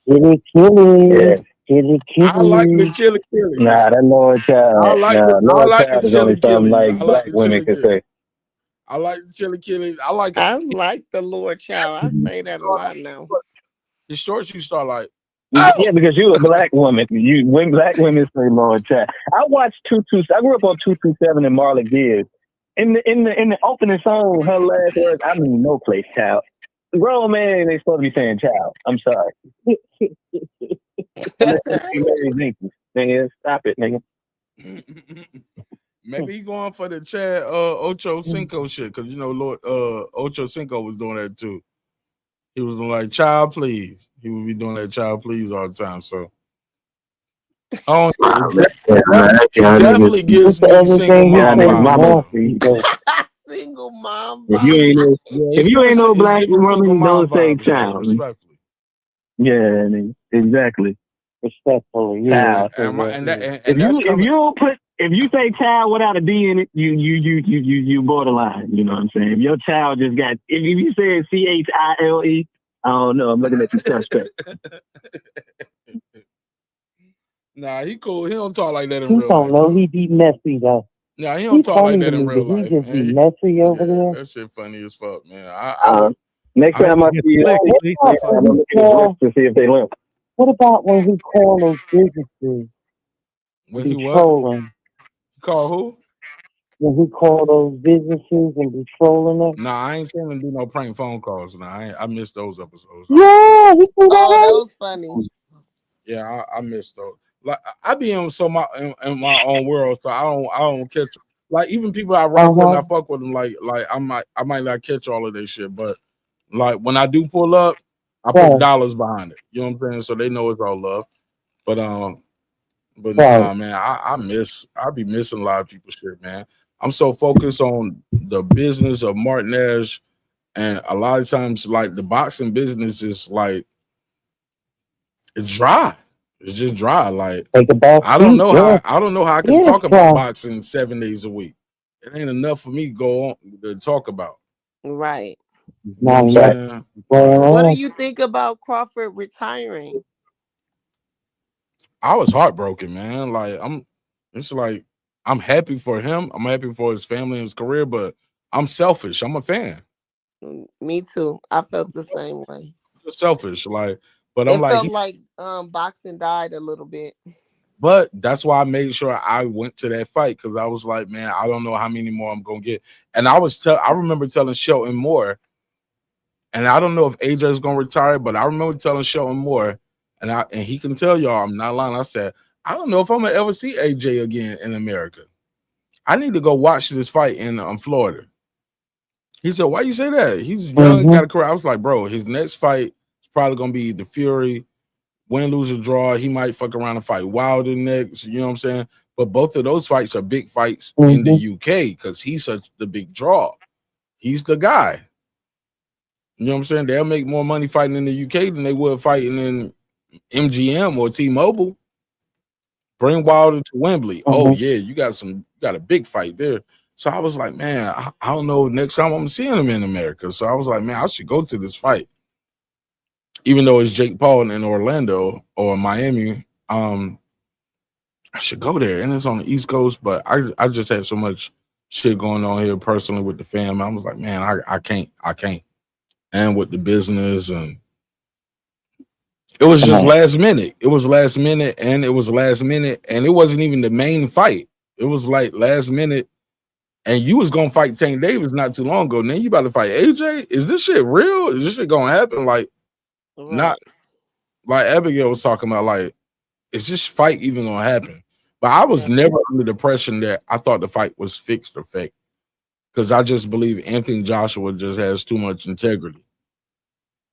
I like the chili killing. Nah, that Lord Child. I like the chili killing. Like black women can say. I like the chili killing. I like the Lord Child. I say that a lot now. The shorts you start like. Yeah, because you a black woman. When black women say Lord Child. I watched 227. I grew up on 227 and Marlon Gibbs. In the opening song, her last words, I mean no place, child. Grown man, they supposed to be saying child. I'm sorry. Nigga, stop it, nigga. Maybe he going for the Chad Ocho Cinco shit, because Lord Ocho Cinco was doing that too. He was like, child, please. He would be doing that child, please all the time. So, it definitely gives me single mom. Single mom. If you ain't no black woman, don't say child. Yeah, exactly. Respectfully, yeah. If you say child without a D in it, you borderline. You know what I'm saying? If your child just got, if you say CHILE, I don't know. I'm looking at you suspect. Nah, he cool. He don't talk like that in He real life. don't know he be messy though. Nah, he don't talk like that in real He life. just be messy over there. That shit funny as fuck, man. Next time I see you, I'm looking at to see if they limp. What about when he called those businesses? When he what? Trolling. Call who? When he called those businesses and be trolling them? Nah, I ain't seen him do no prank phone calls. Nah, I missed those episodes. Yeah, he that was funny. Yeah, I missed those. Like I be in in my own world, so I don't catch. Like even people I rock with and I fuck with them. Like I might not catch all of this shit, but like when I do pull up, I put dollars behind it. You know what I'm saying? So they know it's all love. But nah, man, I be missing a lot of people's shit, man. I'm so focused on the business of Martin Nash, and a lot of times, like the boxing business is like it's dry. It's just dry. Like I don't know how I can talk about boxing 7 days a week. It ain't enough for me to go on to talk about. Right. You know what, what do you think about Crawford retiring? I was heartbroken, man. Like I'm happy for him. I'm happy for his family and his career, but I'm selfish. I'm a fan. Me too. I felt the same way. Just selfish, but I'm it felt like boxing died a little bit. But that's why I made sure I went to that fight, because I was like, man, I don't know how many more I'm gonna get. And I remember telling Shelton Moore, and I don't know if AJ is gonna retire, but I remember telling Shelton Moore, and he can tell y'all I'm not lying. I said, I don't know if I'm gonna ever see AJ again in America. I need to go watch this fight in Florida. He said, "Why you say that? He's young, got a career." I was like, "Bro, his next fight is probably gonna be the Fury. Win, lose, or draw. He might fuck around and fight Wilder next. You know what I'm saying? But both of those fights are big fights in the UK because he's such the big draw. He's the guy. You know what I'm saying? They'll make more money fighting in the UK than they would fighting in MGM or T-Mobile. Bring Wilder to Wembley. Oh yeah, you got a big fight there." So I was like, man, I don't know next time I'm seeing him in America. So I was like, man, I should go to this fight. Even though it's Jake Paul in Orlando or Miami, I should go there. And it's on the East Coast, but I just had so much shit going on here personally with the fam. I was like, man, I can't. And with the business, and it was just last minute. It was last minute, and it wasn't even the main fight. It was like last minute. And you was gonna fight Tank Davis not too long ago. Now you about to fight AJ? Is this shit real? Is this shit gonna happen? Like, not like Abigail was talking about, like, is this fight even gonna happen? But I was never under the impression that I thought the fight was fixed or fake. Because I just believe Anthony Joshua just has too much integrity.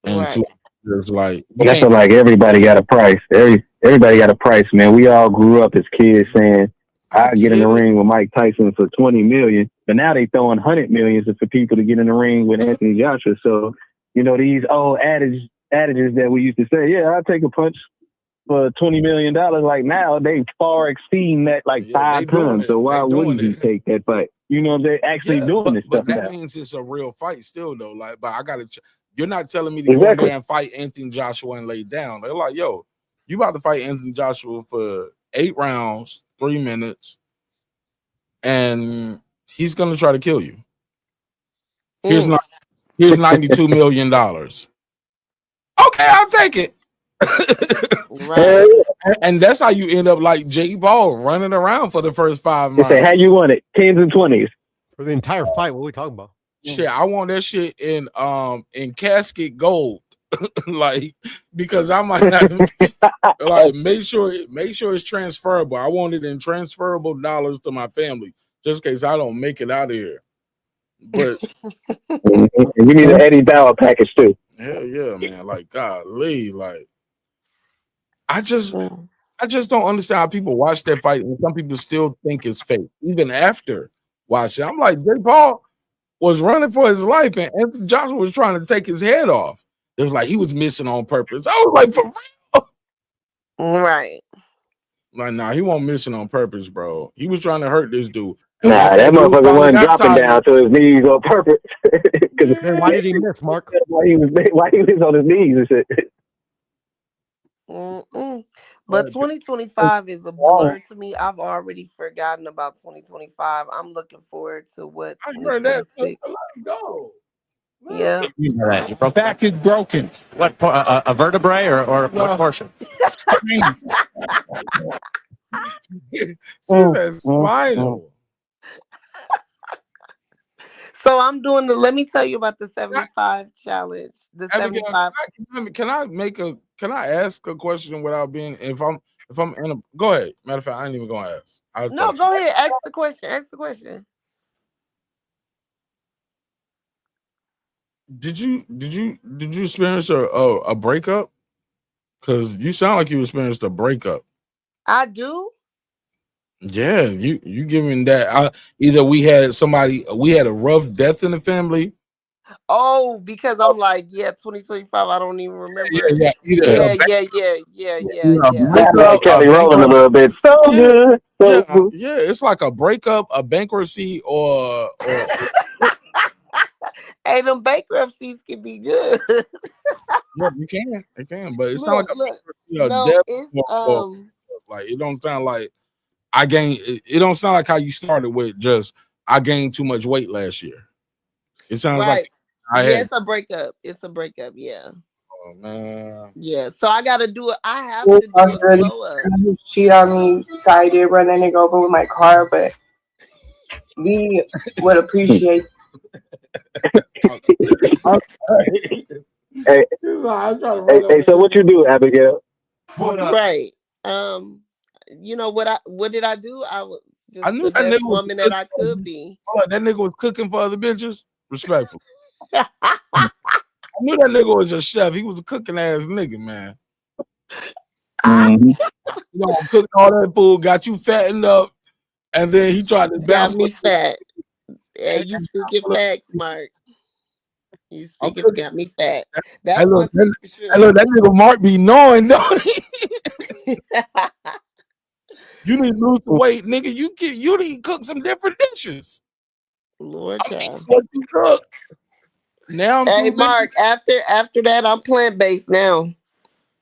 And too much, like, I feel like everybody got a price. Everybody got a price, man. We all grew up as kids saying, I get in the ring with Mike Tyson for $20 million, but now they throwing $100 million for people to get in the ring with Anthony Joshua. So, you know, these old adages that we used to say, yeah, I'll take a punch for $20 million. Like now they far exceed that like 5 times. So why wouldn't you take that fight? You know, they're actually doing this stuff. But that means it's a real fight still, though. Like, but I gotta. You're not telling me to go in there and fight Anthony Joshua and lay down. They're like, yo, you about to fight Anthony Joshua for 8 rounds. 3 minutes, and he's gonna try to kill you. Here's $92 million. Okay, I'll take it. And that's how you end up like Jake Paul running around for the first 5 rounds. How you want it? 10s and 20s for the entire fight. What are we talking about? Shit, I want that shit in casket gold. Like, because I might not like make sure it's transferable. I want it in transferable dollars to my family, just in case I don't make it out of here. But we need an Eddie Bauer package too. Hell yeah, man. Like, golly, like I just don't understand how people watch that fight and some people still think it's fake, even after watching. I'm like, Jake Paul was running for his life and Anthony Joshua was trying to take his head off. It was like he was missing on purpose. I was like, for real? Right. Like, nah, he wasn't missing on purpose, bro. He was trying to hurt this dude. Nah, that motherfucker wasn't dropping down to his knees on purpose. Why did he miss, Mark? Why he was on his knees and shit. But 2025 is a blur to me. I've already forgotten about 2025. I'm looking forward to what I heard that. Let him go. Yeah. Your back is broken. What, a vertebrae or what portion? She said spinal. So I'm doing let me tell you about the 75 challenge. The 75. Can I ask a question without being if I'm in a go ahead. Matter of fact, I ain't even gonna ask. No, go ahead. Ask the question. Did you experience a breakup? Because you sound like you experienced a breakup. I do. Yeah, you giving that. Either we had a rough death in the family. Oh, because I'm like, 2025. I don't even remember. Yeah. Kelly rolling a little bit. So good. Yeah, it's like a breakup, a bankruptcy, or hey, them bankruptcies can be good. Yeah, it can, but it sounds like a death. Like it don't sound like I gained. It don't sound like how you started with just I gained too much weight last year. It sounds like it's a breakup. It's a breakup. Yeah. Oh man. Yeah. So I got to do it. I have to do it slow up. Cheat on me, so I did run that nigga over with my car, but we would appreciate. Hey, so what you do, Abigail? Right. You know what did I do? I was just I knew the that best nigga woman that I could be. That nigga was cooking for other bitches. Respectful. I knew that nigga was a chef. He was a cooking ass nigga, man. Mm-hmm. You know, cooking all that food, got you fattened up, and then he tried to bounce. Got me fat. Yeah, you speaking facts, Mark. You speaking got me fat. That's one thing for sure. Hey, look, that nigga Mark be knowing, don't he? You need to lose some weight, nigga. You need to cook some different dishes. Lord child. What you cook? Now hey Mark, after that, I'm plant-based now.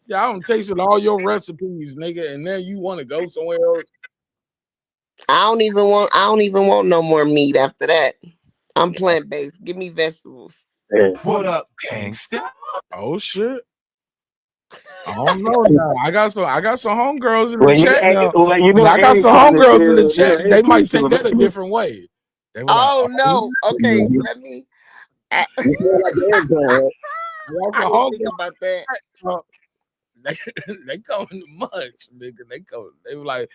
Yeah, I don't tasted all your recipes, nigga, and then you want to go somewhere else. I don't even want no more meat after that. I'm plant-based. Give me vegetables. What up, gangster? Oh shit. I don't know now. I got some homegirls in the chat now. I got some homegirls in the chat. They might take that a different way. Oh no. Okay, let me I think about that. They coming to much, nigga. They were like,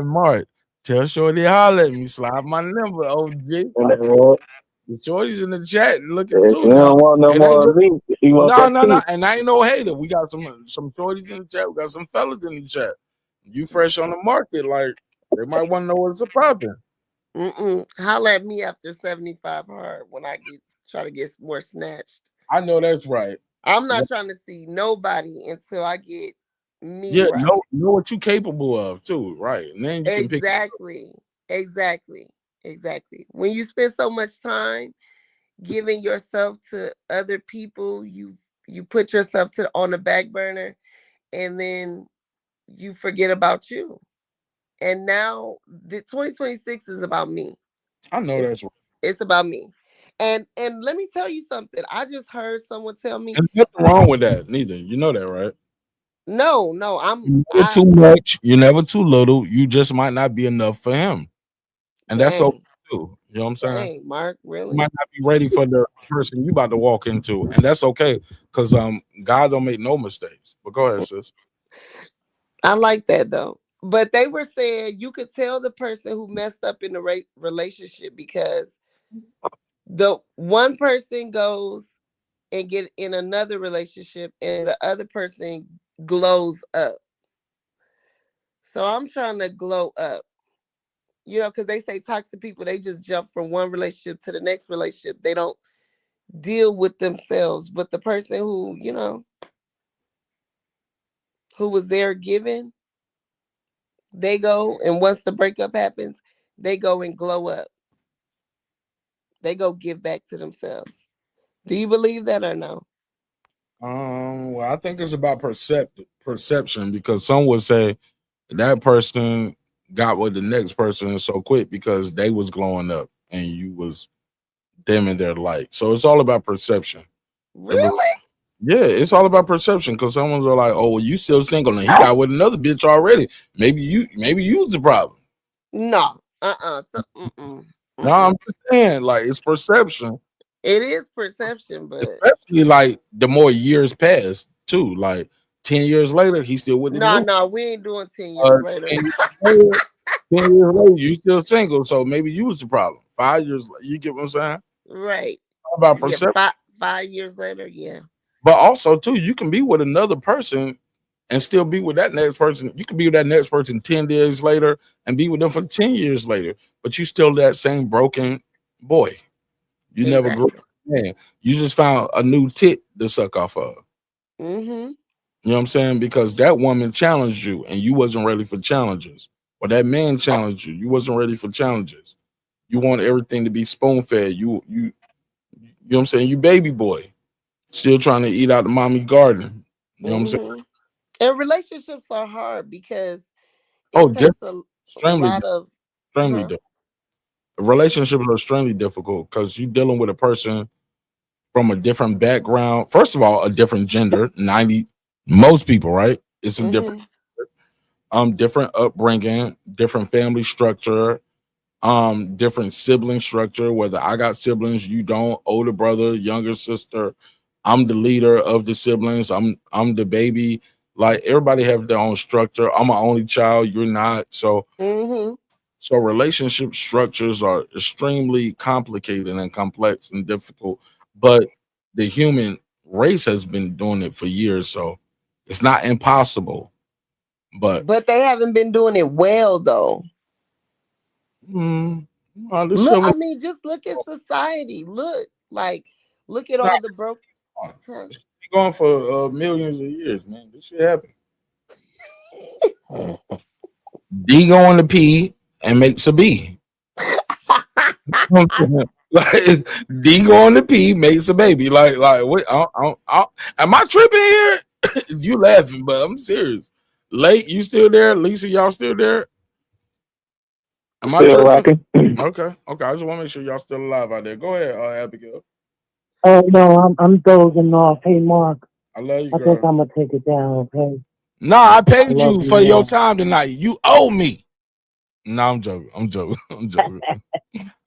Mark, tell Shorty holler at me, slide my number, OG. The Shorty's in the chat looking too. You don't want no more meat. No, and I ain't no hater. We got some Shorties in the chat. We got some fellas in the chat. You fresh on the market, like they might want to know what's popping. Holler at me after 75 hard when I try to get more snatched. I know that's right. I'm not trying to see nobody until I get me. Yeah, right. know what you capable of too, right? And then you can pick. Exactly. When you spend so much time giving yourself to other people, you put yourself on the back burner, and then you forget about you. And now the 2026 is about me. I know that's right. It's about me. And let me tell you something. I just heard someone tell me. And nothing wrong with that, neither. You know that, right? No, You're never too much. You're never too little. You just might not be enough for him, and that's okay too. You know what I'm saying? Dang, Mark, really? You might not be ready for the person you about to walk into, and that's okay because God don't make no mistakes. But go ahead, sis. I like that though. But they were saying you could tell the person who messed up in the relationship because the one person goes and get in another relationship and the other person glows up. So I'm trying to glow up. You know, because they say toxic people, they just jump from one relationship to the next relationship. They don't deal with themselves. But the person who, you know, who was there giving, they go, and once the breakup happens, they go and glow up. They go give back to themselves. Do you believe that or no? Well, I think it's about perception because some would say that person got with the next person so quick because they was glowing up and you was dimming their light. So it's all about perception. Really? Yeah, it's all about perception because someone's like, "Oh, well, you still single and he got with another bitch already. Maybe you was the problem." No. No, I'm just saying, like, it's perception. It is perception, but especially like the more years pass too. Like 10 years later, he's still with the No, we ain't doing 10 years later. 10 years later, you still single, so maybe you was the problem. 5 years later, you get what I'm saying? Right. All about perception. Yeah, 5 years later, yeah. But also too, you can be with another person and still be with that next person. You can be with that next person 10 years later and be with them for 10 years later, but you still that same broken boy. You never grew up, man. You just found a new tit to suck off of. You know what I'm saying? Because that woman challenged you and you wasn't ready for challenges. Or that man challenged you. You wasn't ready for challenges. You want everything to be spoon-fed. You know what I'm saying? You baby boy. Still trying to eat out the mommy garden. You know what I'm saying? And relationships are hard because it takes a lot of difficult. Relationships are extremely difficult because you're dealing with a person from a different background. First of all, a different gender. Most people, right? It's a different upbringing, different family structure, different sibling structure. Whether I got siblings, you don't, older brother, younger sister. I'm the leader of the siblings. I'm the baby. Like everybody have their own structure. I'm an only child. You're not. So So relationship structures are extremely complicated and complex and difficult, but the human race has been doing it for years, so it's not impossible. But they haven't been doing it well though. Look, I mean, just look at society. Look at all the broke. Huh. It's been going for millions of years, man. This shit happened. D go on the P and makes a B. Like D go on the P makes a baby. Like wait, am I tripping here? You laughing, but I'm serious. Late, you still there? Lisa, y'all still there? Am I Still tripping? rocking. Okay. I just want to make sure y'all still alive out there. Go ahead, Abigail. Oh no, I'm dozing off. Hey Mark, I love you, I girl. think I'm gonna take it down. Okay. Nah, I paid love you you, for your man. time tonight. You owe me. No, I'm joking. I'm joking.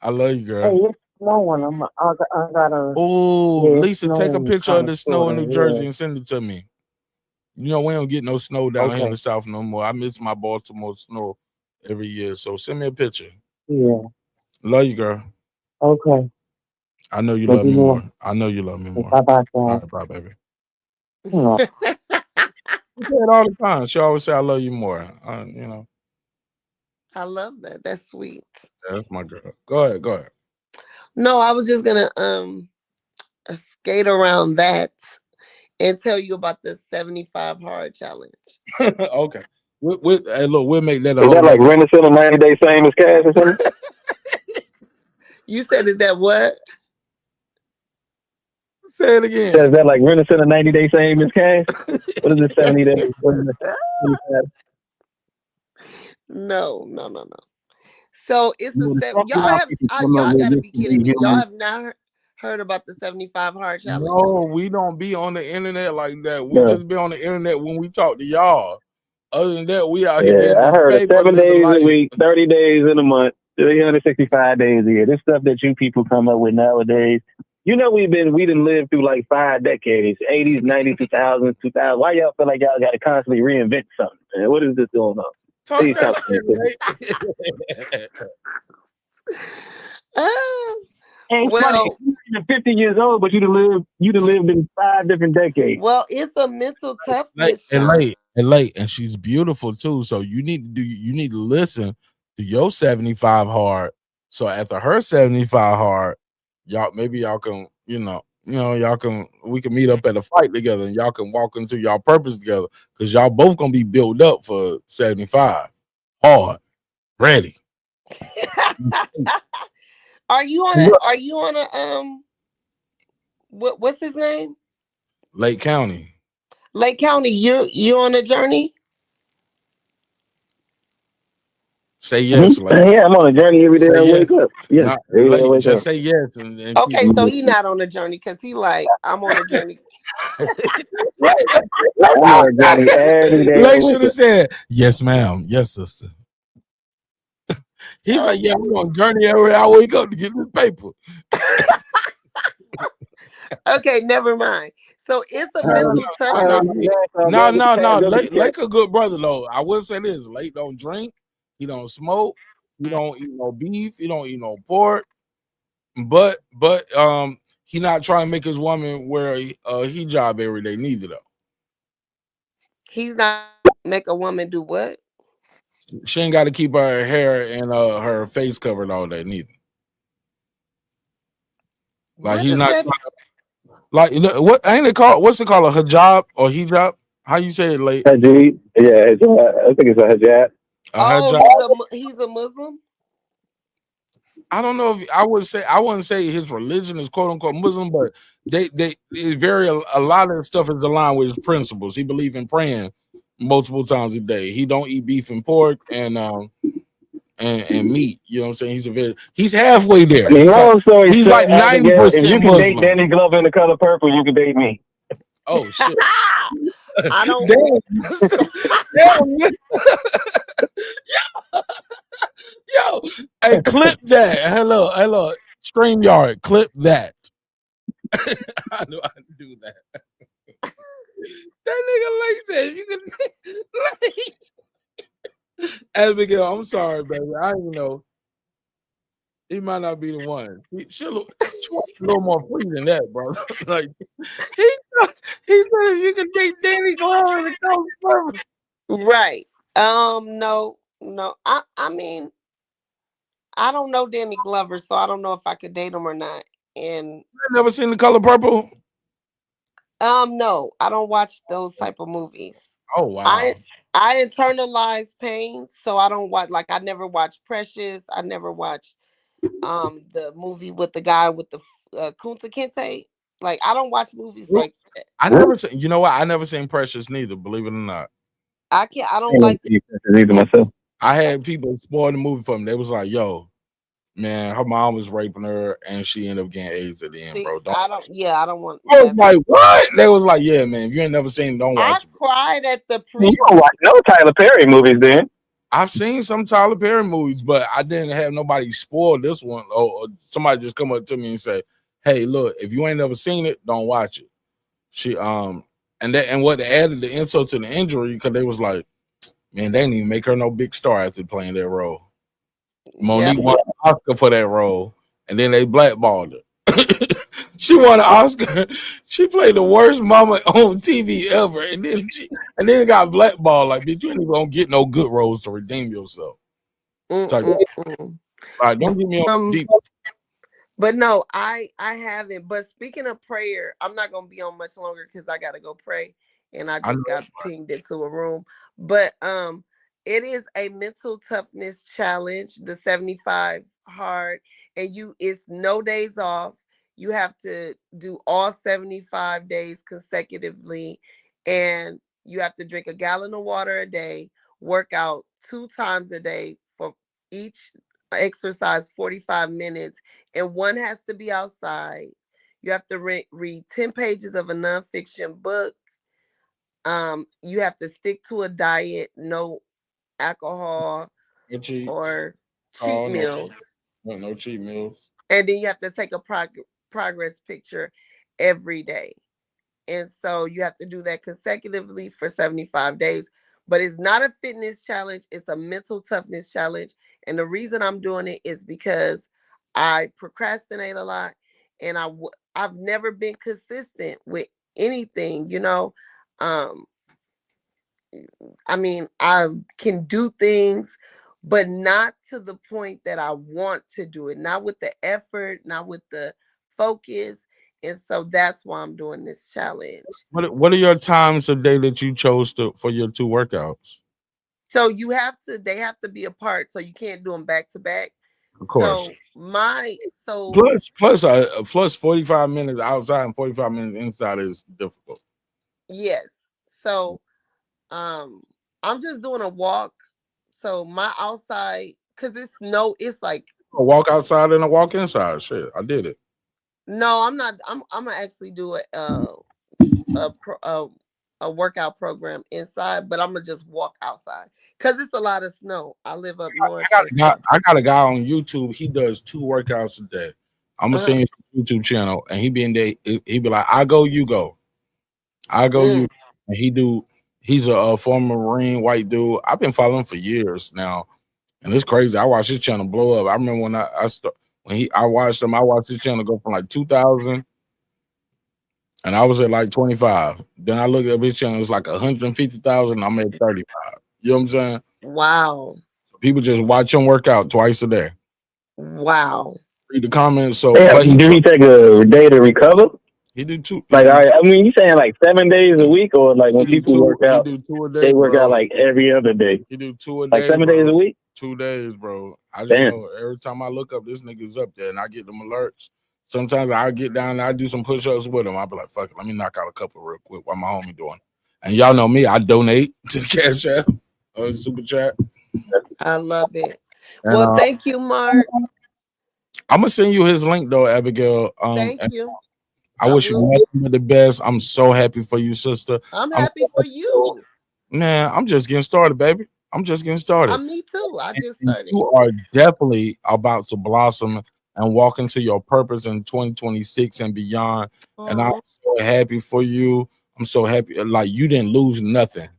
I love you, Hey, girl. it's snowing. I gotta. Oh, Yeah, it's Lisa, take a snowing picture of kind the of snow in sort New of. Jersey Yeah. and send it to me. You know, we don't get no snow down here in Okay. the South no more. I miss my Baltimore snow every year. So send me a picture. Yeah. Love you, girl. Okay. I know you Love love you me more. more. I know you love me more. Bye bye, All guys. right, bye, baby. Oh. She say it all the time. She always say, I love you more. You know, I love that. That's sweet. yeah, that's my girl. Go ahead. No, I was just gonna skate around that and tell you about the 75 hard challenge. Okay. Hey, look, we'll make that a Is whole that like nother. renting a 90-day same as cash or something? You said, is that what? Say it again. Is that like renting a 90-day same as cash? What is it, 70 days? What is it? 25? No. So it's a Y'all y'all gotta be kidding me. Y'all have not heard about the 75 hard challenge. No, we don't be on the internet like that. We No. just be on the internet when we talk to y'all. Other than that, we out here Yeah, getting I this heard of paper, 7 living days a life. week, 30 days in a month, 365 days a year. This stuff that you people come up with nowadays. You know, we done lived through like 5 decades, 80s, 90s, 2000s, 2000. Why y'all feel like y'all got to constantly reinvent something, man? What is this going on? Talk Please that stop. shit, Ain't Well, funny. You're 50 years old, but you'd have lived in 5 different decades. well, it's a mental toughness. and she's beautiful too. So you need to listen to your 75 hard. So after her 75 hard, y'all can, we can meet up at a fight together and y'all can walk into y'all purpose together because y'all both gonna be built up for 75 hard, ready. Are you on a what's his name? Lake County. Lake County, you on a journey? Say yes, Lake. Yeah, I'm on a journey every day Say I yes. wake up. Yes, every day I Lake, wake just up. say yes and Okay, so he not on a journey because he like, I'm on a journey. I'm on a journey every day. Lake should have said, yes, ma'am. Yes, sister. He's like, yeah, I'm on a journey every day I wake up to get this paper. Okay, never mind. So it's a mental toughness. No. Lake a good brother though. I will say this: Lake don't drink, he don't smoke, he don't eat no beef, he don't eat no pork. But he not trying to make his woman wear a hijab every day neither though. He's not make a woman do what? She ain't got to keep her hair and her face covered all day neither. Like he's not like what ain't it called? What's it called? A hijab or hijab? How you say it, Late? Hijab. Yeah, I think it's a hijab. He's a Muslim. I don't know if I wouldn't say his religion is quote unquote Muslim, but they a lot of stuff is aligned with his principles. He believes in praying multiple times a day. He don't eat beef and pork and meat. You know what I'm saying? He's halfway there. I mean, He's like 90% if you can Muslim. date Danny Glover in The Color Purple, you can date me. Oh shit! I don't. Damn. Yo, hey, clip that. Hello. StreamYard, clip that. I know how to do that. That nigga Lake said you can. Abigail, I'm sorry, baby. I didn't know. He might not be the one. She a little more free than that, bro. Like he said, if you can date Danny Glover, the Color Purple. Right. No. I mean, I don't know Danny Glover, so I don't know if I could date him or not. And I never seen The Color Purple. no, I don't watch those type of movies. Oh wow. I internalize pain, so I don't watch. Like I never watched Precious. I never watched the movie with the guy with the Kunta Kinte. Like I don't watch movies like that. I never seen. You know what? I never seen Precious neither. Believe it or not. I can't. I don't like either myself. I had people spoil the movie for me. They was like, "Yo, man, her mom was raping her, and she ended up getting AIDS at the end, bro." I don't. Yeah, I don't want. I was like, "What?" They was like, "Yeah, man. If you ain't never seen it, don't watch it." I cried at the You don't watch no Tyler Perry movies, then? I've seen some Tyler Perry movies, but I didn't have nobody spoil this one, or somebody just come up to me and say, "Hey, look, if you ain't never seen it, don't watch it." She and what they added the insult to the injury because they was like, man, they didn't even make her no big star after playing that role. Monique won an Oscar for that role, and then they blackballed her. She won an Oscar. She played the worst mama on TV ever, and then got blackballed. Like, bitch, you ain't even gonna get no good roles to redeem yourself. Like, all right, don't get me on deep. But no, I haven't. But speaking of prayer, I'm not gonna be on much longer because I gotta go pray, and I just got pinged into a room. But it is a mental toughness challenge, the 75 hard, and it's no days off. You have to do all 75 days consecutively, and you have to drink a gallon of water a day, work out 2 times a day for each exercise 45 minutes, and one has to be outside. You have to read 10 pages of a nonfiction book. You have to stick to a diet, no alcohol or cheat meals. No cheat meals. And then you have to take a progress picture every day. And so you have to do that consecutively for 75 days. But it's not a fitness challenge. It's a mental toughness challenge. And the reason I'm doing it is because I procrastinate a lot. And I've never been consistent with anything, you know. I mean, I can do things, but not to the point that I want to do it. Not with the effort, not with the focus. And so that's why I'm doing this challenge. What are your times of day that you chose for your 2 workouts? So they have to be apart, so you can't do them back to back. Of course. Plus 45 minutes outside and 45 minutes inside is difficult. Yes. So I'm just doing a walk. So my outside, because it's like a walk outside and a walk inside. Shit, I did it. No, I'm not. I'm gonna actually do a workout program inside, but I'm gonna just walk outside because it's a lot of snow. I live up north. I got a guy on YouTube. He does 2 workouts a day. I'm gonna send you his YouTube channel, and he be in there. He be like, "I go, you go. I go, you." And he's a former Marine white dude. I've been following him for years now, and it's crazy. I watched his channel blow up. I remember when I watched him. I watched his channel go from like 2,000. And I was at like 25. Then I looked at his channel, it's like 150,000. I'm at 35. You know what I'm saying? Wow. So people just watch him work out twice a day. Wow. Read the comments. So do he take a day to recover? He do 2. Like, all right, I mean, you saying like 7 days a week, or like when people work out, he do 2 a day, they work out like every other day. He do 2 a day, like 7 days a week. 2 days, bro. I just know every time I look up, this nigga's up there, and I get them alerts. Sometimes I get down and I do some push-ups with him. I'll be like, fuck it, let me knock out a couple real quick while my homie doing. And y'all know me, I donate to the Cash App or Super Chat. I love it. Well, thank you, Mark. I'm gonna send you his link though, Abigail. Thank you. I wish you nothing but the best. I'm so happy for you, sister. I'm happy for you. Man, I'm just getting started, baby. I'm just getting started. Me too. I just started. You are definitely about to blossom and walk into your purpose in 2026 and beyond. And I'm so happy for you. I'm so happy. Like, you didn't lose nothing.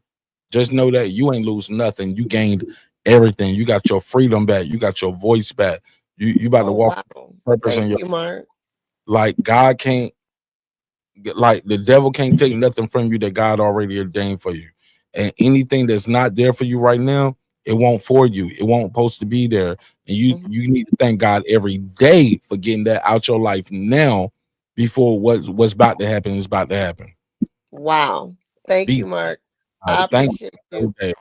Just know that you ain't lose nothing. You gained everything. You got your freedom back. You got your voice back. You about to walk purpose in Thank your you, Mark. like God can't like the devil can't take nothing from you that God already ordained for you. And anything that's not there for you right now, it won't for you. It won't supposed to be there. And you need to thank God every day for getting that out your life now before what's about to happen is about to happen. Wow. Thank Be you, Mark. I thank appreciate you. you.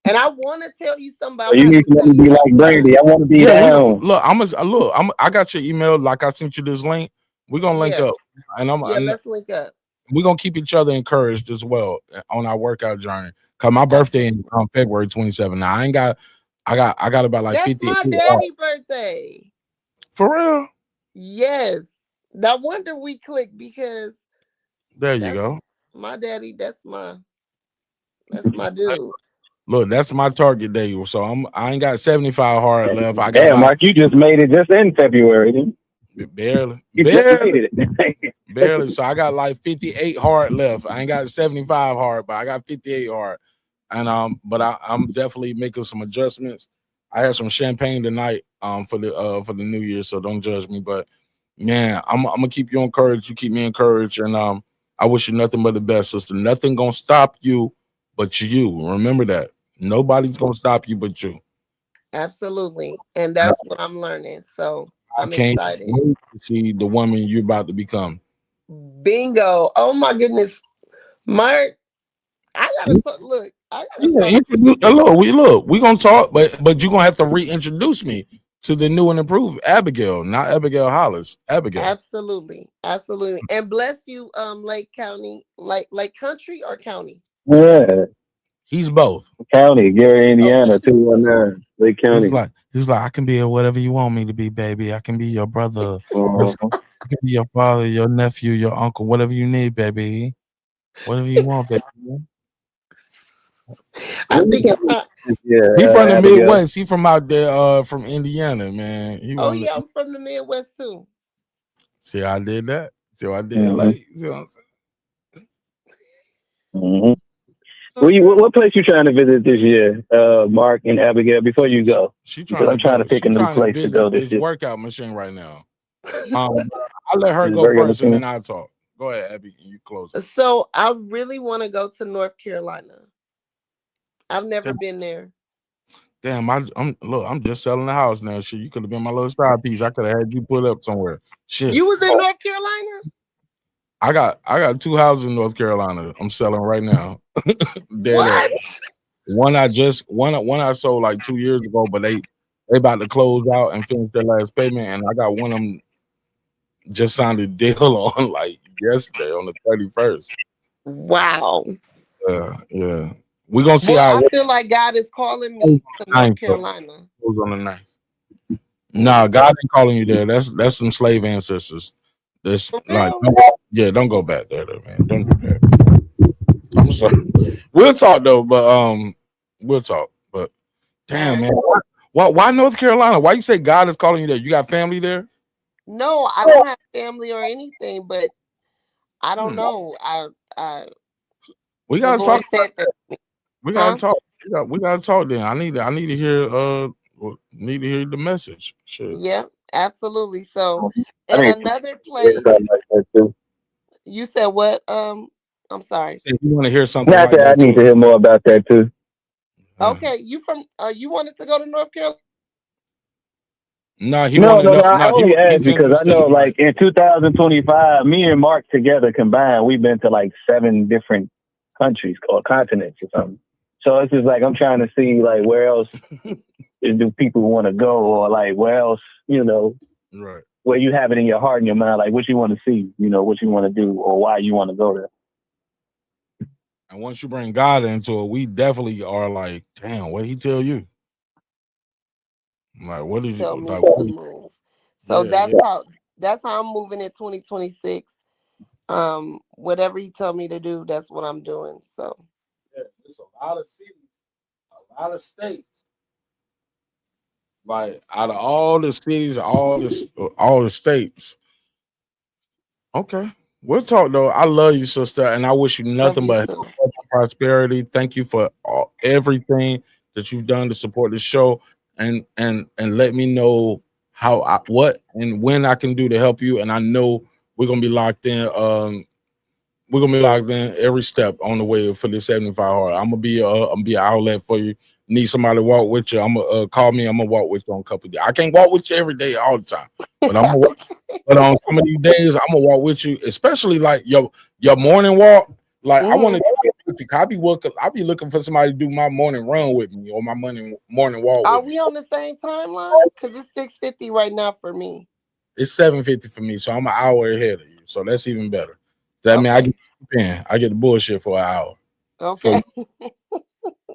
And I want to tell you something, but So I'm you gonna have need to to let tell me you be like off Brandy. I want to be Yeah, down. I got your email. Like I sent you this link. We're gonna link Yeah. up, and Let's link up. we're gonna keep each other encouraged as well on our workout journey. Cause my birthday is on February 27th. Now I got about like That's 50 my daddy's birthday. for real. Yes. No wonder we clicked because There you that's go. my daddy. That's my dude. Look, that's my target day. So I ain't got 75 hard left. I got Damn, about Mark, you just made it just in February, didn't you? barely. You just made it. Barely. So I got like 58 hard left. I ain't got 75 hard, but I got 58 hard. And but I'm definitely making some adjustments. I had some champagne tonight for the new year, so don't judge me. But man, I'm gonna keep you encouraged. You keep me encouraged, and I wish you nothing but the best, sister. Nothing gonna stop you but you. Remember that. Nobody's gonna stop you but you. Absolutely. And And that's what I'm learning. So I I'm can't excited. wait to see the woman you're about to become. Bingo. Oh my goodness. Mark, I gotta look. I gotta Yeah, talk. we gonna talk, but you're gonna have to reintroduce me to the new and improved Abigail, not Abigail Hollis. Abigail. Absolutely. Absolutely. And bless you, Lake County, Lake Country or County? Yeah. He's both. County, Gary, Indiana, Okay. 219, Lake County. He's like, I can be whatever you want me to be, baby. I can be your brother. Uh-huh. I can be your father, your nephew, your uncle, whatever you need, baby. Whatever you want, baby. I think it's time. He from the Abigail. Midwest. He from out there, from Indiana, man. Oh yeah, I'm from the Midwest too. See how I did that? See what I did? Mhm. Like, see what I'm saying? Mm-hmm. What place you trying to visit this year, Mark and Abigail? Before you go, because I'm trying to pick a new place to go this this year. workout machine right now. I'll let her This go workout first, and machine? then I'll talk. Go ahead, Abby. You close. So I really want to go to North Carolina. I've never been there. Damn, I'm just selling the house now. Shit, you could have been my little side piece. I could have had you put up somewhere. Shit. You was in North Carolina? I got 2 houses in North Carolina. I'm selling right now. What? One I sold like 2 years ago, but they about to close out and finish their last payment, and I got one of them just signed a deal on like yesterday on the 31st. Wow. Yeah. We're gonna see how I feel like God is calling me to North Carolina. Goes on the 9th. Nah, God ain't calling you there. That's some slave ancestors. That's like, don't go back there, though, man. Don't do that. I'm sorry. We'll talk though, but we'll talk. But damn, man, why North Carolina? Why you say God is calling you there? You got family there? No, I don't have family or anything, but I don't know. We gotta talk. We gotta talk. We gotta talk. Then I need to hear the message. Shit. Yeah, absolutely. So, I in need another to place, hear something like that too. you said what? I'm sorry. If you want to hear something Not like that I that need to too. hear more about that too. Okay, you from? You wanted to go to North Carolina? No, he No, want to know. I only asked he's because I interested know, in, like, in 2025, me and Mark together combined, we've been to like 7 different countries or continents or something. So it's just like I'm trying to see like where else do people want to go, or like where else, right, where you have it in your heart and your mind, like what you want to see, what you want to do, or why you want to go there. And once you bring God into it, we definitely are like, damn, what did he tell you? Like, what did you like? Move. So that's how I'm moving in 2026. Whatever he told me to do, that's what I'm doing. So it's a lot of cities, a lot of states. Like out of all the cities, all the states. Okay. We'll talk though. I love you, sister, and I wish you nothing but health and prosperity. Thank you for everything that you've done to support the show, and let me know what and when I can do to help you. And I know we're gonna be locked in. We're gonna be locked in every step on the way for this 75 hard. I'm gonna be an outlet for you. Need somebody to walk with you? I'm gonna call me. I'm gonna walk with you on a couple of days. I can't walk with you every day, all the time, but but on some of these days, I'm gonna walk with you, especially like your morning walk. Like I want to get with you. I be looking for somebody to do my morning run with me or my morning walk. Are with we me. on the same timeline? Because it's 6:50 right now for me. It's 7:50 for me, so I'm an hour ahead of you. So that's even better. That means I get the bullshit for an hour. Okay.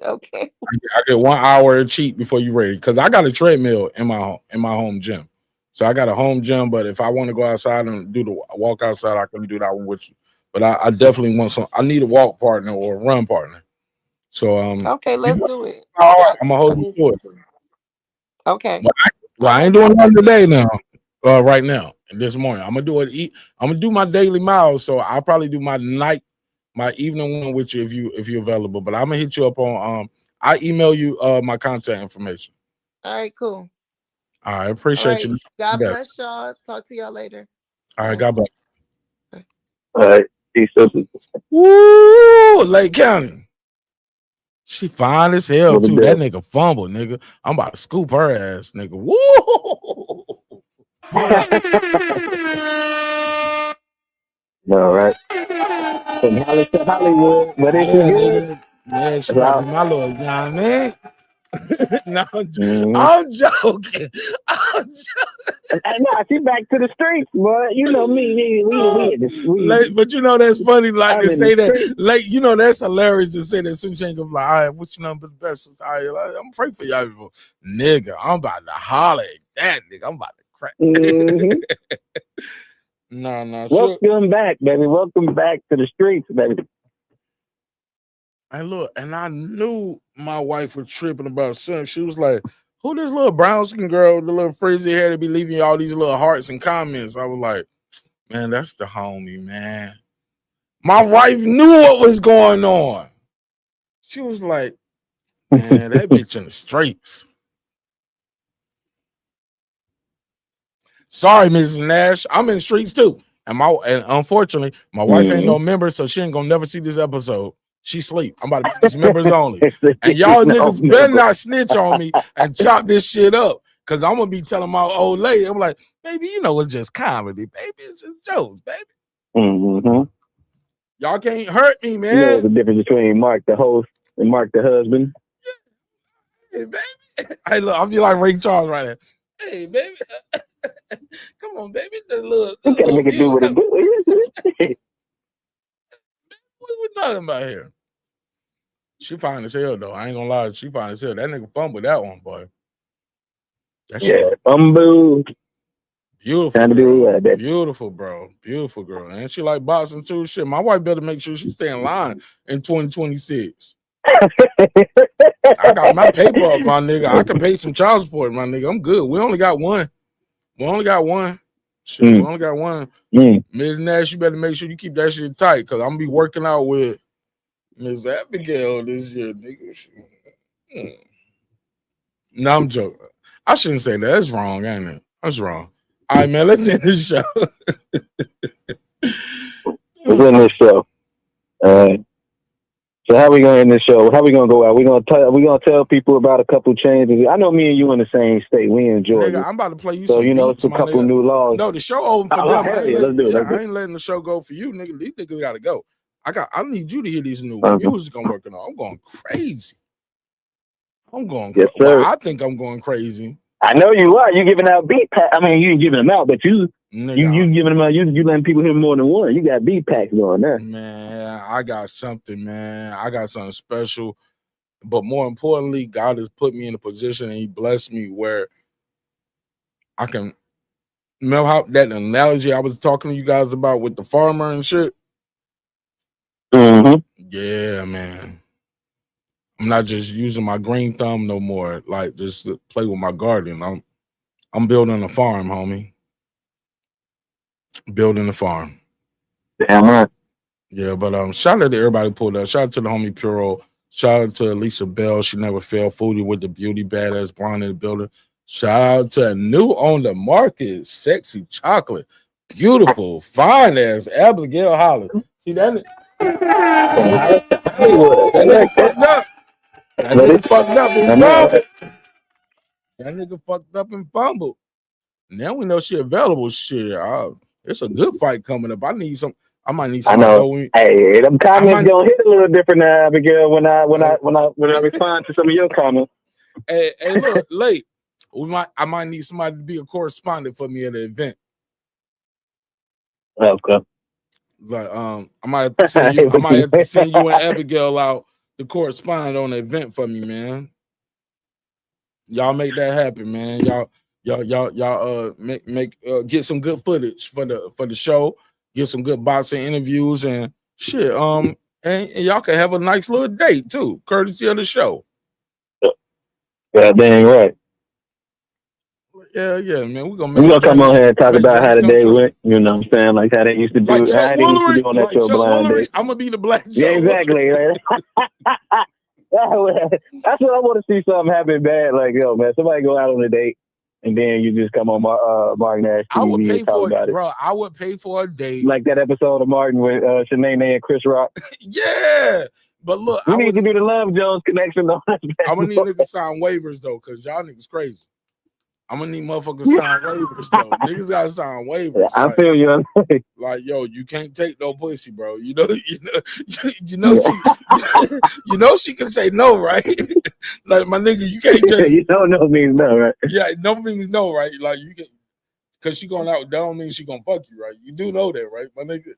Okay. I get 1 hour of cheat before you ready, because I got a treadmill in my home gym. So I got a home gym, but if I want to go outside and do the walk outside, I can do that one with you. But I definitely want I need a walk partner or a run partner. So Okay, let's do it. I'm gonna hold you to it. Okay. Well, I ain't doing nothing today now. Right now, this morning, I'm gonna do it. I'm gonna do my daily miles, so I'll probably do my evening one with you if you're available. But I'm gonna hit you up on I email you my contact information. All right, cool. All right, appreciate you. God bless y'all. Talk to y'all later. All right, God bless. All right, peace. Woo, Lake County. She fine as hell too. That nigga fumble, nigga. I'm about to scoop her ass, nigga. Woo! All right. From Hollywood to Hollywood, but it's good. Man, she might be my little, you know what I mean? No, I'm joking. I'm joking. Nah, she back to the streets, boy. You know me. But you know that's funny, like to say that. Like, you know that's hilarious to say that. Soon she ain't gonna be like, all right, what's your number? The best. All right, like, I'm praying for y'all people. Nigga, I'm about to holler at that nigga. I'm about to crack. No. Welcome back, baby. Welcome back to the streets, baby. And look, and I knew my wife was tripping about something. She was like, who this little brown skin girl with the little frizzy hair to be leaving all these little hearts and comments? I was like, man, that's the homie, man. My wife knew what was going on. She was like, man, that bitch in the streets. Sorry, Mrs. Nash. I'm in the streets too. And unfortunately, my wife ain't no member, so she ain't gonna never see this episode. She sleep. I'm about to be these members only. And y'all niggas better not snitch on me and chop this shit up. Cause I'm gonna be telling my old lady, I'm like, baby, you know it's just comedy, baby. It's just jokes, baby. Mm-hmm. Y'all can't hurt me, man. You know the difference between Mark the host and Mark the husband. Hey, baby. Hey, look, I'll be like Ray Charles right now. Hey, baby. Come on, baby. The little, you gotta make it do what it do. What are we talking about here? She fine as hell, though. I ain't gonna lie. She fine as hell. That nigga fumbled that one, boy. Fumble. Beautiful. Beautiful, bro. Beautiful girl. And she like boxing too. Shit, my wife better make sure she stay in line in 2026. I got my paper up, my nigga. I can pay some child support, my nigga. I'm good. We only got one. Shit, we only got one. Ms. Nash, you better make sure you keep that shit tight, because I'm gonna be working out with Ms. Abigail this year, nigga. No, I'm joking. I shouldn't say that. That's wrong, ain't it? That's wrong. All right, man, let's end this show. Let's end this show. So how we gonna end this show? How we gonna go out? We gonna tell people about a couple changes. I know me and you in the same state. We in Georgia. Nigga, I'm about to play you so some it's beats, a couple new laws. No, the show open for them. Let's do it. I ain't letting the show go for you, nigga. These niggas gotta go. I need you to hear these new music I'm working on. I'm going crazy. Yes, sir. Well, I think I'm going crazy. I know you are. You giving out beat packs. I mean, you ain't giving them out, but you giving them out. You letting people hear more than one. You got beat packs going there. Man, I got something, man. I got something special. But more importantly, God has put me in a position and he blessed me where I can. Remember how that analogy I was talking to you guys about with the farmer and shit? Mm-hmm. Yeah, man. I'm not just using my green thumb no more, like just to play with my garden. I'm building a farm, homie. Building a farm. Damn right. Yeah, but shout out to everybody who pulled up. Shout out to the homie Puro. Shout out to Lisa Bell. She never failed. Foodie with the beauty, badass blonde in the building. Shout out to new on the market, sexy chocolate, beautiful, fine ass Abigail Holland. See that? That nigga fucked up. That nigga fucked up and fumbled. That nigga fucked up and fumbled. Now we know she available. Shit, it's a good fight coming up. I might need some. I know. Hey, them comments gonna hit a little different now, Abigail. When I respond to some of your comments. Hey, look, late. I might need somebody to be a correspondent for me at the event. Okay. Like, I might have to send you. I might have to send you and Abigail out to correspond on the event for me, man. Y'all make that happen, man. Y'all make get some good footage for the show. Get some good boxing interviews and shit. And y'all can have a nice little date too, courtesy of the show. Yeah, dang right. Yeah, man. We're gonna come on here and talk about how the day went. You know what I'm saying? Like how they used to do. Like how they used to do on that show, Blind Date. I'm gonna be the black. Yeah, exactly. That's what I want to see. Something happen bad. Like, yo, man, somebody go out on a date. And then you just come on Mark Nash TV I would pay and talk for about it, it. bro. I would pay for a date. Like that episode of Martin with Shanae and Chris Rock. Yeah. But look, we need to do the Love Jones connection. I'm gonna need niggas sign waivers though, because y'all niggas crazy. I'm gonna need motherfuckers sign waivers though. Niggas gotta sign waivers. Yeah, I feel you. Like, yo, you can't take no pussy, bro. You know she can say no, right? Like, my nigga, you can't just you don't know means no, right? Yeah, no means no, right? Like, you can, cause she going out, that don't mean she gonna fuck you, right? You do know that, right, my nigga?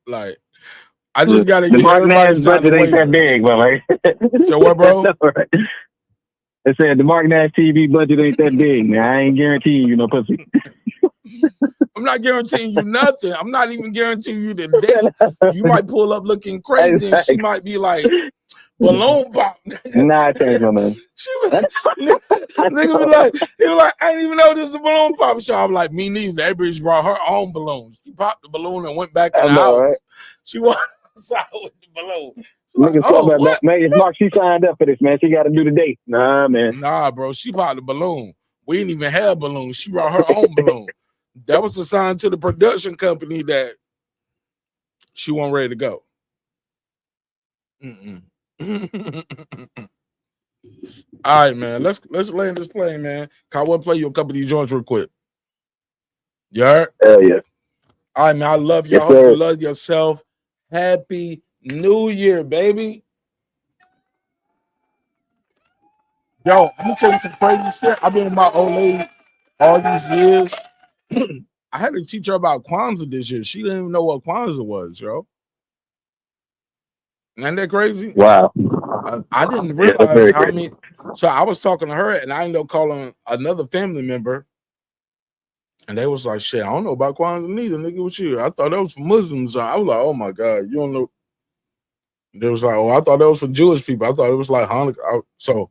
Like, I just gotta the get Mark everybody Nash budget ain't that big, but like so what, bro? No, right. They said the Mark Nash TV budget ain't that big. Now I ain't guaranteeing you no pussy. I'm not guaranteeing you nothing. I'm not even guaranteeing you the date. You might pull up looking crazy, and she might be like, balloon pop. Nah, I changed my mind. Nigga be like, he was like, I didn't even know this was a balloon pop show. I'm like, me neither. That bitch brought her own balloons. She popped the balloon and went back in the house. Right? She walked outside with the balloon. Niggas talking about that, man. It's Mark, she signed up for this, man. She got to do the date. Nah, man. Nah, bro. She popped the balloon. We didn't even have balloons. She brought her own balloon. That was the sign to the production company that she wasn't ready to go. All right, man. Let's land this plane, man. I want to play you a couple of these joints real quick. You heard? Hell yeah. All right, man. I love y'all. Hope you love yourself. Happy New Year, baby. Yo, I'm gonna tell you some crazy shit. I've been with my old lady all these years. I had to teach her about Kwanzaa this year. She didn't even know what Kwanzaa was, yo. Ain't that crazy? Wow. I didn't realize how many. So I was talking to her, and I ended up calling another family member, and they was like, "Shit, I don't know about Kwanzaa neither, nigga. What you? I thought that was for Muslims." I was like, "Oh my god, you don't know." They was like, "Oh, I thought that was for Jewish people. I thought it was like Hanukkah." So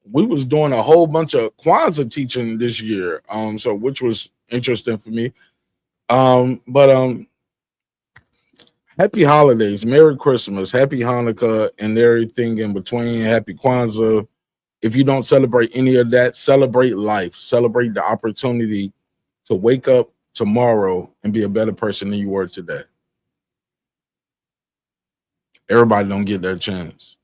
we was doing a whole bunch of Kwanzaa teaching this year, so which was interesting for me. Happy holidays, Merry Christmas, Happy Hanukkah, and everything in between. Happy Kwanzaa. If you don't celebrate any of that, celebrate life. Celebrate the opportunity to wake up tomorrow and be a better person than you were today. Everybody don't get that chance.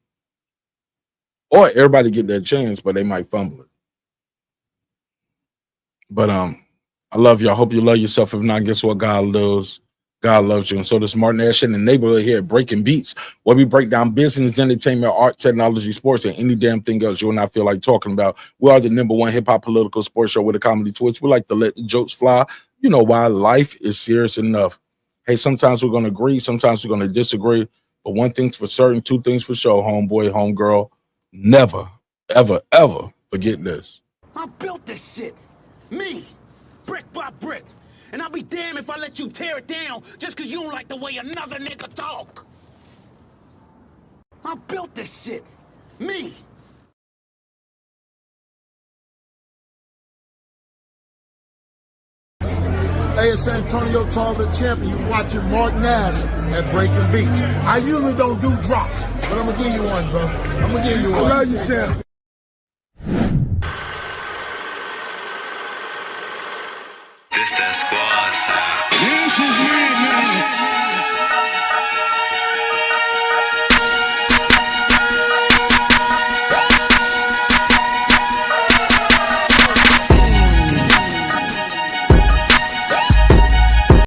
Or everybody get that chance, but they might fumble it. But I love y'all. Hope you love yourself. If not, guess what? God loves. God loves you. And so this Martin Nash in the neighborhood here at Breaking Beats, where we break down business, entertainment, art, technology, sports, and any damn thing else you will not feel like talking about. We are the #1 hip-hop political sports show with a comedy twist. We like to let the jokes fly. You know why? Life is serious enough. Hey, sometimes we're going to agree. Sometimes we're going to disagree. But one thing's for certain, two things for sure, homeboy, homegirl. Never, ever, ever forget this. I built this shit. Me. Brick by brick. And I'll be damned if I let you tear it down just because you don't like the way another nigga talk. I built this shit. Me. Hey, it's Antonio Tarver, champion. You're watching Mark Nash at Breaking Beach. I usually don't do drops, but I'm going to give you one, bro. I'm going to give you one. I love you, champ.